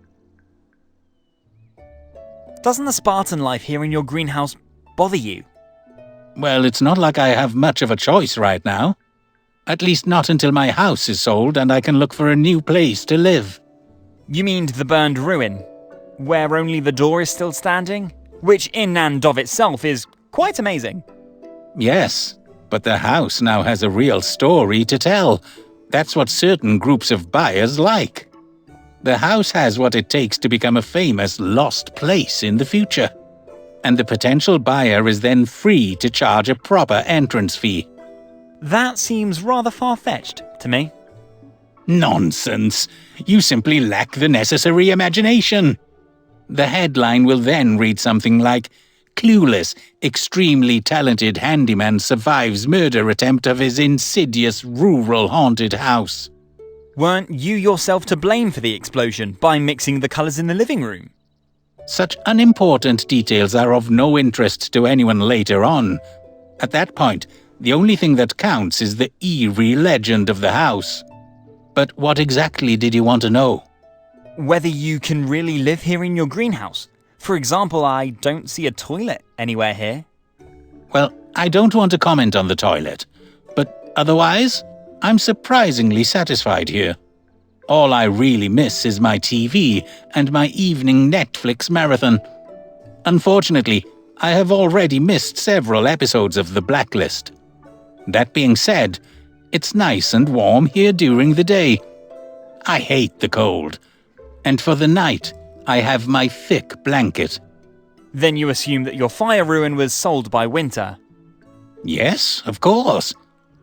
Doesn't the Spartan life here in your greenhouse bother you? Well, it's not like I have much of a choice right now. At least not until my house is sold and I can look for a new place to live. You mean the burned ruin, where only the door is still standing? Which in and of itself is quite amazing. Yes, but the house now has a real story to tell. That's what certain groups of buyers like. The house has what it takes to become a famous lost place in the future. And the potential buyer is then free to charge a proper entrance fee. That seems rather far-fetched to me. Nonsense! You simply lack the necessary imagination. The headline will then read something like, "Clueless, extremely talented handyman survives murder attempt of his insidious rural haunted house." Weren't you yourself to blame for the explosion by mixing the colours in the living room? Such unimportant details are of no interest to anyone later on. At that point, the only thing that counts is the eerie legend of the house. But what exactly did you want to know? Whether you can really live here in your greenhouse. For example, I don't see a toilet anywhere here. Well, I don't want to comment on the toilet, but otherwise, I'm surprisingly satisfied here. All I really miss is my TV and my evening Netflix marathon. Unfortunately, I have already missed several episodes of The Blacklist. That being said, it's nice and warm here during the day. I hate the cold. And for the night, I have my thick blanket. Then you assume that your fire ruin was sold by winter? Yes, of course.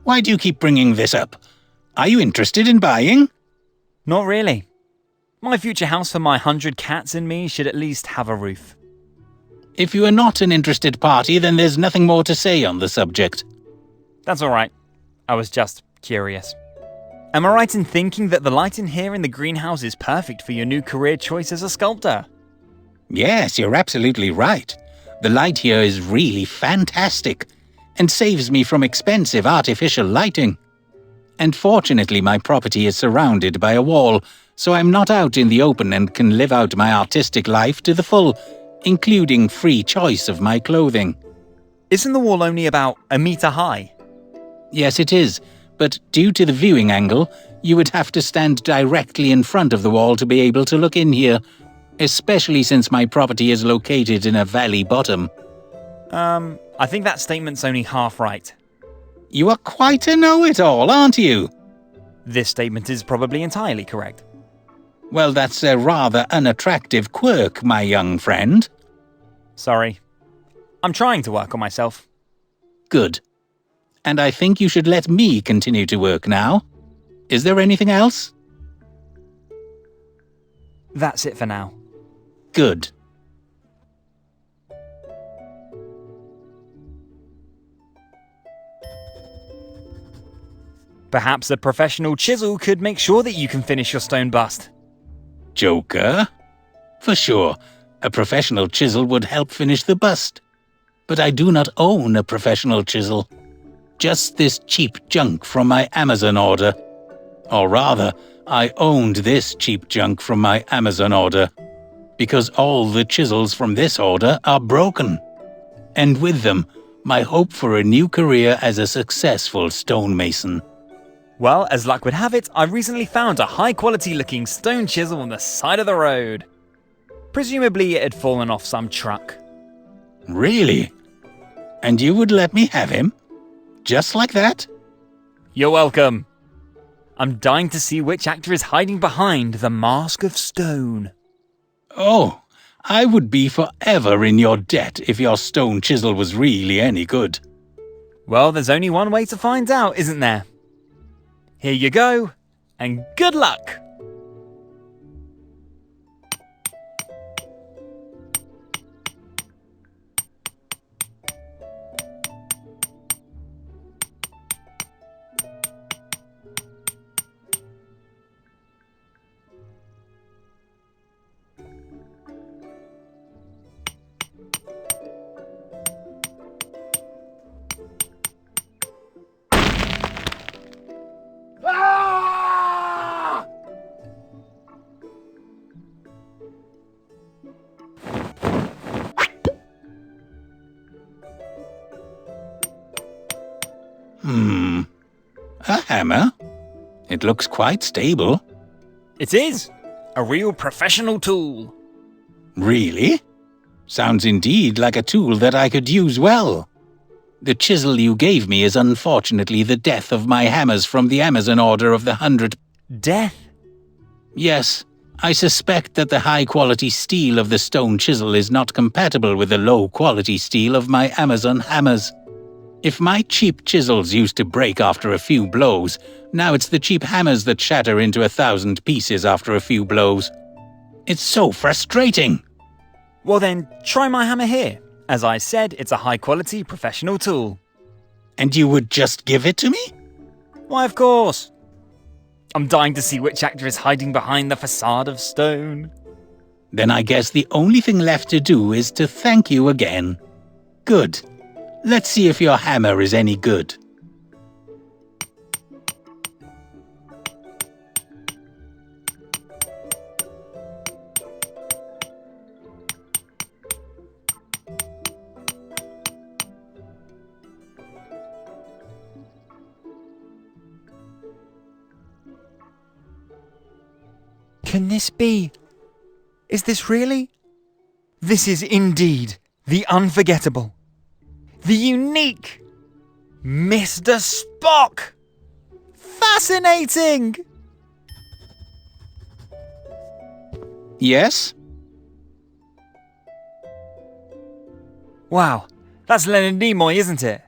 Why do you keep bringing this up? Are you interested in buying? Not really. My future house for my 100 cats and me should at least have a roof. If you are not an interested party, then there's nothing more to say on the subject. That's all right. I was just curious. Am I right in thinking that the light in here in the greenhouse is perfect for your new career choice as a sculptor? Yes, you're absolutely right. The light here is really fantastic and saves me from expensive artificial lighting. And fortunately, my property is surrounded by a wall, so I'm not out in the open and can live out my artistic life to the full, including free choice of my clothing. Isn't the wall only about a meter high? Yes, it is, but due to the viewing angle, you would have to stand directly in front of the wall to be able to look in here, especially since my property is located in a valley bottom. I think that statement's only half right. You are quite a know-it-all, aren't you? This statement is probably entirely correct. Well, that's a rather unattractive quirk, my young friend. Sorry. I'm trying to work on myself. Good. And I think you should let me continue to work now. Is there anything else? That's it for now. Good. Perhaps a professional chisel could make sure that you can finish your stone bust. Joker? For sure, a professional chisel would help finish the bust. But I do not own a professional chisel. Just this cheap junk from my Amazon order. Or rather, I owned this cheap junk from my Amazon order. Because all the chisels from this order are broken. And with them, my hope for a new career as a successful stonemason. Well, as luck would have it, I recently found a high-quality looking stone chisel on the side of the road. Presumably it had fallen off some truck. Really? And you would let me have him? Just like that? You're welcome. I'm dying to see which actor is hiding behind the mask of stone. Oh, I would be forever in your debt if your stone chisel was really any good. Well, there's only one way to find out, isn't there? Here you go, and good luck! A hammer? It looks quite stable. It is. A real professional tool. Really? Sounds indeed like a tool that I could use well. The chisel you gave me is unfortunately the death of my hammers from the Amazon order of the 100... Death? Yes. I suspect that the high-quality steel of the stone chisel is not compatible with the low-quality steel of my Amazon hammers. If my cheap chisels used to break after a few blows, now it's the cheap hammers that shatter into 1,000 pieces after a few blows. It's so frustrating. Well then, try my hammer here. As I said, it's a high-quality professional tool. And you would just give it to me? Why, of course. I'm dying to see which actor is hiding behind the facade of stone. Then I guess the only thing left to do is to thank you again. Good. Let's see if your hammer is any good. Can this be? Is this really? This is indeed the unforgettable, the unique Mr. Spock! Fascinating! Yes? Wow, that's Leonard Nimoy, isn't it?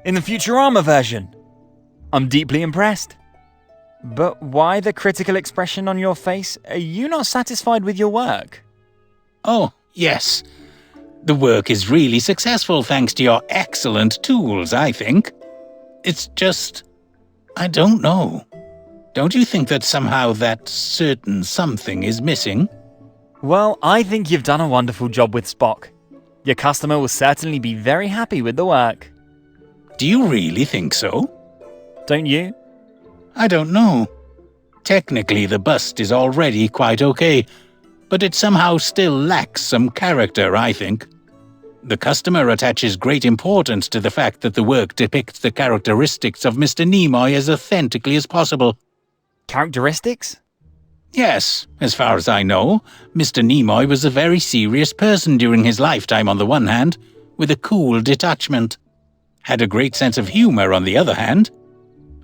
In the Futurama version. I'm deeply impressed. But why the critical expression on your face? Are you not satisfied with your work? Oh, yes. The work is really successful thanks to your excellent tools, I think. It's just... I don't know. Don't you think that somehow that certain something is missing? Well, I think you've done a wonderful job with Spock. Your customer will certainly be very happy with the work. Do you really think so? Don't you? I don't know. Technically, the bust is already quite okay, but it somehow still lacks some character, I think. The customer attaches great importance to the fact that the work depicts the characteristics of Mr. Nimoy as authentically as possible. Characteristics? Yes, as far as I know, Mr. Nimoy was a very serious person during his lifetime on the one hand, with a cool detachment. Had a great sense of humor on the other hand.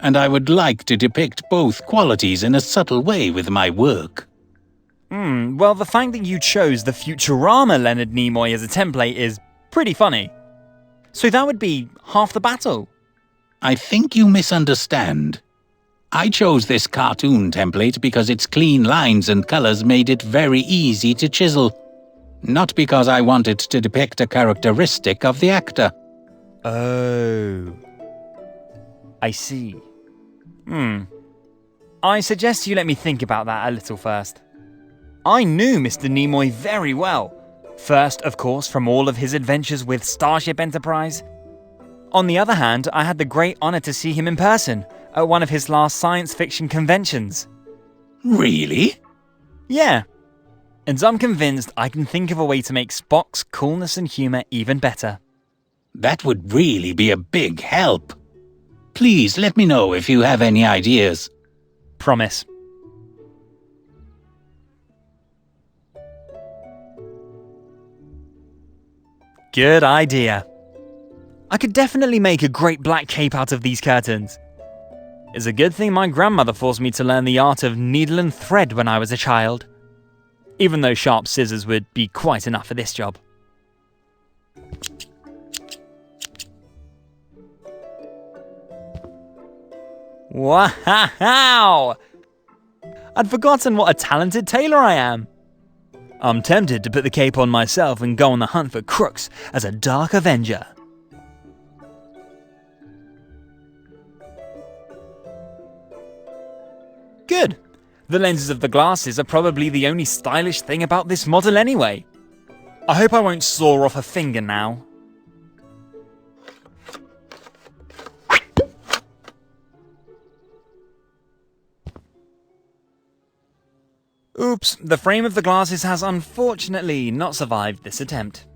And I would like to depict both qualities in a subtle way with my work. Well, the fact that you chose the Futurama Leonard Nimoy as a template is pretty funny. So that would be half the battle. I think you misunderstand. I chose this cartoon template because its clean lines and colors made it very easy to chisel. Not because I wanted to depict a characteristic of the actor. Oh. I see. I suggest you let me think about that a little first. I knew Mr. Nimoy very well. First, of course, from all of his adventures with Starship Enterprise. On the other hand, I had the great honor to see him in person at one of his last science fiction conventions. Really? Yeah. And I'm convinced I can think of a way to make Spock's coolness and humor even better. That would really be a big help. Please let me know if you have any ideas. Promise. Good idea. I could definitely make a great black cape out of these curtains. It's a good thing my grandmother forced me to learn the art of needle and thread when I was a child. Even though sharp scissors would be quite enough for this job. Wow! I'd forgotten what a talented tailor I am. I'm tempted to put the cape on myself and go on the hunt for crooks as a dark avenger. Good. The lenses of the glasses are probably the only stylish thing about this model anyway. I hope I won't saw off a finger now. Oops, the frame of the glasses has unfortunately not survived this attempt.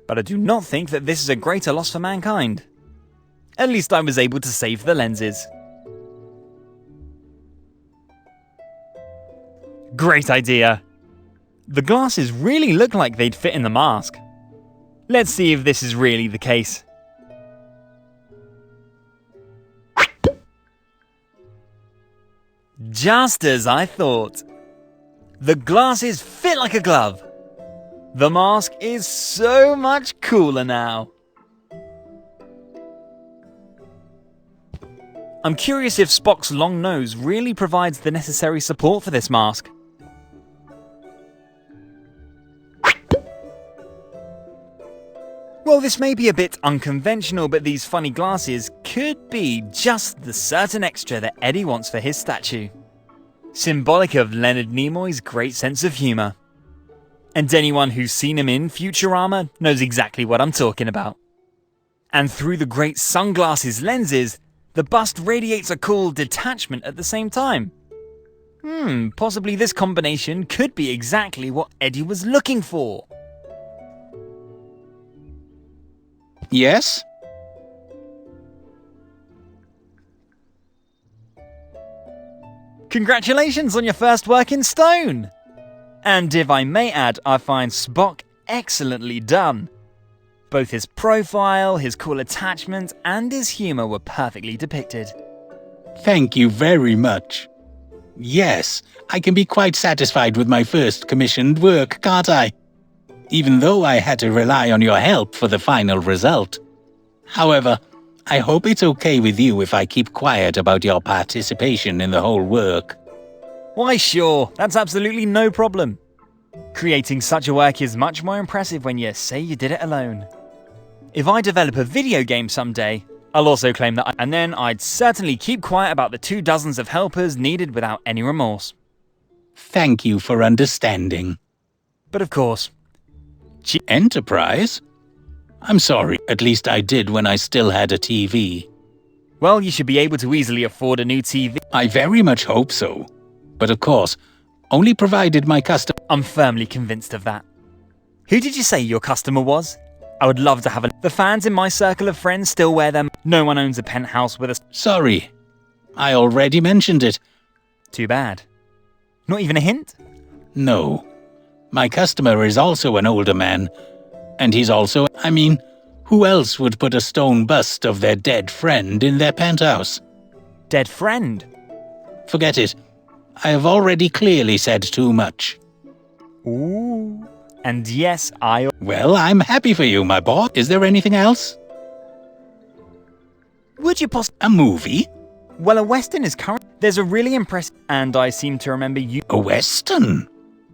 But I do not think that this is a greater loss for mankind. At least I was able to save the lenses. Great idea. The glasses really look like they'd fit in the mask. Let's see if this is really the case. Just as I thought. The glasses fit like a glove. The mask is so much cooler now. I'm curious if Spock's long nose really provides the necessary support for this mask. Well, this may be a bit unconventional, but these funny glasses could be just the certain extra that Eddie wants for his statue. Symbolic of Leonard Nimoy's great sense of humour. And anyone who's seen him in Futurama knows exactly what I'm talking about. And through the great sunglasses lenses, the bust radiates a cool detachment at the same time. Possibly this combination could be exactly what Eddie was looking for. Yes? Congratulations on your first work in stone! And if I may add, I find Spock excellently done. Both his profile, his cool attachment, and his humour were perfectly depicted. Thank you very much. Yes, I can be quite satisfied with my first commissioned work, can't I? Even though I had to rely on your help for the final result. However, I hope it's okay with you if I keep quiet about your participation in the whole work. Why sure, that's absolutely no problem. Creating such a work is much more impressive when you say you did it alone. If I develop a video game someday, I'll also claim that and then I'd certainly keep quiet about the 2 dozens of helpers needed without any remorse. Thank you for understanding. But of course, Enterprise? I'm sorry, at least I did when I still had a TV. Well, you should be able to easily afford a new TV. I very much hope so. But of course, only provided my customer... I'm firmly convinced of that. Who did you say your customer was? I would love to have a... The fans in my circle of friends still wear them. No one owns a penthouse with a... Sorry, I already mentioned it. Too bad. Not even a hint? No. My customer is also an older man. And he's also... I mean, who else would put a stone bust of their dead friend in their penthouse? Dead friend? Forget it. I have already clearly said too much. Ooh. And yes, I... Well, I'm happy for you, my boy. Is there anything else? Would you A movie? Well, a Western is current. There's a really impressive... And I seem to remember you... A Western?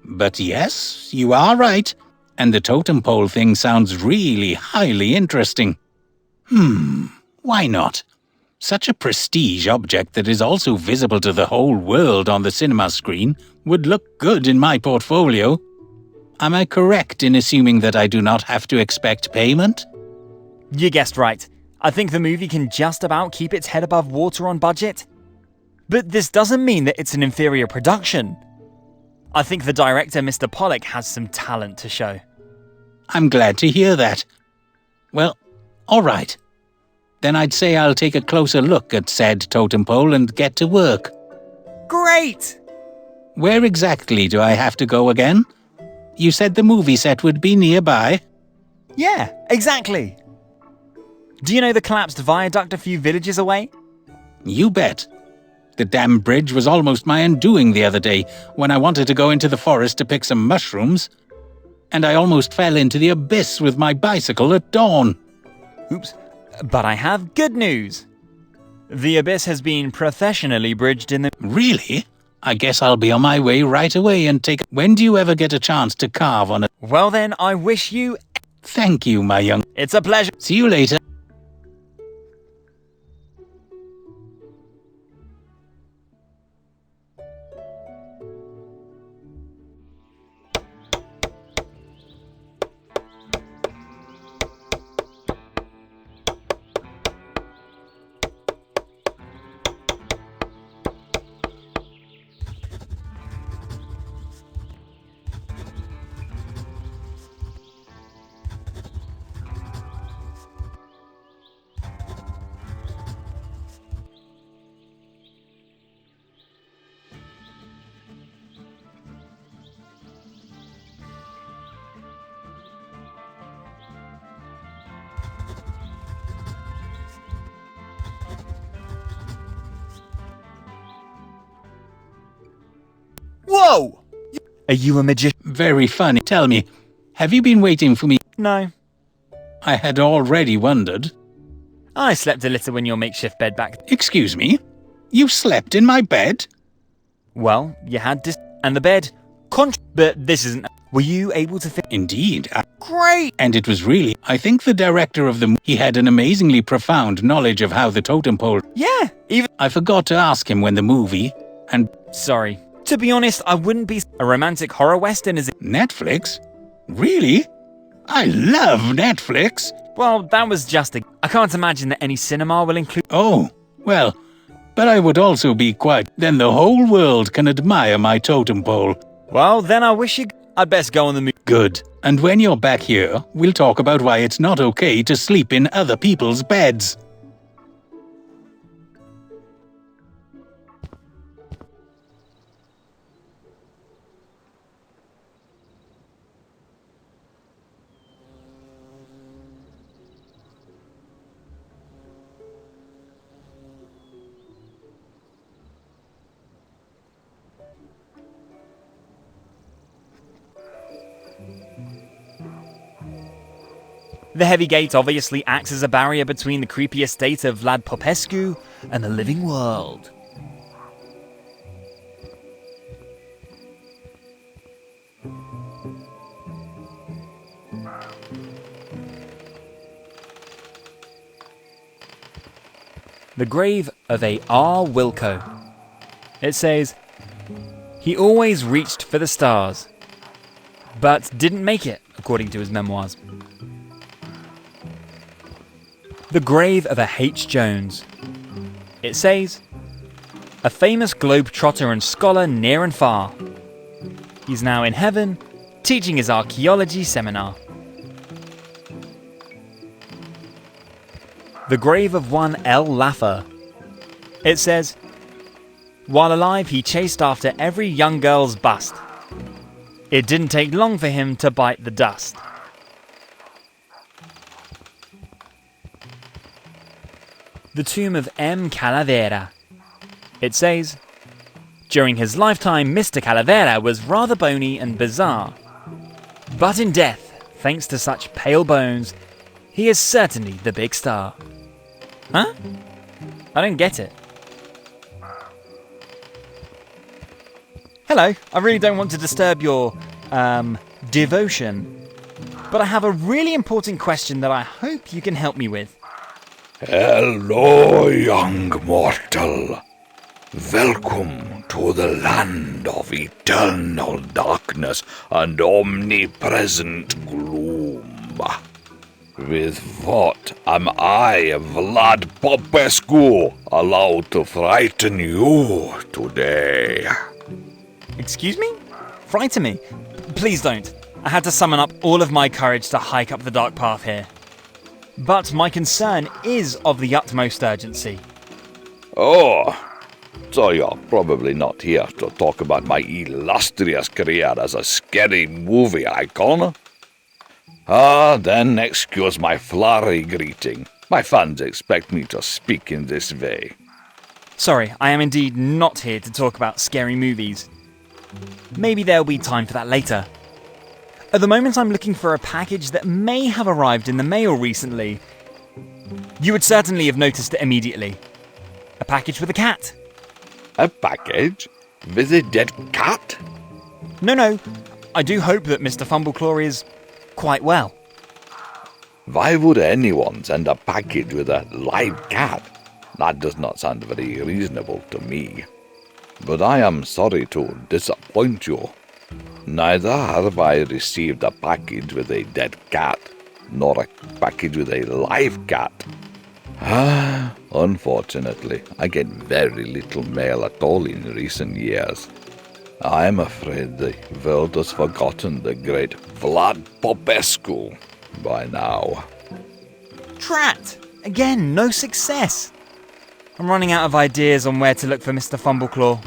But yes, you are right. And the totem pole thing sounds really highly interesting. Why not? Such a prestige object that is also visible to the whole world on the cinema screen would look good in my portfolio. Am I correct in assuming that I do not have to expect payment? You guessed right. I think the movie can just about keep its head above water on budget. But this doesn't mean that it's an inferior production. I think the director, Mr. Pollock, has some talent to show. I'm glad to hear that. Well, all right. Then I'd say I'll take a closer look at said totem pole and get to work. Great! Where exactly do I have to go again? You said the movie set would be nearby. Yeah, exactly. Do you know the collapsed viaduct a few villages away? You bet. The damn bridge was almost my undoing the other day when I wanted to go into the forest to pick some mushrooms. And I almost fell into the abyss with my bicycle at dawn. Oops. But I have good news. The abyss has been professionally bridged in the... Really? I guess I'll be on my way right away and take... When do you ever get a chance to carve on a... Well then, I wish you... Thank you, my young... It's a pleasure. See you later. No! Are you a magician? Very funny. Tell me, have you been waiting for me? No. I had already wondered. I slept a little in your makeshift bed back. Excuse me? You slept in my bed? Well, you had this and the bed. But this isn't. Were you able to fit? Indeed. Great! And it was really, I think the director of he had an amazingly profound knowledge of how the totem pole. Yeah, even. I forgot to ask him when the movie, and. Sorry. To be honest, I wouldn't be. A romantic horror western is it? Netflix? Really? I love Netflix. Well, that was just a. I can't imagine that any cinema will include. Oh, well, but I would also be quite. Then the whole world can admire my totem pole. Well, then I wish you. I'd best go on the movie. Good. And when you're back here, we'll talk about why it's not okay to sleep in other people's beds. The heavy gate obviously acts as a barrier between the creepy estate of Vlad Popescu and the living world. The grave of A. R. Wilco. It says, he always reached for the stars, but didn't make it, according to his memoirs. The grave of a H. Jones. It says, a famous globetrotter and scholar near and far. He's now in heaven, teaching his archaeology seminar. The grave of one L. Laffer. It says, while alive he chased after every young girl's bust. It didn't take long for him to bite the dust. The tomb of M. Calavera. It says, during his lifetime Mr. Calavera was rather bony and bizarre. But in death, thanks to such pale bones, he is certainly the big star. Huh? I don't get it. Hello, I really don't want to disturb your, devotion, but I have a really important question that I hope you can help me with. Hello, young mortal. Welcome to the land of eternal darkness and omnipresent gloom. With what am I, Vlad Popescu, allowed to frighten you today? Excuse me? Frighten me? Please don't. I had to summon up all of my courage to hike up the dark path here. But my concern is of the utmost urgency. Oh, so you're probably not here to talk about my illustrious career as a scary movie icon? Then excuse my flowery greeting. My fans expect me to speak in this way. Sorry, I am indeed not here to talk about scary movies. Maybe there'll be time for that later. At the moment I'm looking for a package that may have arrived in the mail recently. You would certainly have noticed it immediately. A package with a cat. A package? With a dead cat? No. I do hope that Mr. Fumbleclaw is quite well. Why would anyone send a package with a live cat? That does not sound very reasonable to me. But I am sorry to disappoint you. Neither have I received a package with a dead cat, nor a package with a live cat. Unfortunately, I get very little mail at all in recent years. I'm afraid the world has forgotten the great Vlad Popescu by now. Drat! Again, no success. I'm running out of ideas on where to look for Mr. Fumbleclaw.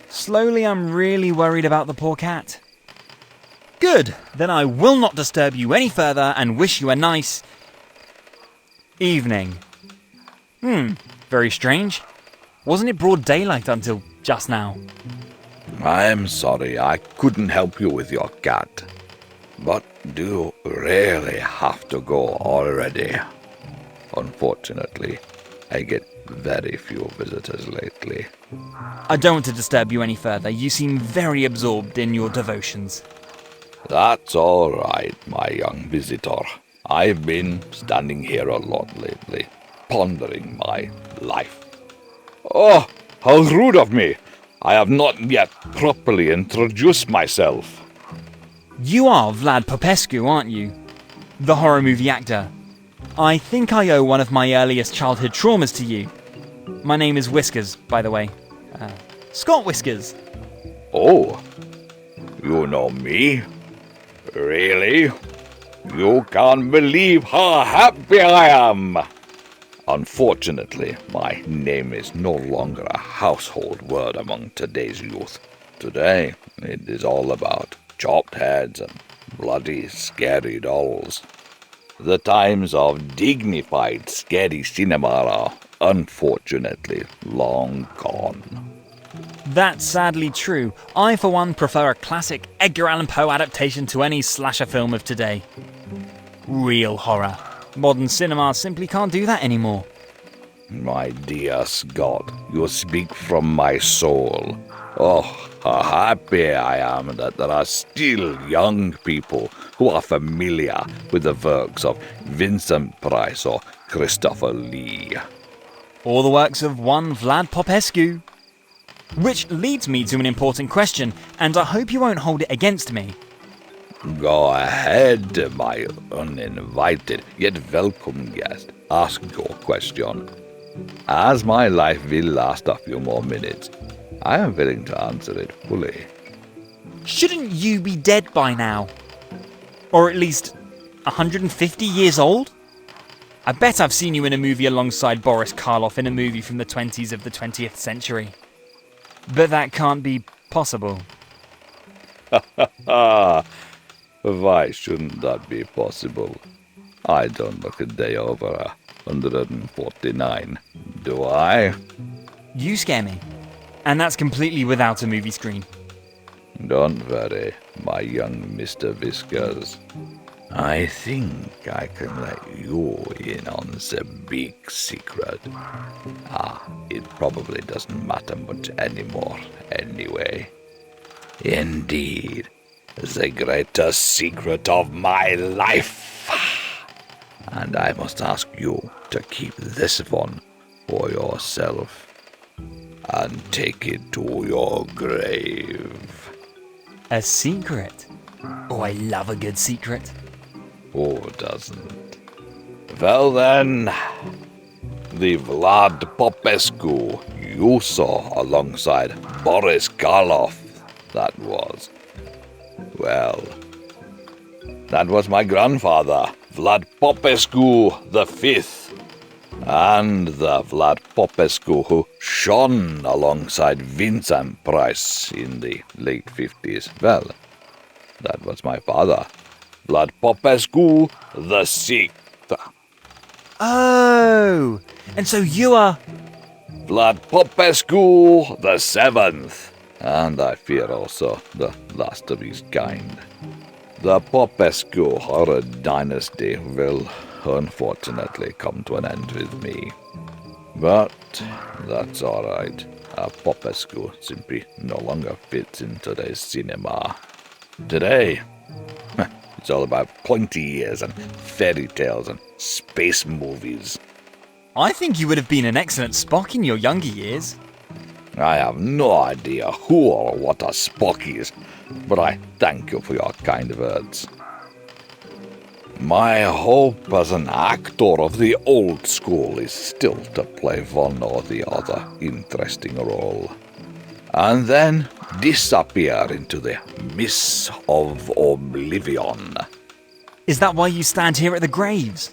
Slowly, I'm really worried about the poor cat. Good, then I will not disturb you any further and wish you a nice evening. Very strange. Wasn't it broad daylight until just now? I'm sorry I couldn't help you with your cat. But do you really have to go already? Unfortunately, I get very few visitors lately. I don't want to disturb you any further. You seem very absorbed in your devotions. That's all right, my young visitor. I've been standing here a lot lately, pondering my life. Oh, how rude of me! I have not yet properly introduced myself. You are Vlad Popescu, aren't you? The horror movie actor. I think I owe one of my earliest childhood traumas to you. My name is Whiskers, by the way. Scott Whiskers. Oh, you know me? Really? You can't believe how happy I am! Unfortunately, my name is no longer a household word among today's youth. Today, it is all about chopped heads and bloody, scary dolls. The times of dignified, scary cinema are, unfortunately, long gone. That's sadly true. I, for one, prefer a classic Edgar Allan Poe adaptation to any slasher film of today. Real horror. Modern cinema simply can't do that anymore. My dear Scott, you speak from my soul. Oh, how happy I am that there are still young people who are familiar with the works of Vincent Price or Christopher Lee. Or the works of one Vlad Popescu. Which leads me to an important question, and I hope you won't hold it against me. Go ahead, my uninvited yet welcome guest. Ask your question. As my life will last a few more minutes, I am willing to answer it fully. Shouldn't you be dead by now? Or at least 150 years old? I bet I've seen you in a movie alongside Boris Karloff in a movie from the 20s of the 20th century. But that can't be possible. Why shouldn't that be possible? I don't look a day over 149, do I? You scare me. And that's completely without a movie screen. Don't worry, my young Mr. Whiskers. I think I can let you in on the big secret. It probably doesn't matter much anymore, anyway. Indeed, the greatest secret of my life. And I must ask you to keep this one for yourself and take it to your grave. A secret? Oh, I love a good secret. Who doesn't? Well then, the Vlad Popescu you saw alongside Boris Karloff, that was. Well, that was my grandfather, Vlad Popescu V, and the Vlad Popescu who shone alongside Vincent Price in the late 50s. Well, that was my father, Vlad Popescu VI. Oh, and so you are... Vlad Popescu VII, and I fear also the last of his kind. The Popescu horror dynasty will unfortunately come to an end with me. But that's alright. Popescu simply no longer fits in today's cinema. Today, it's all about pointy ears and fairy tales and space movies. I think you would have been an excellent Spock in your younger years. I have no idea who or what a Spock is, but I thank you for your kind words. My hope as an actor of the old school is still to play one or the other interesting role, and then disappear into the mists of oblivion. Is that why you stand here at the graves?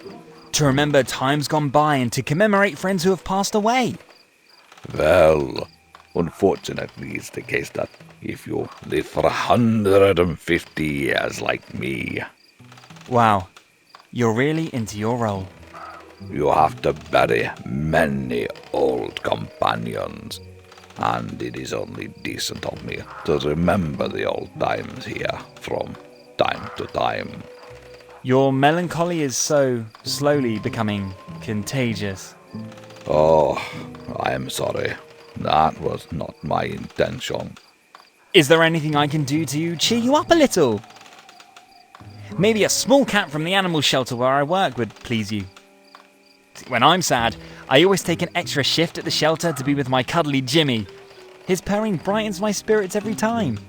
To remember times gone by and to commemorate friends who have passed away? Well, unfortunately, it's the case that if you live for 150 years like me... Wow, you're really into your role. You have to bury many old companions. and it is only decent of me to remember the old times here from time to time. Your melancholy is so slowly becoming contagious. Oh, I am sorry. That was not my intention. Is there anything I can do to cheer you up a little? Maybe a small cat from the animal shelter where I work would please you. When I'm sad, I always take an extra shift at the shelter to be with my cuddly Jimmy. His purring brightens my spirits every time.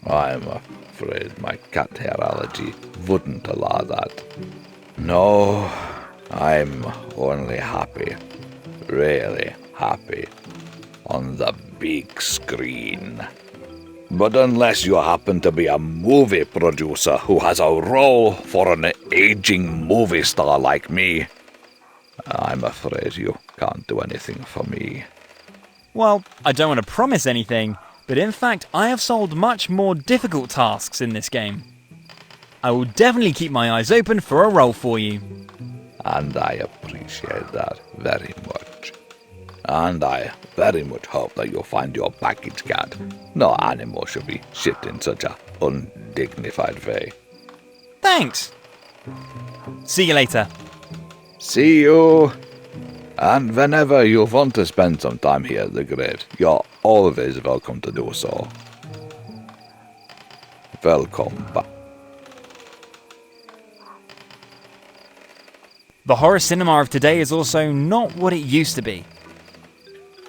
I'm afraid my cat hair allergy wouldn't allow that. No, I'm only happy, really happy, on the big screen. But unless you happen to be a movie producer who has a role for an aging movie star like me, I'm afraid you can't do anything for me. Well, I don't want to promise anything, but in fact, I have solved much more difficult tasks in this game. I will definitely keep my eyes open for a role for you. And I appreciate that very much. And I very much hope that you'll find your package cat. No animal should be shit in such a undignified way. Thanks. See you later. See you. And whenever you want to spend some time here at the grave, you're always welcome to do so. Welcome back. The horror cinema of today is also not what it used to be.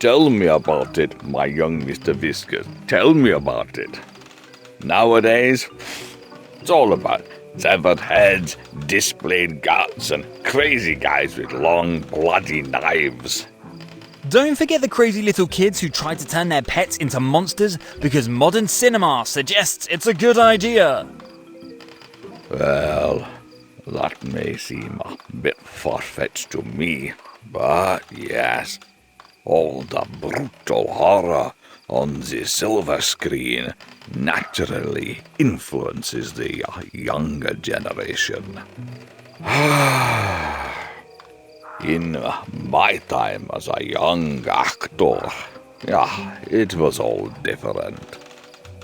Tell me about it, my young Mr. Whiskers. Tell me about it. Nowadays, it's all about severed heads, displayed guts, and crazy guys with long, bloody knives. Don't forget the crazy little kids who try to turn their pets into monsters because modern cinema suggests it's a good idea. Well, that may seem a bit far-fetched to me, but yes, all the brutal horror on the silver screen naturally influences the younger generation. In my time as a young actor, it was all different.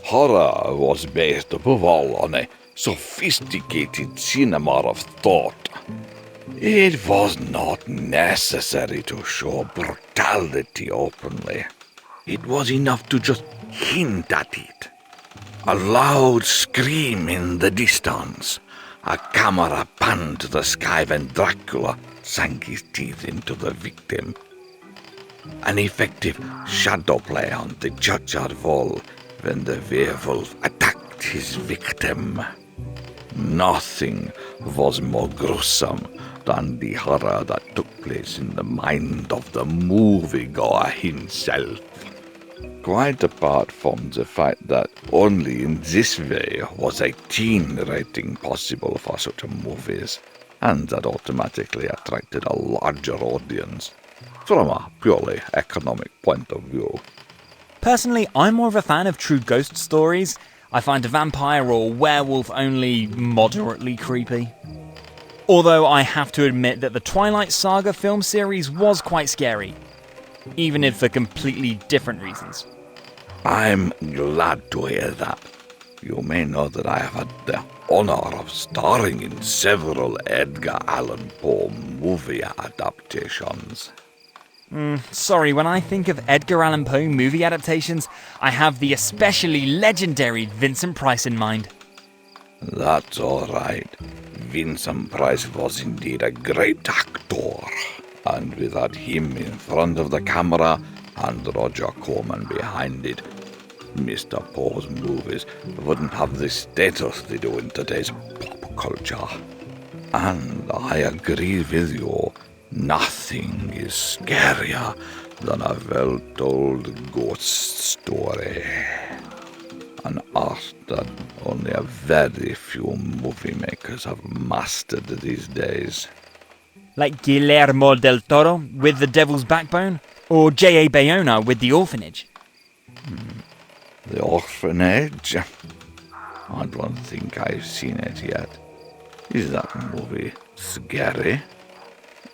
Horror was based above all on a sophisticated cinema of thought. It was not necessary to show brutality openly. It was enough to just hint at it. A loud scream in the distance. A camera panned to the sky when Dracula sank his teeth into the victim. An effective shadow play on the churchyard wall when the werewolf attacked his victim. Nothing was more gruesome than the horror that took place in the mind of the moviegoer himself. Quite apart from the fact that only in this way was a teen rating possible for such movies, and that automatically attracted a larger audience, from a purely economic point of view. Personally, I'm more of a fan of true ghost stories. I find a vampire or werewolf only moderately creepy. Although I have to admit that the Twilight Saga film series was quite scary, even if for completely different reasons. I'm glad to hear that. You may know that I have had the honor of starring in several Edgar Allan Poe movie adaptations. Sorry, when I think of Edgar Allan Poe movie adaptations, I have the especially legendary Vincent Price in mind. That's all right. Vincent Price was indeed a great actor, and without him in front of the camera and Roger Corman behind it, Mr. Poe's movies wouldn't have the status they do in today's pop culture. And I agree with you, nothing is scarier than a well-told ghost story. An art that only a very few movie makers have mastered these days. Like Guillermo del Toro with The Devil's Backbone, or J.A. Bayona with The Orphanage. The Orphanage? I don't think I've seen it yet. Is that movie scary?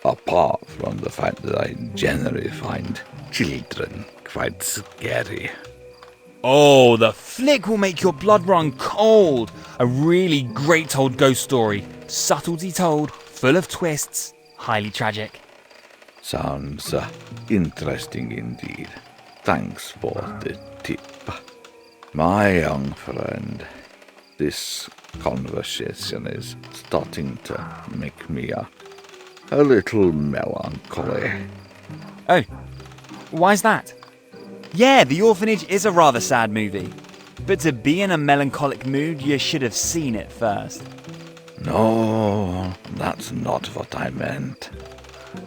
Apart from the fact that I generally find children quite scary. Oh, the flick will make your blood run cold. A really great old ghost story. Subtlety told, full of twists, highly tragic. Sounds interesting indeed. Thanks for the tip. My young friend, this conversation is starting to make me a little melancholy. Oh, why's that? Yeah, The Orphanage is a rather sad movie. But to be in a melancholic mood, you should have seen it first. No, that's not what I meant.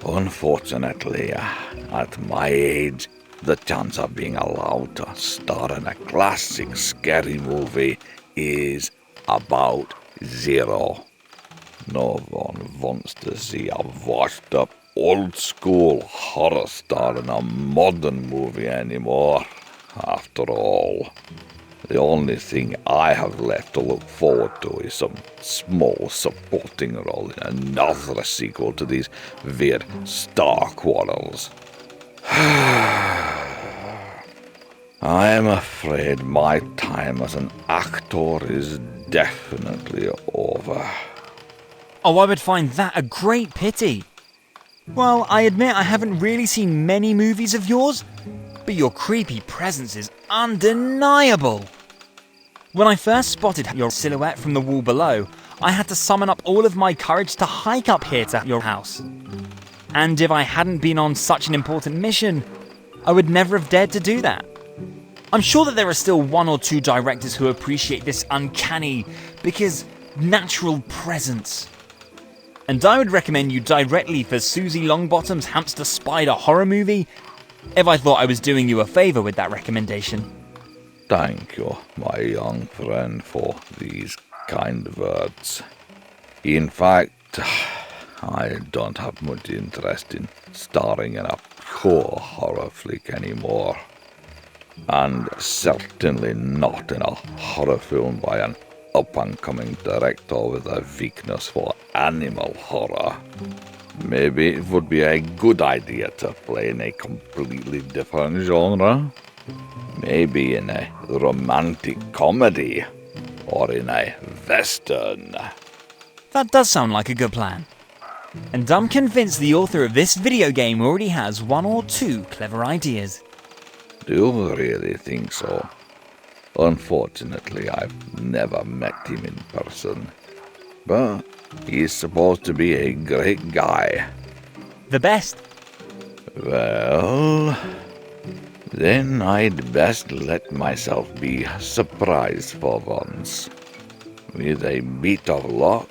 Unfortunately, at my age, the chance of being allowed to star in a classic scary movie is about 0. No one wants to see a washed-up, old-school horror star in a modern movie anymore. After all, the only thing I have left to look forward to is some small supporting role in another sequel to these weird star quarrels. I am afraid my time as an actor is definitely over. Oh, I would find that a great pity. Well, I admit I haven't really seen many movies of yours, but your creepy presence is undeniable. When I first spotted your silhouette from the wall below, I had to summon up all of my courage to hike up here to your house. And if I hadn't been on such an important mission, I would never have dared to do that. I'm sure that there are still 1 or 2 directors who appreciate this uncanny, because natural presence. And I would recommend you directly for Susie Longbottom's Hamster Spider horror movie, if I thought I was doing you a favour with that recommendation. Thank you, my young friend, for these kind words. In fact, I don't have much interest in starring in a pure horror flick anymore. And certainly not in a horror film by an up-and-coming director with a weakness for animal horror. Maybe it would be a good idea to play in a completely different genre. Maybe in a romantic comedy, or in a western. That does sound like a good plan. And I'm convinced the author of this video game already has 1 or 2 clever ideas. Do you really think so? Unfortunately, I've never met him in person. But he's supposed to be a great guy. The best. Well, then I'd best let myself be surprised for once. With a bit of luck,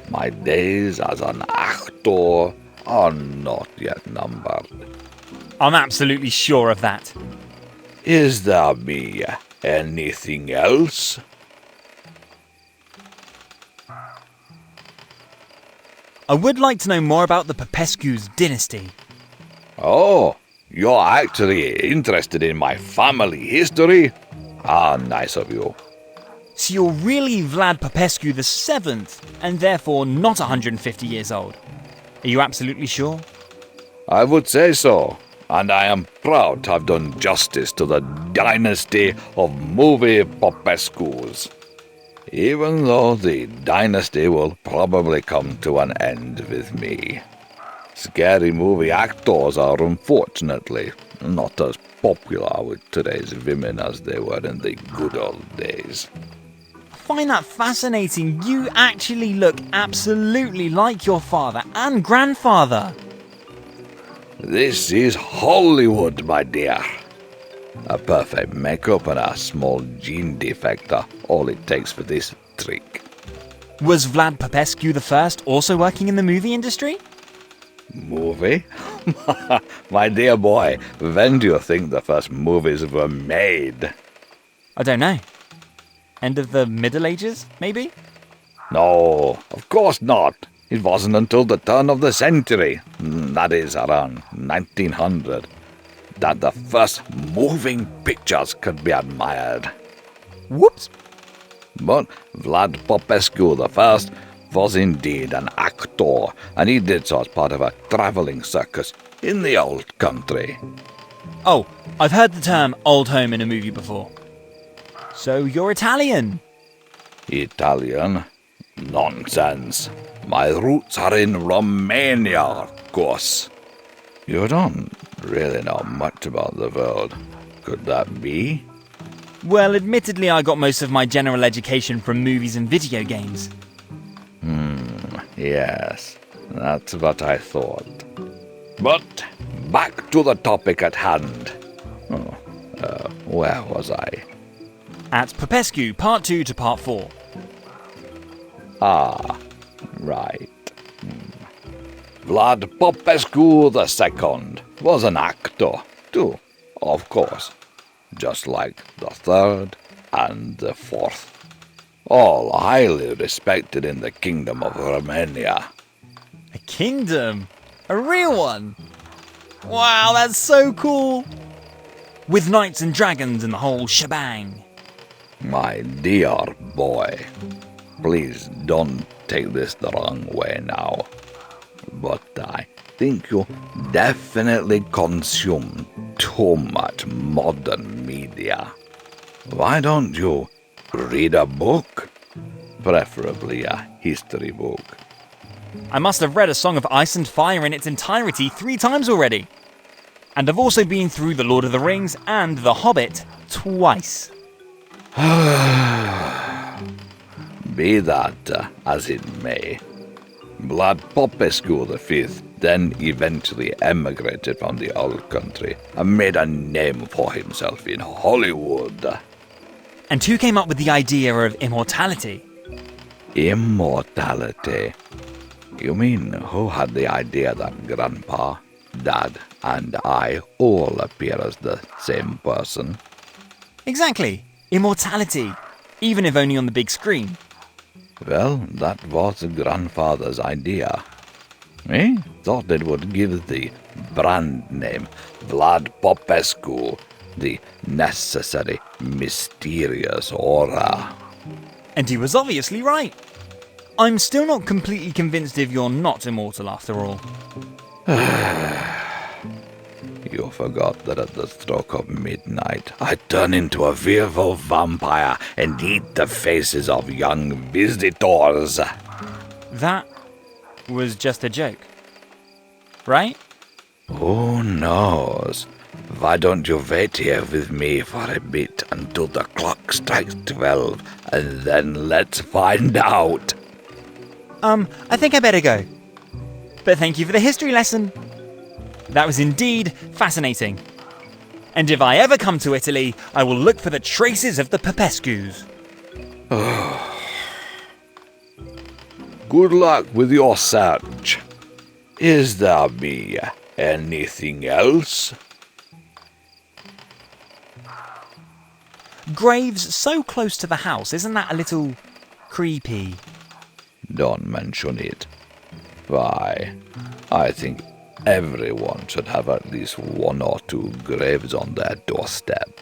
my days as an actor are not yet numbered. I'm absolutely sure of that. Is there be anything else? I would like to know more about the Popescu's dynasty. Oh, you're actually interested in my family history? How nice of you. So you're really Vlad Popescu VII, and therefore not 150 years old. Are you absolutely sure? I would say so, and I am proud to have done justice to the dynasty of movie Popescus. Even though the dynasty will probably come to an end with me. Scary movie actors are unfortunately not as popular with today's women as they were in the good old days. I find that fascinating. You actually look absolutely like your father and grandfather. This is Hollywood, my dear. A perfect makeup and a small gene defect are all it takes for this trick. Was Vlad Popescu I also working in the movie industry? Movie? My dear boy, when do you think the first movies were made? I don't know. End of the Middle Ages, maybe? No, of course not. It wasn't until the turn of the century, that is around 1900, that the first moving pictures could be admired. Whoops! But Vlad Popescu I was indeed an actor, and he did so as part of a traveling circus in the old country. Oh, I've heard the term old home in a movie before. So you're Italian? Italian? Nonsense. My roots are in Romania, of course. You don't really know much about the world. Could that be? Well, admittedly, I got most of my general education from movies and video games. Yes, that's what I thought. But back to the topic at hand. Where was I? At Popescu, Part 2 to Part 4. Ah, right. Vlad Popescu II was an actor, too, of course. Just like the third and the fourth. All highly respected in the Kingdom of Romania. A kingdom? A real one? Wow, that's so cool! With knights and dragons and the whole shebang. My dear boy, please don't take this the wrong way now. But I think you definitely consume too much modern media. Why don't you read a book? Preferably a history book. I must have read A Song of Ice and Fire in its entirety 3 times already. And I've also been through The Lord of the Rings and The Hobbit twice. Be that as it may, Vlad Popescu V then eventually emigrated from the old country and made a name for himself in Hollywood. And who came up with the idea of immortality? Immortality? You mean who had the idea that Grandpa, Dad, and I all appear as the same person? Exactly. Immortality. Even if only on the big screen. Well, that was Grandfather's idea. He thought it would give the brand name Vlad Popescu the necessary mysterious aura. And he was obviously right. I'm still not completely convinced if you're not immortal after all. You forgot that at the stroke of midnight, I turn into a fearful vampire and eat the faces of young visitors. That was just a joke, right? Who knows? Why don't you wait here with me for a bit until the clock strikes 12, and then let's find out. I think I better go. But thank you for the history lesson. That was indeed fascinating. And if I ever come to Italy, I will look for the traces of the Popescus. Good luck with your search. Is there anything else? Graves so close to the house, isn't that a little creepy? Don't mention it. Why, I think everyone should have at least 1 or 2 graves on their doorstep.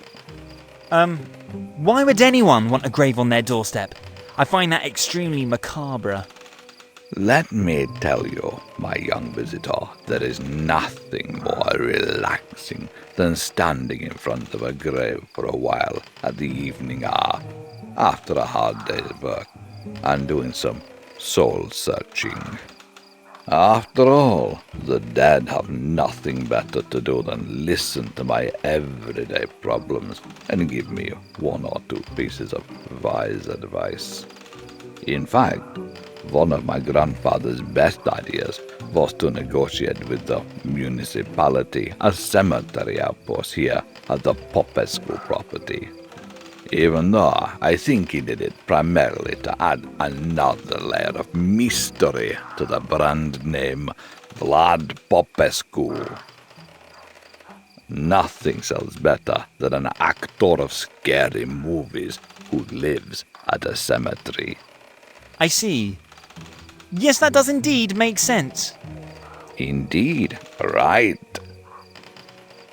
Why would anyone want a grave on their doorstep? I find that extremely macabre. Let me tell you, my young visitor, there is nothing more relaxing than standing in front of a grave for a while at the evening hour, after a hard day's work, and doing some soul-searching. After all, the dead have nothing better to do than listen to my everyday problems and give me 1 or 2 pieces of wise advice. In fact, one of my grandfather's best ideas was to negotiate with the municipality a cemetery outpost here at the Popescu property. Even though I think he did it primarily to add another layer of mystery to the brand name Vlad Popescu. Nothing sells better than an actor of scary movies who lives at a cemetery. I see. Yes, that does indeed make sense. Indeed, right.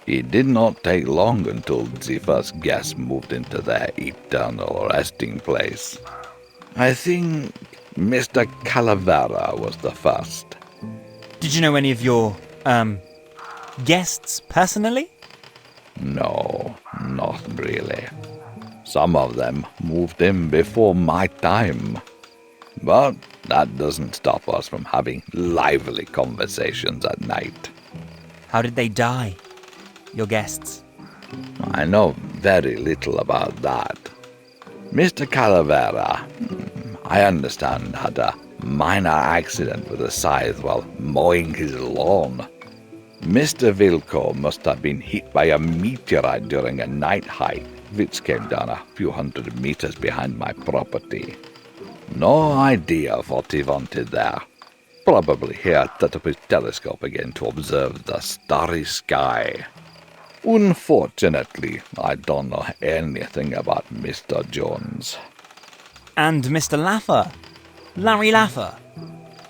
It did not take long until the first guests moved into their eternal resting place. I think Mr. Calavera was the first. Did you know any of your, guests personally? No, not really. Some of them moved in before my time. But that doesn't stop us from having lively conversations at night. How did they die? Your guests? I know very little about that. Mr. Calavera, I understand, had a minor accident with a scythe while mowing his lawn. Mr. Vilko must have been hit by a meteorite during a night hike, which came down a few hundred meters behind my property. No idea what he wanted there. Probably he had set up his telescope again to observe the starry sky. Unfortunately, I don't know anything about Mr. Jones. And Mr. Laffer? Larry Laffer?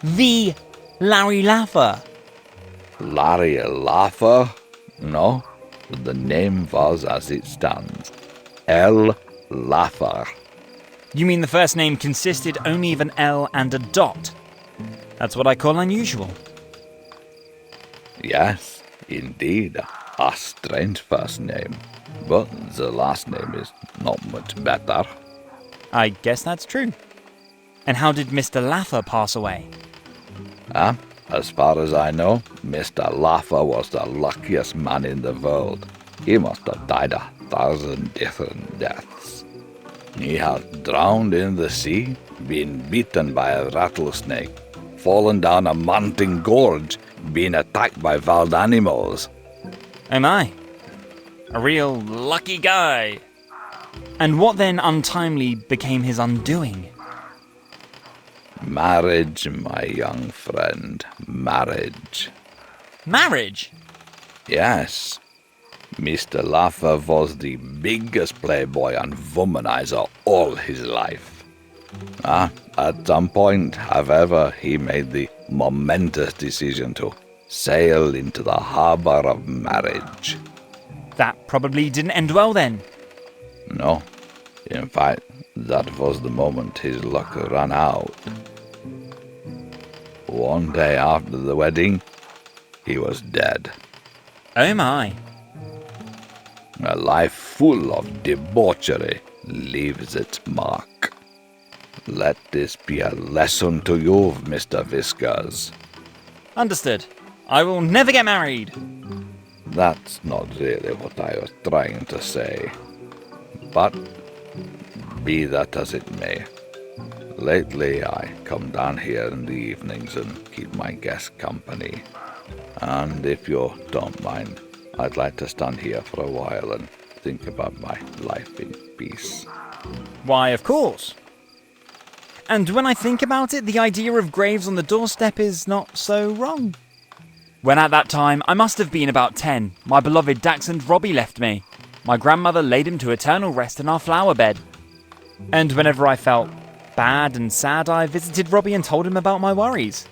The Larry Laffer? Larry Laffer? No, the name was as it stands. L. Laffer. You mean the first name consisted only of an L and a dot? That's what I call unusual. Yes, indeed. A strange first name. But the last name is not much better. I guess that's true. And how did Mr. Laffer pass away? As far as I know, Mr. Laffer was the luckiest man in the world. He must have died 1,000 different deaths. He had drowned in the sea, been bitten by a rattlesnake, fallen down a mountain gorge, been attacked by wild animals. Oh my. A real lucky guy. And what then untimely became his undoing? Marriage, my young friend. Marriage. Marriage? Yes. Mr. Laffer was the biggest playboy and womanizer all his life. At some point, however, he made the momentous decision to sail into the harbor of marriage. That probably didn't end well then. No. In fact, that was the moment his luck ran out. One day after the wedding, he was dead. Oh my. A life full of debauchery leaves its mark. Let this be a lesson to you, Mr. Whiskers. Understood. I will never get married. That's not really what I was trying to say. But be that as it may, lately I come down here in the evenings and keep my guests company. And if you don't mind, I'd like to stand here for a while and think about my life in peace. Why, of course. And when I think about it, the idea of graves on the doorstep is not so wrong. When at that time, I must have been about 10, my beloved dachshund Robbie left me. My grandmother laid him to eternal rest in our flower bed. And whenever I felt bad and sad, I visited Robbie and told him about my worries.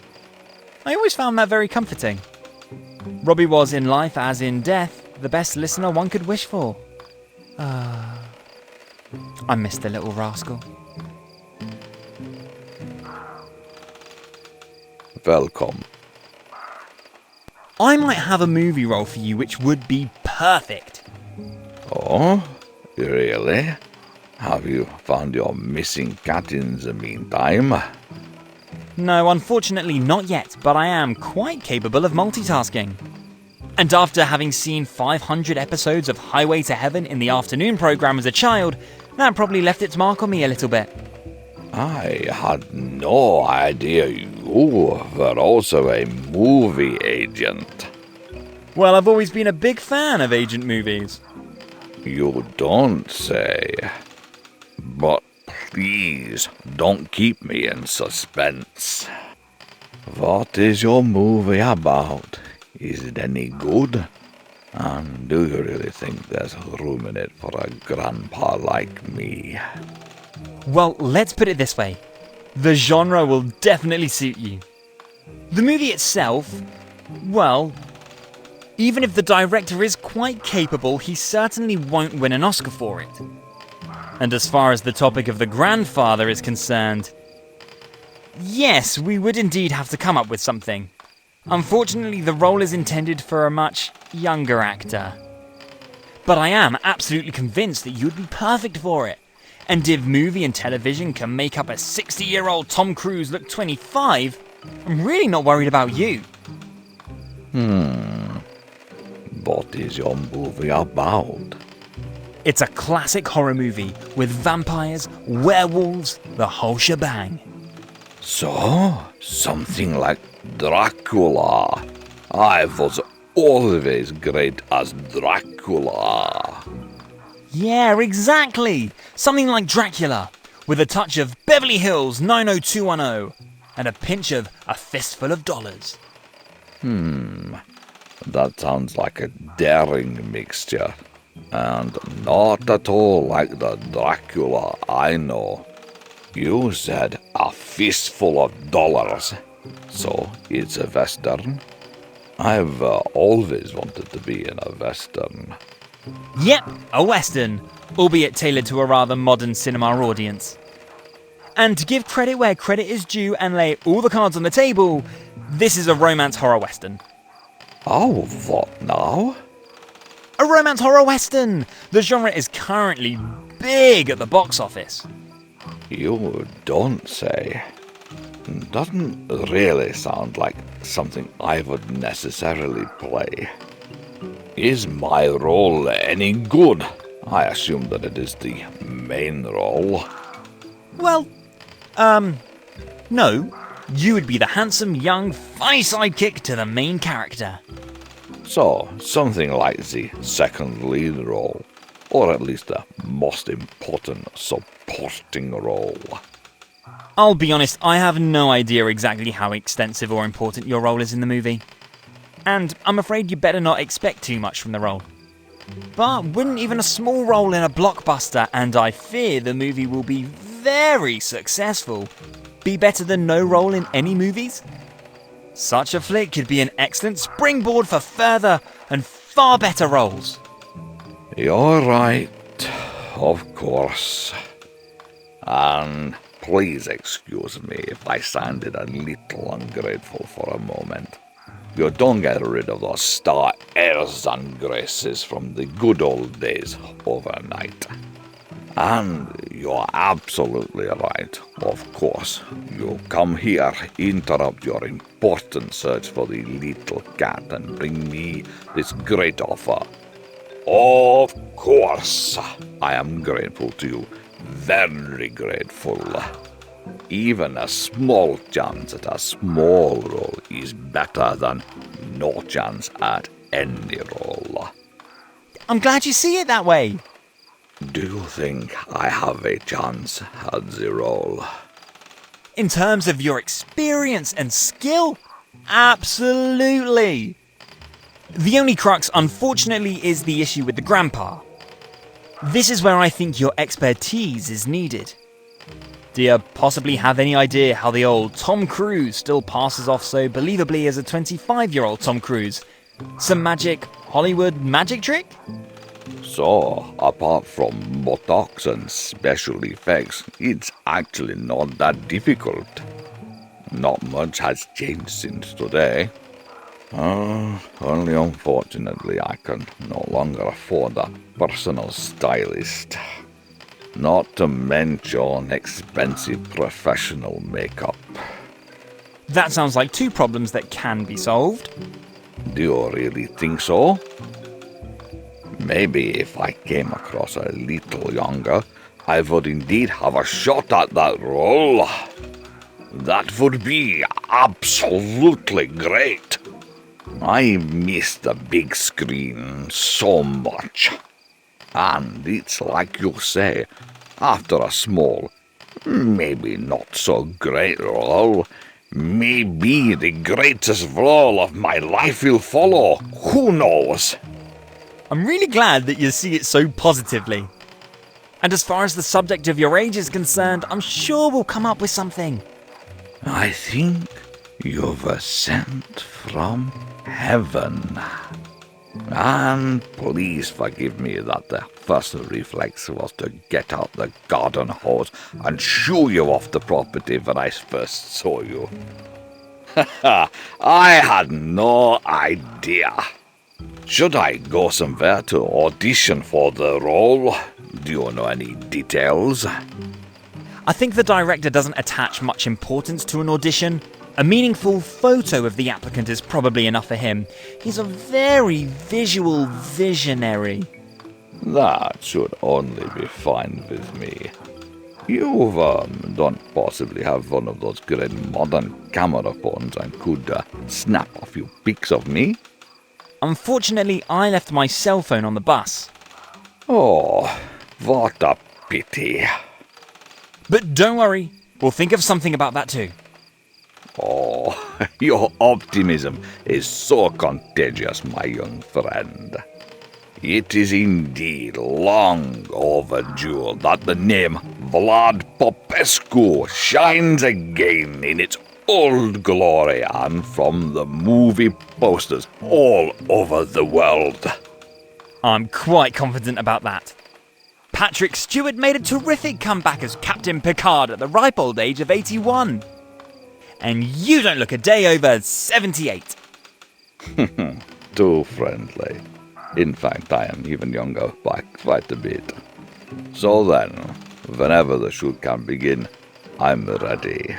I always found that very comforting. Robbie was, in life as in death, the best listener one could wish for. I miss the little rascal. Welcome. I might have a movie role for you which would be perfect. Oh, really? Have you found your missing cat in the meantime? No, unfortunately not yet, but I am quite capable of multitasking. And after having seen 500 episodes of Highway to Heaven in the afternoon program as a child, that probably left its mark on me a little bit. I had no idea you were also a movie agent. Well, I've always been a big fan of agent movies. You don't say. But please, don't keep me in suspense. What is your movie about? Is it any good? And do you really think there's room in it for a grandpa like me? Well, let's put it this way. The genre will definitely suit you. The movie itself, well, even if the director is quite capable, he certainly won't win an Oscar for it. And as far as the topic of the grandfather is concerned, yes, we would indeed have to come up with something. Unfortunately, the role is intended for a much younger actor. but I am absolutely convinced that you'd be perfect for it. And if movie and television can make up a 60-year-old Tom Cruise look 25, I'm really not worried about you. What is your movie about? It's a classic horror movie with vampires, werewolves, the whole shebang. So, something like Dracula. I was always great as Dracula. Yeah, exactly. Something like Dracula, with a touch of Beverly Hills 90210 and a pinch of A Fistful of Dollars. That sounds like a daring mixture, and not at all like the Dracula I know. You said A Fistful of Dollars, so it's a Western? I've always wanted to be in a Western. Yep, a Western, albeit tailored to a rather modern cinema audience. And to give credit where credit is due and lay all the cards on the table, this is a romance horror Western. Oh, what now? A romance horror Western! The genre is currently big at the box office. You don't say. Doesn't really sound like something I would necessarily play. Is my role any good? I assume that it is the main role. Well, no. You would be the handsome, young, funny sidekick to the main character. So, something like the second lead role, or at least the most important supporting role. I'll be honest, I have no idea exactly how extensive or important your role is in the movie. And I'm afraid you better not expect too much from the role. But wouldn't even a small role in a blockbuster, and I fear the movie will be very successful, be better than no role in any movies? Such a flick could be an excellent springboard for further and far better roles. You're right, of course. And please excuse me if I sounded a little ungrateful for a moment. You don't get rid of those star airs and graces from the good old days overnight. And you're absolutely right, of course. You come here, interrupt your important search for the little cat, and bring me this great offer. Of course, I am grateful to you, very grateful. Even a small chance at a small role is better than no chance at any role. I'm glad you see it that way. Do you think I have a chance at the role? In terms of your experience and skill, absolutely. The only crux, unfortunately, is the issue with the grandpa. This is where I think your expertise is needed. Do you possibly have any idea how the old Tom Cruise still passes off so believably as a 25-year-old Tom Cruise? Some magic Hollywood magic trick? So, apart from Botox and special effects, it's actually not that difficult. Not much has changed since today. Only unfortunately I can no longer afford a personal stylist. Not to mention expensive professional makeup. That sounds like two problems that can be solved. Do you really think so? Maybe if I came across a little younger, I would indeed have a shot at that role. That would be absolutely great. I miss the big screen so much. And it's like you say, after a small, maybe not so great role, maybe the greatest role of my life will follow. Who knows? I'm really glad that you see it so positively. And as far as the subject of your age is concerned, I'm sure we'll come up with something. I think you've sent from heaven. And please forgive me that the first reflex was to get out the garden hose and shoo you off the property when I first saw you. I had no idea. Should I go somewhere to audition for the role? Do you know any details? I think the director doesn't attach much importance to an audition. A meaningful photo of the applicant is probably enough for him. He's a very visual visionary. That should only be fine with me. You don't possibly have one of those great modern camera phones and could snap a few pics of me? Unfortunately, I left my cell phone on the bus. Oh, what a pity. But don't worry, we'll think of something about that too. Oh, your optimism is so contagious, my young friend. It is indeed long overdue that the name Vlad Popescu shines again in its old glory and from the movie posters all over the world. I'm quite confident about that. Patrick Stewart made a terrific comeback as Captain Picard at the ripe old age of 81. And you don't look a day over 78. Too friendly. In fact, I am even younger by quite a bit. So then, whenever the shoot can begin, I'm ready.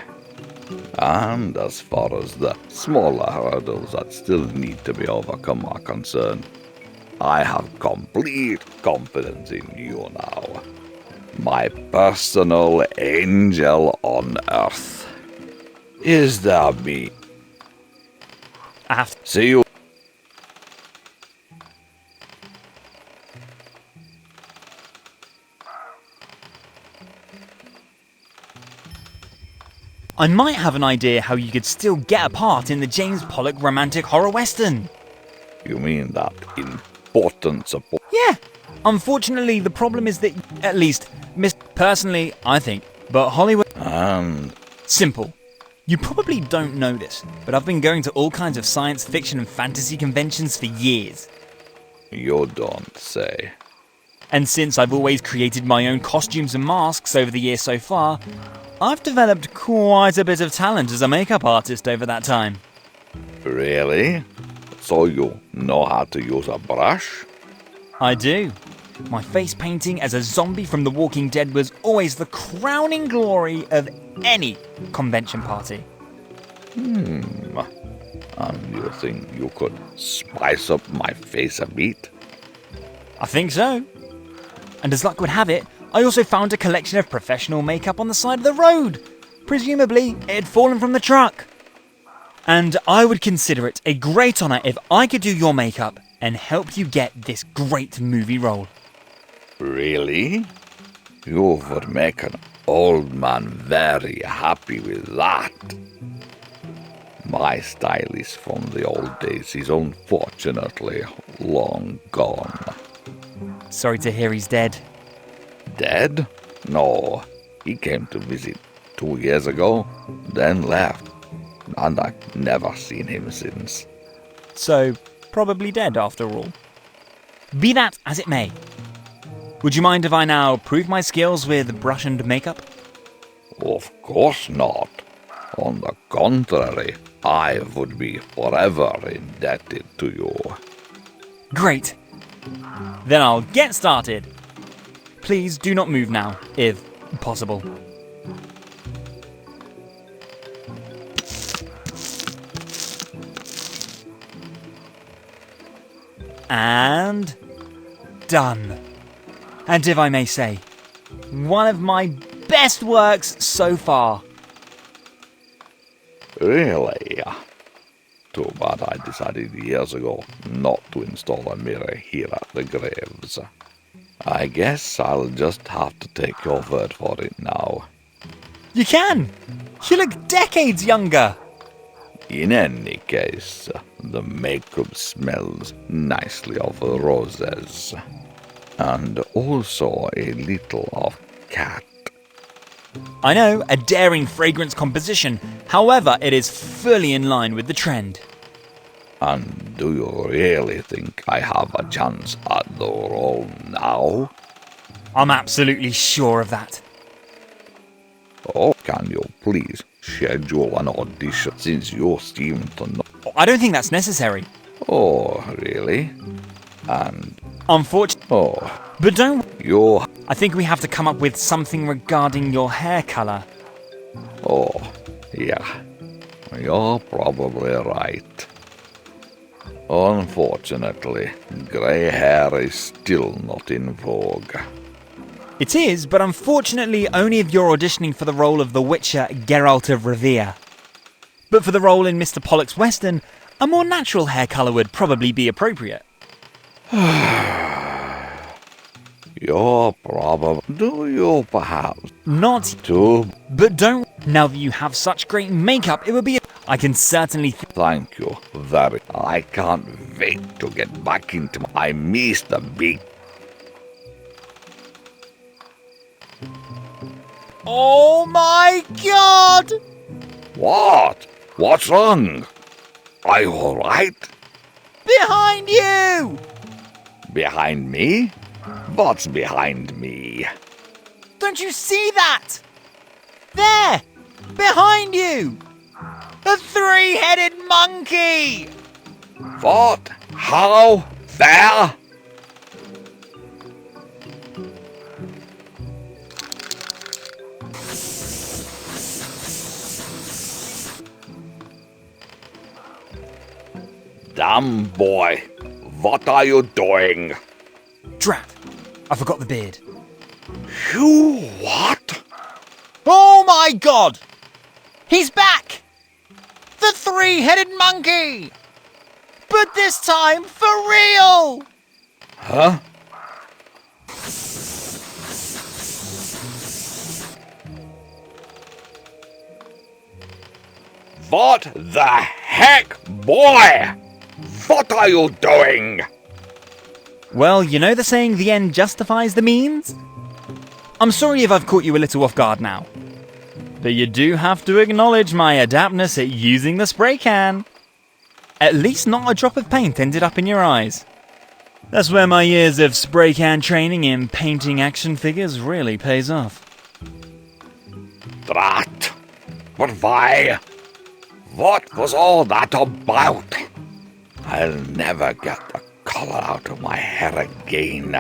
And as far as the smaller hurdles that still need to be overcome are concerned, I have complete confidence in you now. My personal angel on Earth. Is there me? I have to see you. I might have an idea how you could still get a part in the James Pollock romantic horror western. You mean that important support? Yeah. Unfortunately, the problem is that, at least, personally, I think, but Hollywood... Simple. You probably don't know this, but I've been going to all kinds of science fiction and fantasy conventions for years. You don't say. And since I've always created my own costumes and masks over the years so far, I've developed quite a bit of talent as a makeup artist over that time. Really? So you know how to use a brush? I do. My face painting as a zombie from The Walking Dead was always the crowning glory of any convention party. And you think you could spice up my face a bit? I think so. And as luck would have it, I also found a collection of professional makeup on the side of the road. Presumably, it had fallen from the truck. And I would consider it a great honour if I could do your makeup and help you get this great movie role. Really? You would make an old man very happy with that. My stylist from the old days is unfortunately long gone. Sorry to hear he's dead. Dead? No, he came to visit 2 years ago, then left, and I've never seen him since. So, probably dead after all. Be that as it may. Would you mind if I now prove my skills with brush and makeup? Of course not. On the contrary, I would be forever indebted to you. Great. Then I'll get started. Please do not move now, if possible. And done. And if I may say, one of my best works so far. Really? Too bad I decided years ago not to install a mirror here at the graves. I guess I'll just have to take your word for it now. You can! You look decades younger! In any case, the makeup smells nicely of roses. And also a little of cat. I know, a daring fragrance composition. However, it is fully in line with the trend. And do you really think I have a chance at the role now? I'm absolutely sure of that. Oh, can you please schedule an audition since you seem to know? I don't think that's necessary. Oh, really? And... Unfortunately. Oh. But don't... You're... I think we have to come up with something regarding your hair colour. Oh, yeah. You're probably right. Unfortunately, grey hair is still not in vogue. It is, but unfortunately only if you're auditioning for the role of the Witcher Geralt of Rivia. But for the role in Mr. Pollock's Western, a more natural hair colour would probably be appropriate. You're probably... Do you perhaps... Not... To... But don't... Now that you have such great makeup, it would be... I can certainly... Thank you very... I can't wait to get back into... I missed the big... Oh my god! What? What's wrong? Are you alright? Behind you! Behind me? What's behind me? Don't you see that? There! Behind you! A three-headed monkey! What? How? There? Damn boy, what are you doing? Drat, I forgot the beard. You what? Oh my god! He's back! The three-headed monkey! But this time for real! Huh? What the heck, boy? What are you doing? Well, you know the saying, the end justifies the means? I'm sorry if I've caught you a little off guard now. But you do have to acknowledge my adeptness at using the spray can. At least not a drop of paint ended up in your eyes. That's where my years of spray can training in painting action figures really pays off. Drat. But why? What was all that about? I'll never get the colour out of my hair again.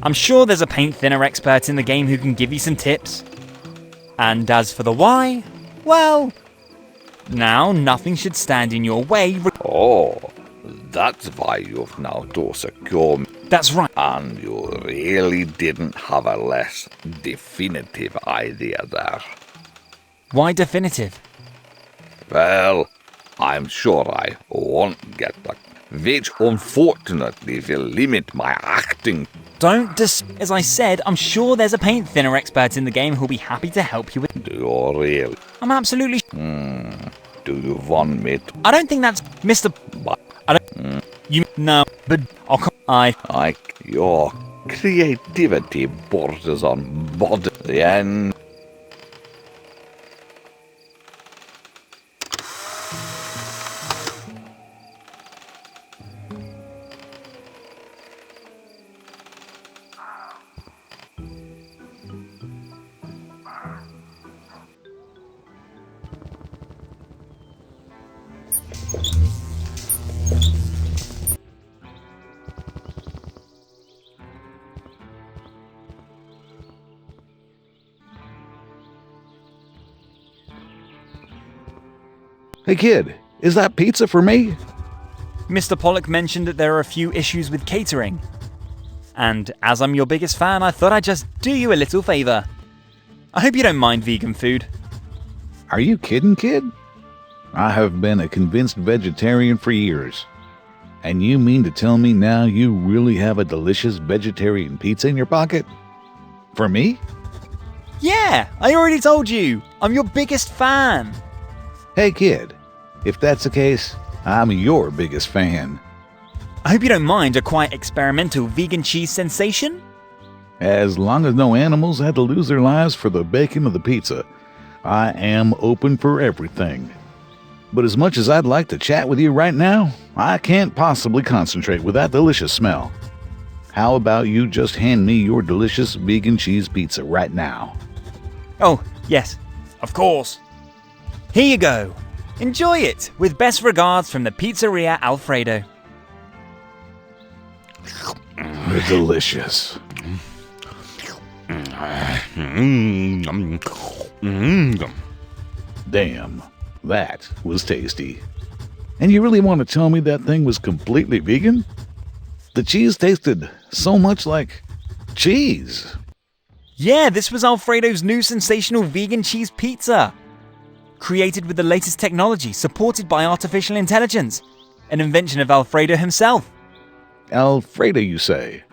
I'm sure there's a paint thinner expert in the game who can give you some tips. And as for the why, well, now nothing should stand in your way. Oh, that's why you've now to secure me. That's right. And you really didn't have a less definitive idea there. Why definitive? Well, I'm sure I won't get that, which unfortunately will limit my acting. Don't as I said, I'm sure there's a paint thinner expert in the game who'll be happy to help you with. Do you really? I'm absolutely. Do you want me to? I don't think that's Mr. I don't. You no, but your creativity borders on body. The end. Hey kid, is that pizza for me? Mr. Pollock mentioned that there are a few issues with catering. And as I'm your biggest fan, I thought I'd just do you a little favour. I hope you don't mind vegan food. Are you kidding, kid? I have been a convinced vegetarian for years. And you mean to tell me now you really have a delicious vegetarian pizza in your pocket? For me? Yeah, I already told you. I'm your biggest fan. Hey kid, if that's the case, I'm your biggest fan. I hope you don't mind a quite experimental vegan cheese sensation. As long as no animals had to lose their lives for the bacon of the pizza, I am open for everything. But as much as I'd like to chat with you right now, I can't possibly concentrate with that delicious smell. How about you just hand me your delicious vegan cheese pizza right now? Oh, yes, of course. Here you go. Enjoy it, with best regards from the Pizzeria Alfredo. They're delicious. Damn, that was tasty. And you really want to tell me that thing was completely vegan? The cheese tasted so much like cheese. Yeah, this was Alfredo's new sensational vegan cheese pizza. Created with the latest technology, supported by artificial intelligence. An invention of Alfredo himself. Alfredo, you say?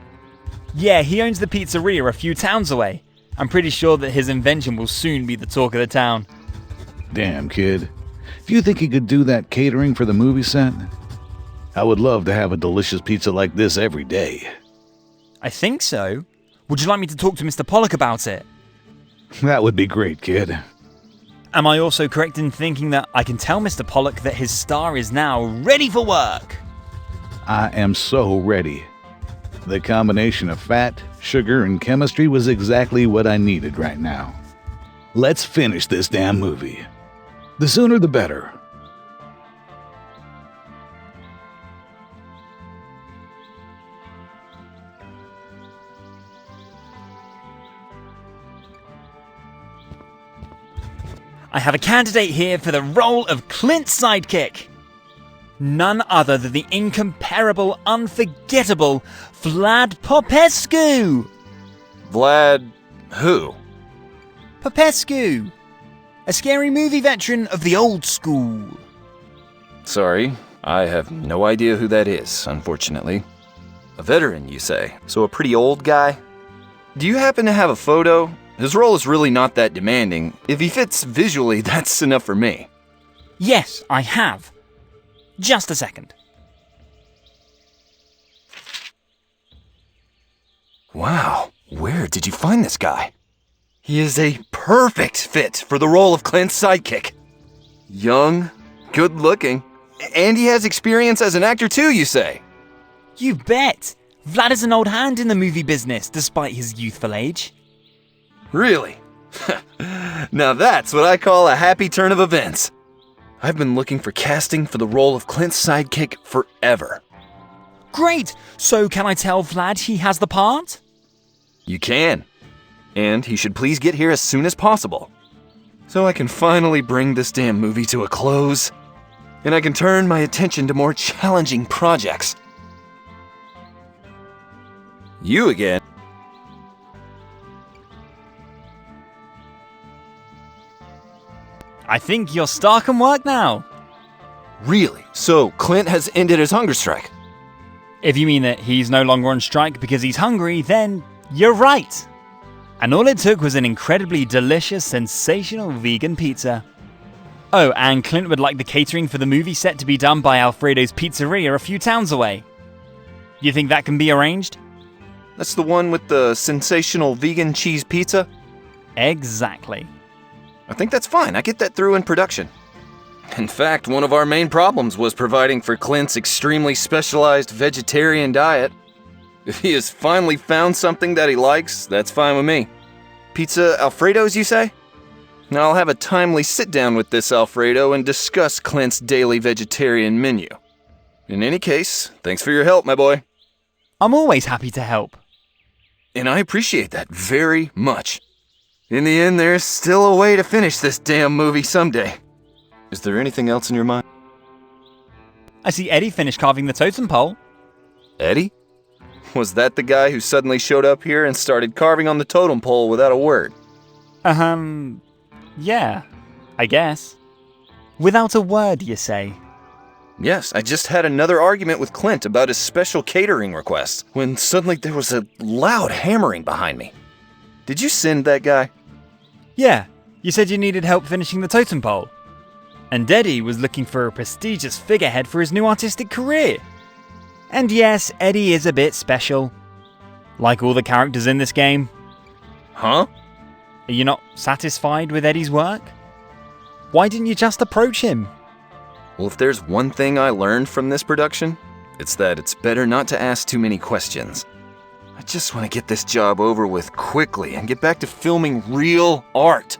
Yeah, he owns the pizzeria a few towns away. I'm pretty sure that his invention will soon be the talk of the town. Damn, kid. Do you think he could do that catering for the movie set? I would love to have a delicious pizza like this every day. I think so. Would you like me to talk to Mr. Pollock about it? That would be great, kid. Am I also correct in thinking that I can tell Mr. Pollock that his star is now ready for work? I am so ready. The combination of fat, sugar, and chemistry was exactly what I needed right now. Let's finish this damn movie. The sooner the better. I have a candidate here for the role of Clint's sidekick. None other than the incomparable, unforgettable Vlad Popescu. Vlad who? Popescu. A scary movie veteran of the old school. Sorry, I have no idea who that is, unfortunately. A veteran, you say? So a pretty old guy? Do you happen to have a photo? His role is really not that demanding. If he fits visually, that's enough for me. Yes, I have. Just a second. Wow, where did you find this guy? He is a perfect fit for the role of Clint's sidekick. Young, good looking, and he has experience as an actor too, you say? You bet. Vlad is an old hand in the movie business, despite his youthful age. Really? Now that's what I call a happy turn of events. I've been looking for casting for the role of Clint's sidekick forever. Great! So can I tell Vlad he has the part? You can. And he should please get here as soon as possible. So I can finally bring this damn movie to a close. And I can turn my attention to more challenging projects. You again? I think your star can work now. Really? So Clint has ended his hunger strike? If you mean that he's no longer on strike because he's hungry, then you're right. And all it took was an incredibly delicious, sensational vegan pizza. Oh, and Clint would like the catering for the movie set to be done by Alfredo's Pizzeria a few towns away. You think that can be arranged? That's the one with the sensational vegan cheese pizza? Exactly. I think that's fine. I get that through in production. In fact, one of our main problems was providing for Clint's extremely specialized vegetarian diet. If he has finally found something that he likes, that's fine with me. Pizza Alfredo's, you say? Now I'll have a timely sit-down with this Alfredo and discuss Clint's daily vegetarian menu. In any case, thanks for your help, my boy. I'm always happy to help. And I appreciate that very much. In the end, there's still a way to finish this damn movie someday. Is there anything else in your mind? I see Eddie finished carving the totem pole. Eddie? Was that the guy who suddenly showed up here and started carving on the totem pole without a word? Yeah, I guess. Without a word, you say? Yes, I just had another argument with Clint about his special catering request, when suddenly there was a loud hammering behind me. Did you send that guy? Yeah, you said you needed help finishing the totem pole. And Eddie was looking for a prestigious figurehead for his new artistic career. And yes, Eddie is a bit special. Like all the characters in this game. Huh? Are you not satisfied with Eddie's work? Why didn't you just approach him? Well, if there's one thing I learned from this production, it's that it's better not to ask too many questions. I just want to get this job over with quickly and get back to filming real art.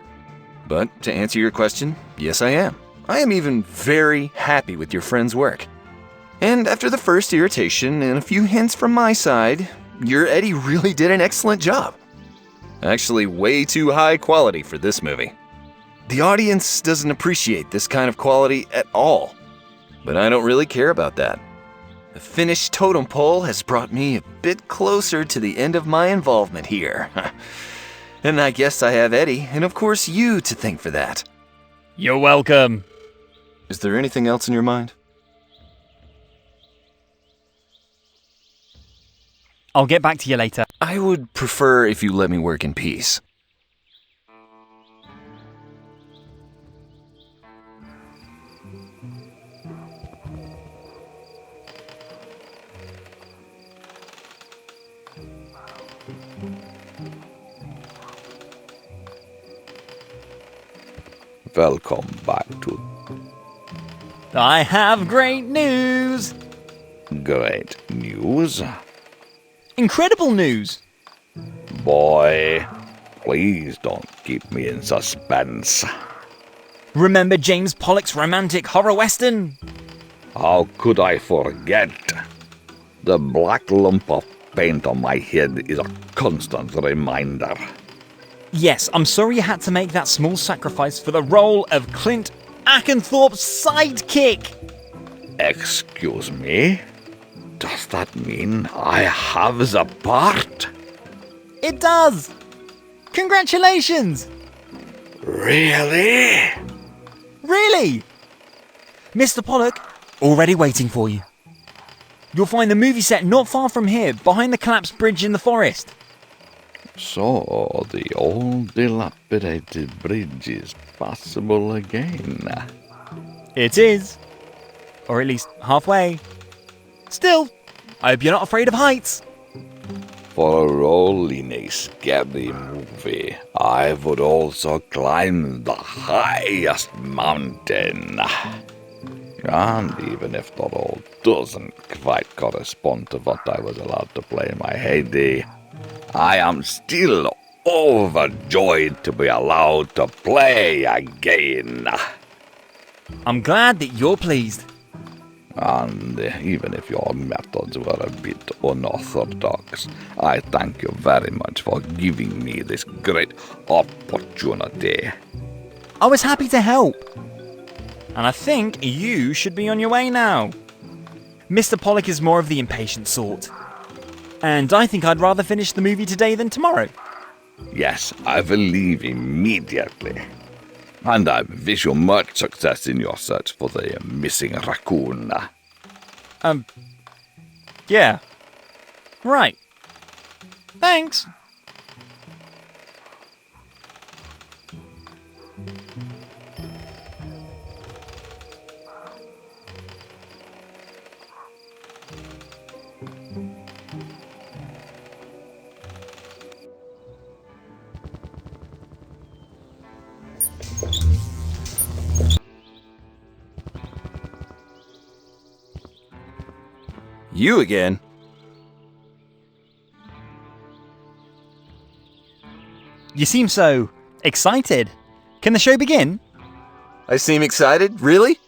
But to answer your question, yes I am. I am even very happy with your friend's work. And after the first irritation and a few hints from my side, your Eddie really did an excellent job. Actually, way too high quality for this movie. The audience doesn't appreciate this kind of quality at all. But I don't really care about that. The finished totem pole has brought me a bit closer to the end of my involvement here. And I guess I have Eddie, and of course you, to thank for that. You're welcome. Is there anything else in your mind? I'll get back to you later. I would prefer if you let me work in peace. Welcome back to... I have great news! Great news? Incredible news! Boy, please don't keep me in suspense. Remember James Pollock's romantic horror western? How could I forget? The black lump of paint on my head is a constant reminder. Yes, I'm sorry you had to make that small sacrifice for the role of Clint Akenthorpe's sidekick. Excuse me? Does that mean I have the part? It does! Congratulations! Really? Really? Mr. Pollock, already waiting for you. You'll find the movie set not far from here, behind the collapsed bridge in the forest. So, the old dilapidated bridge is passable again. It is. Or at least halfway. Still, I hope you're not afraid of heights. For a role in a scary movie, I would also climb the highest mountain. And even if the role doesn't quite correspond to what I was allowed to play in my heyday, I am still overjoyed to be allowed to play again. I'm glad that you're pleased. And even if your methods were a bit unorthodox, I thank you very much for giving me this great opportunity. I was happy to help. And I think you should be on your way now. Mr. Pollock is more of the impatient sort. And I think I'd rather finish the movie today than tomorrow. Yes, I will leave immediately. And I wish you much success in your search for the missing raccoon. Yeah. Right. Thanks. You again? You seem so excited. Can the show begin? I seem excited? Really?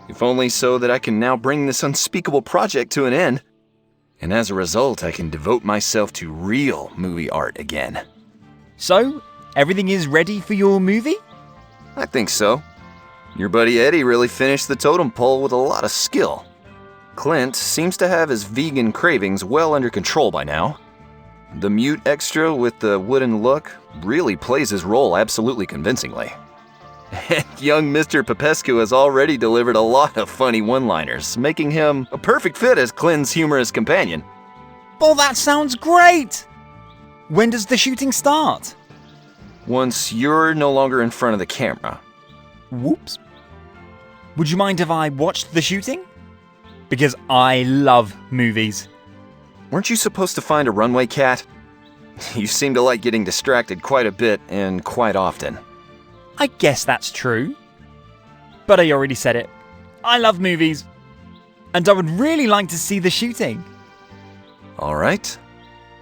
If only so that I can now bring this unspeakable project to an end. And as a result, I can devote myself to real movie art again. So, everything is ready for your movie? I think so. Your buddy Eddie really finished the totem pole with a lot of skill. Clint seems to have his vegan cravings well under control by now. The mute extra with the wooden look really plays his role absolutely convincingly. And young Mr. Popescu has already delivered a lot of funny one-liners, making him a perfect fit as Clint's humorous companion. Oh, that sounds great! When does the shooting start? Once you're no longer in front of the camera. Whoops. Would you mind if I watched the shooting? Because I love movies. Weren't you supposed to find a runway cat? You seem to like getting distracted quite a bit and quite often. I guess that's true. But I already said it. I love movies. And I would really like to see the shooting. Alright.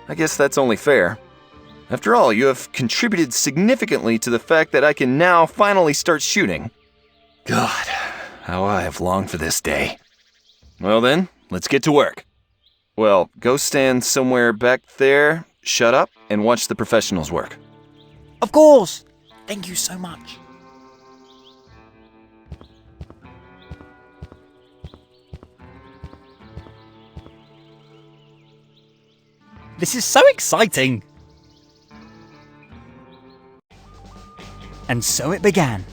I guess that's only fair. After all, you have contributed significantly to the fact that I can now finally start shooting. God, how I have longed for this day. Well then, let's get to work. Well, go stand somewhere back there, shut up, and watch the professionals work. Of course! Thank you so much. This is so exciting! And so it began.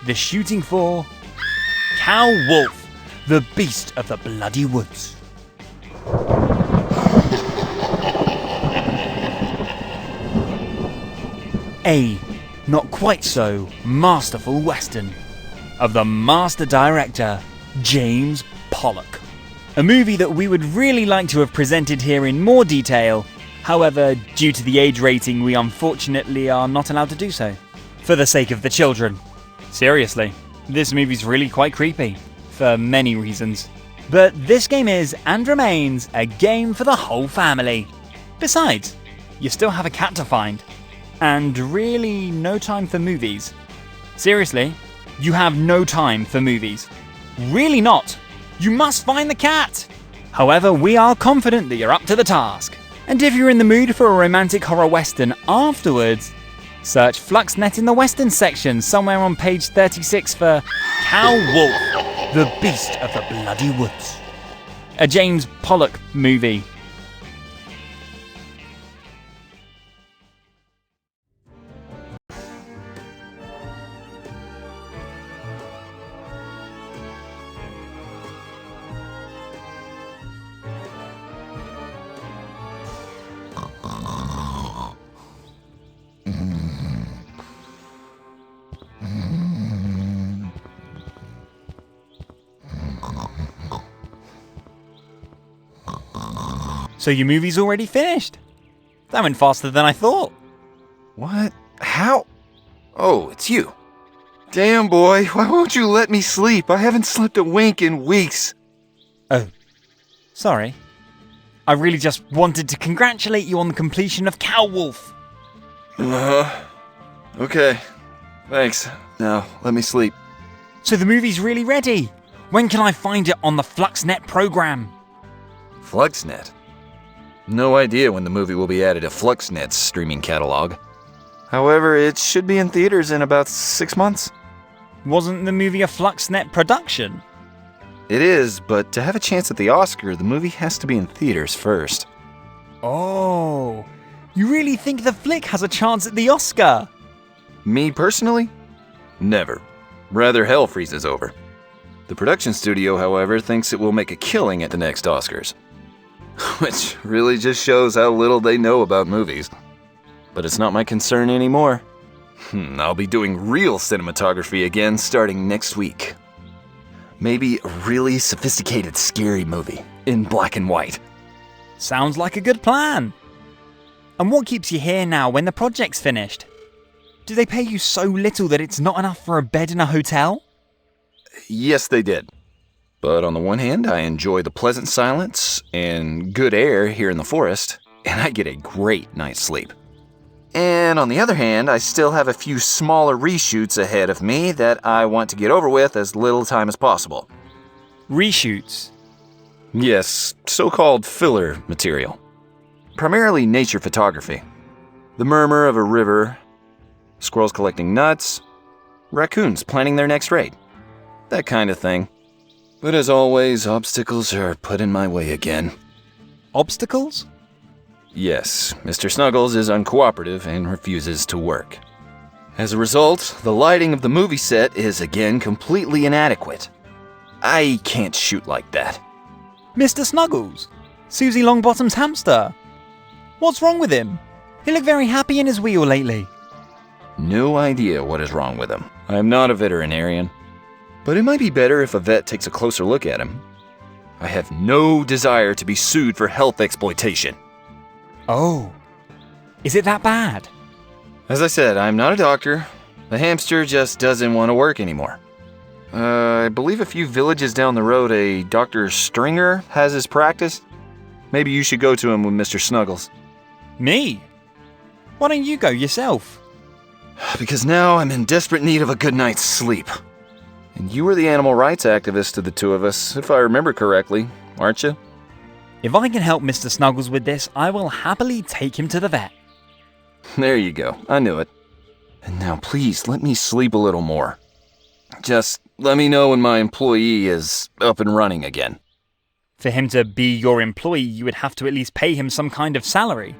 The shooting for Cow Wolf, the beast of the bloody woods. A not quite so masterful western of the master director James Pollock. A movie that we would really like to have presented here in more detail. However, due to the age rating, we unfortunately are not allowed to do so. For the sake of the children. Seriously, this movie's really quite creepy, for many reasons. But this game is, and remains, a game for the whole family. Besides, you still have a cat to find. And really no time for movies. Seriously, you have no time for movies. Really not. You must find the cat. However, we are confident that you're up to the task. And if you're in the mood for a romantic horror western afterwards, search Fluxnet in the Western section somewhere on page 36 for Cow Wolf, the beast of the bloody woods. A James Pollock movie. So your movie's already finished? That went faster than I thought. What? How? Oh, it's you. Damn, boy, why won't you let me sleep? I haven't slept a wink in weeks. Oh, sorry. I really just wanted to congratulate you on the completion of Cow Wolf. Okay. Thanks. Now, let me sleep. So the movie's really ready. When can I find it on the Fluxnet program? Fluxnet? No idea when the movie will be added to Fluxnet's streaming catalog. However, it should be in theaters in about 6 months. Wasn't the movie a Fluxnet production? It is, but to have a chance at the Oscar, the movie has to be in theaters first. Oh, you really think the flick has a chance at the Oscar? Me personally? Never. Rather hell freezes over. The production studio, however, thinks it will make a killing at the next Oscars. Which really just shows how little they know about movies. But it's not my concern anymore. I'll be doing real cinematography again starting next week. Maybe a really sophisticated scary movie in black and white. Sounds like a good plan. And what keeps you here now when the project's finished? Do they pay you so little that it's not enough for a bed in a hotel? Yes, they did. But on the one hand, I enjoy the pleasant silence and good air here in the forest, and I get a great night's sleep. And on the other hand, I still have a few smaller reshoots ahead of me that I want to get over with as little time as possible. Reshoots? Yes, so-called filler material. Primarily nature photography. The murmur of a river, squirrels collecting nuts, raccoons planning their next raid. That kind of thing. But as always, obstacles are put in my way again. Obstacles? Yes, Mr. Snuggles is uncooperative and refuses to work. As a result, the lighting of the movie set is again completely inadequate. I can't shoot like that. Mr. Snuggles? Susie Longbottom's hamster? What's wrong with him? He looked very happy in his wheel lately. No idea what is wrong with him. I am not a veterinarian. But it might be better if a vet takes a closer look at him. I have no desire to be sued for health exploitation. Oh, is it that bad? As I said, I'm not a doctor. The hamster just doesn't want to work anymore. I believe a few villages down the road, a Dr. Stringer has his practice. Maybe you should go to him with Mr. Snuggles. Me? Why don't you go yourself? Because now I'm in desperate need of a good night's sleep. And you were the animal rights activist to the two of us, if I remember correctly, aren't you? If I can help Mr. Snuggles with this, I will happily take him to the vet. There you go. I knew it. And now please let me sleep a little more. Just let me know when my employee is up and running again. For him to be your employee, you would have to at least pay him some kind of salary.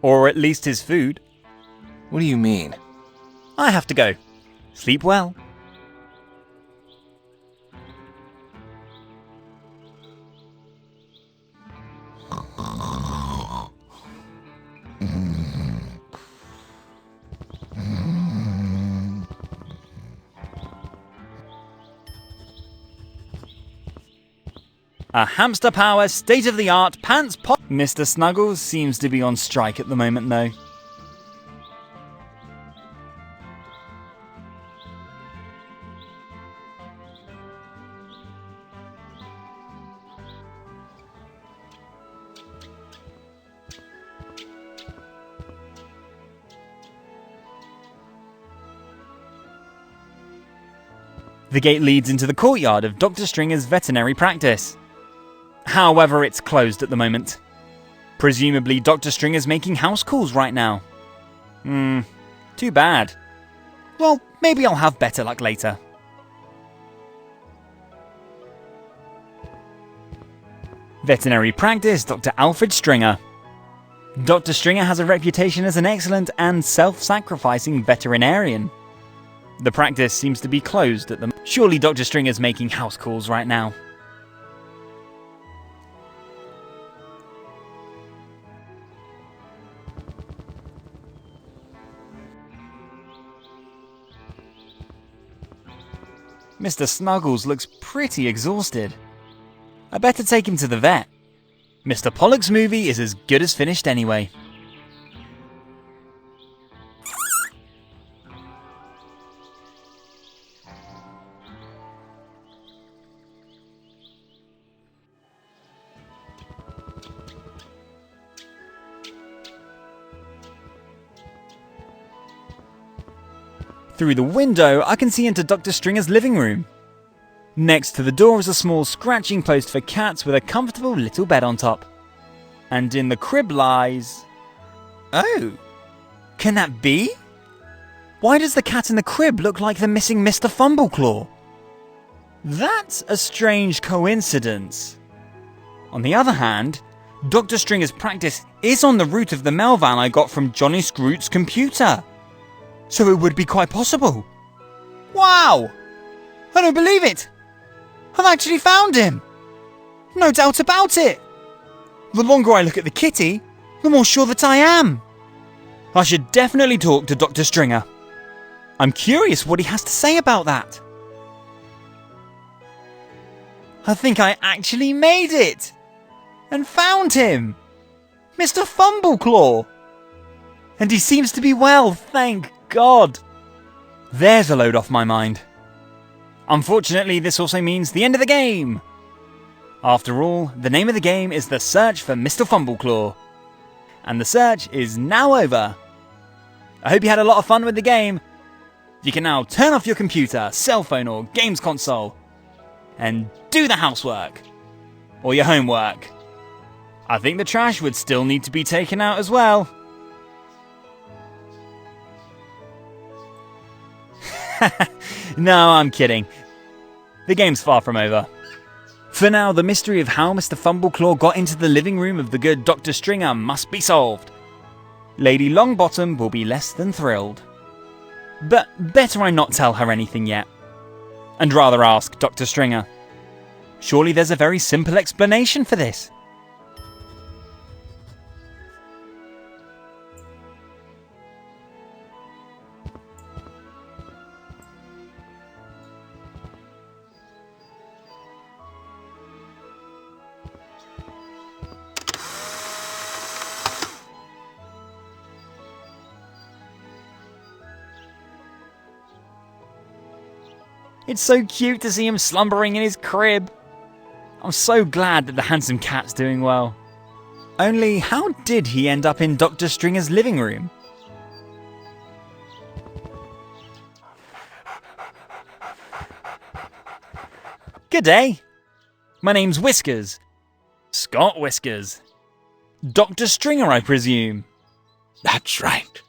Or at least his food. What do you mean? I have to go. Sleep well. A hamster power, state-of-the-art, pants pop. Mr. Snuggles seems to be on strike at the moment, though. The gate leads into the courtyard of Dr. Stringer's veterinary practice. However, it's closed at the moment. Presumably, Dr. Stringer's making house calls right now. Too bad. Well, maybe I'll have better luck later. Veterinary practice, Dr. Alfred Stringer. Dr. Stringer has a reputation as an excellent and self-sacrificing veterinarian. The practice seems to be closed at the moment. Surely Dr. Stringer's making house calls right now. Mr. Snuggles looks pretty exhausted. I better take him to the vet. Mr. Pollock's movie is as good as finished anyway. Through the window, I can see into Dr. Stringer's living room. Next to the door is a small scratching post for cats with a comfortable little bed on top. And in the crib lies... Oh! Can that be? Why does the cat in the crib look like the missing Mr. Fumbleclaw? That's a strange coincidence. On the other hand, Dr. Stringer's practice is on the route of the mail van I got from Johnny Scroot's computer. So it would be quite possible. Wow! I don't believe it! I've actually found him! No doubt about it! The longer I look at the kitty, the more sure that I am. I should definitely talk to Dr. Stringer. I'm curious what he has to say about that. I think I actually made it! And found him! Mr. Fumbleclaw! And he seems to be well, thank God. There's a load off my mind. Unfortunately, this also means the end of the game. After all, the name of the game is The Search for Mr. Fumbleclaw. And the search is now over. I hope you had a lot of fun with the game. You can now turn off your computer, cell phone or games console and do the housework. Or your homework. I think the trash would still need to be taken out as well. No, I'm kidding. The game's far from over. For now, the mystery of how Mr. Fumbleclaw got into the living room of the good Dr. Stringer must be solved. Lady Longbottom will be less than thrilled. But better I not tell her anything yet. And rather ask Dr. Stringer. Surely there's a very simple explanation for this. It's so cute to see him slumbering in his crib. I'm so glad that the handsome cat's doing well. Only, how did he end up in Dr. Stringer's living room? Good day. My name's Whiskers. Scott Whiskers. Dr. Stringer, I presume. That's right.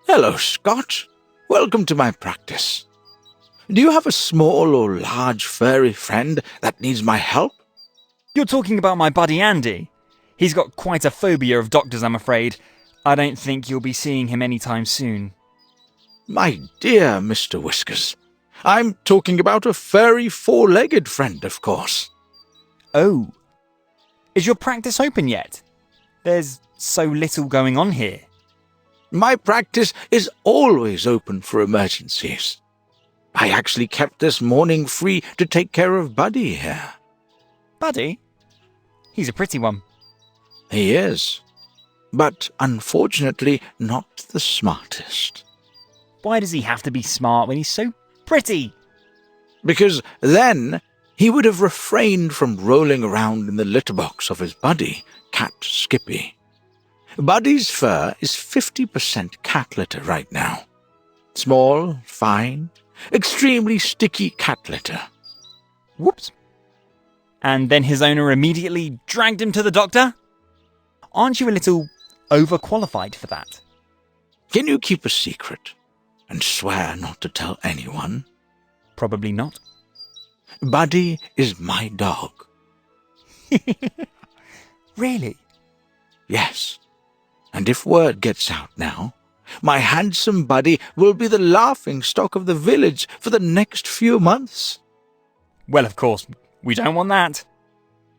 Hello, Scott. Welcome to my practice. Do you have a small or large furry friend that needs my help? You're talking about my buddy Andy. He's got quite a phobia of doctors, I'm afraid. I don't think you'll be seeing him anytime soon. My dear Mr. Whiskers, I'm talking about a furry four-legged friend, of course. Oh. Is your practice open yet? There's so little going on here. My practice is always open for emergencies. I actually kept this morning free to take care of Buddy here. Buddy? He's a pretty one. He is, but unfortunately not the smartest. Why does he have to be smart when he's so pretty? Because then he would have refrained from rolling around in the litter box of his buddy, Cat Skippy. Buddy's fur is 50% cat litter right now. Small, fine, extremely sticky cat litter. Whoops. And then his owner immediately dragged him to the doctor? Aren't you a little overqualified for that? Can you keep a secret and swear not to tell anyone? Probably not. Buddy is my dog. Really? Yes. And if word gets out now, my handsome Buddy will be the laughing stock of the village for the next few months. Well, of course, we don't want that.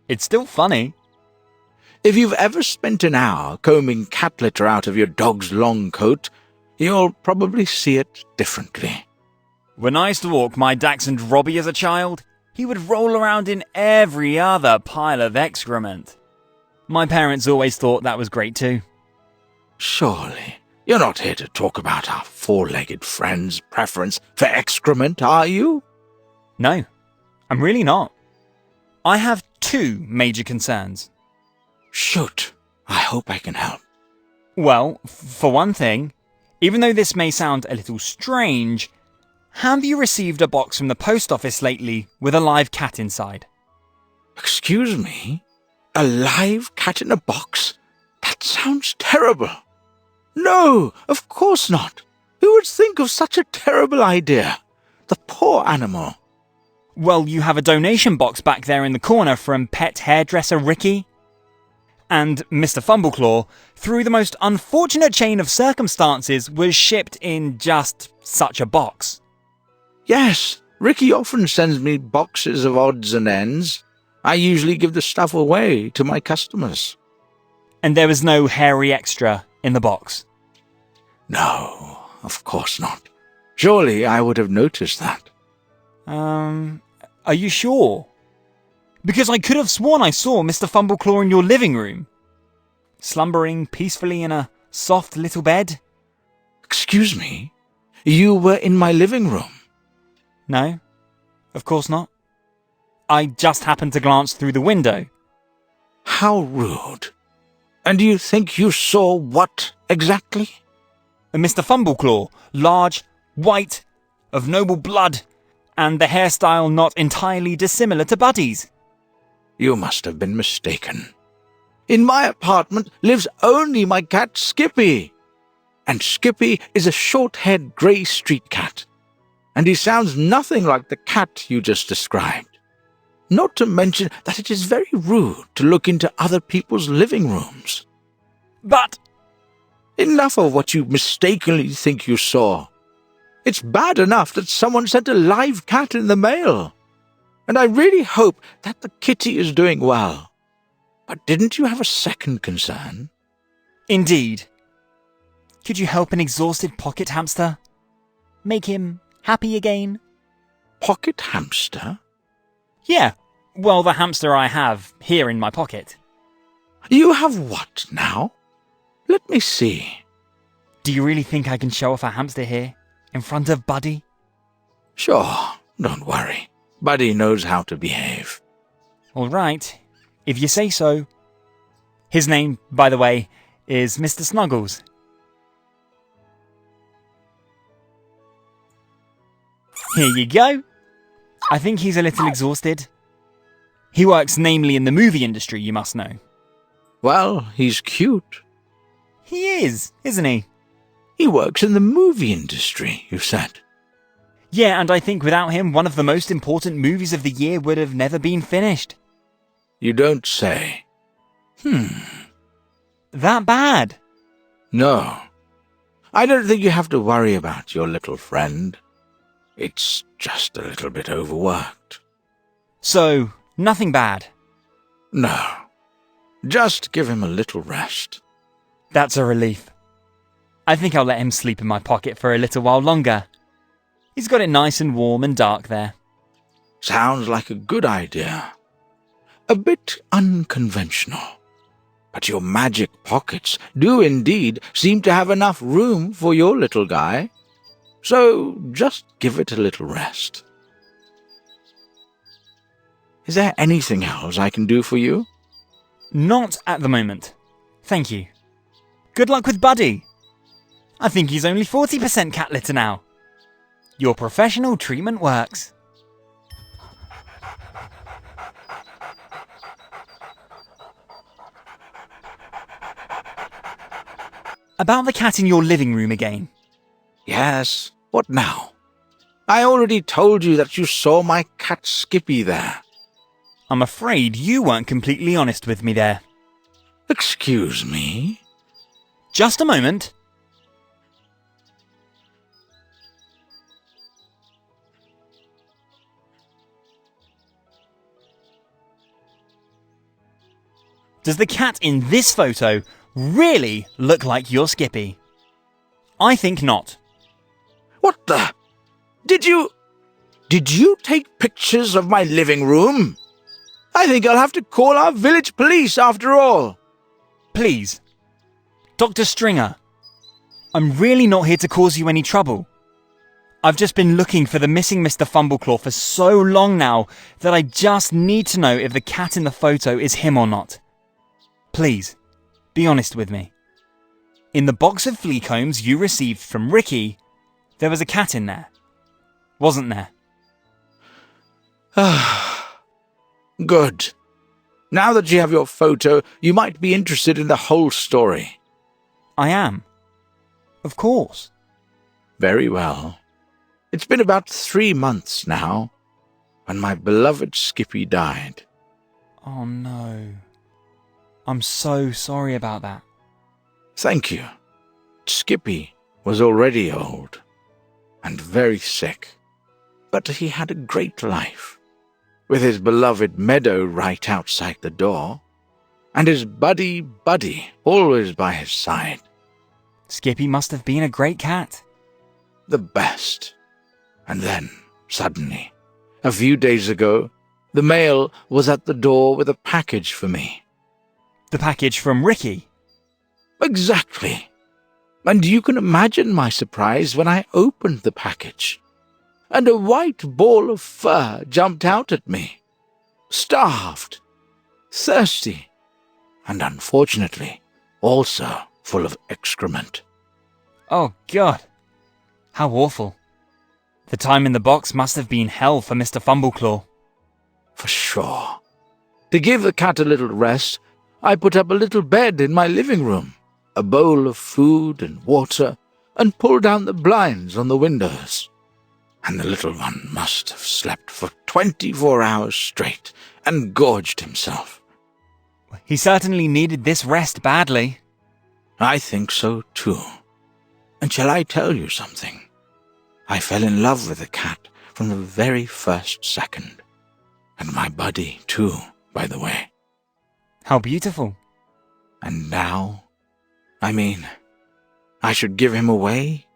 It's still funny. If you've ever spent an hour combing cat litter out of your dog's long coat, you'll probably see it differently. When I used to walk my Dachshund Robbie as a child, he would roll around in every other pile of excrement. My parents always thought that was great too. Surely, you're not here to talk about our four-legged friend's preference for excrement, are you? No, I'm really not. I have two major concerns. Shoot, I hope I can help. Well, for one thing, even though this may sound a little strange, have you received a box from the post office lately with a live cat inside? Excuse me? A live cat in a box? That sounds terrible. No, of course not. Who would think of such a terrible idea? The poor animal. Well, you have a donation box back there in the corner from pet hairdresser Ricky. And Mr. Fumbleclaw, through the most unfortunate chain of circumstances, was shipped in just such a box. Yes, Ricky often sends me boxes of odds and ends. I usually give the stuff away to my customers. And there was no hairy extra in the box? No, of course not. Surely I would have noticed that. Are you sure? Because I could have sworn I saw Mr. Fumbleclaw in your living room, slumbering peacefully in a soft little bed. Excuse me? You were in my living room? No, of course not. I just happened to glance through the window. How rude. And do you think you saw what exactly? Mr. Fumbleclaw, large, white, of noble blood, and the hairstyle not entirely dissimilar to Buddy's. You must have been mistaken. In my apartment lives only my cat Skippy. And Skippy is a short-haired grey street cat. And he sounds nothing like the cat you just described. Not to mention that it is very rude to look into other people's living rooms. But... Enough of what you mistakenly think you saw. It's bad enough that someone sent a live cat in the mail. And I really hope that the kitty is doing well. But didn't you have a second concern? Indeed. Could you help an exhausted pocket hamster? Make him happy again? Pocket hamster? Yeah, well, the hamster I have here in my pocket. You have what now? Let me see. Do you really think I can show off a hamster here, in front of Buddy? Sure, don't worry. Buddy knows how to behave. All right, if you say so. His name, by the way, is Mr. Snuggles. Here you go. I think he's a little exhausted, He works namely in the movie industry, you must know. Well, he's cute. He is, isn't he? He works in the movie industry, you said. Yeah, and I think without him, one of the most important movies of the year would have never been finished. You don't say. That bad? No. I don't think you have to worry about your little friend. It's just a little bit overworked. So, nothing bad? No. Just give him a little rest. That's a relief. I think I'll let him sleep in my pocket for a little while longer. He's got it nice and warm and dark there. Sounds like a good idea. A bit unconventional. But your magic pockets do indeed seem to have enough room for your little guy. So just give it a little rest. Is there anything else I can do for you? Not at the moment. Thank you. Good luck with Buddy. I think he's only 40% cat litter now. Your professional treatment works. About the cat in your living room again. Yes, what now? I already told you that you saw my cat Skippy there. I'm afraid you weren't completely honest with me there. Excuse me? Just a moment. Does the cat in this photo really look like your Skippy? I think not. What the? Did you take pictures of my living room? I think I'll have to call our village police after all. Please. Dr. Stringer, I'm really not here to cause you any trouble. I've just been looking for the missing Mr. Fumbleclaw for so long now that I just need to know if the cat in the photo is him or not. Please, be honest with me. In the box of flea combs you received from Ricky, there was a cat in there, wasn't there? Good. Now that you have your photo, you might be interested in the whole story. I am. Of course. Very well. It's been about 3 months now, when my beloved Skippy died. Oh no. I'm so sorry about that. Thank you. Skippy was already old and very sick, but he had a great life, with his beloved meadow right outside the door, and his Buddy always by his side. Skippy must have been a great cat. The best. And then, suddenly, a few days ago, the mail was at the door with a package for me. The package from Ricky? Exactly. And you can imagine my surprise when I opened the package, and a white ball of fur jumped out at me. Starved, thirsty, and unfortunately, also full of excrement. Oh God. How awful. The time in the box must have been hell for Mr. Fumbleclaw. For sure. To give the cat a little rest, I put up a little bed in my living room, a bowl of food and water, and pulled down the blinds on the windows. And the little one must have slept for 24 hours straight and gorged himself. He certainly needed this rest badly. I think so too. And shall I tell you something? I fell in love with the cat from the very first second. And my Buddy too, by the way. How beautiful. And now, I should give him away,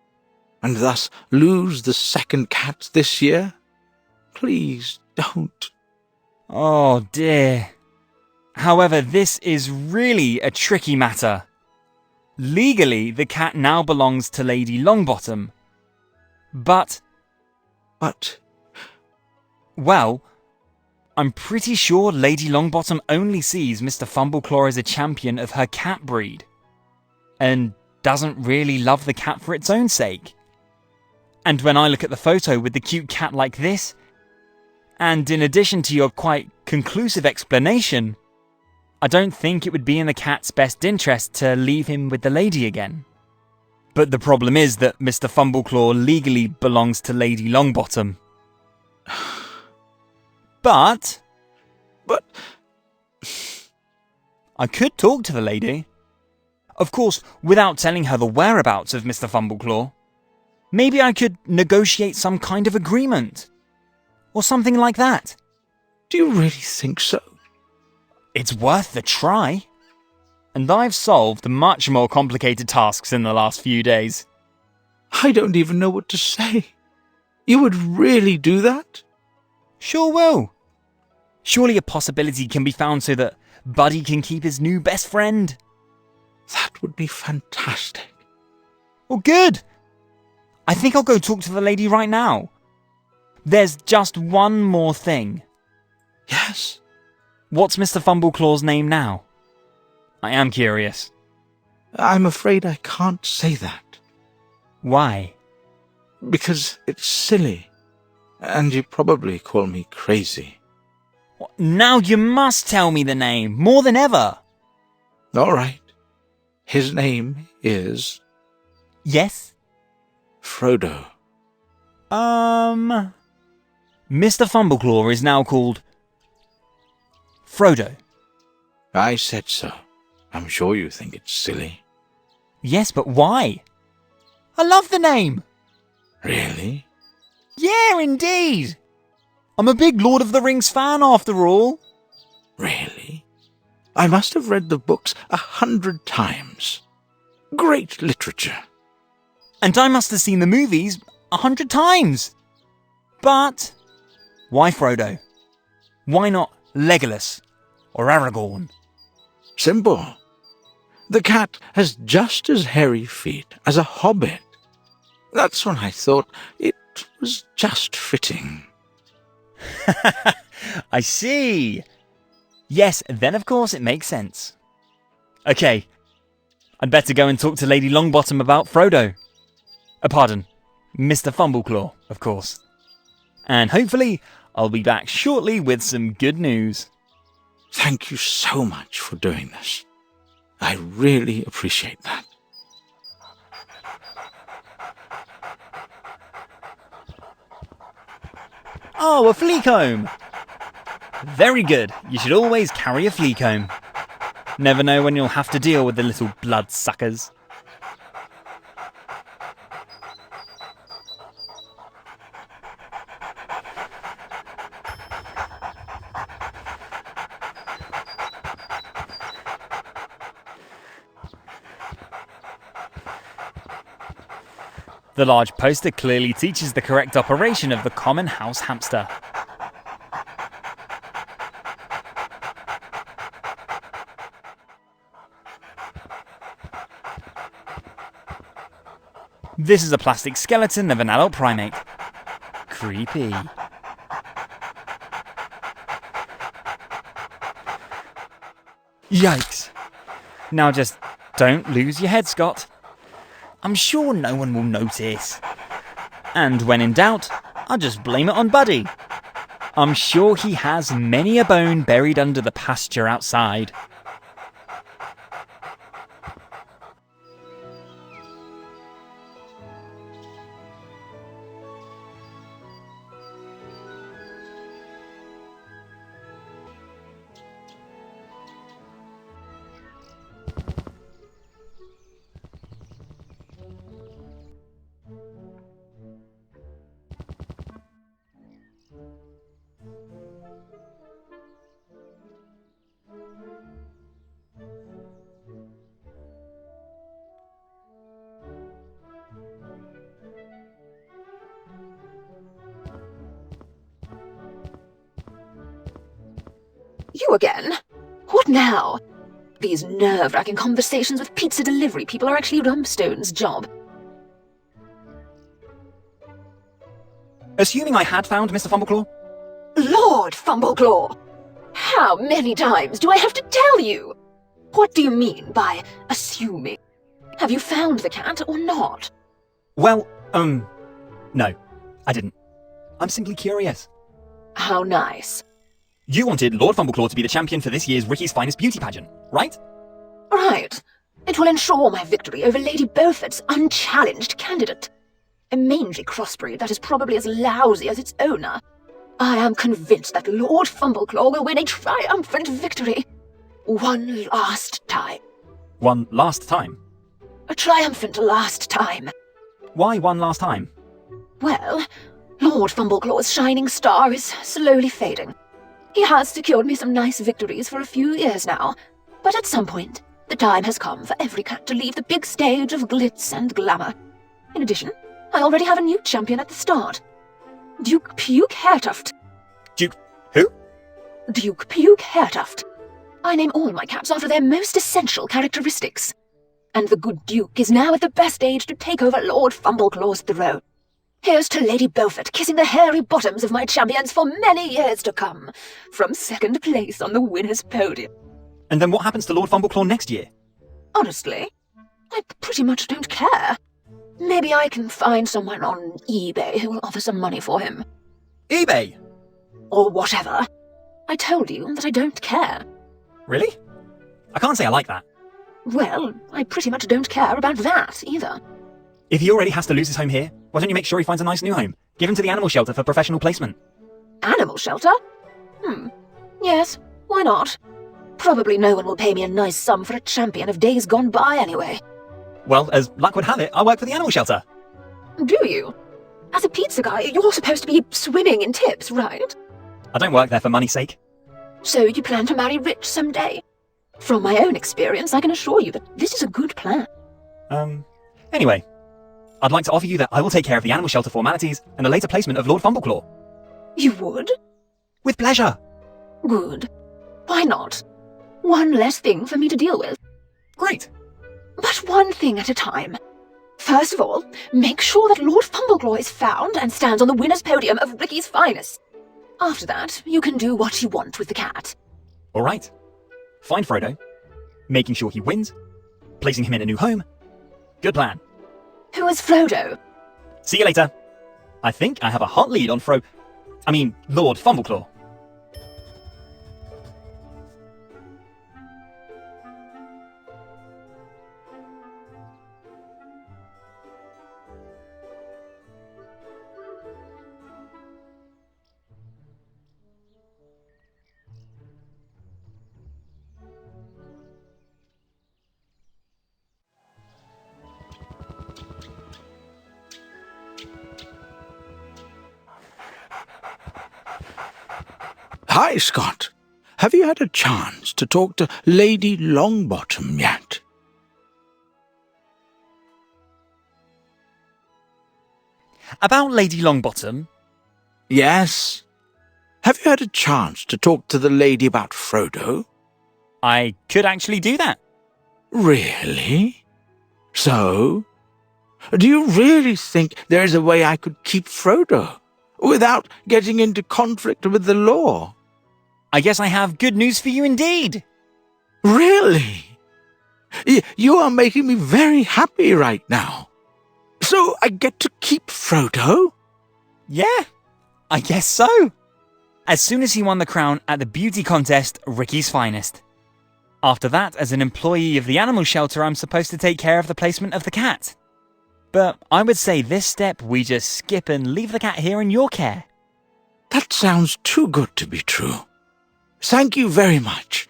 and thus lose the second cat this year? Please don't. Oh dear. However, this is really a tricky matter. Legally, the cat now belongs to Lady Longbottom. But... Well, I'm pretty sure Lady Longbottom only sees Mr. Fumbleclaw as a champion of her cat breed, and doesn't really love the cat for its own sake. And when I look at the photo with the cute cat like this, and in addition to your quite conclusive explanation, I don't think it would be in the cat's best interest to leave him with the lady again. But the problem is that Mr. Fumbleclaw legally belongs to Lady Longbottom. But I could talk to the lady. Of course, without telling her the whereabouts of Mr. Fumbleclaw. Maybe I could negotiate some kind of agreement. Or something like that. Do you really think so? It's worth the try. And I've solved much more complicated tasks in the last few days. I don't even know what to say. You would really do that? Sure will. Surely a possibility can be found so that Buddy can keep his new best friend. That would be fantastic. Well, good. I think I'll go talk to the lady right now. There's just one more thing. Yes? What's Mr. Fumbleclaw's name now? I am curious. I'm afraid I can't say that. Why? Because it's silly. And you probably call me crazy. Now you must tell me the name, more than ever. All right. His name is... Yes? Frodo. Mr. Fumbleclaw is now called... Frodo. I said so. I'm sure you think it's silly. Yes, but why? I love the name. Really? Yeah, indeed. I'm a big Lord of the Rings fan, after all. Really? I must have read the books 100 times. Great literature. And I must have seen the movies 100 times. But why Frodo? Why not Legolas or Aragorn? Simple. The cat has just as hairy feet as a hobbit. That's when I thought it was just fitting. I see. Yes, then of course it makes sense. Okay, I'd better go and talk to Lady Longbottom about Frodo. Pardon, Mr. Fumbleclaw, of course. And hopefully I'll be back shortly with some good news. Thank you so much for doing this. I really appreciate that. Oh, a flea comb! Very good. You should always carry a flea comb. Never know when you'll have to deal with the little bloodsuckers. The large poster clearly teaches the correct operation of the common house hamster. This is a plastic skeleton of an adult primate. Creepy. Yikes. Now just don't lose your head, Scott. I'm sure no one will notice. And when in doubt, I'll just blame it on Buddy. I'm sure he has many a bone buried under the pasture outside. You again? What now? These nerve-wracking conversations with pizza delivery people are actually Rumstone's job. Assuming I had found Mr. Fumbleclaw? Lord Fumbleclaw! How many times do I have to tell you? What do you mean by assuming? Have you found the cat or not? Well, no, I didn't. I'm simply curious. How nice. You wanted Lord Fumbleclaw to be the champion for this year's Ricky's Finest Beauty pageant, right? Right. It will ensure my victory over Lady Beaufort's unchallenged candidate. A mangy crossbreed that is probably as lousy as its owner. I am convinced that Lord Fumbleclaw will win a triumphant victory. One last time. One last time? A triumphant last time. Why one last time? Well, Lord Fumbleclaw's shining star is slowly fading. He has secured me some nice victories for a few years now, but at some point, the time has come for every cat to leave the big stage of glitz and glamour. In addition, I already have a new champion at the start. Duke Puke Hairtuft. Duke who? Duke Puke Hairtuft. I name all my cats after their most essential characteristics. And the good Duke is now at the best age to take over Lord Fumbleclaw's throne. Here's to Lady Beaufort kissing the hairy bottoms of my champions for many years to come, from second place on the winner's podium. And then what happens to Lord Fumbleclaw next year? Honestly, I pretty much don't care. Maybe I can find someone on eBay who will offer some money for him. eBay? Or whatever. I told you that I don't care. Really? I can't say I like that. Well, I pretty much don't care about that either. If he already has to lose his home here, why don't you make sure he finds a nice new home? Give him to the animal shelter for professional placement. Animal shelter? Yes, why not? Probably no one will pay me a nice sum for a champion of days gone by anyway. Well, as luck would have it, I work for the animal shelter. Do you? As a pizza guy, you're supposed to be swimming in tips, right? I don't work there for money's sake. So you plan to marry rich someday? From my own experience, I can assure you that this is a good plan. Anyway, I'd like to offer you that I will take care of the animal shelter formalities and the later placement of Lord Fumbleclaw. You would? With pleasure. Good. Why not? One less thing for me to deal with. Great. But one thing at a time. First of all, make sure that Lord Fumbleclaw is found and stands on the winner's podium of Ricky's Finest. After that, you can do what you want with the cat. All right. Find Frodo, making sure he wins, placing him in a new home. Good plan. Who is Frodo? See you later. I think I have a hot lead on Lord Fumbleclaw. Hi, Scott. Have you had a chance to talk to Lady Longbottom yet? About Lady Longbottom? Yes. Have you had a chance to talk to the lady about Frodo? I could actually do that. Really? So? Do you really think there is a way I could keep Frodo without getting into conflict with the law? I guess I have good news for you indeed. Really? You are making me very happy right now. So I get to keep Frodo? Yeah, I guess so. As soon as he won the crown at the beauty contest, Ricky's Finest. After that, as an employee of the animal shelter, I'm supposed to take care of the placement of the cat. But I would say this step we just skip and leave the cat here in your care. That sounds too good to be true. Thank you very much.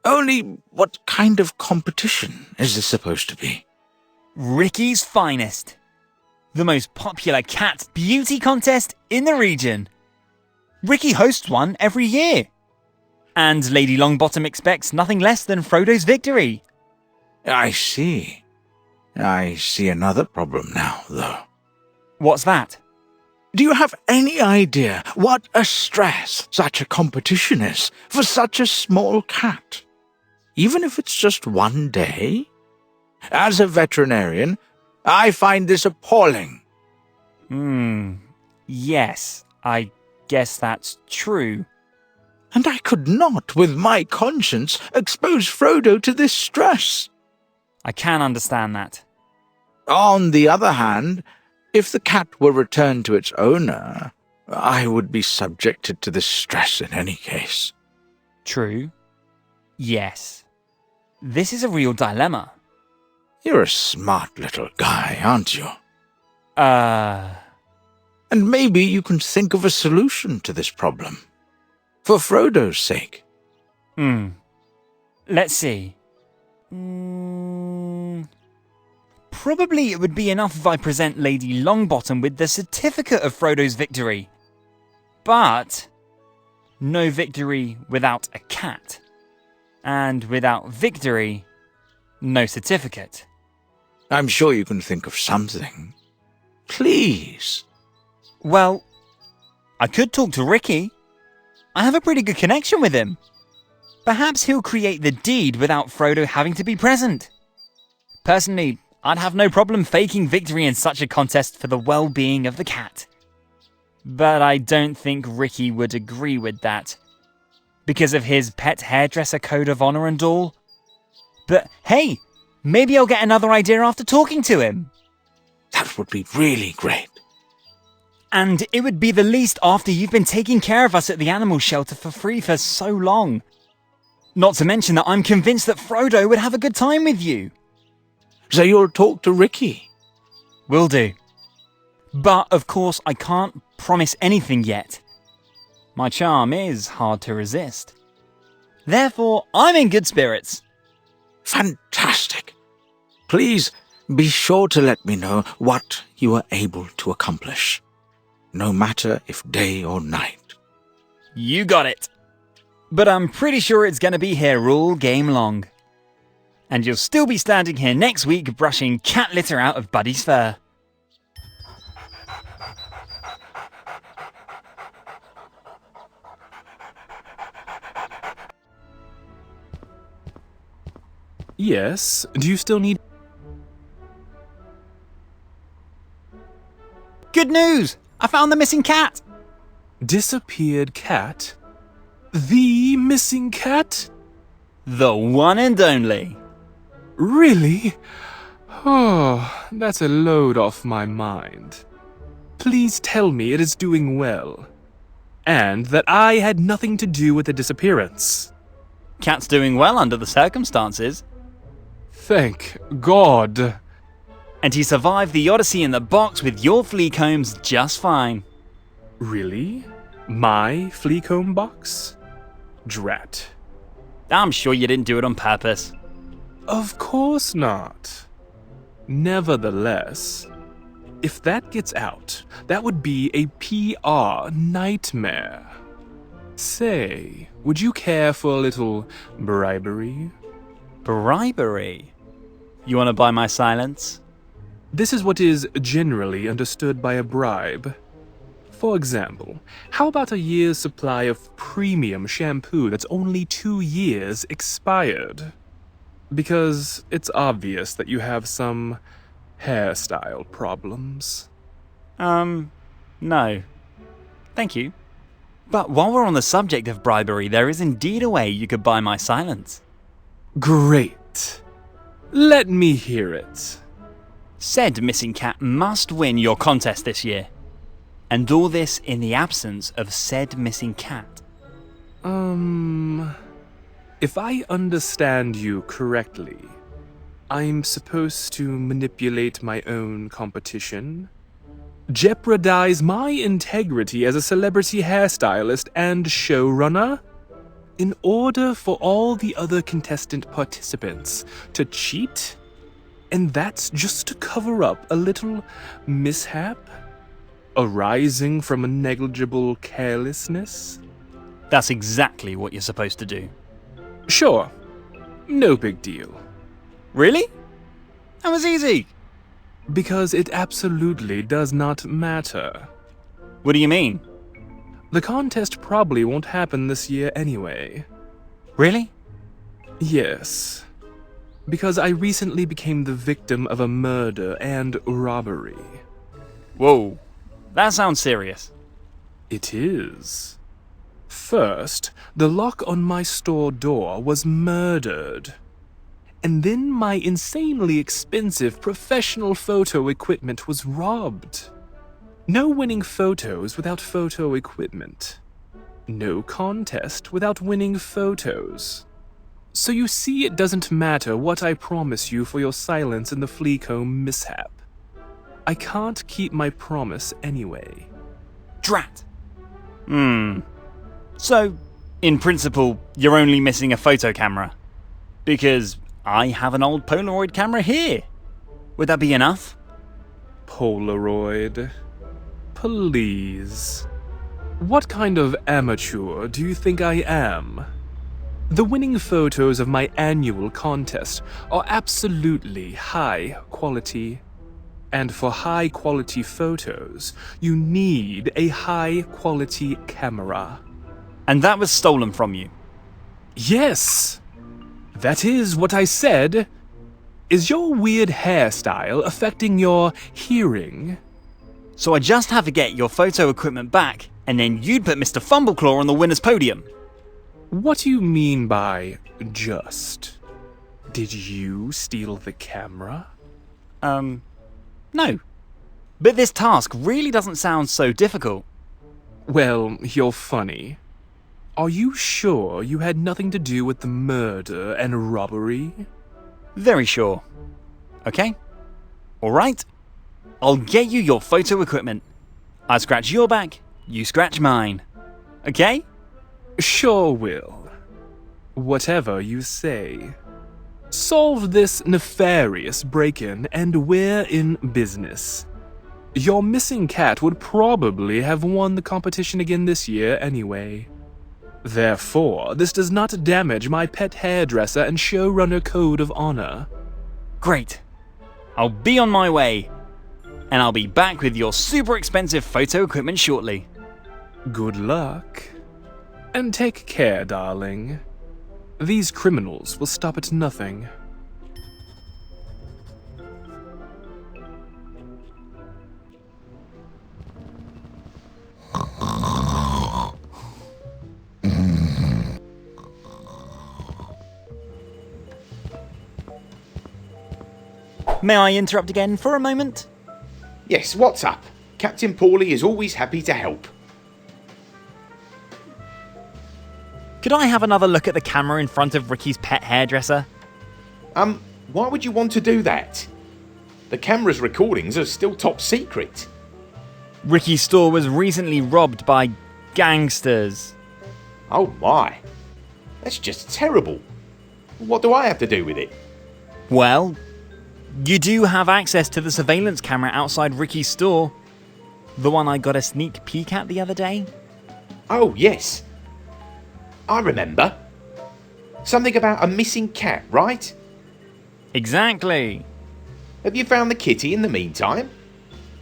Only, what kind of competition is this supposed to be? Ricky's Finest. The most popular cat beauty contest in the region. Ricky hosts one every year. And Lady Longbottom expects nothing less than Frodo's victory. I see. I see another problem now, though. What's that? Do you have any idea what a stress such a competition is for such a small cat? Even if it's just one day? As a veterinarian, I find this appalling. Yes, I guess that's true. And I could not, with my conscience, expose Frodo to this stress. I can understand that. On the other hand, if the cat were returned to its owner, I would be subjected to this stress in any case. True. Yes. This is a real dilemma. You're a smart little guy, aren't you? And maybe you can think of a solution to this problem. For Frodo's sake. Let's see. Probably it would be enough if I present Lady Longbottom with the certificate of Frodo's victory. But no victory without a cat. And without victory, no certificate. I'm sure you can think of something. Please. Well, I could talk to Ricky. I have a pretty good connection with him. Perhaps he'll create the deed without Frodo having to be present. Personally, I'd have no problem faking victory in such a contest for the well-being of the cat. But I don't think Ricky would agree with that. Because of his pet hairdresser code of honor and all. But hey, maybe I'll get another idea after talking to him. That would be really great. And it would be the least after you've been taking care of us at the animal shelter for free for so long. Not to mention that I'm convinced that Frodo would have a good time with you. So you'll talk to Ricky? Will do. But, of course, I can't promise anything yet. My charm is hard to resist. Therefore, I'm in good spirits. Fantastic. Please be sure to let me know what you are able to accomplish. No matter if day or night. You got it. But I'm pretty sure it's going to be here all game long. And you'll still be standing here next week brushing cat litter out of Buddy's fur. Yes, do you still need... Good news! I found the missing cat! Disappeared cat? The missing cat? The one and only. Really? Oh, that's a load off my mind. Please tell me it is doing well. And that I had nothing to do with the disappearance. Cat's doing well under the circumstances. Thank God. And he survived the Odyssey in the box with your flea combs just fine. Really? My flea comb box? Drat. I'm sure you didn't do it on purpose. Of course not. Nevertheless, if that gets out, that would be a PR nightmare. Say, would you care for a little bribery? Bribery? You want to buy my silence? This is what is generally understood by a bribe. For example, how about a year's supply of premium shampoo that's only 2 years expired? Because it's obvious that you have some hairstyle problems. No. Thank you. But while we're on the subject of bribery, there is indeed a way you could buy my silence. Great. Let me hear it. Said missing cat must win your contest this year. And all this in the absence of said missing cat. If I understand you correctly, I'm supposed to manipulate my own competition? Jeopardize my integrity as a celebrity hairstylist and showrunner? In order for all the other contestant participants to cheat? And that's just to cover up a little mishap? Arising from a negligible carelessness? That's exactly what you're supposed to do. Sure. No big deal. Really? That was easy. Because it absolutely does not matter. What do you mean? The contest probably won't happen this year anyway. Really? Yes. Because I recently became the victim of a murder and robbery. Whoa. That sounds serious. It is. First, the lock on my store door was murdered. And then my insanely expensive professional photo equipment was robbed. No winning photos without photo equipment. No contest without winning photos. So you see, it doesn't matter what I promise you for your silence in the Fleacombe mishap. I can't keep my promise anyway. Drat! So, in principle, you're only missing a photo camera. Because I have an old Polaroid camera here. Would that be enough? Polaroid. Please. What kind of amateur do you think I am? The winning photos of my annual contest are absolutely high quality. And for high quality photos, you need a high quality camera. And that was stolen from you? Yes! That is what I said. Is your weird hairstyle affecting your hearing? So I just have to get your photo equipment back, and then you'd put Mr. Fumbleclaw on the winner's podium. What do you mean by just? Did you steal the camera? No. But this task really doesn't sound so difficult. Well, you're funny. Are you sure you had nothing to do with the murder and robbery? Very sure. Okay. Alright. I'll get you your photo equipment. I scratch your back, you scratch mine. Okay? Sure will. Whatever you say. Solve this nefarious break-in and we're in business. Your missing cat would probably have won the competition again this year anyway. Therefore, this does not damage my pet hairdresser and showrunner code of honor. Great. I'll be on my way. And I'll be back with your super expensive photo equipment shortly. Good luck. And take care, darling. These criminals will stop at nothing. May I interrupt again for a moment? Yes, what's up? Captain Paulie is always happy to help. Could I have another look at the camera in front of Ricky's pet hairdresser? Why would you want to do that? The camera's recordings are still top secret. Ricky's store was recently robbed by gangsters. Oh my. That's just terrible. What do I have to do with it? Well, you do have access to the surveillance camera outside Ricky's store. The one I got a sneak peek at the other day. Oh, yes. I remember. Something about a missing cat, right? Exactly. Have you found the kitty in the meantime?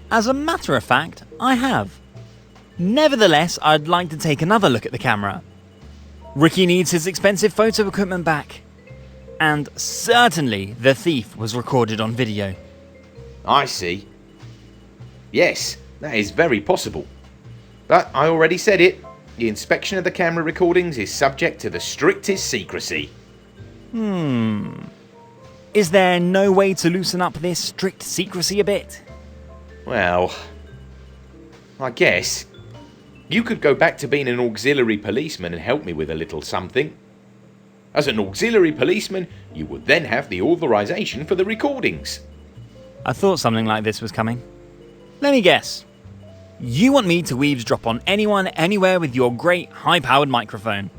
As a matter of fact, I have. Nevertheless, I'd like to take another look at the camera. Ricky needs his expensive photo equipment back. And certainly the thief was recorded on video. I see. Yes, that is very possible. But I already said it. The inspection of the camera recordings is subject to the strictest secrecy. Is there no way to loosen up this strict secrecy a bit? Well, I guess. You could go back to being an auxiliary policeman and help me with a little something. As an auxiliary policeman, you would then have the authorization for the recordings. I thought something like this was coming. Let me guess. You want me to eavesdrop on anyone, anywhere with your great high-powered microphone?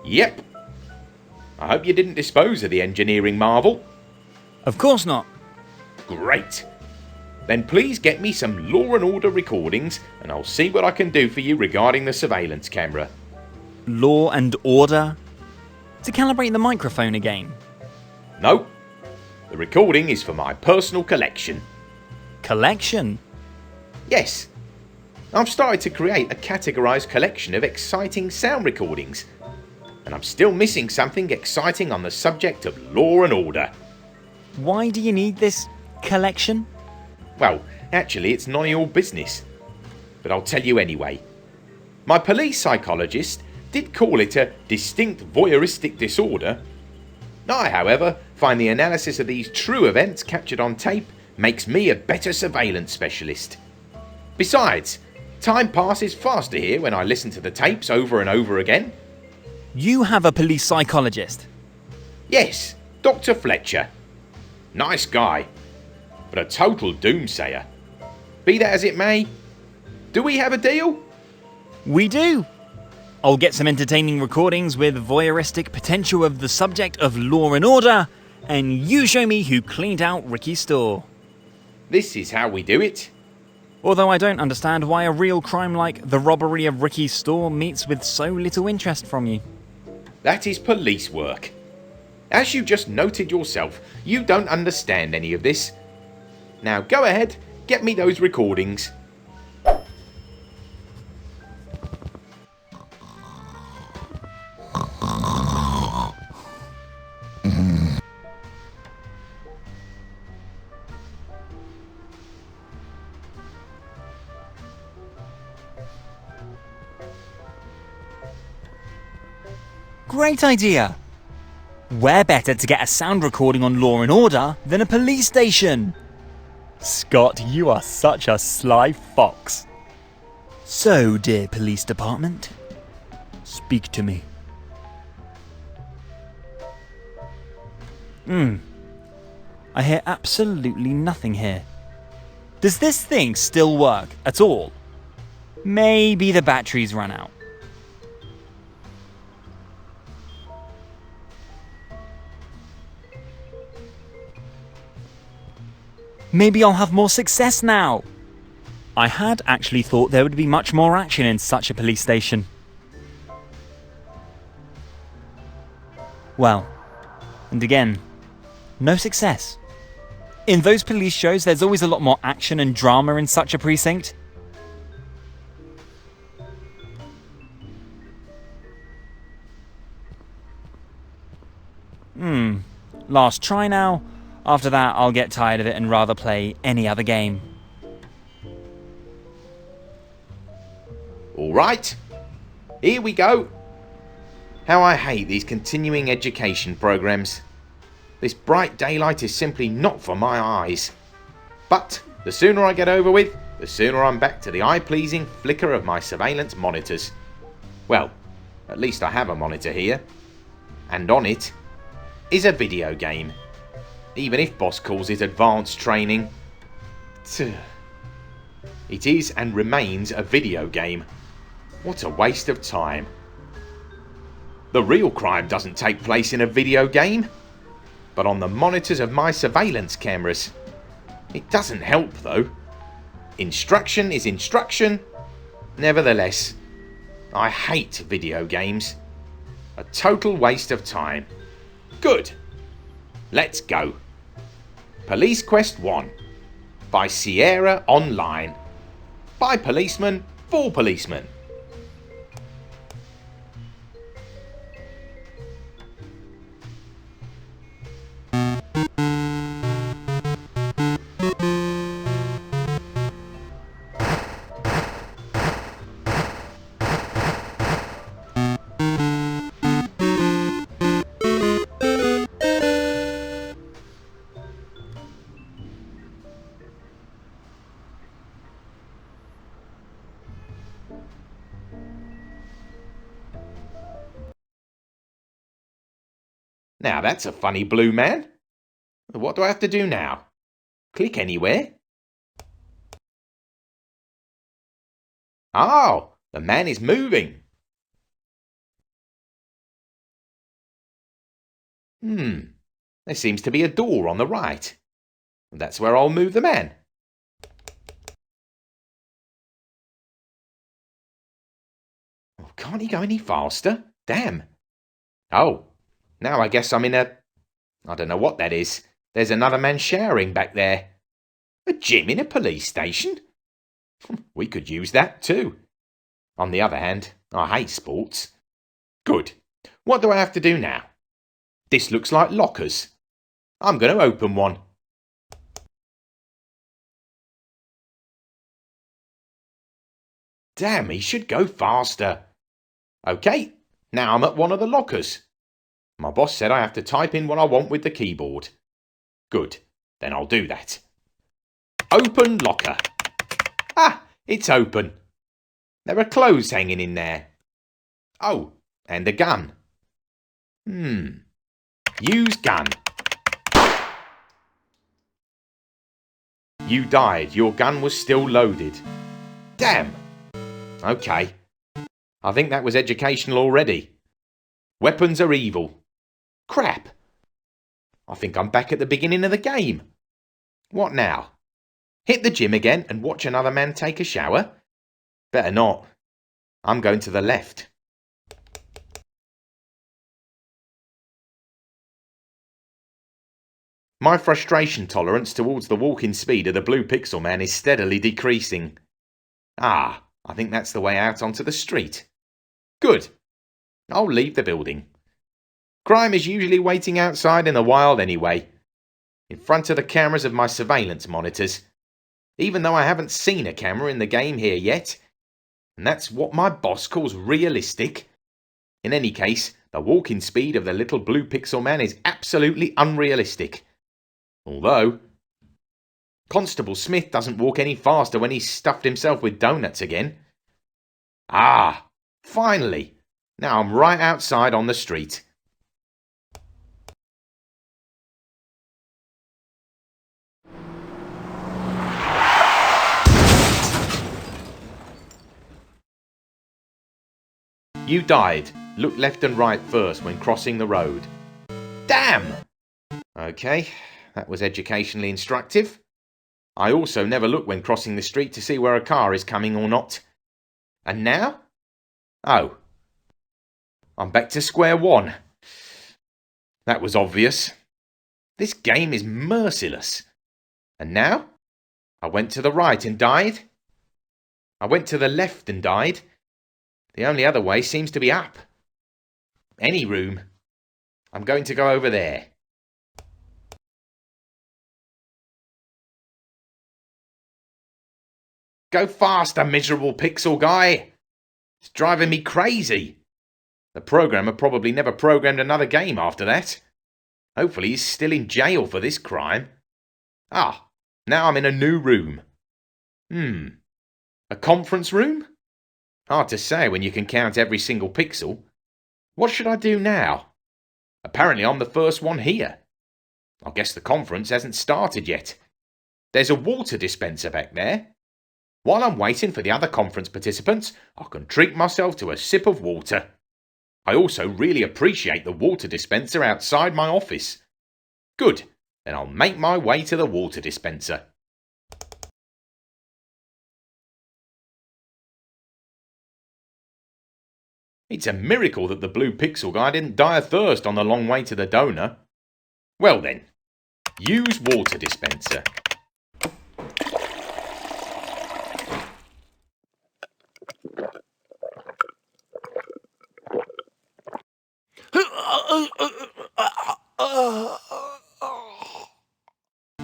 Yep. I hope you didn't dispose of the engineering marvel. Of course not. Great. Then please get me some Law and Order recordings and I'll see what I can do for you regarding the surveillance camera. Law and Order? To calibrate the microphone again? No. The recording is for my personal collection. Collection? Yes. I've started to create a categorised collection of exciting sound recordings. And I'm still missing something exciting on the subject of law and order. Why do you need this collection? Well, actually it's none of your business. But I'll tell you anyway. My police psychologist did call it a distinct voyeuristic disorder. I, however, find the analysis of these true events captured on tape makes me a better surveillance specialist. Besides, time passes faster here when I listen to the tapes over and over again. You have a police psychologist? Yes, Dr. Fletcher. Nice guy, but a total doomsayer. Be that as it may, do we have a deal? We do. I'll get some entertaining recordings with voyeuristic potential of the subject of Law and Order, and you show me who cleaned out Ricky's store. This is how we do it. Although I don't understand why a real crime like the robbery of Ricky's store meets with so little interest from you. That is police work. As you just noted yourself, you don't understand any of this. Now go ahead, get me those recordings. Great idea! Where better to get a sound recording on Law and Order than a police station? Scott, you are such a sly fox. So, dear police department, speak to me. I hear absolutely nothing here. Does this thing still work at all? Maybe the batteries run out. Maybe I'll have more success now. I had actually thought there would be much more action in such a police station. Well, and again, no success. In those police shows, there's always a lot more action and drama in such a precinct. Last try now. After that, I'll get tired of it and rather play any other game. Alright, here we go. How I hate these continuing education programs. This bright daylight is simply not for my eyes. But the sooner I get over with, the sooner I'm back to the eye-pleasing flicker of my surveillance monitors. Well, at least I have a monitor here. And on it is a video game. Even if boss calls it advanced training. It is and remains a video game. What a waste of time. The real crime doesn't take place in a video game, but on the monitors of my surveillance cameras. It doesn't help though. Instruction is instruction. Nevertheless, I hate video games. A total waste of time. Good. Let's go. Police Quest 1 by Sierra Online. By policemen for policemen. Now that's a funny blue man. What do I have to do now? Click anywhere? Oh, the man is moving. There seems to be a door on the right. That's where I'll move the man. Oh, can't he go any faster? Damn. Oh. Now I guess I'm in I don't know what that is. There's another man showering back there. A gym in a police station? We could use that too. On the other hand, I hate sports. Good. What do I have to do now? This looks like lockers. I'm going to open one. Damn, he should go faster. Okay, now I'm at one of the lockers. My boss said I have to type in what I want with the keyboard. Good, then I'll do that. Open locker. Ah, It's open. There are clothes hanging in there. Oh, and a gun. Use gun. You died. Your gun was still loaded. Damn. Okay. I think that was educational already. Weapons are evil. Crap. I think I'm back at the beginning of the game. What now? Hit the gym again and watch another man take a shower? Better not. I'm going to the left. My frustration tolerance towards the walking speed of the blue pixel man is steadily decreasing. I think that's the way out onto the street. Good. I'll leave the building. Crime is usually waiting outside in the wild anyway, in front of the cameras of my surveillance monitors, even though I haven't seen a camera in the game here yet. And that's what my boss calls realistic. In any case, the walking speed of the little blue pixel man is absolutely unrealistic. Although, Constable Smith doesn't walk any faster when he's stuffed himself with donuts again. Finally! Now I'm right outside on the street. You died. Look left and right first when crossing the road. Damn! Okay, that was educationally instructive. I also never look when crossing the street to see where a car is coming or not. And now? Oh. I'm back to square one. That was obvious. This game is merciless. And now? I went to the right and died. I went to the left and died. The only other way seems to be up. Any room. I'm going to go over there. Go faster, miserable pixel guy. It's driving me crazy. The programmer probably never programmed another game after that. Hopefully he's still in jail for this crime. Now I'm in a new room. A conference room? Hard to say when you can count every single pixel. What should I do now? Apparently I'm the first one here. I guess the conference hasn't started yet. There's a water dispenser back there. While I'm waiting for the other conference participants, I can treat myself to a sip of water. I also really appreciate the water dispenser outside my office. Good, then I'll make my way to the water dispenser. It's a miracle that the blue pixel guy didn't die of thirst on the long way to the donor. Well then, use water dispenser.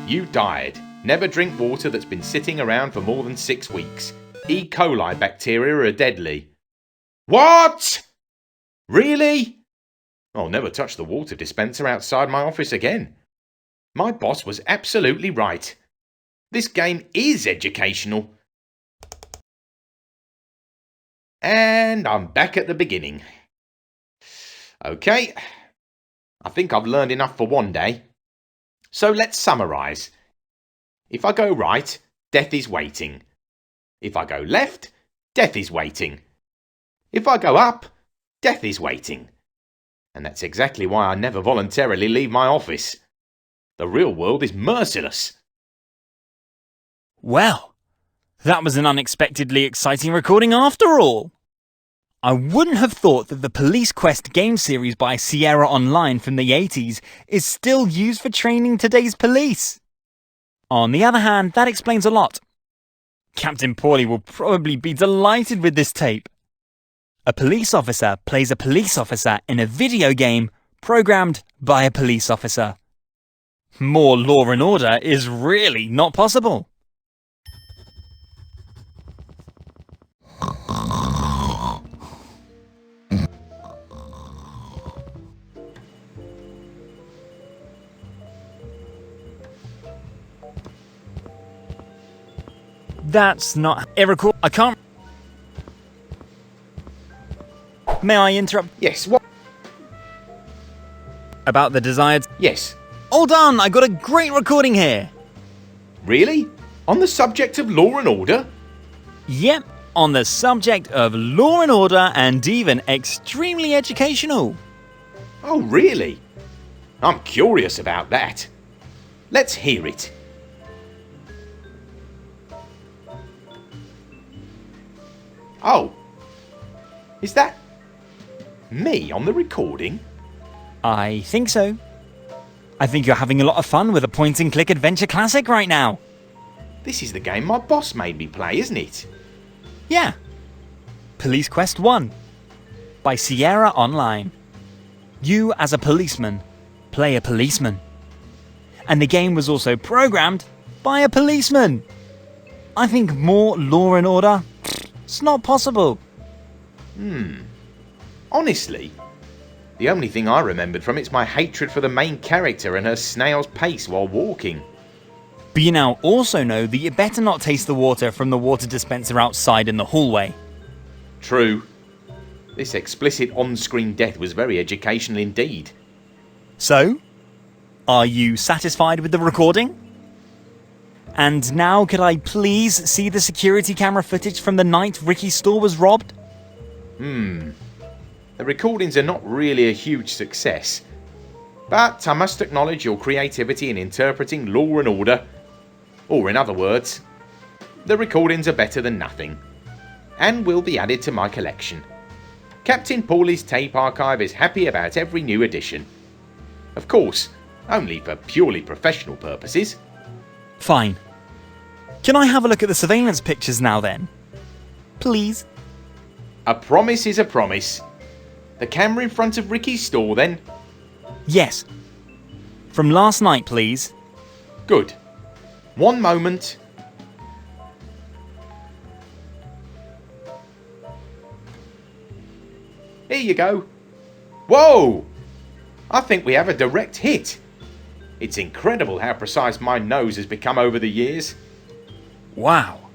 You died. Never drink water that's been sitting around for more than 6 weeks. E. coli bacteria are deadly. What? Really? I'll never touch the water dispenser outside my office again. My boss was absolutely right. This game is educational. And I'm back at the beginning. Okay, I think I've learned enough for one day. So let's summarise. If I go right, death is waiting. If I go left, death is waiting. If I go up, death is waiting. And that's exactly why I never voluntarily leave my office. The real world is merciless. Well, that was an unexpectedly exciting recording after all. I wouldn't have thought that the Police Quest game series by Sierra Online from the 80s is still used for training today's police. On the other hand, that explains a lot. Captain Paulie will probably be delighted with this tape. A police officer plays a police officer in a video game programmed by a police officer. More law and order is really not possible. That's not... I can't... May I interrupt? Yes, what? About the desired... Yes. Hold on, I got a great recording here. Really? On the subject of law and order? Yep, on the subject of law and order, and even extremely educational. Oh, really? I'm curious about that. Let's hear it. Oh. Is that me on the recording? I think so. I think you're having a lot of fun with a point-and-click adventure classic right now. This is the game my boss made me play, isn't it? Yeah. Police Quest 1 by Sierra Online. You, as a policeman, play a policeman. And the game was also programmed by a policeman. I think more Law and Order? It's not possible. Honestly, the only thing I remembered from it's my hatred for the main character and her snail's pace while walking. But you now also know that you better not taste the water from the water dispenser outside in the hallway. True. This explicit on-screen death was very educational indeed. So, are you satisfied with the recording? And now could I please see the security camera footage from the night Ricky's store was robbed? The recordings are not really a huge success. But I must acknowledge your creativity in interpreting law and order. Or in other words, the recordings are better than nothing. And will be added to my collection. Captain Paulie's tape archive is happy about every new edition. Of course, only for purely professional purposes. Fine. Can I have a look at the surveillance pictures now then? Please? A promise is a promise. The camera in front of Ricky's store then? Yes. From last night, please. Good. One moment. Here you go. Whoa! I think we have a direct hit. It's incredible how precise my nose has become over the years. Wow.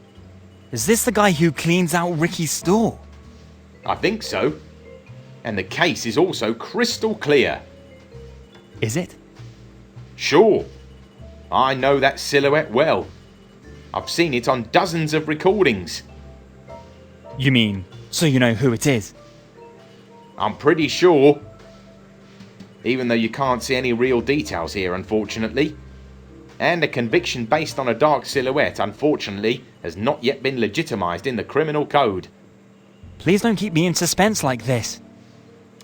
Is this the guy who cleans out Ricky's store? I think so. And the case is also crystal clear. Is it? Sure. I know that silhouette well. I've seen it on dozens of recordings. You mean, so you know who it is? I'm pretty sure. Even though you can't see any real details here, unfortunately. And a conviction based on a dark silhouette, unfortunately, has not yet been legitimised in the criminal code. Please don't keep me in suspense like this.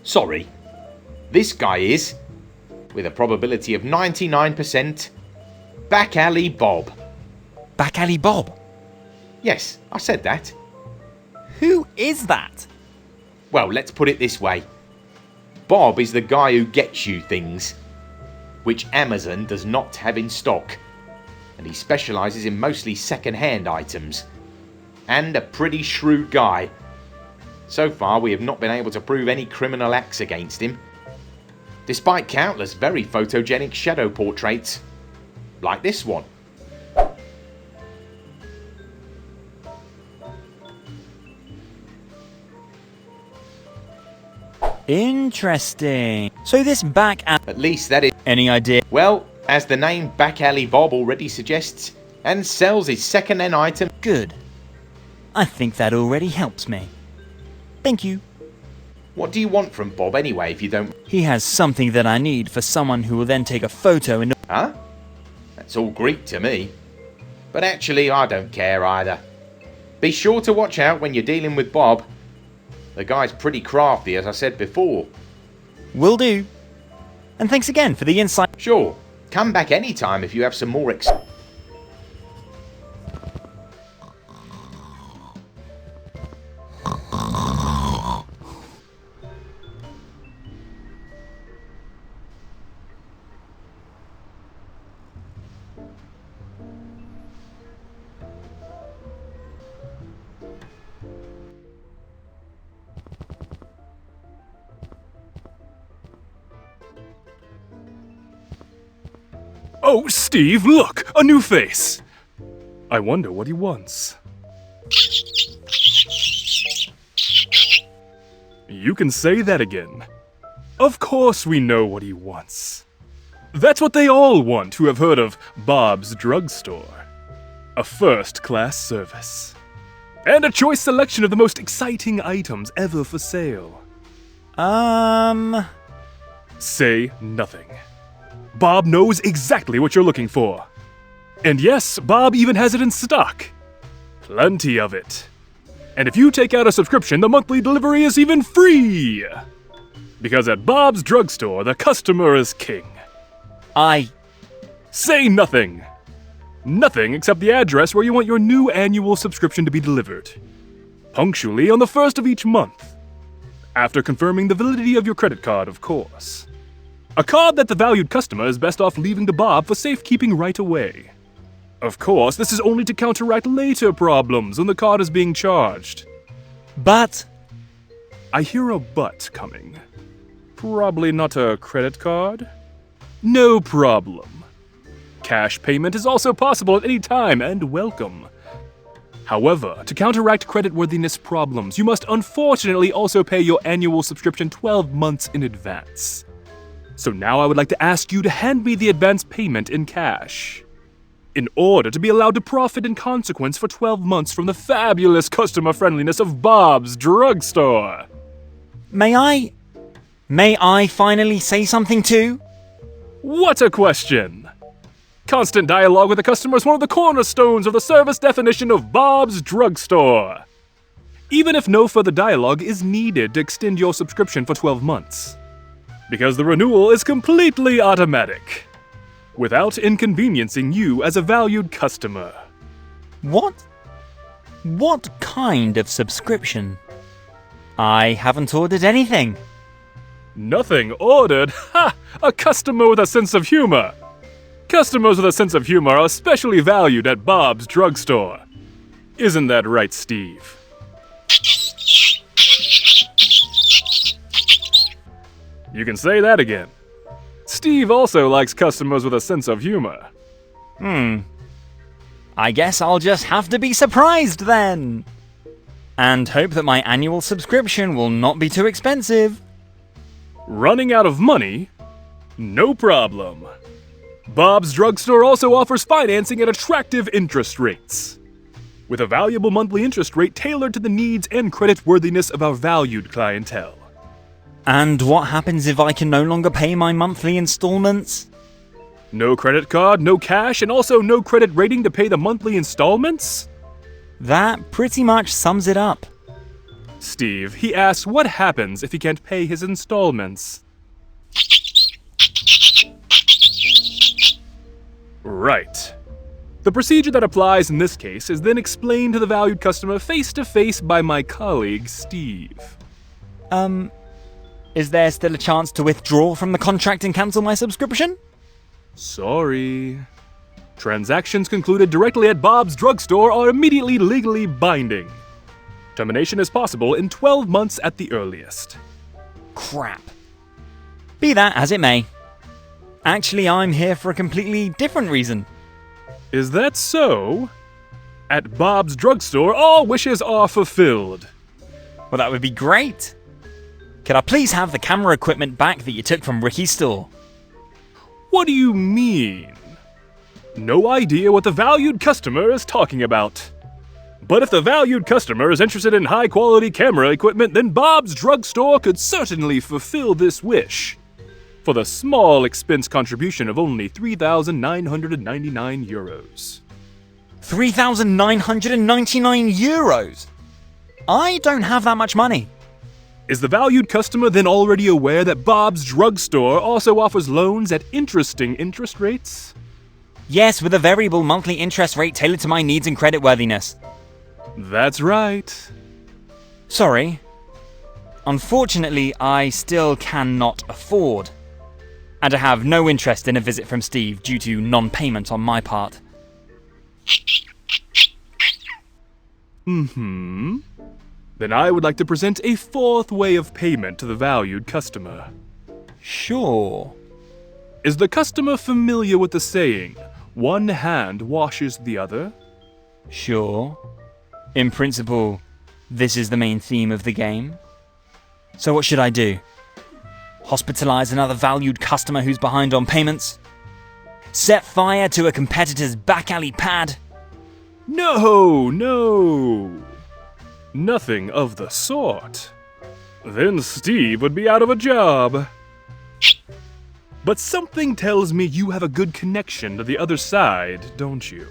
Sorry. This guy is, with a probability of 99%, Back Alley Bob. Back Alley Bob? Yes, I said that. Who is that? Well, let's put it this way. Bob is the guy who gets you things, which Amazon does not have in stock, and he specialises in mostly second-hand items. And a pretty shrewd guy. So far, we have not been able to prove any criminal acts against him, despite countless very photogenic shadow portraits, like this one. Interesting. So this back alley... At least that is... Any idea? Well, as the name Back Alley Bob already suggests, and sells his second-hand item... Good. I think that already helps me. Thank you. What do you want from Bob anyway, if you don't... He has something that I need for someone who will then take a photo and... Huh? That's all Greek to me. But actually, I don't care either. Be sure to watch out when you're dealing with Bob. The guy's pretty crafty, as I said before. Will do. And thanks again for the insight. Sure. Come back anytime if you have some more Oh, Steve, look! A new face! I wonder what he wants. You can say that again. Of course we know what he wants. That's what they all want who have heard of Bob's Drugstore. A first-class service. And a choice selection of the most exciting items ever for sale. Say nothing. Bob knows exactly what you're looking for. And yes, Bob even has it in stock. Plenty of it. And if you take out a subscription, the monthly delivery is even free! Because at Bob's Drugstore, the customer is king. Say nothing! Nothing except the address where you want your new annual subscription to be delivered. Punctually on the 1st of each month. After confirming the validity of your credit card, of course. A card that the valued customer is best off leaving to Bob for safekeeping right away. Of course, this is only to counteract later problems when the card is being charged. But... I hear a but coming. Probably not a credit card? No problem. Cash payment is also possible at any time and welcome. However, to counteract creditworthiness problems, you must unfortunately also pay your annual subscription 12 months in advance. So now I would like to ask you to hand me the advance payment in cash. In order to be allowed to profit in consequence for 12 months from the fabulous customer friendliness of Bob's Drugstore. May I finally say something too? What a question! Constant dialogue with the customer is one of the cornerstones of the service definition of Bob's Drugstore. Even if no further dialogue is needed to extend your subscription for 12 months. Because the renewal is completely automatic. Without inconveniencing you as a valued customer. What kind of subscription? I haven't ordered anything. Nothing ordered? Ha! A customer with a sense of humor! Customers with a sense of humor are especially valued at Bob's Drugstore. Isn't that right, Steve? You can say that again. Steve also likes customers with a sense of humor. I guess I'll just have to be surprised then. And hope that my annual subscription will not be too expensive. Running out of money? No problem. Bob's Drugstore also offers financing at attractive interest rates. With a valuable monthly interest rate tailored to the needs and creditworthiness of our valued clientele. And what happens if I can no longer pay my monthly installments? No credit card, no cash, and also no credit rating to pay the monthly installments? That pretty much sums it up. Steve, he asks what happens if he can't pay his installments. Right. The procedure that applies in this case is then explained to the valued customer face-to-face by my colleague, Steve. Is there still a chance to withdraw from the contract and cancel my subscription? Sorry. Transactions concluded directly at Bob's Drugstore are immediately legally binding. Termination is possible in 12 months at the earliest. Crap. Be that as it may. Actually, I'm here for a completely different reason. Is that so? At Bob's Drugstore, all wishes are fulfilled. Well, that would be great. Could I please have the camera equipment back that you took from Ricky's store? What do you mean? No idea what the valued customer is talking about. But if the valued customer is interested in high-quality camera equipment, then Bob's Drugstore could certainly fulfill this wish. For the small expense contribution of only €3,999. 3,999 euros? I don't have that much money. Is the valued customer then already aware that Bob's Drugstore also offers loans at interesting interest rates? Yes, with a variable monthly interest rate tailored to my needs and creditworthiness. That's right. Sorry. Unfortunately, I still cannot afford. And I have no interest in a visit from Steve due to non-payment on my part. Then I would like to present a fourth way of payment to the valued customer. Sure. Is the customer familiar with the saying, one hand washes the other? Sure. In principle, this is the main theme of the game. So what should I do? Hospitalize another valued customer who's behind on payments? Set fire to a competitor's back alley pad? No. Nothing of the sort. Then Steve would be out of a job. But something tells me you have a good connection to the other side, don't you?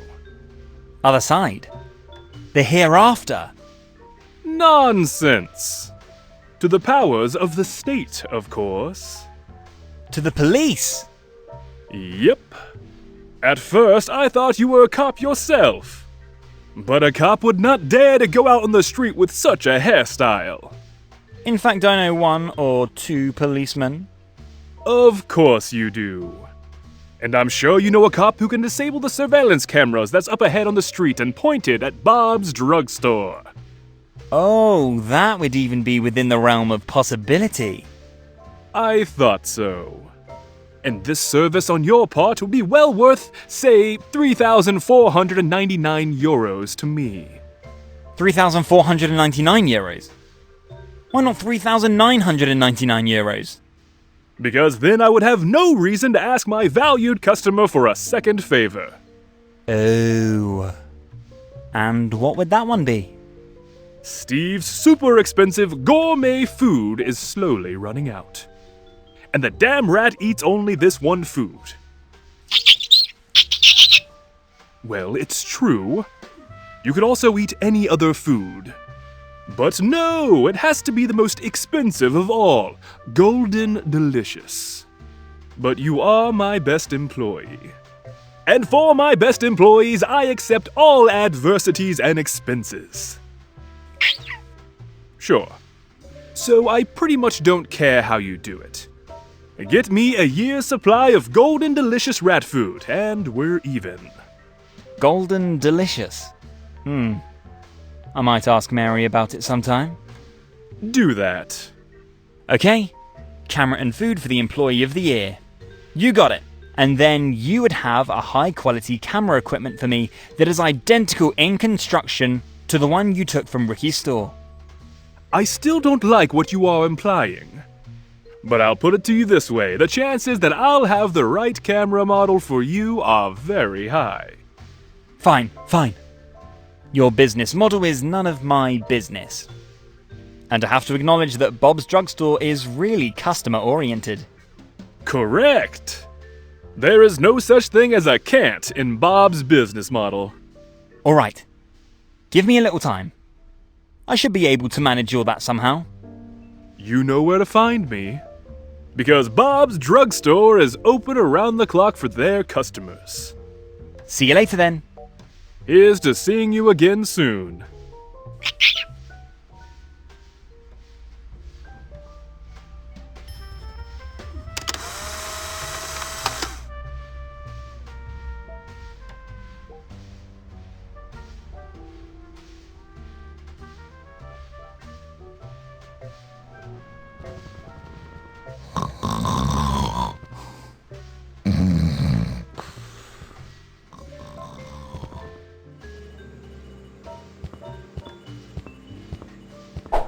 Other side? The hereafter? Nonsense! To the powers of the state, of course. To the police? Yep. At first, I thought you were a cop yourself. But a cop would not dare to go out on the street with such a hairstyle. In fact, I know 1 or 2 policemen. Of course you do. And I'm sure you know a cop who can disable the surveillance cameras that's up ahead on the street and pointed at Bob's drugstore. Oh, that would even be within the realm of possibility. I thought so. And this service on your part would be well worth, say, 3,499 euros to me. 3,499 euros? Why not 3,999 euros? Because then I would have no reason to ask my valued customer for a second favor. Oh. And what would that one be? Steve's super expensive gourmet food is slowly running out. And the damn rat eats only this one food. Well, it's true. You could also eat any other food. But no, it has to be the most expensive of all, Golden Delicious. But you are my best employee. And for my best employees, I accept all adversities and expenses. Sure. So I pretty much don't care how you do it. Get me a year's supply of Golden Delicious rat food, and we're even. Golden Delicious? I might ask Mary about it sometime. Do that. Okay. Camera and food for the Employee of the Year. You got it. And then you would have a high-quality camera equipment for me that is identical in construction to the one you took from Ricky's store. I still don't like what you are implying. But I'll put it to you this way, the chances that I'll have the right camera model for you are very high. Fine. Your business model is none of my business. And I have to acknowledge that Bob's Drugstore is really customer-oriented. Correct! There is no such thing as a can't in Bob's business model. Alright. Give me a little time. I should be able to manage all that somehow. You know where to find me. Because Bob's Drugstore is open around the clock for their customers. See you later then. Here's to seeing you again soon.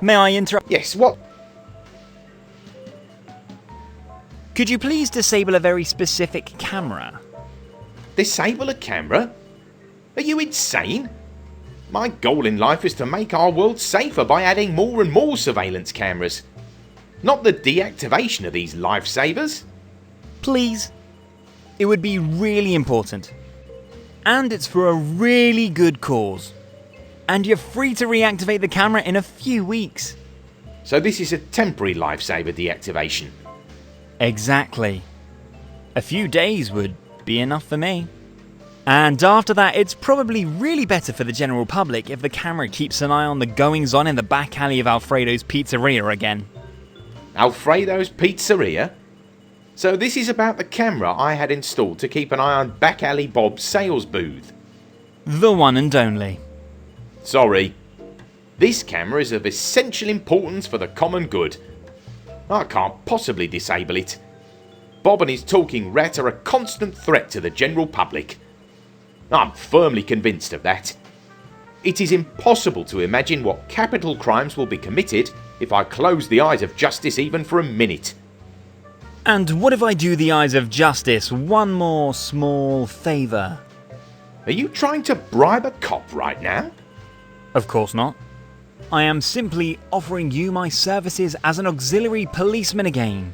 May I interrupt? Yes, what? Could you please disable a very specific camera? Disable a camera? Are you insane? My goal in life is to make our world safer by adding more and more surveillance cameras. Not the deactivation of these lifesavers. Please. It would be really important. And it's for a really good cause. And you're free to reactivate the camera in a few weeks. So this is a temporary lifesaver deactivation? Exactly. A few days would be enough for me. And after that, it's probably really better for the general public if the camera keeps an eye on the goings-on in the back alley of Alfredo's Pizzeria again. Alfredo's Pizzeria? So this is about the camera I had installed to keep an eye on back alley Bob's sales booth? The one and only. Sorry. This camera is of essential importance for the common good. I can't possibly disable it. Bob and his talking rat are a constant threat to the general public. I'm firmly convinced of that. It is impossible to imagine what capital crimes will be committed if I close the eyes of justice even for a minute. And what if I do the eyes of justice one more small favour? Are you trying to bribe a cop right now? Of course not. I am simply offering you my services as an auxiliary policeman again.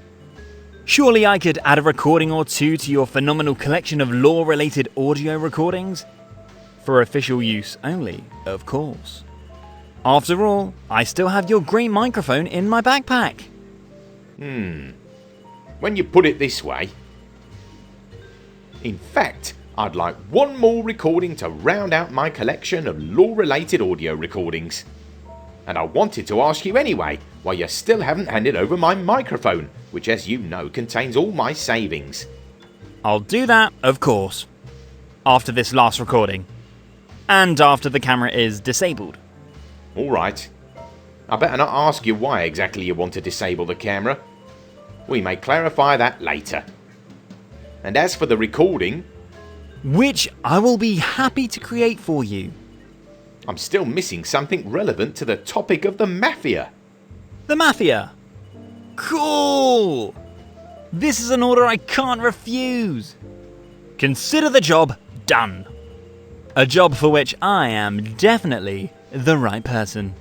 Surely I could add a recording or two to your phenomenal collection of law-related audio recordings? For official use only, of course. After all, I still have your great microphone in my backpack. When you put it this way. In fact, I'd like one more recording to round out my collection of law-related audio recordings. And I wanted to ask you anyway, why you still haven't handed over my microphone, which as you know contains all my savings. I'll do that, of course. After this last recording. And after the camera is disabled. Alright. I better not ask you why exactly you want to disable the camera. We may clarify that later. And as for the recording, which I will be happy to create for you. I'm still missing something relevant to the topic of the mafia. The mafia? Cool! This is an order I can't refuse. Consider the job done. A job for which I am definitely the right person.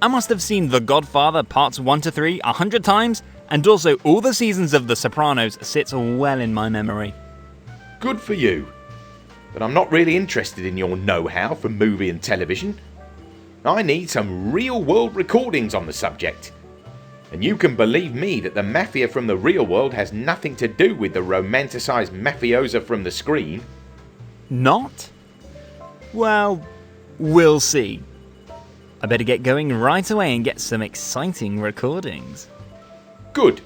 I must have seen The Godfather parts 1 to 3 100 times, and also all the seasons of The Sopranos sits well in my memory. Good for you. But I'm not really interested in your know-how for movie and television. I need some real-world recordings on the subject. And you can believe me that the mafia from the real world has nothing to do with the romanticised mafiosa from the screen. Not? Well, we'll see. I better get going right away and get some exciting recordings. Good.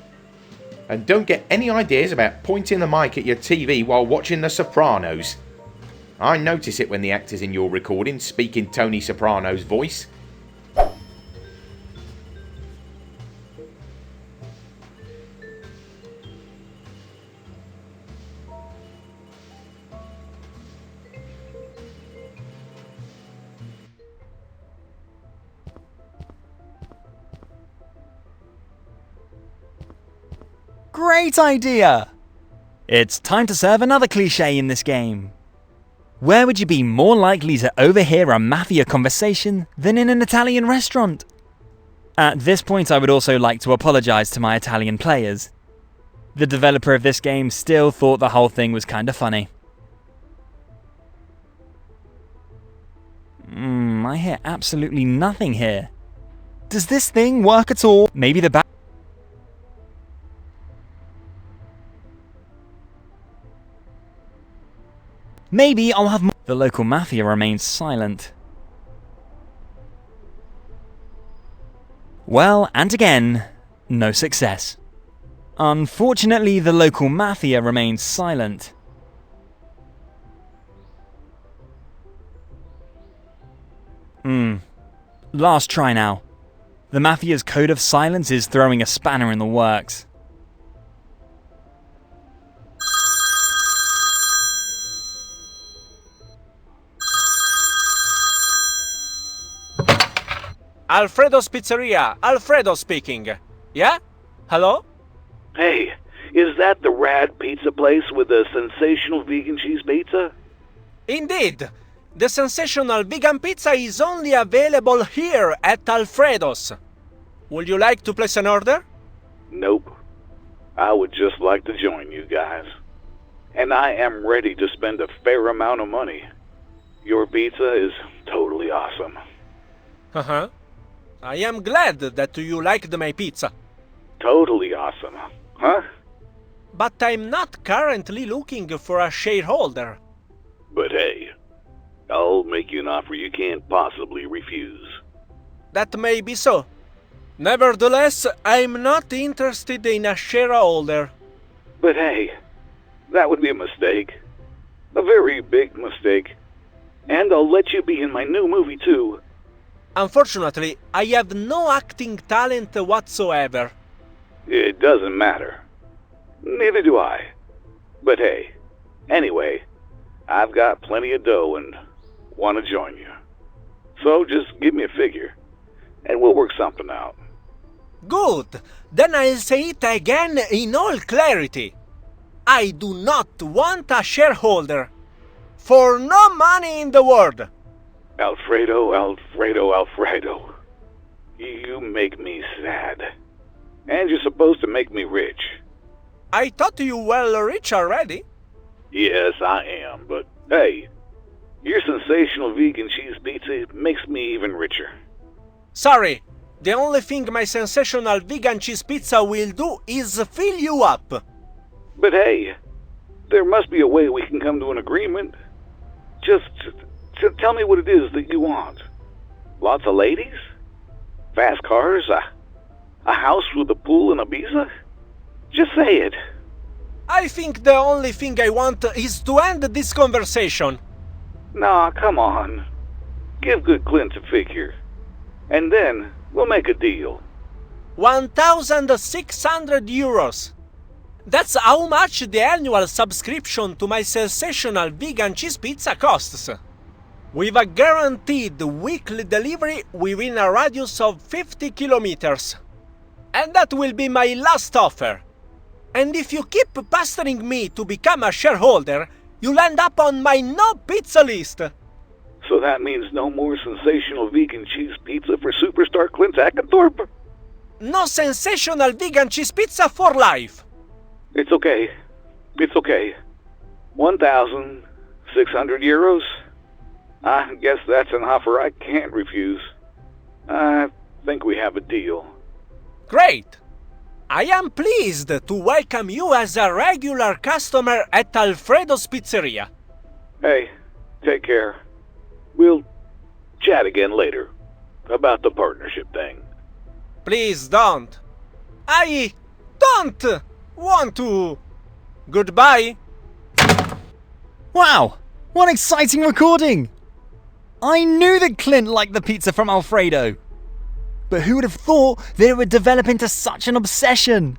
And don't get any ideas about pointing the mic at your TV while watching The Sopranos. I notice it when the actors in your recording speak in Tony Soprano's voice. Great idea! It's time to serve another cliché in this game. Where would you be more likely to overhear a mafia conversation than in an Italian restaurant? At this point, I would also like to apologise to my Italian players. The developer of this game still thought the whole thing was kinda funny. I hear absolutely nothing here. Does this thing work at all? Maybe the back. Maybe I'll have more. The local mafia remains silent. Well, and again, no success. Unfortunately, the local mafia remains silent. Last try now. The mafia's code of silence is throwing a spanner in the works. Alfredo's Pizzeria, Alfredo speaking. Yeah? Hello? Hey, is that the rad pizza place with the sensational vegan cheese pizza? Indeed. The sensational vegan pizza is only available here at Alfredo's. Would you like to place an order? Nope. I would just like to join you guys. And I am ready to spend a fair amount of money. Your pizza is totally awesome. Uh-huh. I am glad that you liked my pizza. Totally awesome, huh? But I'm not currently looking for a shareholder. But hey, I'll make you an offer you can't possibly refuse. That may be so. Nevertheless, I'm not interested in a shareholder. But hey, that would be a mistake. A very big mistake. And I'll let you be in my new movie too. Unfortunately, I have no acting talent whatsoever. It doesn't matter. Neither do I. But hey, anyway, I've got plenty of dough and want to join you. So just give me a figure, and we'll work something out. Good. Then I'll say it again in all clarity. I do not want a shareholder. For no money in the world. Alfredo. You make me sad. And you're supposed to make me rich. I thought you were rich already. Yes, I am, but hey, your sensational vegan cheese pizza makes me even richer. Sorry, the only thing my sensational vegan cheese pizza will do is fill you up. But hey, there must be a way we can come to an agreement. Just tell me what it is that you want. Lots of ladies? Fast cars? A house with a pool and Ibiza? Just say it. I think the only thing I want is to end this conversation. Nah, come on. Give Good Clint a figure. And then we'll make a deal. 1,600 euros. That's how much the annual subscription to my sensational vegan cheese pizza costs. With a guaranteed weekly delivery within a radius of 50 kilometers. And that will be my last offer. And if you keep pestering me to become a shareholder, you'll end up on my no pizza list. So that means no more sensational vegan cheese pizza for superstar Clint Ackenthorpe? No sensational vegan cheese pizza for life. It's okay. 1,600 euros? I guess that's an offer I can't refuse. I think we have a deal. Great! I am pleased to welcome you as a regular customer at Alfredo's Pizzeria. Hey, take care. We'll chat again later about the partnership thing. Please don't. I don't want to. Goodbye. Wow! What exciting recording! I knew that Clint liked the pizza from Alfredo. But who would have thought that it would develop into such an obsession?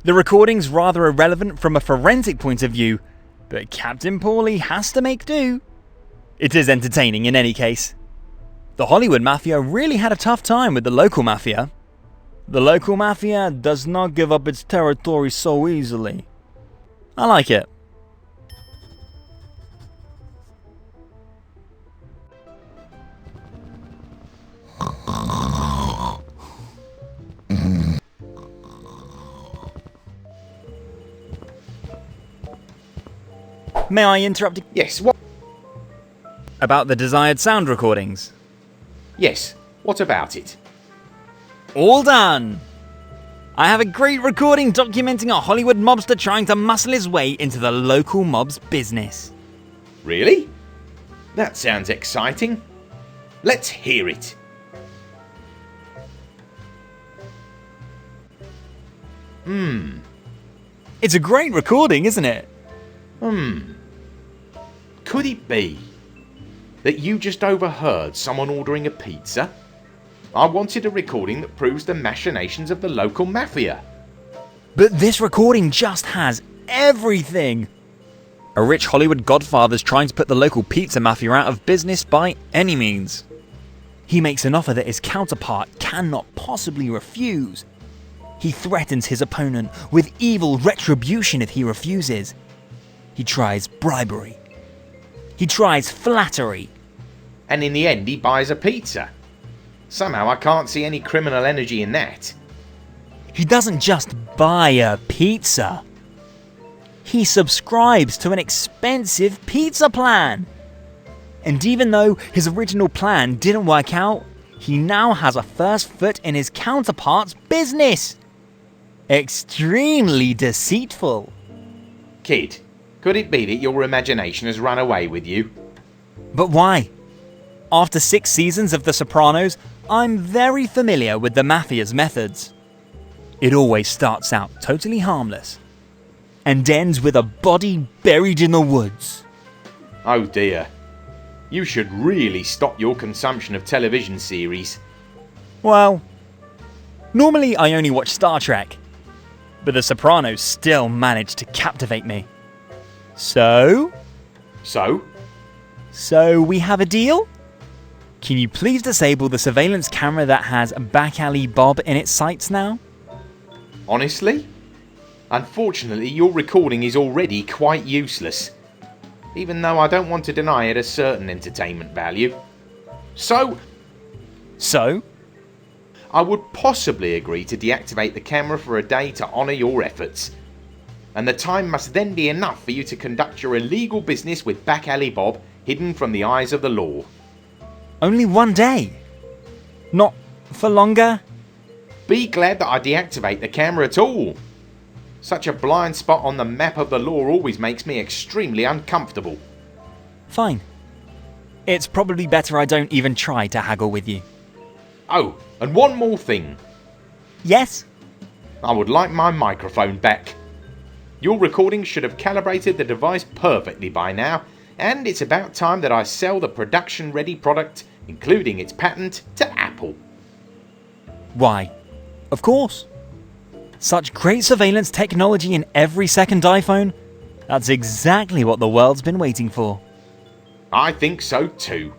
The recording's rather irrelevant from a forensic point of view, but Captain Paulie has to make do. It is entertaining in any case. The Hollywood Mafia really had a tough time with the local Mafia. The local Mafia does not give up its territory so easily. I like it. May I interrupt? Yes, what? About the desired sound recordings. Yes, what about it? All done! I have a great recording documenting a Hollywood mobster trying to muscle his way into the local mob's business. Really? That sounds exciting. Let's hear it. It's a great recording, isn't it? Could it be that you just overheard someone ordering a pizza? I wanted a recording that proves the machinations of the local mafia. But this recording just has everything. A rich Hollywood godfather's trying to put the local pizza mafia out of business by any means. He makes an offer that his counterpart cannot possibly refuse. He threatens his opponent with evil retribution if he refuses. He tries bribery. He tries flattery. And in the end, he buys a pizza. Somehow I can't see any criminal energy in that. He doesn't just buy a pizza. He subscribes to an expensive pizza plan. And even though his original plan didn't work out, he now has a first foot in his counterpart's business. Extremely deceitful. Kid, could it be that your imagination has run away with you? But why? After 6 seasons of The Sopranos, I'm very familiar with the mafia's methods. It always starts out totally harmless and ends with a body buried in the woods. Oh dear. You should really stop your consumption of television series. Well, normally I only watch Star Trek, but The Sopranos still managed to captivate me. So we have a deal? Can you please disable the surveillance camera that has Back Alley Bob in its sights now? Honestly? Unfortunately, your recording is already quite useless, even though I don't want to deny it a certain entertainment value. So? I would possibly agree to deactivate the camera for a day to honour your efforts. And the time must then be enough for you to conduct your illegal business with Back Alley Bob hidden from the eyes of the law. Only one day? Not for longer? Be glad that I deactivate the camera at all. Such a blind spot on the map of the law always makes me extremely uncomfortable. Fine. It's probably better I don't even try to haggle with you. Oh, and one more thing. Yes? I would like my microphone back. Your recording should have calibrated the device perfectly by now, and it's about time that I sell the production-ready product, including its patent, to Apple. Why? Of course. Such great surveillance technology in every second iPhone. That's exactly what the world's been waiting for. I think so too.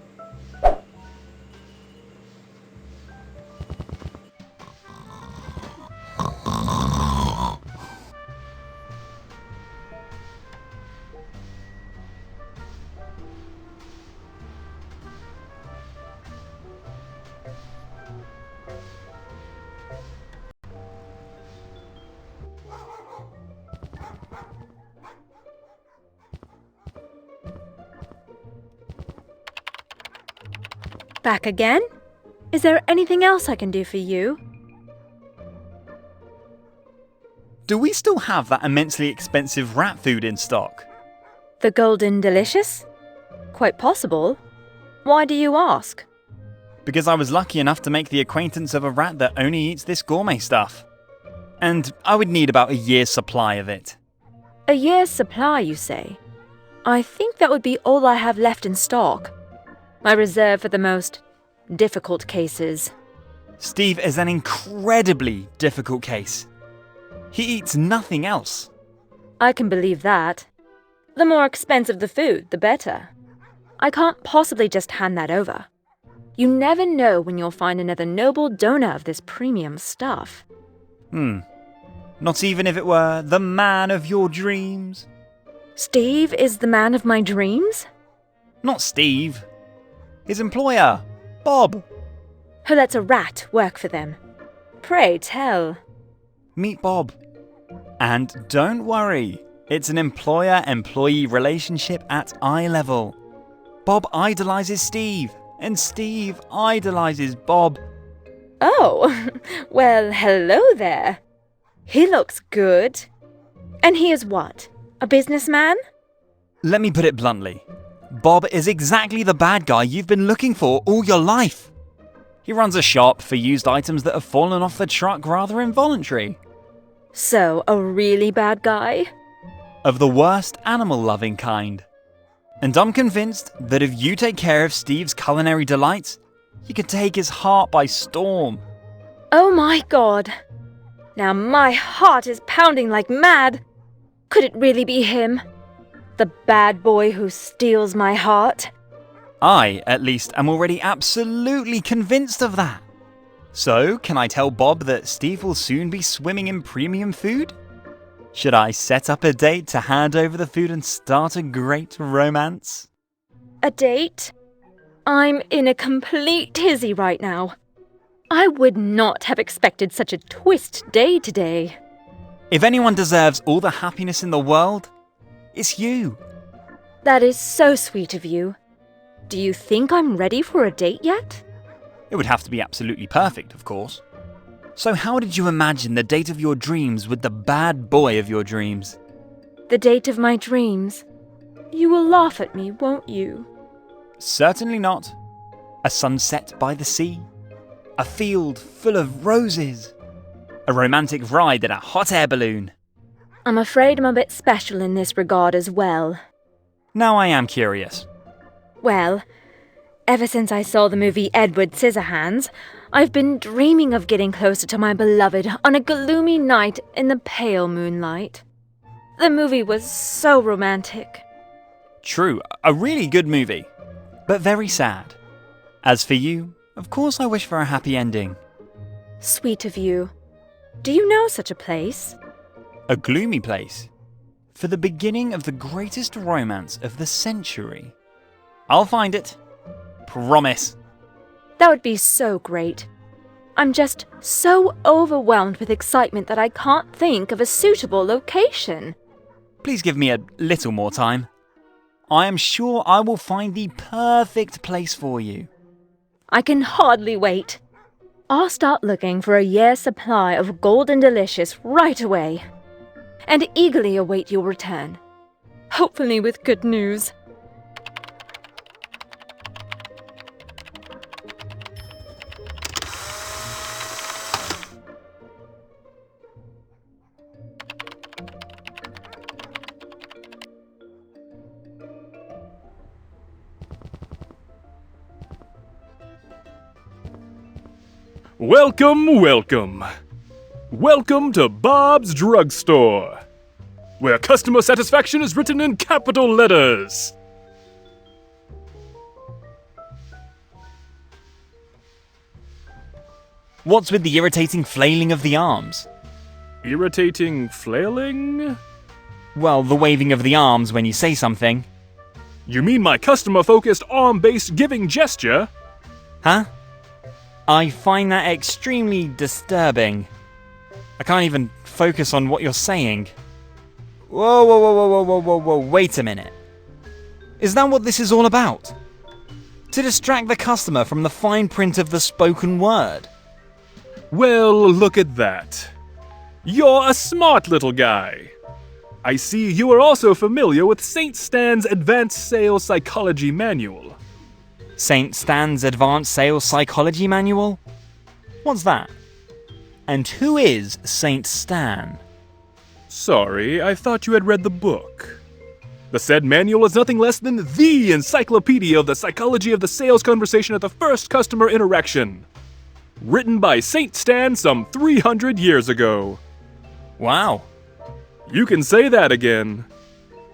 Back again? Is there anything else I can do for you? Do we still have that immensely expensive rat food in stock? The Golden Delicious? Quite possible. Why do you ask? Because I was lucky enough to make the acquaintance of a rat that only eats this gourmet stuff. And I would need about a year's supply of it. A year's supply, you say? I think that would be all I have left in stock. My reserve for the most difficult cases. Steve is an incredibly difficult case. He eats nothing else. I can believe that. The more expensive the food, the better. I can't possibly just hand that over. You never know when you'll find another noble donor of this premium stuff. Not even if it were the man of your dreams? Steve is the man of my dreams? Not Steve. His employer, Bob. Who lets a rat work for them? Pray tell. Meet Bob. And don't worry, it's an employer-employee relationship at eye level. Bob idolizes Steve, and Steve idolizes Bob. Oh, well, hello there. He looks good. And he is what? A businessman? Let me put it bluntly. Bob is exactly the bad guy you've been looking for all your life. He runs a shop for used items that have fallen off the truck rather involuntary. So, a really bad guy? Of the worst animal-loving kind. And I'm convinced that if you take care of Steve's culinary delights, you could take his heart by storm. Oh my god. Now my heart is pounding like mad. Could it really be him? The bad boy who steals my heart? I, at least, am already absolutely convinced of that. So, can I tell Bob that Steve will soon be swimming in premium food? Should I set up a date to hand over the food and start a great romance? A date? I'm in a complete tizzy right now. I would not have expected such a twist day today. If anyone deserves all the happiness in the world, it's you. That is so sweet of you. Do you think I'm ready for a date yet? It would have to be absolutely perfect, of course. So how did you imagine the date of your dreams with the bad boy of your dreams? The date of my dreams? You will laugh at me, won't you? Certainly not. A sunset by the sea. A field full of roses. A romantic ride in a hot air balloon. I'm afraid I'm a bit special in this regard as well. Now I am curious. Well, ever since I saw the movie Edward Scissorhands, I've been dreaming of getting closer to my beloved on a gloomy night in the pale moonlight. The movie was so romantic. True, a really good movie, but very sad. As for you, of course I wish for a happy ending. Sweet of you. Do you know such a place? A gloomy place. For the beginning of the greatest romance of the century. I'll find it. Promise. That would be so great. I'm just so overwhelmed with excitement that I can't think of a suitable location. Please give me a little more time. I am sure I will find the perfect place for you. I can hardly wait. I'll start looking for a year's supply of Golden Delicious right away. And eagerly await your return. Hopefully with good news. Welcome, welcome. Welcome to Bob's Drugstore, where customer satisfaction is written in capital letters. What's with the irritating flailing of the arms? Irritating flailing? Well, the waving of the arms when you say something. You mean my customer-focused, arm-based giving gesture? Huh? I find that extremely disturbing. I can't even focus on what you're saying. Whoa, wait a minute. Is that what this is all about? To distract the customer from the fine print of the spoken word? Well, look at that. You're a smart little guy. I see you are also familiar with St. Stan's Advanced Sales Psychology Manual. St. Stan's Advanced Sales Psychology Manual? What's that? And who is St. Stan? Sorry, I thought you had read the book. The said manual is nothing less than the encyclopedia of the psychology of the sales conversation at the first customer interaction. Written by St. Stan some 300 years ago. Wow. You can say that again.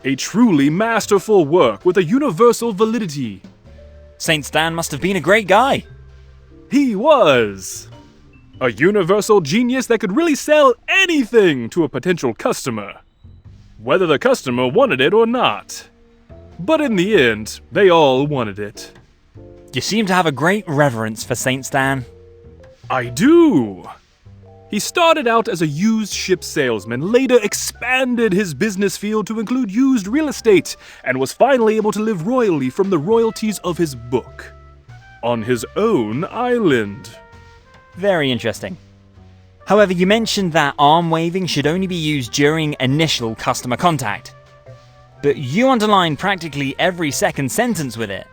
A truly masterful work with a universal validity. St. Stan must have been a great guy. He was. A universal genius that could really sell anything to a potential customer. Whether the customer wanted it or not. But in the end, they all wanted it. You seem to have a great reverence for St. Stan. I do. He started out as a used ship salesman, later expanded his business field to include used real estate, and was finally able to live royally from the royalties of his book. On his own island. Very interesting. However, you mentioned that arm waving should only be used during initial customer contact. But you underline practically every second sentence with it.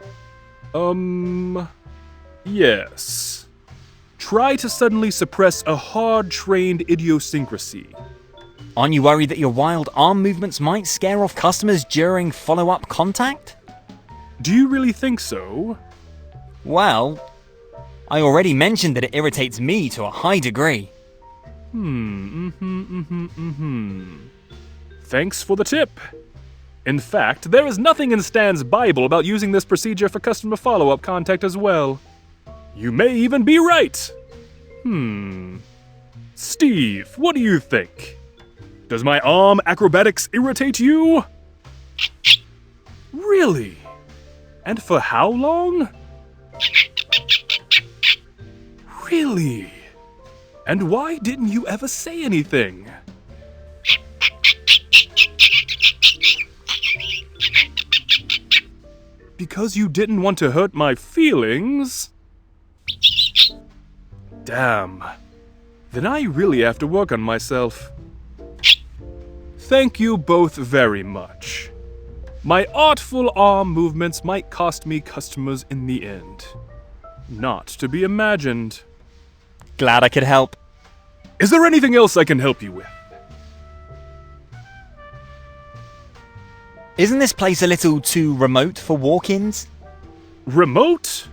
Yes. Try to suddenly suppress a hard-trained idiosyncrasy. Aren't you worried that your wild arm movements might scare off customers during follow-up contact? Do you really think so? Well, I already mentioned that it irritates me to a high degree. Thanks for the tip. In fact, there is nothing in Stan's Bible about using this procedure for customer follow-up contact as well. You may even be right. Steve, what do you think? Does my arm acrobatics irritate you? Really? And for how long? Really? And why didn't you ever say anything? Because you didn't want to hurt my feelings? Damn. Then I really have to work on myself. Thank you both very much. My artful arm movements might cost me customers in the end. Not to be imagined. Glad I could help. Is there anything else I can help you with? Isn't this place a little too remote for walk-ins? Remote?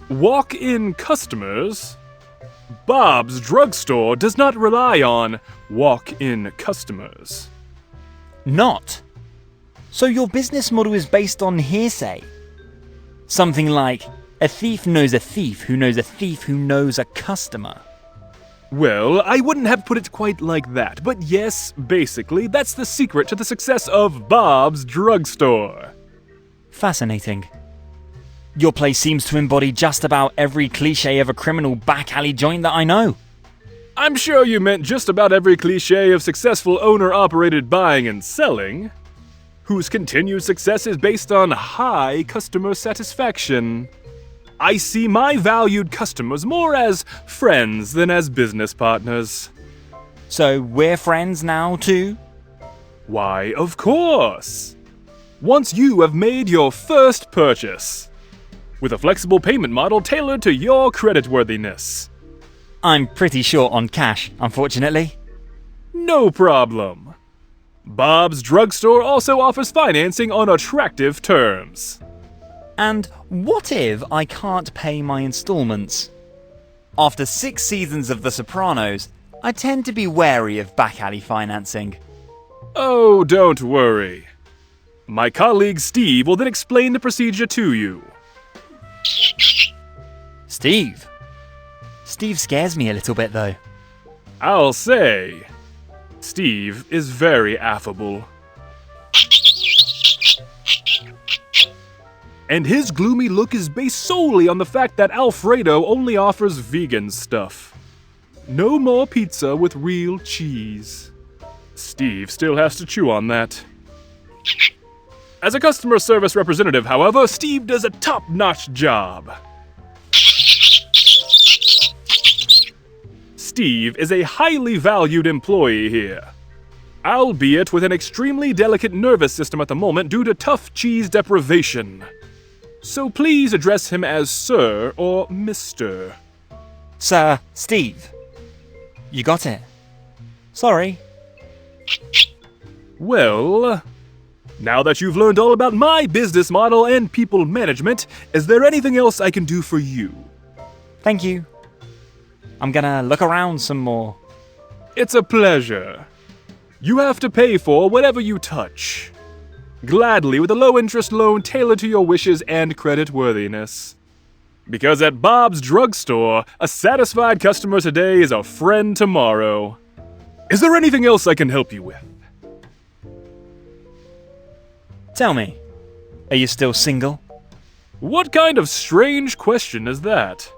Walk-in customers? Bob's Drugstore does not rely on walk-in customers. Not? So your business model is based on hearsay? Something like, A thief knows a thief who knows a thief who knows a customer. Well, I wouldn't have put it quite like that, but yes, basically, that's the secret to the success of Bob's Drugstore. Fascinating. Your place seems to embody just about every cliché of a criminal back alley joint that I know. I'm sure you meant just about every cliché of successful owner-operated buying and selling, whose continued success is based on high customer satisfaction. I see my valued customers more as friends than as business partners. So we're friends now too? Why, of course! Once you have made your first purchase, with a flexible payment model tailored to your creditworthiness. I'm pretty short on cash, unfortunately. No problem. Bob's Drugstore also offers financing on attractive terms. And what if I can't pay my installments? After 6 seasons of The Sopranos, I tend to be wary of back alley financing. Oh, don't worry. My colleague Steve will then explain the procedure to you. Steve? Steve scares me a little bit, though. I'll say, Steve is very affable. And his gloomy look is based solely on the fact that Alfredo only offers vegan stuff. No more pizza with real cheese. Steve still has to chew on that. As a customer service representative, however, Steve does a top-notch job. Steve is a highly valued employee here, albeit with an extremely delicate nervous system at the moment due to tough cheese deprivation. So please address him as Sir or Mr. Sir Steve. You got it. Sorry. Well, now that you've learned all about my business model and people management, is there anything else I can do for you? Thank you. I'm gonna look around some more. It's a pleasure. You have to pay for whatever you touch. Gladly with a low-interest loan tailored to your wishes and creditworthiness. Because at Bob's Drugstore, a satisfied customer today is a friend tomorrow. Is there anything else I can help you with? Tell me, are you still single? What kind of strange question is that?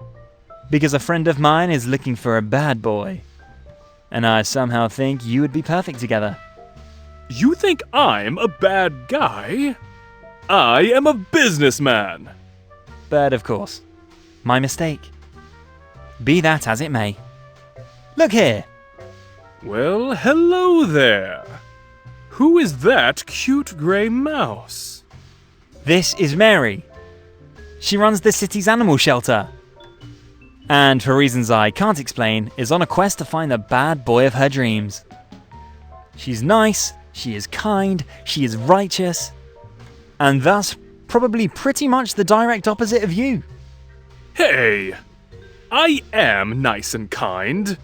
Because a friend of mine is looking for a bad boy. And I somehow think you would be perfect together. You think I'm a bad guy? I am a businessman. But of course, my mistake. Be that as it may. Look here. Well, hello there. Who is that cute grey mouse? This is Mary. She runs the city's animal shelter. And for reasons I can't explain, is on a quest to find the bad boy of her dreams. She's nice, she is kind, she is righteous, and thus probably pretty much the direct opposite of you. Hey, I am nice and kind.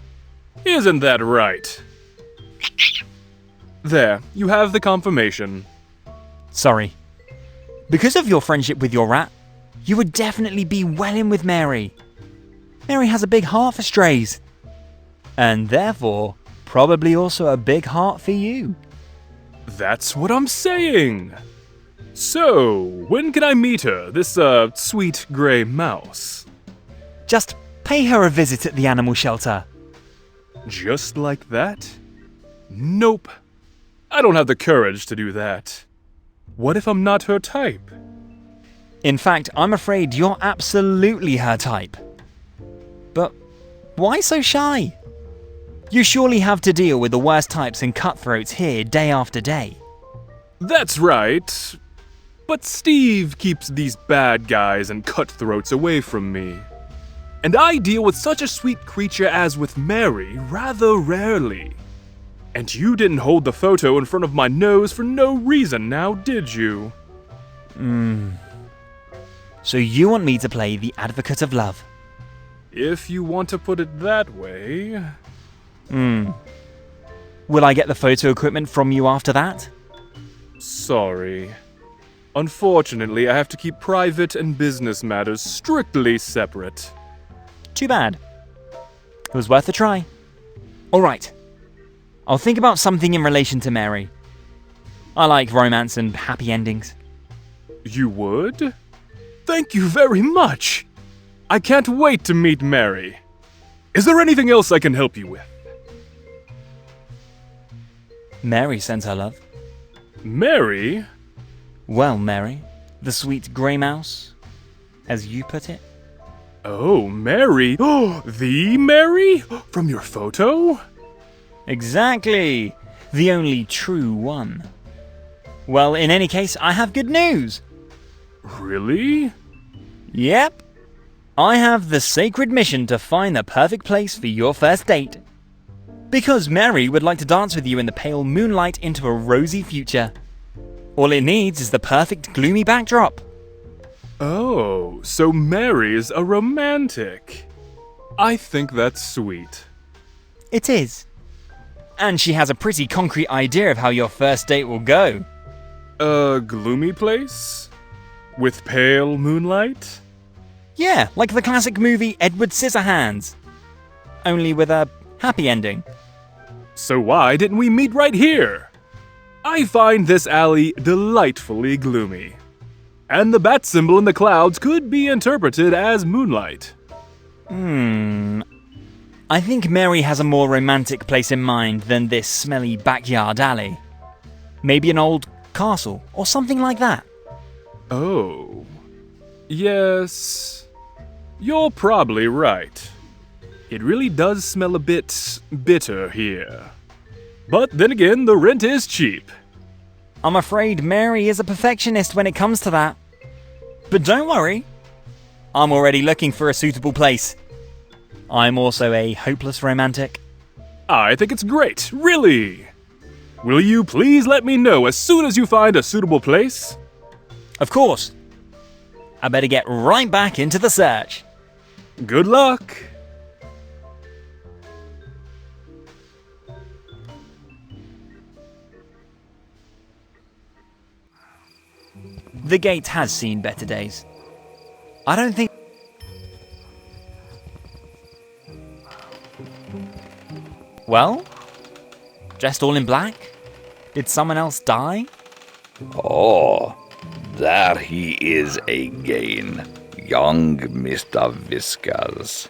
Isn't that right? There, you have the confirmation. Sorry. Because of your friendship with your rat, you would definitely be well in with Mary. Mary has a big heart for strays. And therefore, probably also a big heart for you. That's what I'm saying. So, when can I meet her, this, sweet grey mouse? Just pay her a visit at the animal shelter. Just like that? Nope. I don't have the courage to do that. What if I'm not her type? In fact, I'm afraid you're absolutely her type. But why so shy? You surely have to deal with the worst types and cutthroats here day after day. That's right. But Steve keeps these bad guys and cutthroats away from me. And I deal with such a sweet creature as with Mary rather rarely. And you didn't hold the photo in front of my nose for no reason now, did you? So you want me to play the advocate of love? If you want to put it that way. Will I get the photo equipment from you after that? Sorry. Unfortunately, I have to keep private and business matters strictly separate. Too bad. It was worth a try. Alright. I'll think about something in relation to Mary. I like romance and happy endings. You would? Thank you very much! I can't wait to meet Mary. Is there anything else I can help you with? Mary sends her love. Mary? Well, Mary, the sweet grey mouse, as you put it. Oh, Mary. Oh, the Mary? From your photo? Exactly. The only true one. Well, in any case, I have good news. Really? Yep. I have the sacred mission to find the perfect place for your first date. Because Mary would like to dance with you in the pale moonlight into a rosy future. All it needs is the perfect gloomy backdrop. Oh, so Mary's a romantic. I think that's sweet. It is. And she has a pretty concrete idea of how your first date will go. A gloomy place? With pale moonlight? Yeah, like the classic movie Edward Scissorhands. Only with a happy ending. So why didn't we meet right here? I find this alley delightfully gloomy. And the bat symbol in the clouds could be interpreted as moonlight. I think Mary has a more romantic place in mind than this smelly backyard alley. Maybe an old castle or something like that. Oh. Yes. You're probably right. It really does smell a bit bitter here. But then again, the rent is cheap. I'm afraid Mary is a perfectionist when it comes to that. But don't worry. I'm already looking for a suitable place. I'm also a hopeless romantic. I think it's great, really. Will you please let me know as soon as you find a suitable place? Of course. I better get right back into the search. Good luck. The gate has seen better days. I don't think... Well? Dressed all in black? Did someone else die? Oh, there he is again, young Mr. Whiskers.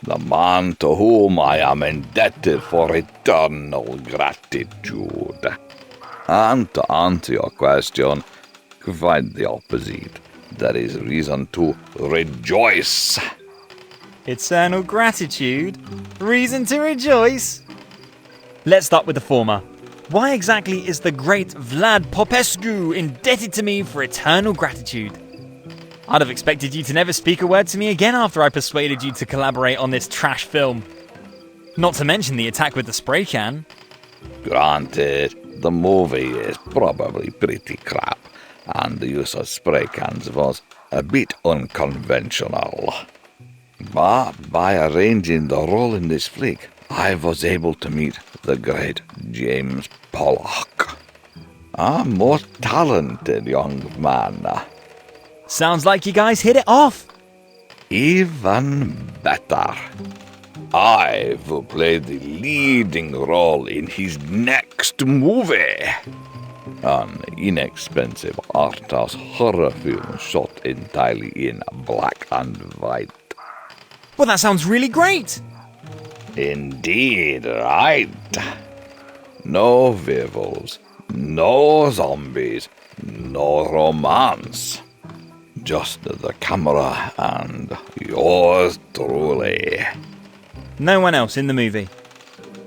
The man to whom I am indebted for eternal gratitude. And to answer your question, quite the opposite. There is reason to rejoice. Eternal gratitude? Reason to rejoice? Let's start with the former. Why exactly is the great Vlad Popescu indebted to me for eternal gratitude? I'd have expected you to never speak a word to me again after I persuaded you to collaborate on this trash film. Not to mention the attack with the spray can. Granted, the movie is probably pretty crap, and the use of spray cans was a bit unconventional. But by arranging the role in this flick, I was able to meet the great James Pollock. A most talented young man. Sounds like you guys hit it off. Even better. I will play the leading role in his next movie. An inexpensive art house horror film shot entirely in black and white. Well, that sounds really great. Indeed, right. No werewolves, no zombies, no romance. Just the camera and yours truly. No one else in the movie?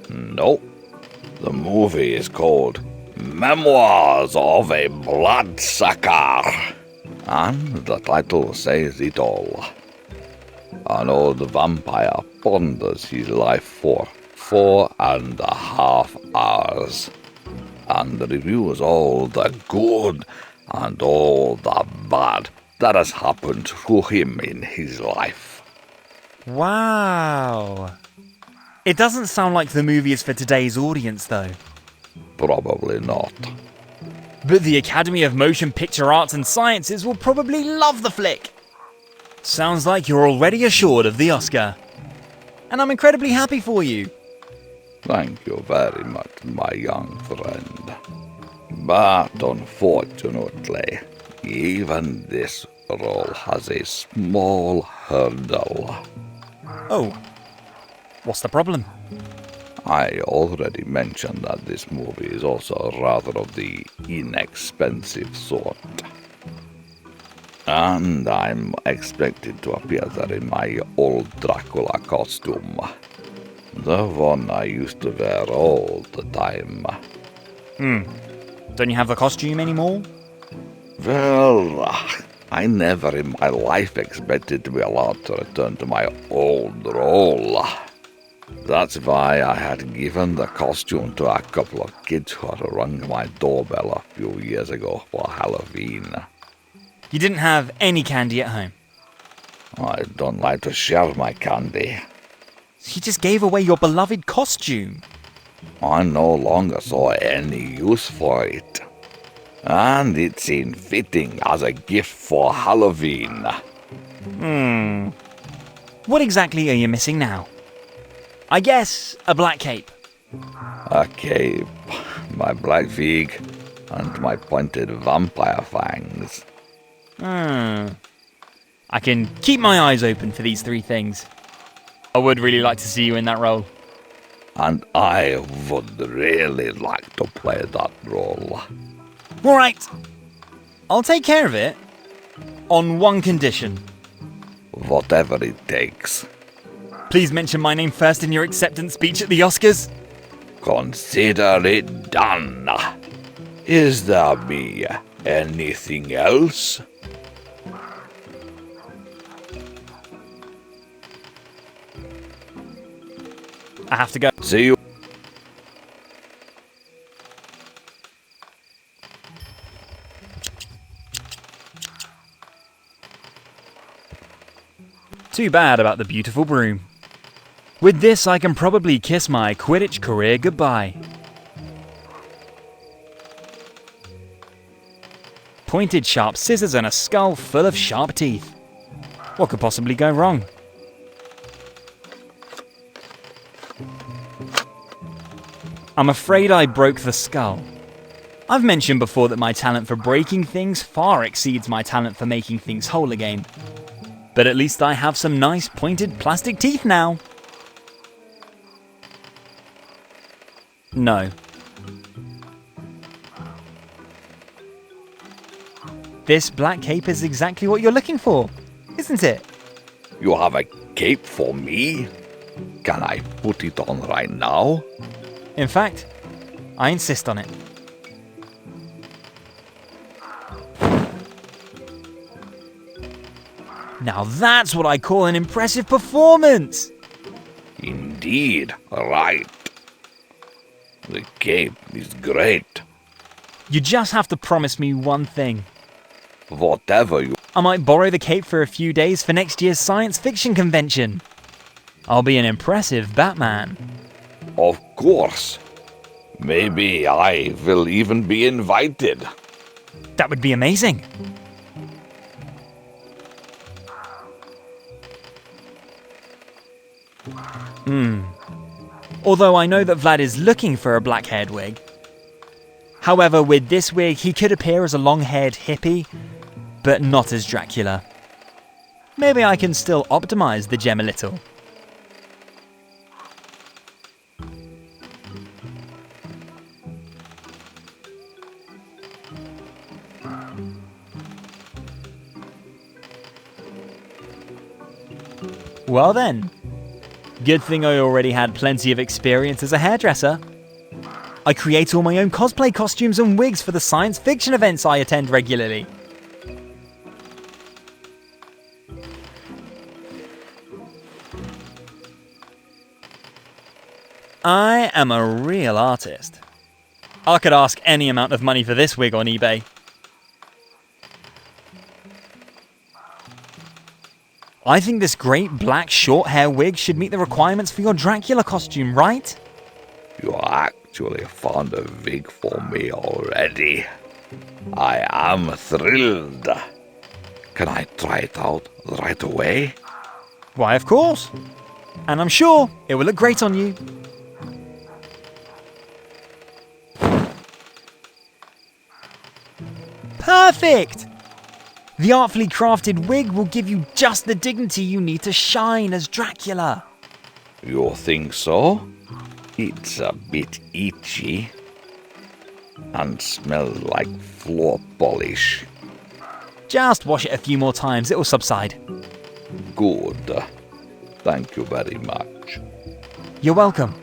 Nope. The movie is called Memoirs of a Bloodsucker. And the title says it all. An old vampire ponders his life for 4.5 hours and reviews all the good and all the bad that has happened to him in his life. Wow. It doesn't sound like the movie is for today's audience, though. Probably not. but the Academy of Motion Picture Arts and Sciences will probably love the flick. Sounds like you're already assured of the Oscar. And I'm incredibly happy for you. Thank you very much, my young friend. But unfortunately, even this role has a small hurdle. Oh, what's the problem? I already mentioned that this movie is also rather of the inexpensive sort. And I'm expected to appear there in my old Dracula costume. The one I used to wear all the time. Don't you have the costume anymore? Well, I never in my life expected to be allowed to return to my old role. That's why I had given the costume to a couple of kids who had rung my doorbell a few years ago for Halloween. You didn't have any candy at home? I don't like to share my candy. You just gave away your beloved costume. I no longer saw any use for it. And it seemed fitting as a gift for Halloween. What exactly are you missing now? I guess a black cape. A cape, my black wig, and my pointed vampire fangs. I can keep my eyes open for these three things. I would really like to see you in that role. And I would really like to play that role. Alright, I'll take care of it. On one condition. Whatever it takes. Please mention my name first in your acceptance speech at the Oscars. Consider it done. Is there be anything else? I have to go. See you. Too bad about the beautiful broom. With this, I can probably kiss my Quidditch career goodbye. Pointed sharp scissors and a skull full of sharp teeth. What could possibly go wrong? I'm afraid I broke the skull. I've mentioned before that my talent for breaking things far exceeds my talent for making things whole again. But at least I have some nice pointed plastic teeth now. No. This black cape is exactly what you're looking for, isn't it? You have a cape for me? Can I put it on right now? In fact, I insist on it. Now that's what I call an impressive performance! Indeed, right. The cape is great. You just have to promise me one thing. Whatever you... I might borrow the cape for a few days for next year's science fiction convention. I'll be an impressive Batman. Of course. Maybe I will even be invited. That would be amazing. Although I know that Vlad is looking for a black-haired wig. However, with this wig, he could appear as a long-haired hippie, but not as Dracula. Maybe I can still optimize the gem a little. Well then, good thing I already had plenty of experience as a hairdresser. I create all my own cosplay costumes and wigs for the science fiction events I attend regularly. I am a real artist. I could ask any amount of money for this wig on eBay. I think this great black short hair wig should meet the requirements for your Dracula costume, right? You actually found a wig for me already. I am thrilled. Can I try it out right away? Why, of course. And I'm sure it will look great on you. Perfect! The artfully crafted wig will give you just the dignity you need to shine as Dracula. You think so? It's a bit itchy and smells like floor polish. Just wash it a few more times, it will subside. Good. Thank you very much. You're welcome.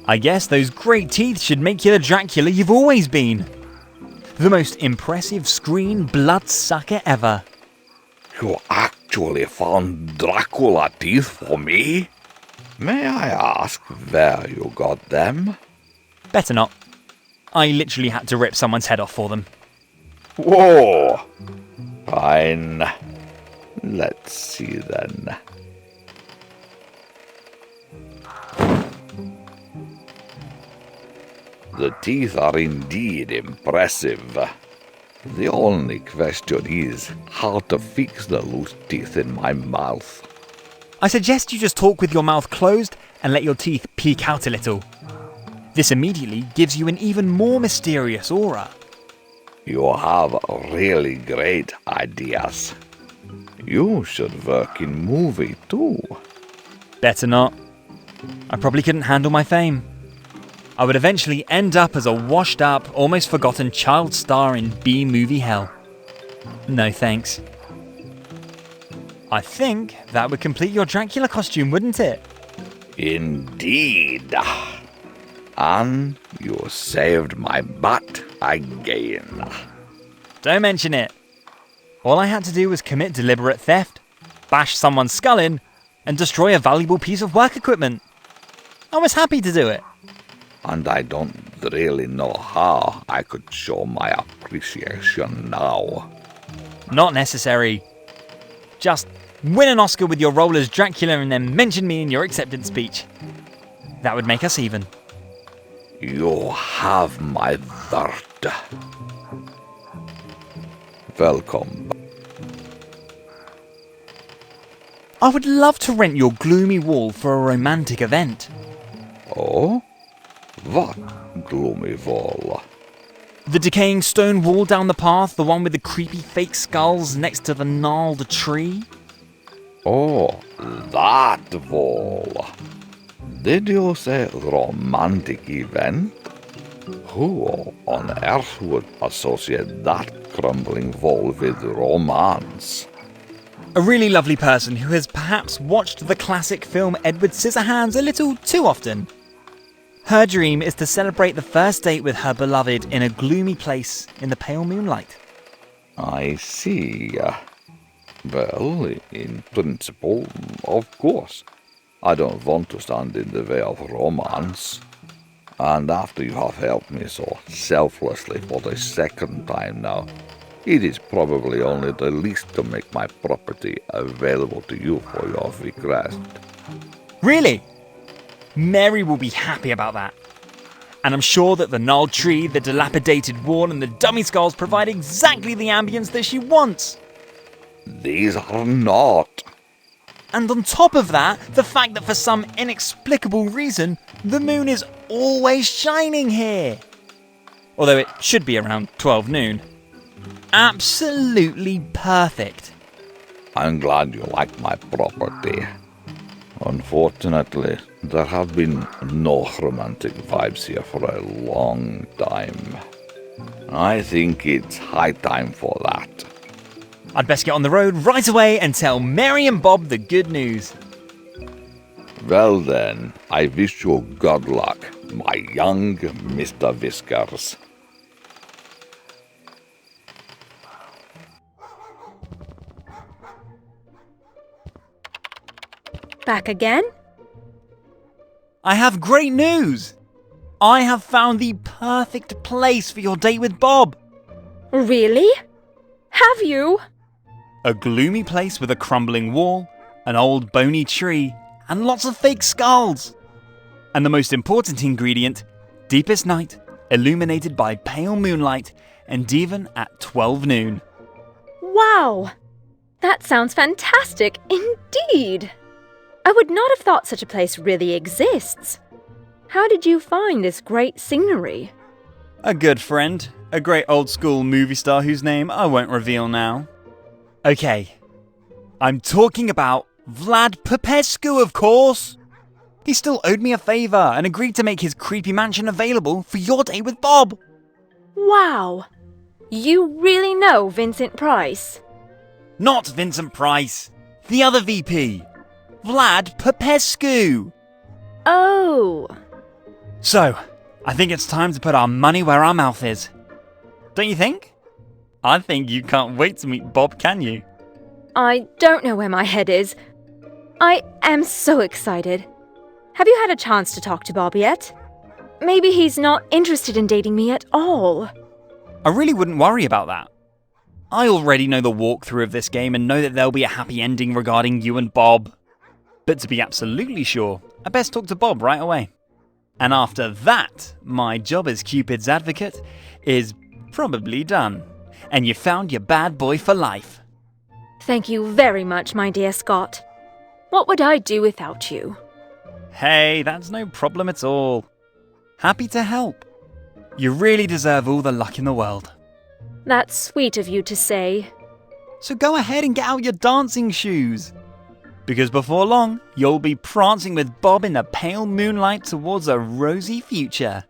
I guess those great teeth should make you the Dracula you've always been. The most impressive screen bloodsucker ever. You actually found Dracula teeth for me? May I ask where you got them? Better not. I literally had to rip someone's head off for them. Whoa! Fine. Let's see then. The teeth are indeed impressive. The only question is how to fix the loose teeth in my mouth. I suggest you just talk with your mouth closed and let your teeth peek out a little. This immediately gives you an even more mysterious aura. You have really great ideas. You should work in movie too. Better not. I probably couldn't handle my fame. I would eventually end up as a washed up, almost forgotten child star in B-movie hell. No thanks. I think that would complete your Dracula costume, wouldn't it? Indeed. And you saved my butt again. Don't mention it. All I had to do was commit deliberate theft, bash someone's skull in, and destroy a valuable piece of work equipment. I was happy to do it. And I don't really know how I could show my appreciation now. Not necessary. Just win an Oscar with your role as Dracula and then mention me in your acceptance speech. That would make us even. You have my word. Welcome. I would love to rent your gloomy wall for a romantic event. Oh? What gloomy wall? The decaying stone wall down the path, the one with the creepy fake skulls next to the gnarled tree? Oh, that wall. Did you say romantic event? Who on earth would associate that crumbling wall with romance? A really lovely person who has perhaps watched the classic film Edward Scissorhands a little too often. Her dream is to celebrate the first date with her beloved in a gloomy place in the pale moonlight. I see. Well, in principle, of course. I don't want to stand in the way of romance. And after you have helped me so selflessly for the second time now, it is probably only the least to make my property available to you for your request. Really? Mary will be happy about that. And I'm sure that the gnarled tree, the dilapidated wall, and the dummy skulls provide exactly the ambience that she wants. These are not. And on top of that, the fact that for some inexplicable reason, the moon is always shining here. Although it should be around 12 noon. Absolutely perfect. I'm glad you like my property. Unfortunately, there have been no romantic vibes here for a long time. I think it's high time for that. I'd best get on the road right away and tell Mary and Bob the good news. Well then, I wish you good luck, my young Mr. Whiskers. Back again? I have great news! I have found the perfect place for your date with Bob. Really? Have you? A gloomy place with a crumbling wall, an old bony tree, and lots of fake skulls. And the most important ingredient, deepest night, illuminated by pale moonlight, and even at 12 noon. Wow! That sounds fantastic indeed! I would not have thought such a place really exists. How did you find this great scenery? A good friend, a great old school movie star whose name I won't reveal now. Okay, I'm talking about Vlad Popescu, of course! He still owed me a favour and agreed to make his creepy mansion available for your day with Bob. Wow! You really know Vincent Price? Not Vincent Price, the other VP, Vlad Popescu. Oh. So, I think it's time to put our money where our mouth is. Don't you think? I think you can't wait to meet Bob, can you? I don't know where my head is. I am so excited. Have you had a chance to talk to Bob yet? Maybe he's not interested in dating me at all. I really wouldn't worry about that. I already know the walkthrough of this game and know that there'll be a happy ending regarding you and Bob. But to be absolutely sure, I best talk to Bob right away. And after that, my job as Cupid's advocate is probably done. And you found your bad boy for life. Thank you very much, my dear Scott. What would I do without you? Hey, that's no problem at all. Happy to help. You really deserve all the luck in the world. That's sweet of you to say. So go ahead and get out your dancing shoes. Because before long, you'll be prancing with Bob in the pale moonlight towards a rosy future.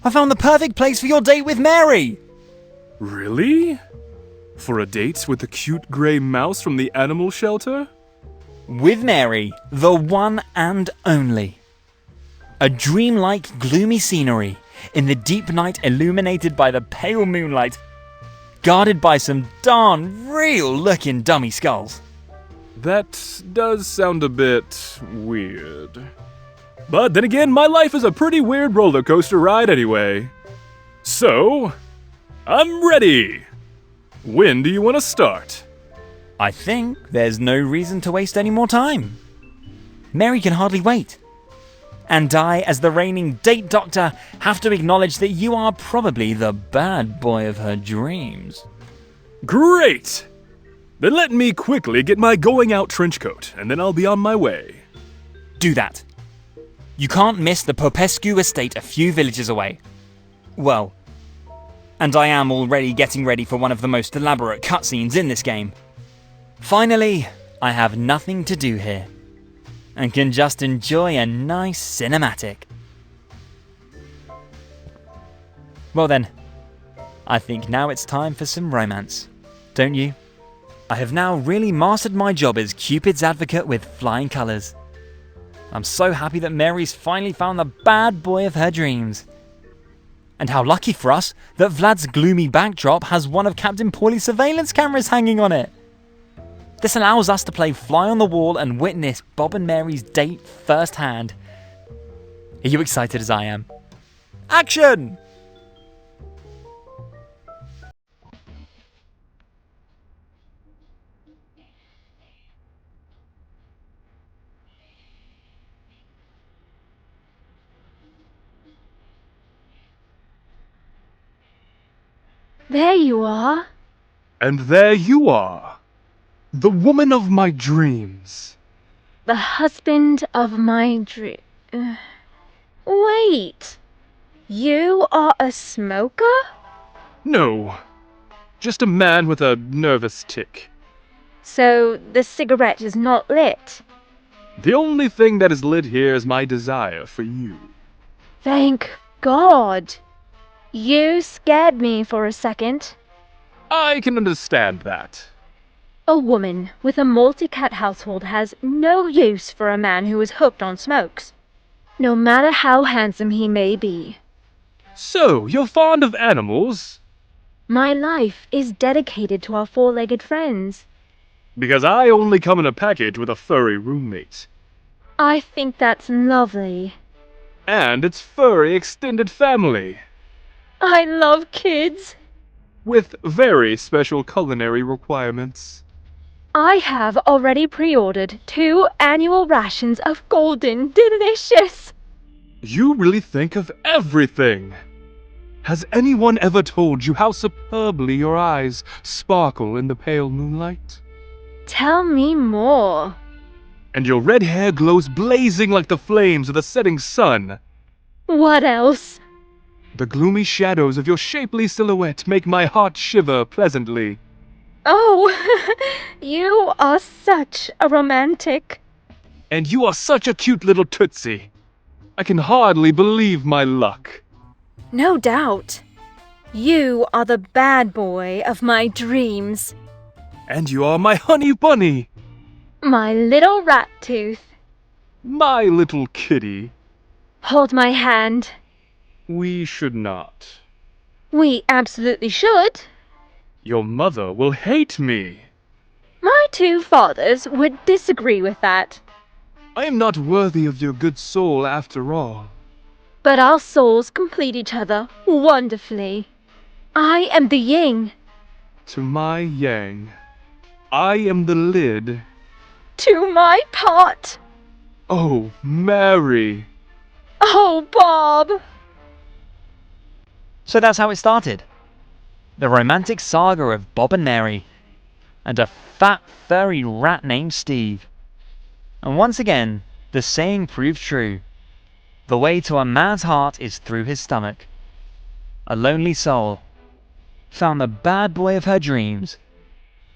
I found the perfect place for your date with Mary! Really? For a date with the cute grey mouse from the animal shelter? With Mary, the one and only. A dreamlike, gloomy scenery in the deep night illuminated by the pale moonlight, guarded by some darn real-looking dummy skulls. That does sound a bit weird. But then again, my life is a pretty weird roller coaster ride anyway. So, I'm ready! When do you want to start? I think there's no reason to waste any more time. Mary can hardly wait. And I, as the reigning date doctor, have to acknowledge that you are probably the bad boy of her dreams. Great! Then let me quickly get my going out trench coat, and then I'll be on my way. Do that. You can't miss the Popescu estate a few villages away. Well, and I am already getting ready for one of the most elaborate cutscenes in this game. Finally, I have nothing to do here, and can just enjoy a nice cinematic. Well then, I think now it's time for some romance, don't you? I have now really mastered my job as Cupid's advocate with flying colours. I'm so happy that Mary's finally found the bad boy of her dreams. And how lucky for us that Vlad's gloomy backdrop has one of Captain Pauly's surveillance cameras hanging on it. This allows us to play fly on the wall and witness Bob and Mary's date firsthand. Are you excited as I am? Action! There you are. And there you are. The woman of my dreams. The husband of my dream. Wait. You are a smoker? No. Just a man with a nervous tic. So the cigarette is not lit? The only thing that is lit here is my desire for you. Thank God. You scared me for a second. I can understand that. A woman with a multi-cat household has no use for a man who is hooked on smokes, no matter how handsome he may be. So, you're fond of animals? My life is dedicated to our four-legged friends. Because I only come in a package with a furry roommate. I think that's lovely. And its furry extended family. I love kids. With very special culinary requirements. I have already pre-ordered 2 annual rations of golden delicious. You really think of everything. Has anyone ever told you how superbly your eyes sparkle in the pale moonlight? Tell me more. And your red hair glows blazing like the flames of the setting sun. What else? The gloomy shadows of your shapely silhouette make my heart shiver pleasantly. Oh, you are such a romantic. And you are such a cute little tootsie. I can hardly believe my luck. No doubt. You are the bad boy of my dreams. And you are my honey bunny. My little rat tooth. My little kitty. Hold my hand. We should not. We absolutely should. Your mother will hate me. My 2 fathers would disagree with that. I am not worthy of your good soul after all. But our souls complete each other wonderfully. I am the yin. To my yang. I am the lid. To my pot. Oh, Mary. Oh, Bob. So that's how it started. The romantic saga of Bob and Mary. And a fat, furry rat named Steve. And once again, the saying proved true. The way to a man's heart is through his stomach. A lonely soul found the bad boy of her dreams.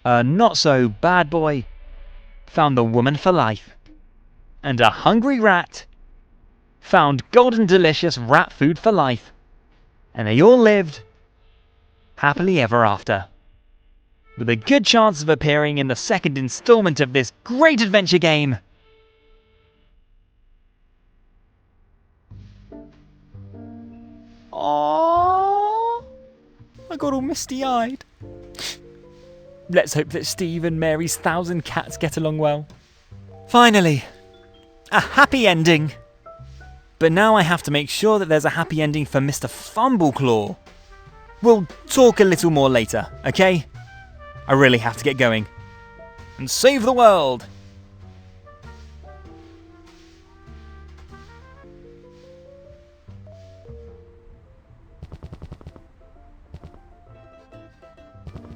A not-so-bad boy found the woman for life. And a hungry rat found golden delicious rat food for life. And they all lived happily ever after. With a good chance of appearing in the second installment of this great adventure game. Aww, I got all misty-eyed. Let's hope that Steve and Mary's 1,000 cats get along well. Finally, a happy ending. But now I have to make sure that there's a happy ending for Mr. Fumbleclaw. We'll talk a little more later, okay? I really have to get going. And save the world!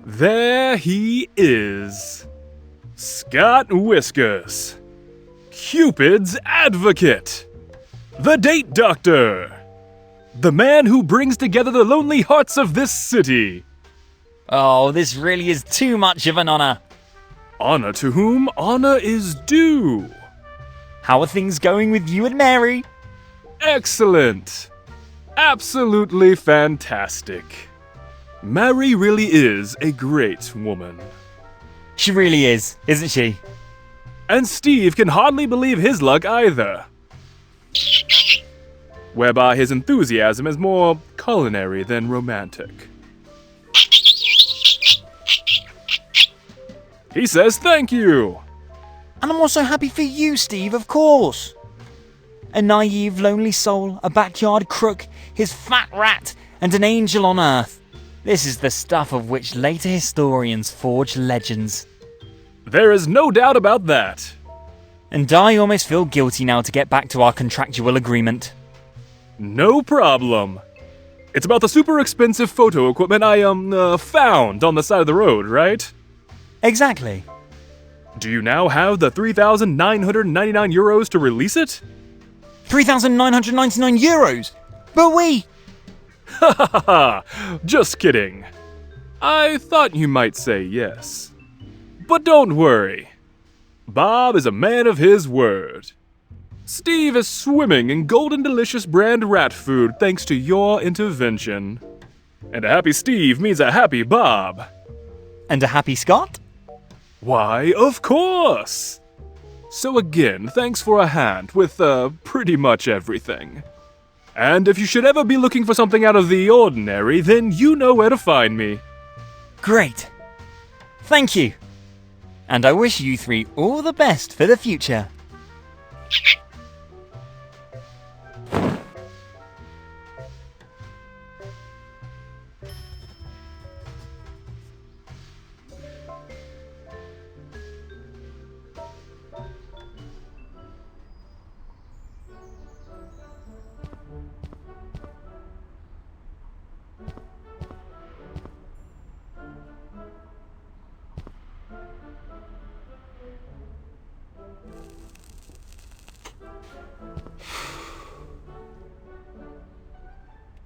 There he is. Scott Whiskers. Cupid's advocate. The date doctor. The man who brings together the lonely hearts of this city. Oh, this really is too much of an honor. Honor to whom honor is due. How are things going with you and Mary? Excellent. Absolutely fantastic. Mary really is a great woman. She really is, isn't she? And Steve can hardly believe his luck either. Whereby his enthusiasm is more culinary than romantic. He says thank you. And I'm also happy for you, Steve, of course. A naive, lonely soul, a backyard crook, his fat rat, and an angel on earth. This is the stuff of which later historians forge legends. There is no doubt about that. And I almost feel guilty now to get back to our contractual agreement. No problem. It's about the super expensive photo equipment I found on the side of the road, right? Exactly. Do you now have the 3,999 euros to release it? 3,999 euros? But we... Ha ha ha! Just kidding. I thought you might say yes. But don't worry. Bob is a man of his word. Steve is swimming in golden delicious brand rat food thanks to your intervention. And a happy Steve means a happy Bob. And a happy Scott? Why, of course! So again, thanks for a hand with, pretty much everything. And if you should ever be looking for something out of the ordinary, then you know where to find me. Great. Thank you. And I wish you three all the best for the future.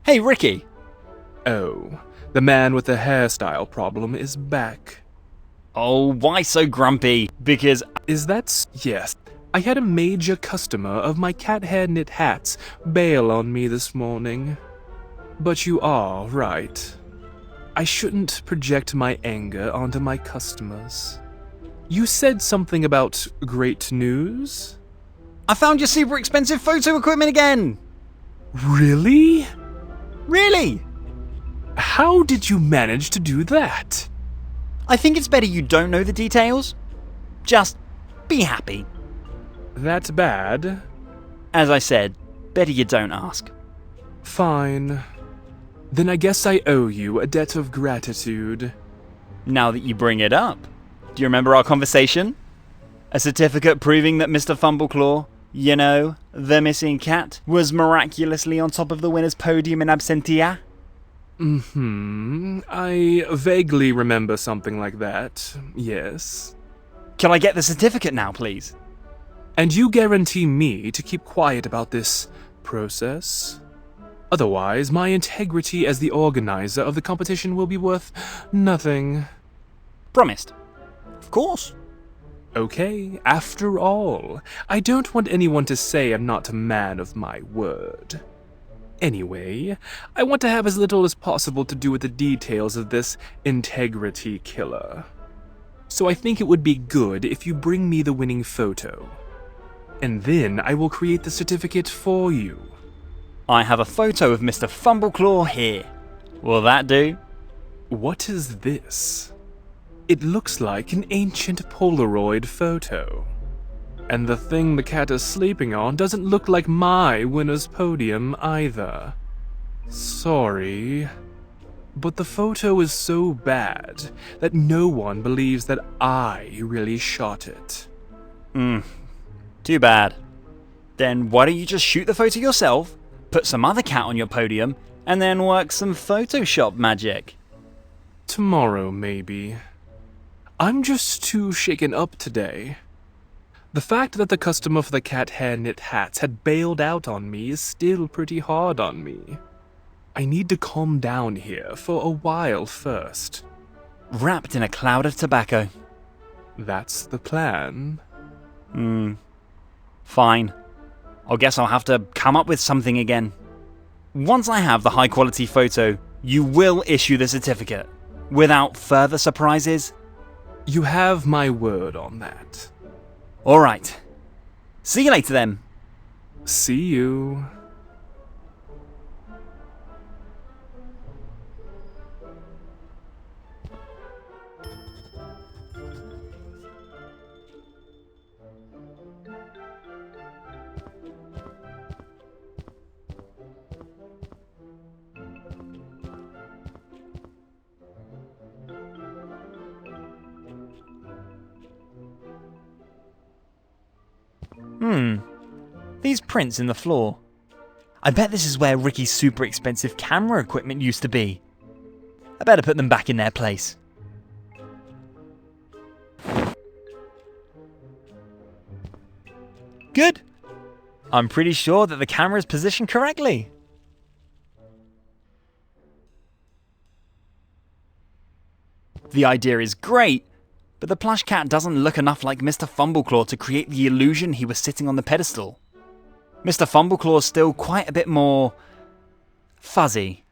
Hey, Ricky! Oh, the man with the hairstyle problem is back. Oh, why so grumpy? Because... Yes. I had a major customer of my cat hair knit hats bail on me this morning. But you are right. I shouldn't project my anger onto my customers. You said something about great news? I found your super expensive photo equipment again! Really? Really? How did you manage to do that? I think it's better you don't know the details. Just be happy. That's bad. As I said, better you don't ask. Fine. Then I guess I owe you a debt of gratitude. Now that you bring it up, do you remember our conversation? A certificate proving that Mr. Fumbleclaw, you know, the missing cat, was miraculously on top of the winner's podium in absentia? I vaguely remember something like that, yes. Can I get the certificate now, please? And you guarantee me to keep quiet about this process? Otherwise, my integrity as the organizer of the competition will be worth nothing. Promised. Of course. Okay, after all, I don't want anyone to say I'm not a man of my word. Anyway, I want to have as little as possible to do with the details of this integrity killer. So I think it would be good if you bring me the winning photo. And then I will create the certificate for you. I have a photo of Mr. Fumbleclaw here. Will that do? What is this? It looks like an ancient Polaroid photo. And the thing the cat is sleeping on doesn't look like my winner's podium either. Sorry. But the photo is so bad that no one believes that I really shot it. Too bad. Then why don't you just shoot the photo yourself, put some other cat on your podium, and then work some Photoshop magic? Tomorrow, maybe. I'm just too shaken up today. The fact that the customer for the cat hair knit hats had bailed out on me is still pretty hard on me. I need to calm down here for a while first. Wrapped in a cloud of tobacco. That's the plan. Fine. I guess I'll have to come up with something again. Once I have the high quality photo, you will issue the certificate. Without further surprises. You have my word on that. Alright. See you later then. See you. These prints in the floor. I bet this is where Ricky's super expensive camera equipment used to be. I better put them back in their place. Good. I'm pretty sure that the camera is positioned correctly. The idea is great, but the plush cat doesn't look enough like Mr. Fumbleclaw to create the illusion he was sitting on the pedestal. Mr. Fumbleclaw is still quite a bit more fuzzy.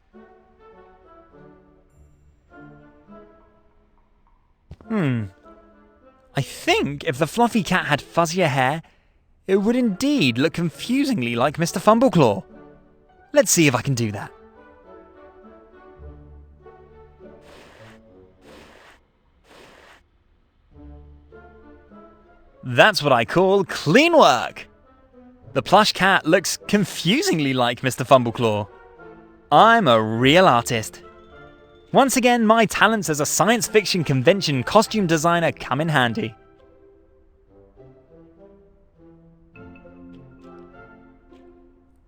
I think if the fluffy cat had fuzzier hair, it would indeed look confusingly like Mr. Fumbleclaw. Let's see if I can do that. That's what I call clean work. The plush cat looks confusingly like Mr. Fumbleclaw. I'm a real artist. Once again, my talents as a science fiction convention costume designer come in handy.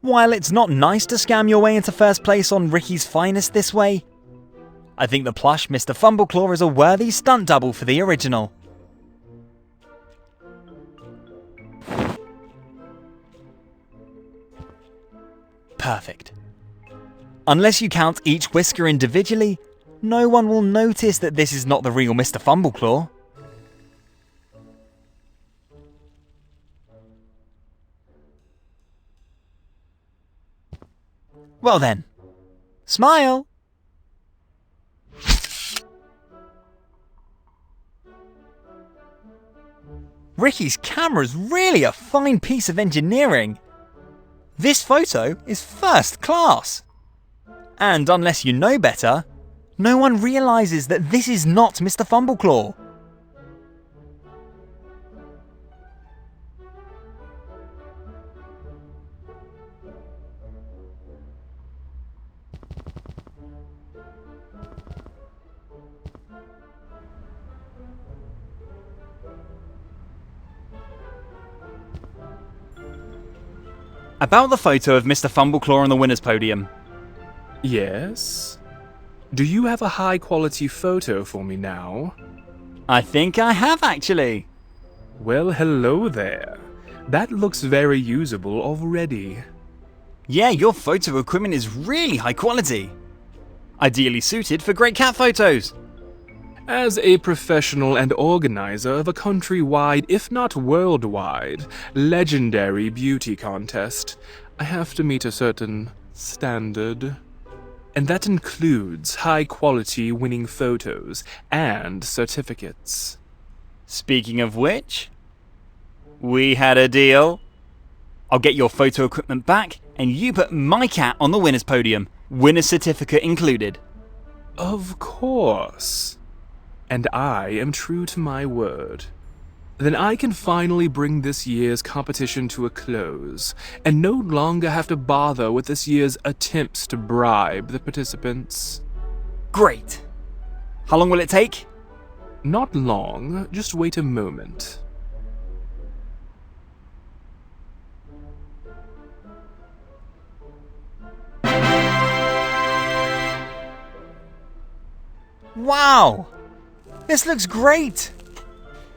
While it's not nice to scam your way into first place on Ricky's Finest this way, I think the plush Mr. Fumbleclaw is a worthy stunt double for the original. Perfect. Unless you count each whisker individually, no one will notice that this is not the real Mr. Fumbleclaw. Well then, smile! Ricky's camera's really a fine piece of engineering. This photo is first class. And unless you know better, no one realises that this is not Mr. Fumbleclaw. About the photo of Mr. Fumbleclaw on the winner's podium. Yes? Do you have a high-quality photo for me now? I think I have, actually. Well, hello there. That looks very usable already. Yeah, your photo equipment is really high quality. Ideally suited for great cat photos. As a professional and organizer of a countrywide, if not worldwide, legendary beauty contest, I have to meet a certain standard. And that includes high-quality winning photos and certificates. Speaking of which, we had a deal. I'll get your photo equipment back, and you put my cat on the winner's podium, winner's certificate included. Of course. And I am true to my word. Then I can finally bring this year's competition to a close, and no longer have to bother with this year's attempts to bribe the participants. Great. How long will it take? Not long, just wait a moment. Wow! This looks great!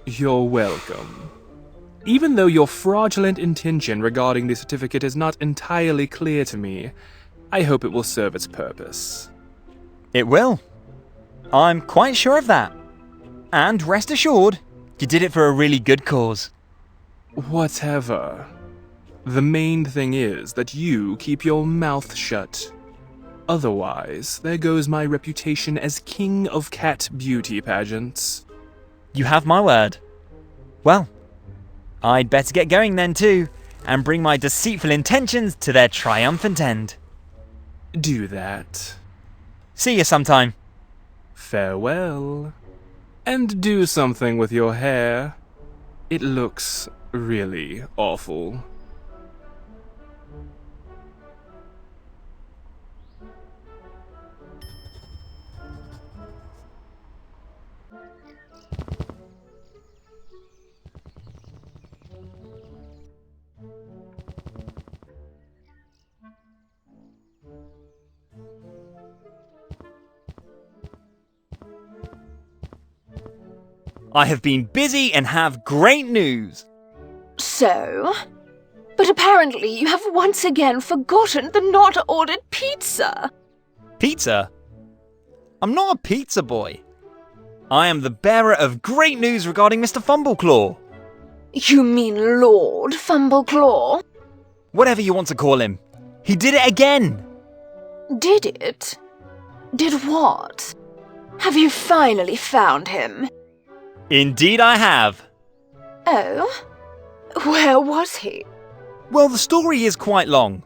You're welcome. Even though your fraudulent intention regarding the certificate is not entirely clear to me, I hope it will serve its purpose. It will. I'm quite sure of that. And rest assured, you did it for a really good cause. Whatever. The main thing is that you keep your mouth shut. Otherwise, there goes my reputation as king of cat beauty pageants. You have my word. Well, I'd better get going then too, and bring my deceitful intentions to their triumphant end. Do that. See you sometime. Farewell. And do something with your hair. It looks really awful. I have been busy and have great news. So? But apparently you have once again forgotten the not-ordered pizza. Pizza? I'm not a pizza boy. I am the bearer of great news regarding Mr. Fumbleclaw. You mean Lord Fumbleclaw? Whatever you want to call him. He did it again. Did it? Did what? Have you finally found him? Indeed I have. Oh? Where was he? Well, the story is quite long.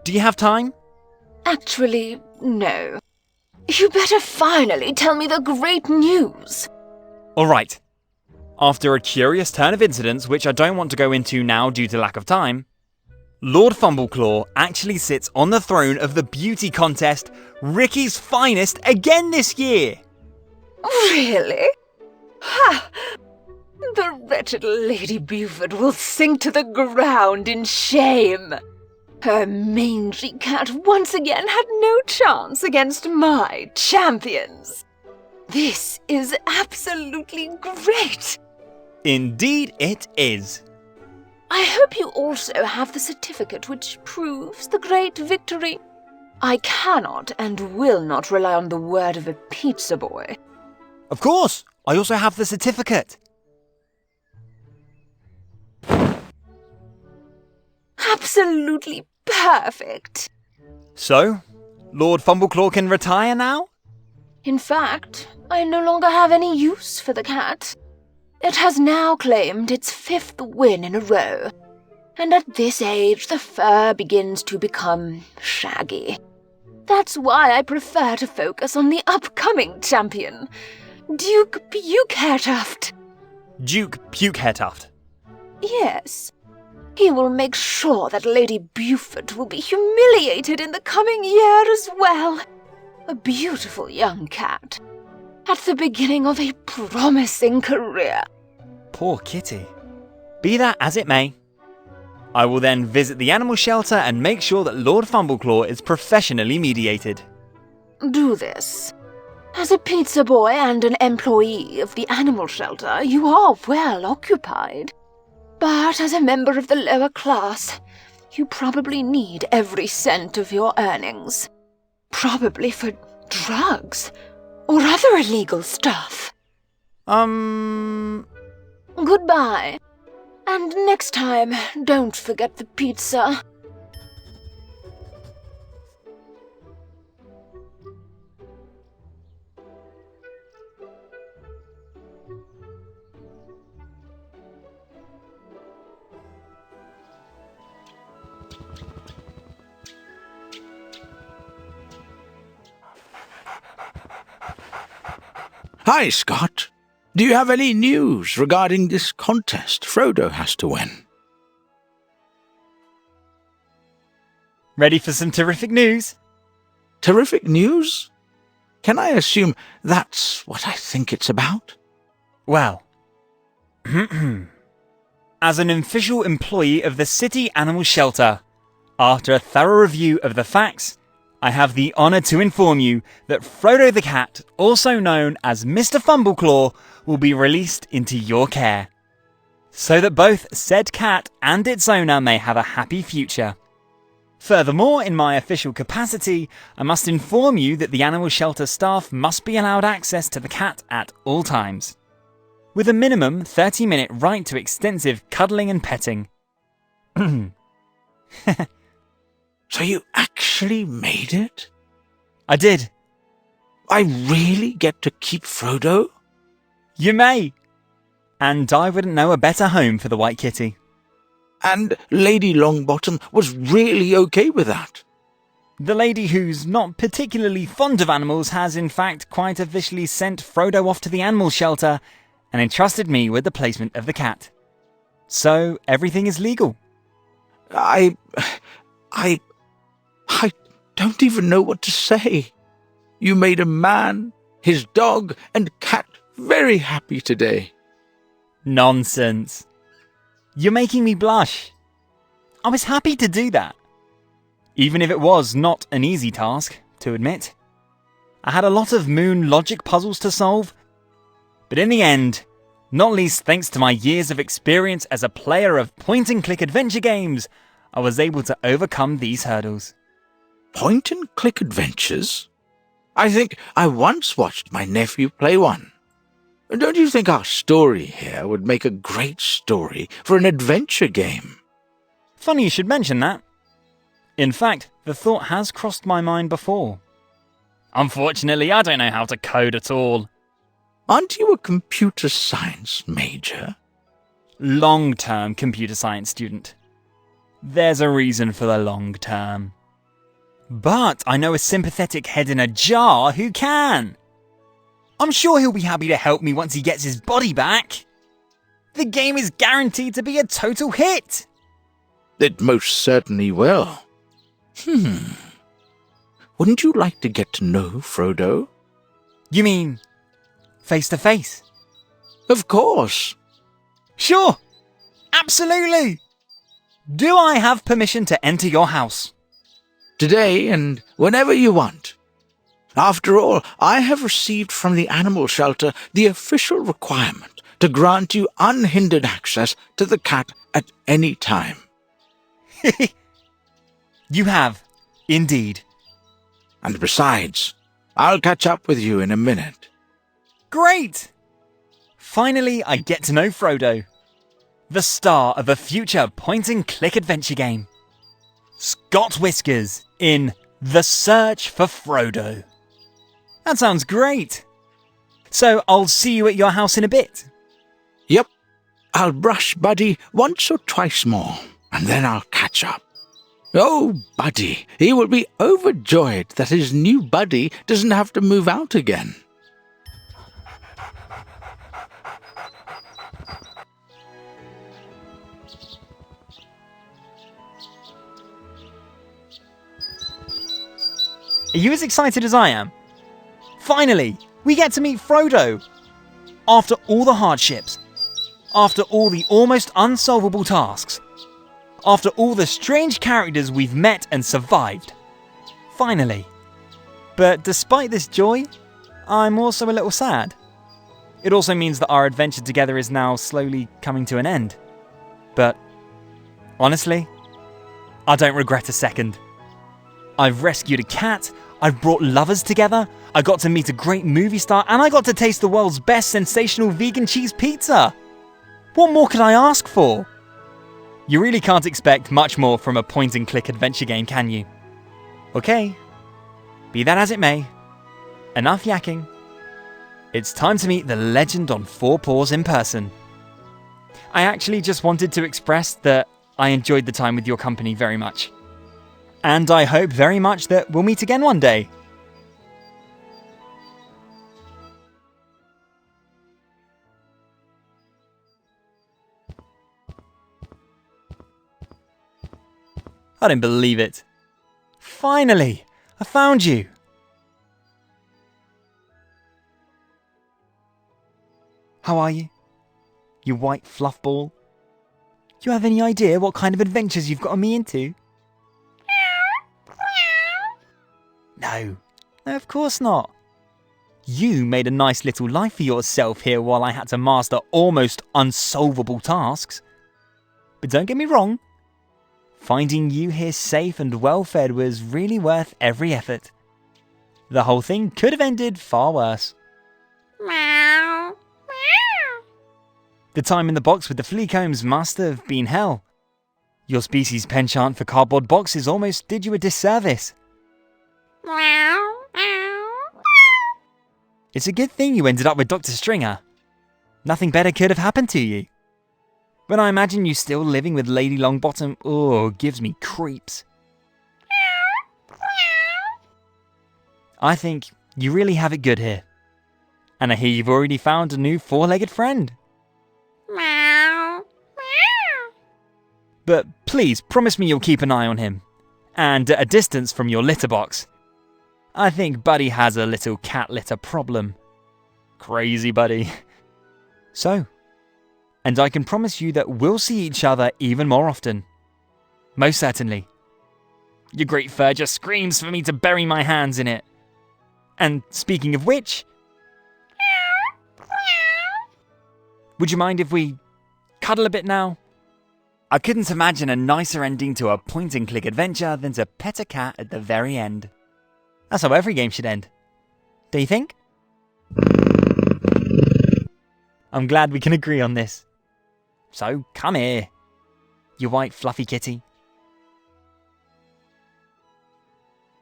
Do you have time? Actually, no. You better finally tell me the great news. All right. After a curious turn of incidents, which I don't want to go into now due to lack of time, Lord Fumbleclaw actually sits on the throne of the beauty contest, Ricky's Finest, again this year. Really? Ha! The wretched Lady Buford will sink to the ground in shame. Her mangy cat once again had no chance against my champions. This is absolutely great. Indeed it is. I hope you also have the certificate which proves the great victory. I cannot and will not rely on the word of a pizza boy. Of course! I also have the certificate. Absolutely perfect. So, Lord Fumbleclaw can retire now? In fact, I no longer have any use for the cat. It has now claimed its 5th win in a row, and at this age the fur begins to become shaggy. That's why I prefer to focus on the upcoming champion, Duke Bukehairtuft. Duke Bukehairtuft? Yes. He will make sure that Lady Buford will be humiliated in the coming year as well. A beautiful young cat, at the beginning of a promising career. Poor kitty. Be that as it may. I will then visit the animal shelter and make sure that Lord Fumbleclaw is professionally mediated. Do this. As a pizza boy and an employee of the animal shelter, you are well occupied. But as a member of the lower class, you probably need every cent of your earnings. Probably for drugs or other illegal stuff. Goodbye. And next time, don't forget the pizza. Hi, Scott. Do you have any news regarding this contest Frodo has to win? Ready for some terrific news? Terrific news? Can I assume that's what I think it's about? Well, as an official employee of the City Animal Shelter, after a thorough review of the facts, I have the honour to inform you that Frodo the cat, also known as Mr. Fumbleclaw, will be released into your care, so that both said cat and its owner may have a happy future. Furthermore, in my official capacity, I must inform you that the animal shelter staff must be allowed access to the cat at all times, with a minimum 30-minute right to extensive cuddling and petting. So you actually made it? I did. I really get to keep Frodo? You may. And I wouldn't know a better home for the white kitty. And Lady Longbottom was really okay with that? The lady who's not particularly fond of animals has in fact quite officially sent Frodo off to the animal shelter and entrusted me with the placement of the cat. So everything is legal. I don't even know what to say. You made a man, his dog, and cat very happy today. Nonsense. You're making me blush. I was happy to do that. Even if it was not an easy task, to admit. I had a lot of moon logic puzzles to solve. But in the end, not least thanks to my years of experience as a player of point-and-click adventure games, I was able to overcome these hurdles. Point-and-click adventures? I think I once watched my nephew play one. Don't you think our story here would make a great story for an adventure game? Funny you should mention that. In fact, the thought has crossed my mind before. Unfortunately, I don't know how to code at all. Aren't you a computer science major? Long-term computer science student. There's a reason for the long term. But I know a sympathetic head in a jar who can. I'm sure he'll be happy to help me once he gets his body back. The game is guaranteed to be a total hit. It most certainly will. Wouldn't you like to get to know Frodo? You mean face to face? Of course. Sure. Absolutely. Do I have permission to enter your house? Today and whenever you want. After all, I have received from the animal shelter the official requirement to grant you unhindered access to the cat at any time. You have, indeed. And besides, I'll catch up with you in a minute. Great! Finally, I get to know Frodo, the star of a future point-and-click adventure game. Scott Whiskers in The Search for Frodo. That sounds great. So I'll see you at your house in a bit. Yep. I'll brush Buddy once or twice more, and then I'll catch up. Oh, Buddy, he will be overjoyed that his new buddy doesn't have to move out again. Are you as excited as I am? Finally, we get to meet Frodo. After all the hardships, after all the almost unsolvable tasks, after all the strange characters we've met and survived. Finally. But despite this joy, I'm also a little sad. It also means that our adventure together is now slowly coming to an end. But honestly, I don't regret a second. I've rescued a cat, I've brought lovers together, I got to meet a great movie star, and I got to taste the world's best sensational vegan cheese pizza. What more could I ask for? You really can't expect much more from a point-and-click adventure game, can you? Okay, be that as it may, enough yakking. It's time to meet the legend on four paws in person. I actually just wanted to express that I enjoyed the time with your company very much. And I hope very much that we'll meet again one day. I don't believe it. Finally, I found you. How are you? You white fluff ball? Do you have any idea what kind of adventures you've gotten me into? No, of course not. You made a nice little life for yourself here while I had to master almost unsolvable tasks. But don't get me wrong, finding you here safe and well-fed was really worth every effort. The whole thing could have ended far worse. Meow. Meow. The time in the box with the flea combs must have been hell. Your species' penchant for cardboard boxes almost did you a disservice. Meow. Meow. It's a good thing you ended up with Dr. Stringer. Nothing better could have happened to you. But I imagine you still living with Lady Longbottom, gives me creeps. I think you really have it good here. And I hear you've already found a new four-legged friend. Meow. Meow. But please promise me you'll keep an eye on him. And at a distance from your litter box. I think Buddy has a little cat litter problem. Crazy Buddy. So, and I can promise you that we'll see each other even more often. Most certainly. Your great fur just screams for me to bury my hands in it. And speaking of which, would you mind if we cuddle a bit now? I couldn't imagine a nicer ending to a point-and-click adventure than to pet a cat at the very end. That's how every game should end. Do you think? I'm glad we can agree on this. So, come here, you white fluffy kitty.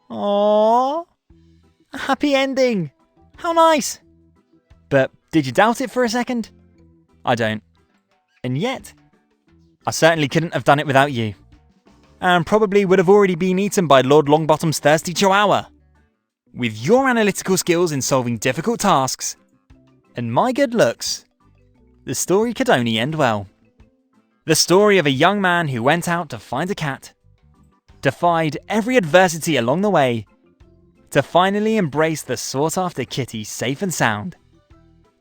Aww. A happy ending. How nice. But did you doubt it for a second? I don't. And yet, I certainly couldn't have done it without you. And probably would have already been eaten by Lord Longbottom's thirsty chihuahua. With your analytical skills in solving difficult tasks, and my good looks, the story could only end well. The story of a young man who went out to find a cat, defied every adversity along the way, to finally embrace the sought-after kitty safe and sound.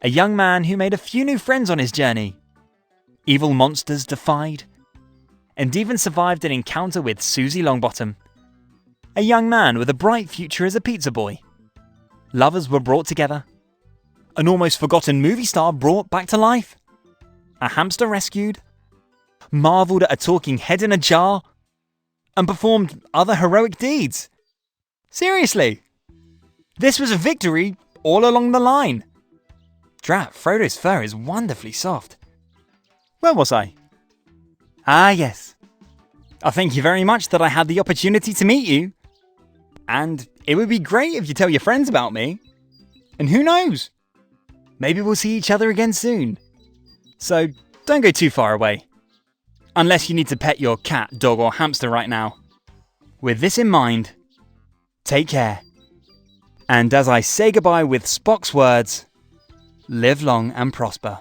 A young man who made a few new friends on his journey, evil monsters defied, and even survived an encounter with Susie Longbottom. A young man with a bright future as a pizza boy. Lovers were brought together. An almost forgotten movie star brought back to life. A hamster rescued. Marvelled at a talking head in a jar. And performed other heroic deeds. Seriously, This was a victory all along the line. Drat, Frodo's fur is wonderfully soft. Where was I? Ah, yes. I thank you very much that I had the opportunity to meet you. And it would be great if you tell your friends about me. And who knows? Maybe we'll see each other again soon. So don't go too far away. Unless you need to pet your cat, dog or hamster right now. With this in mind, take care. And as I say goodbye with Spock's words, live long and prosper.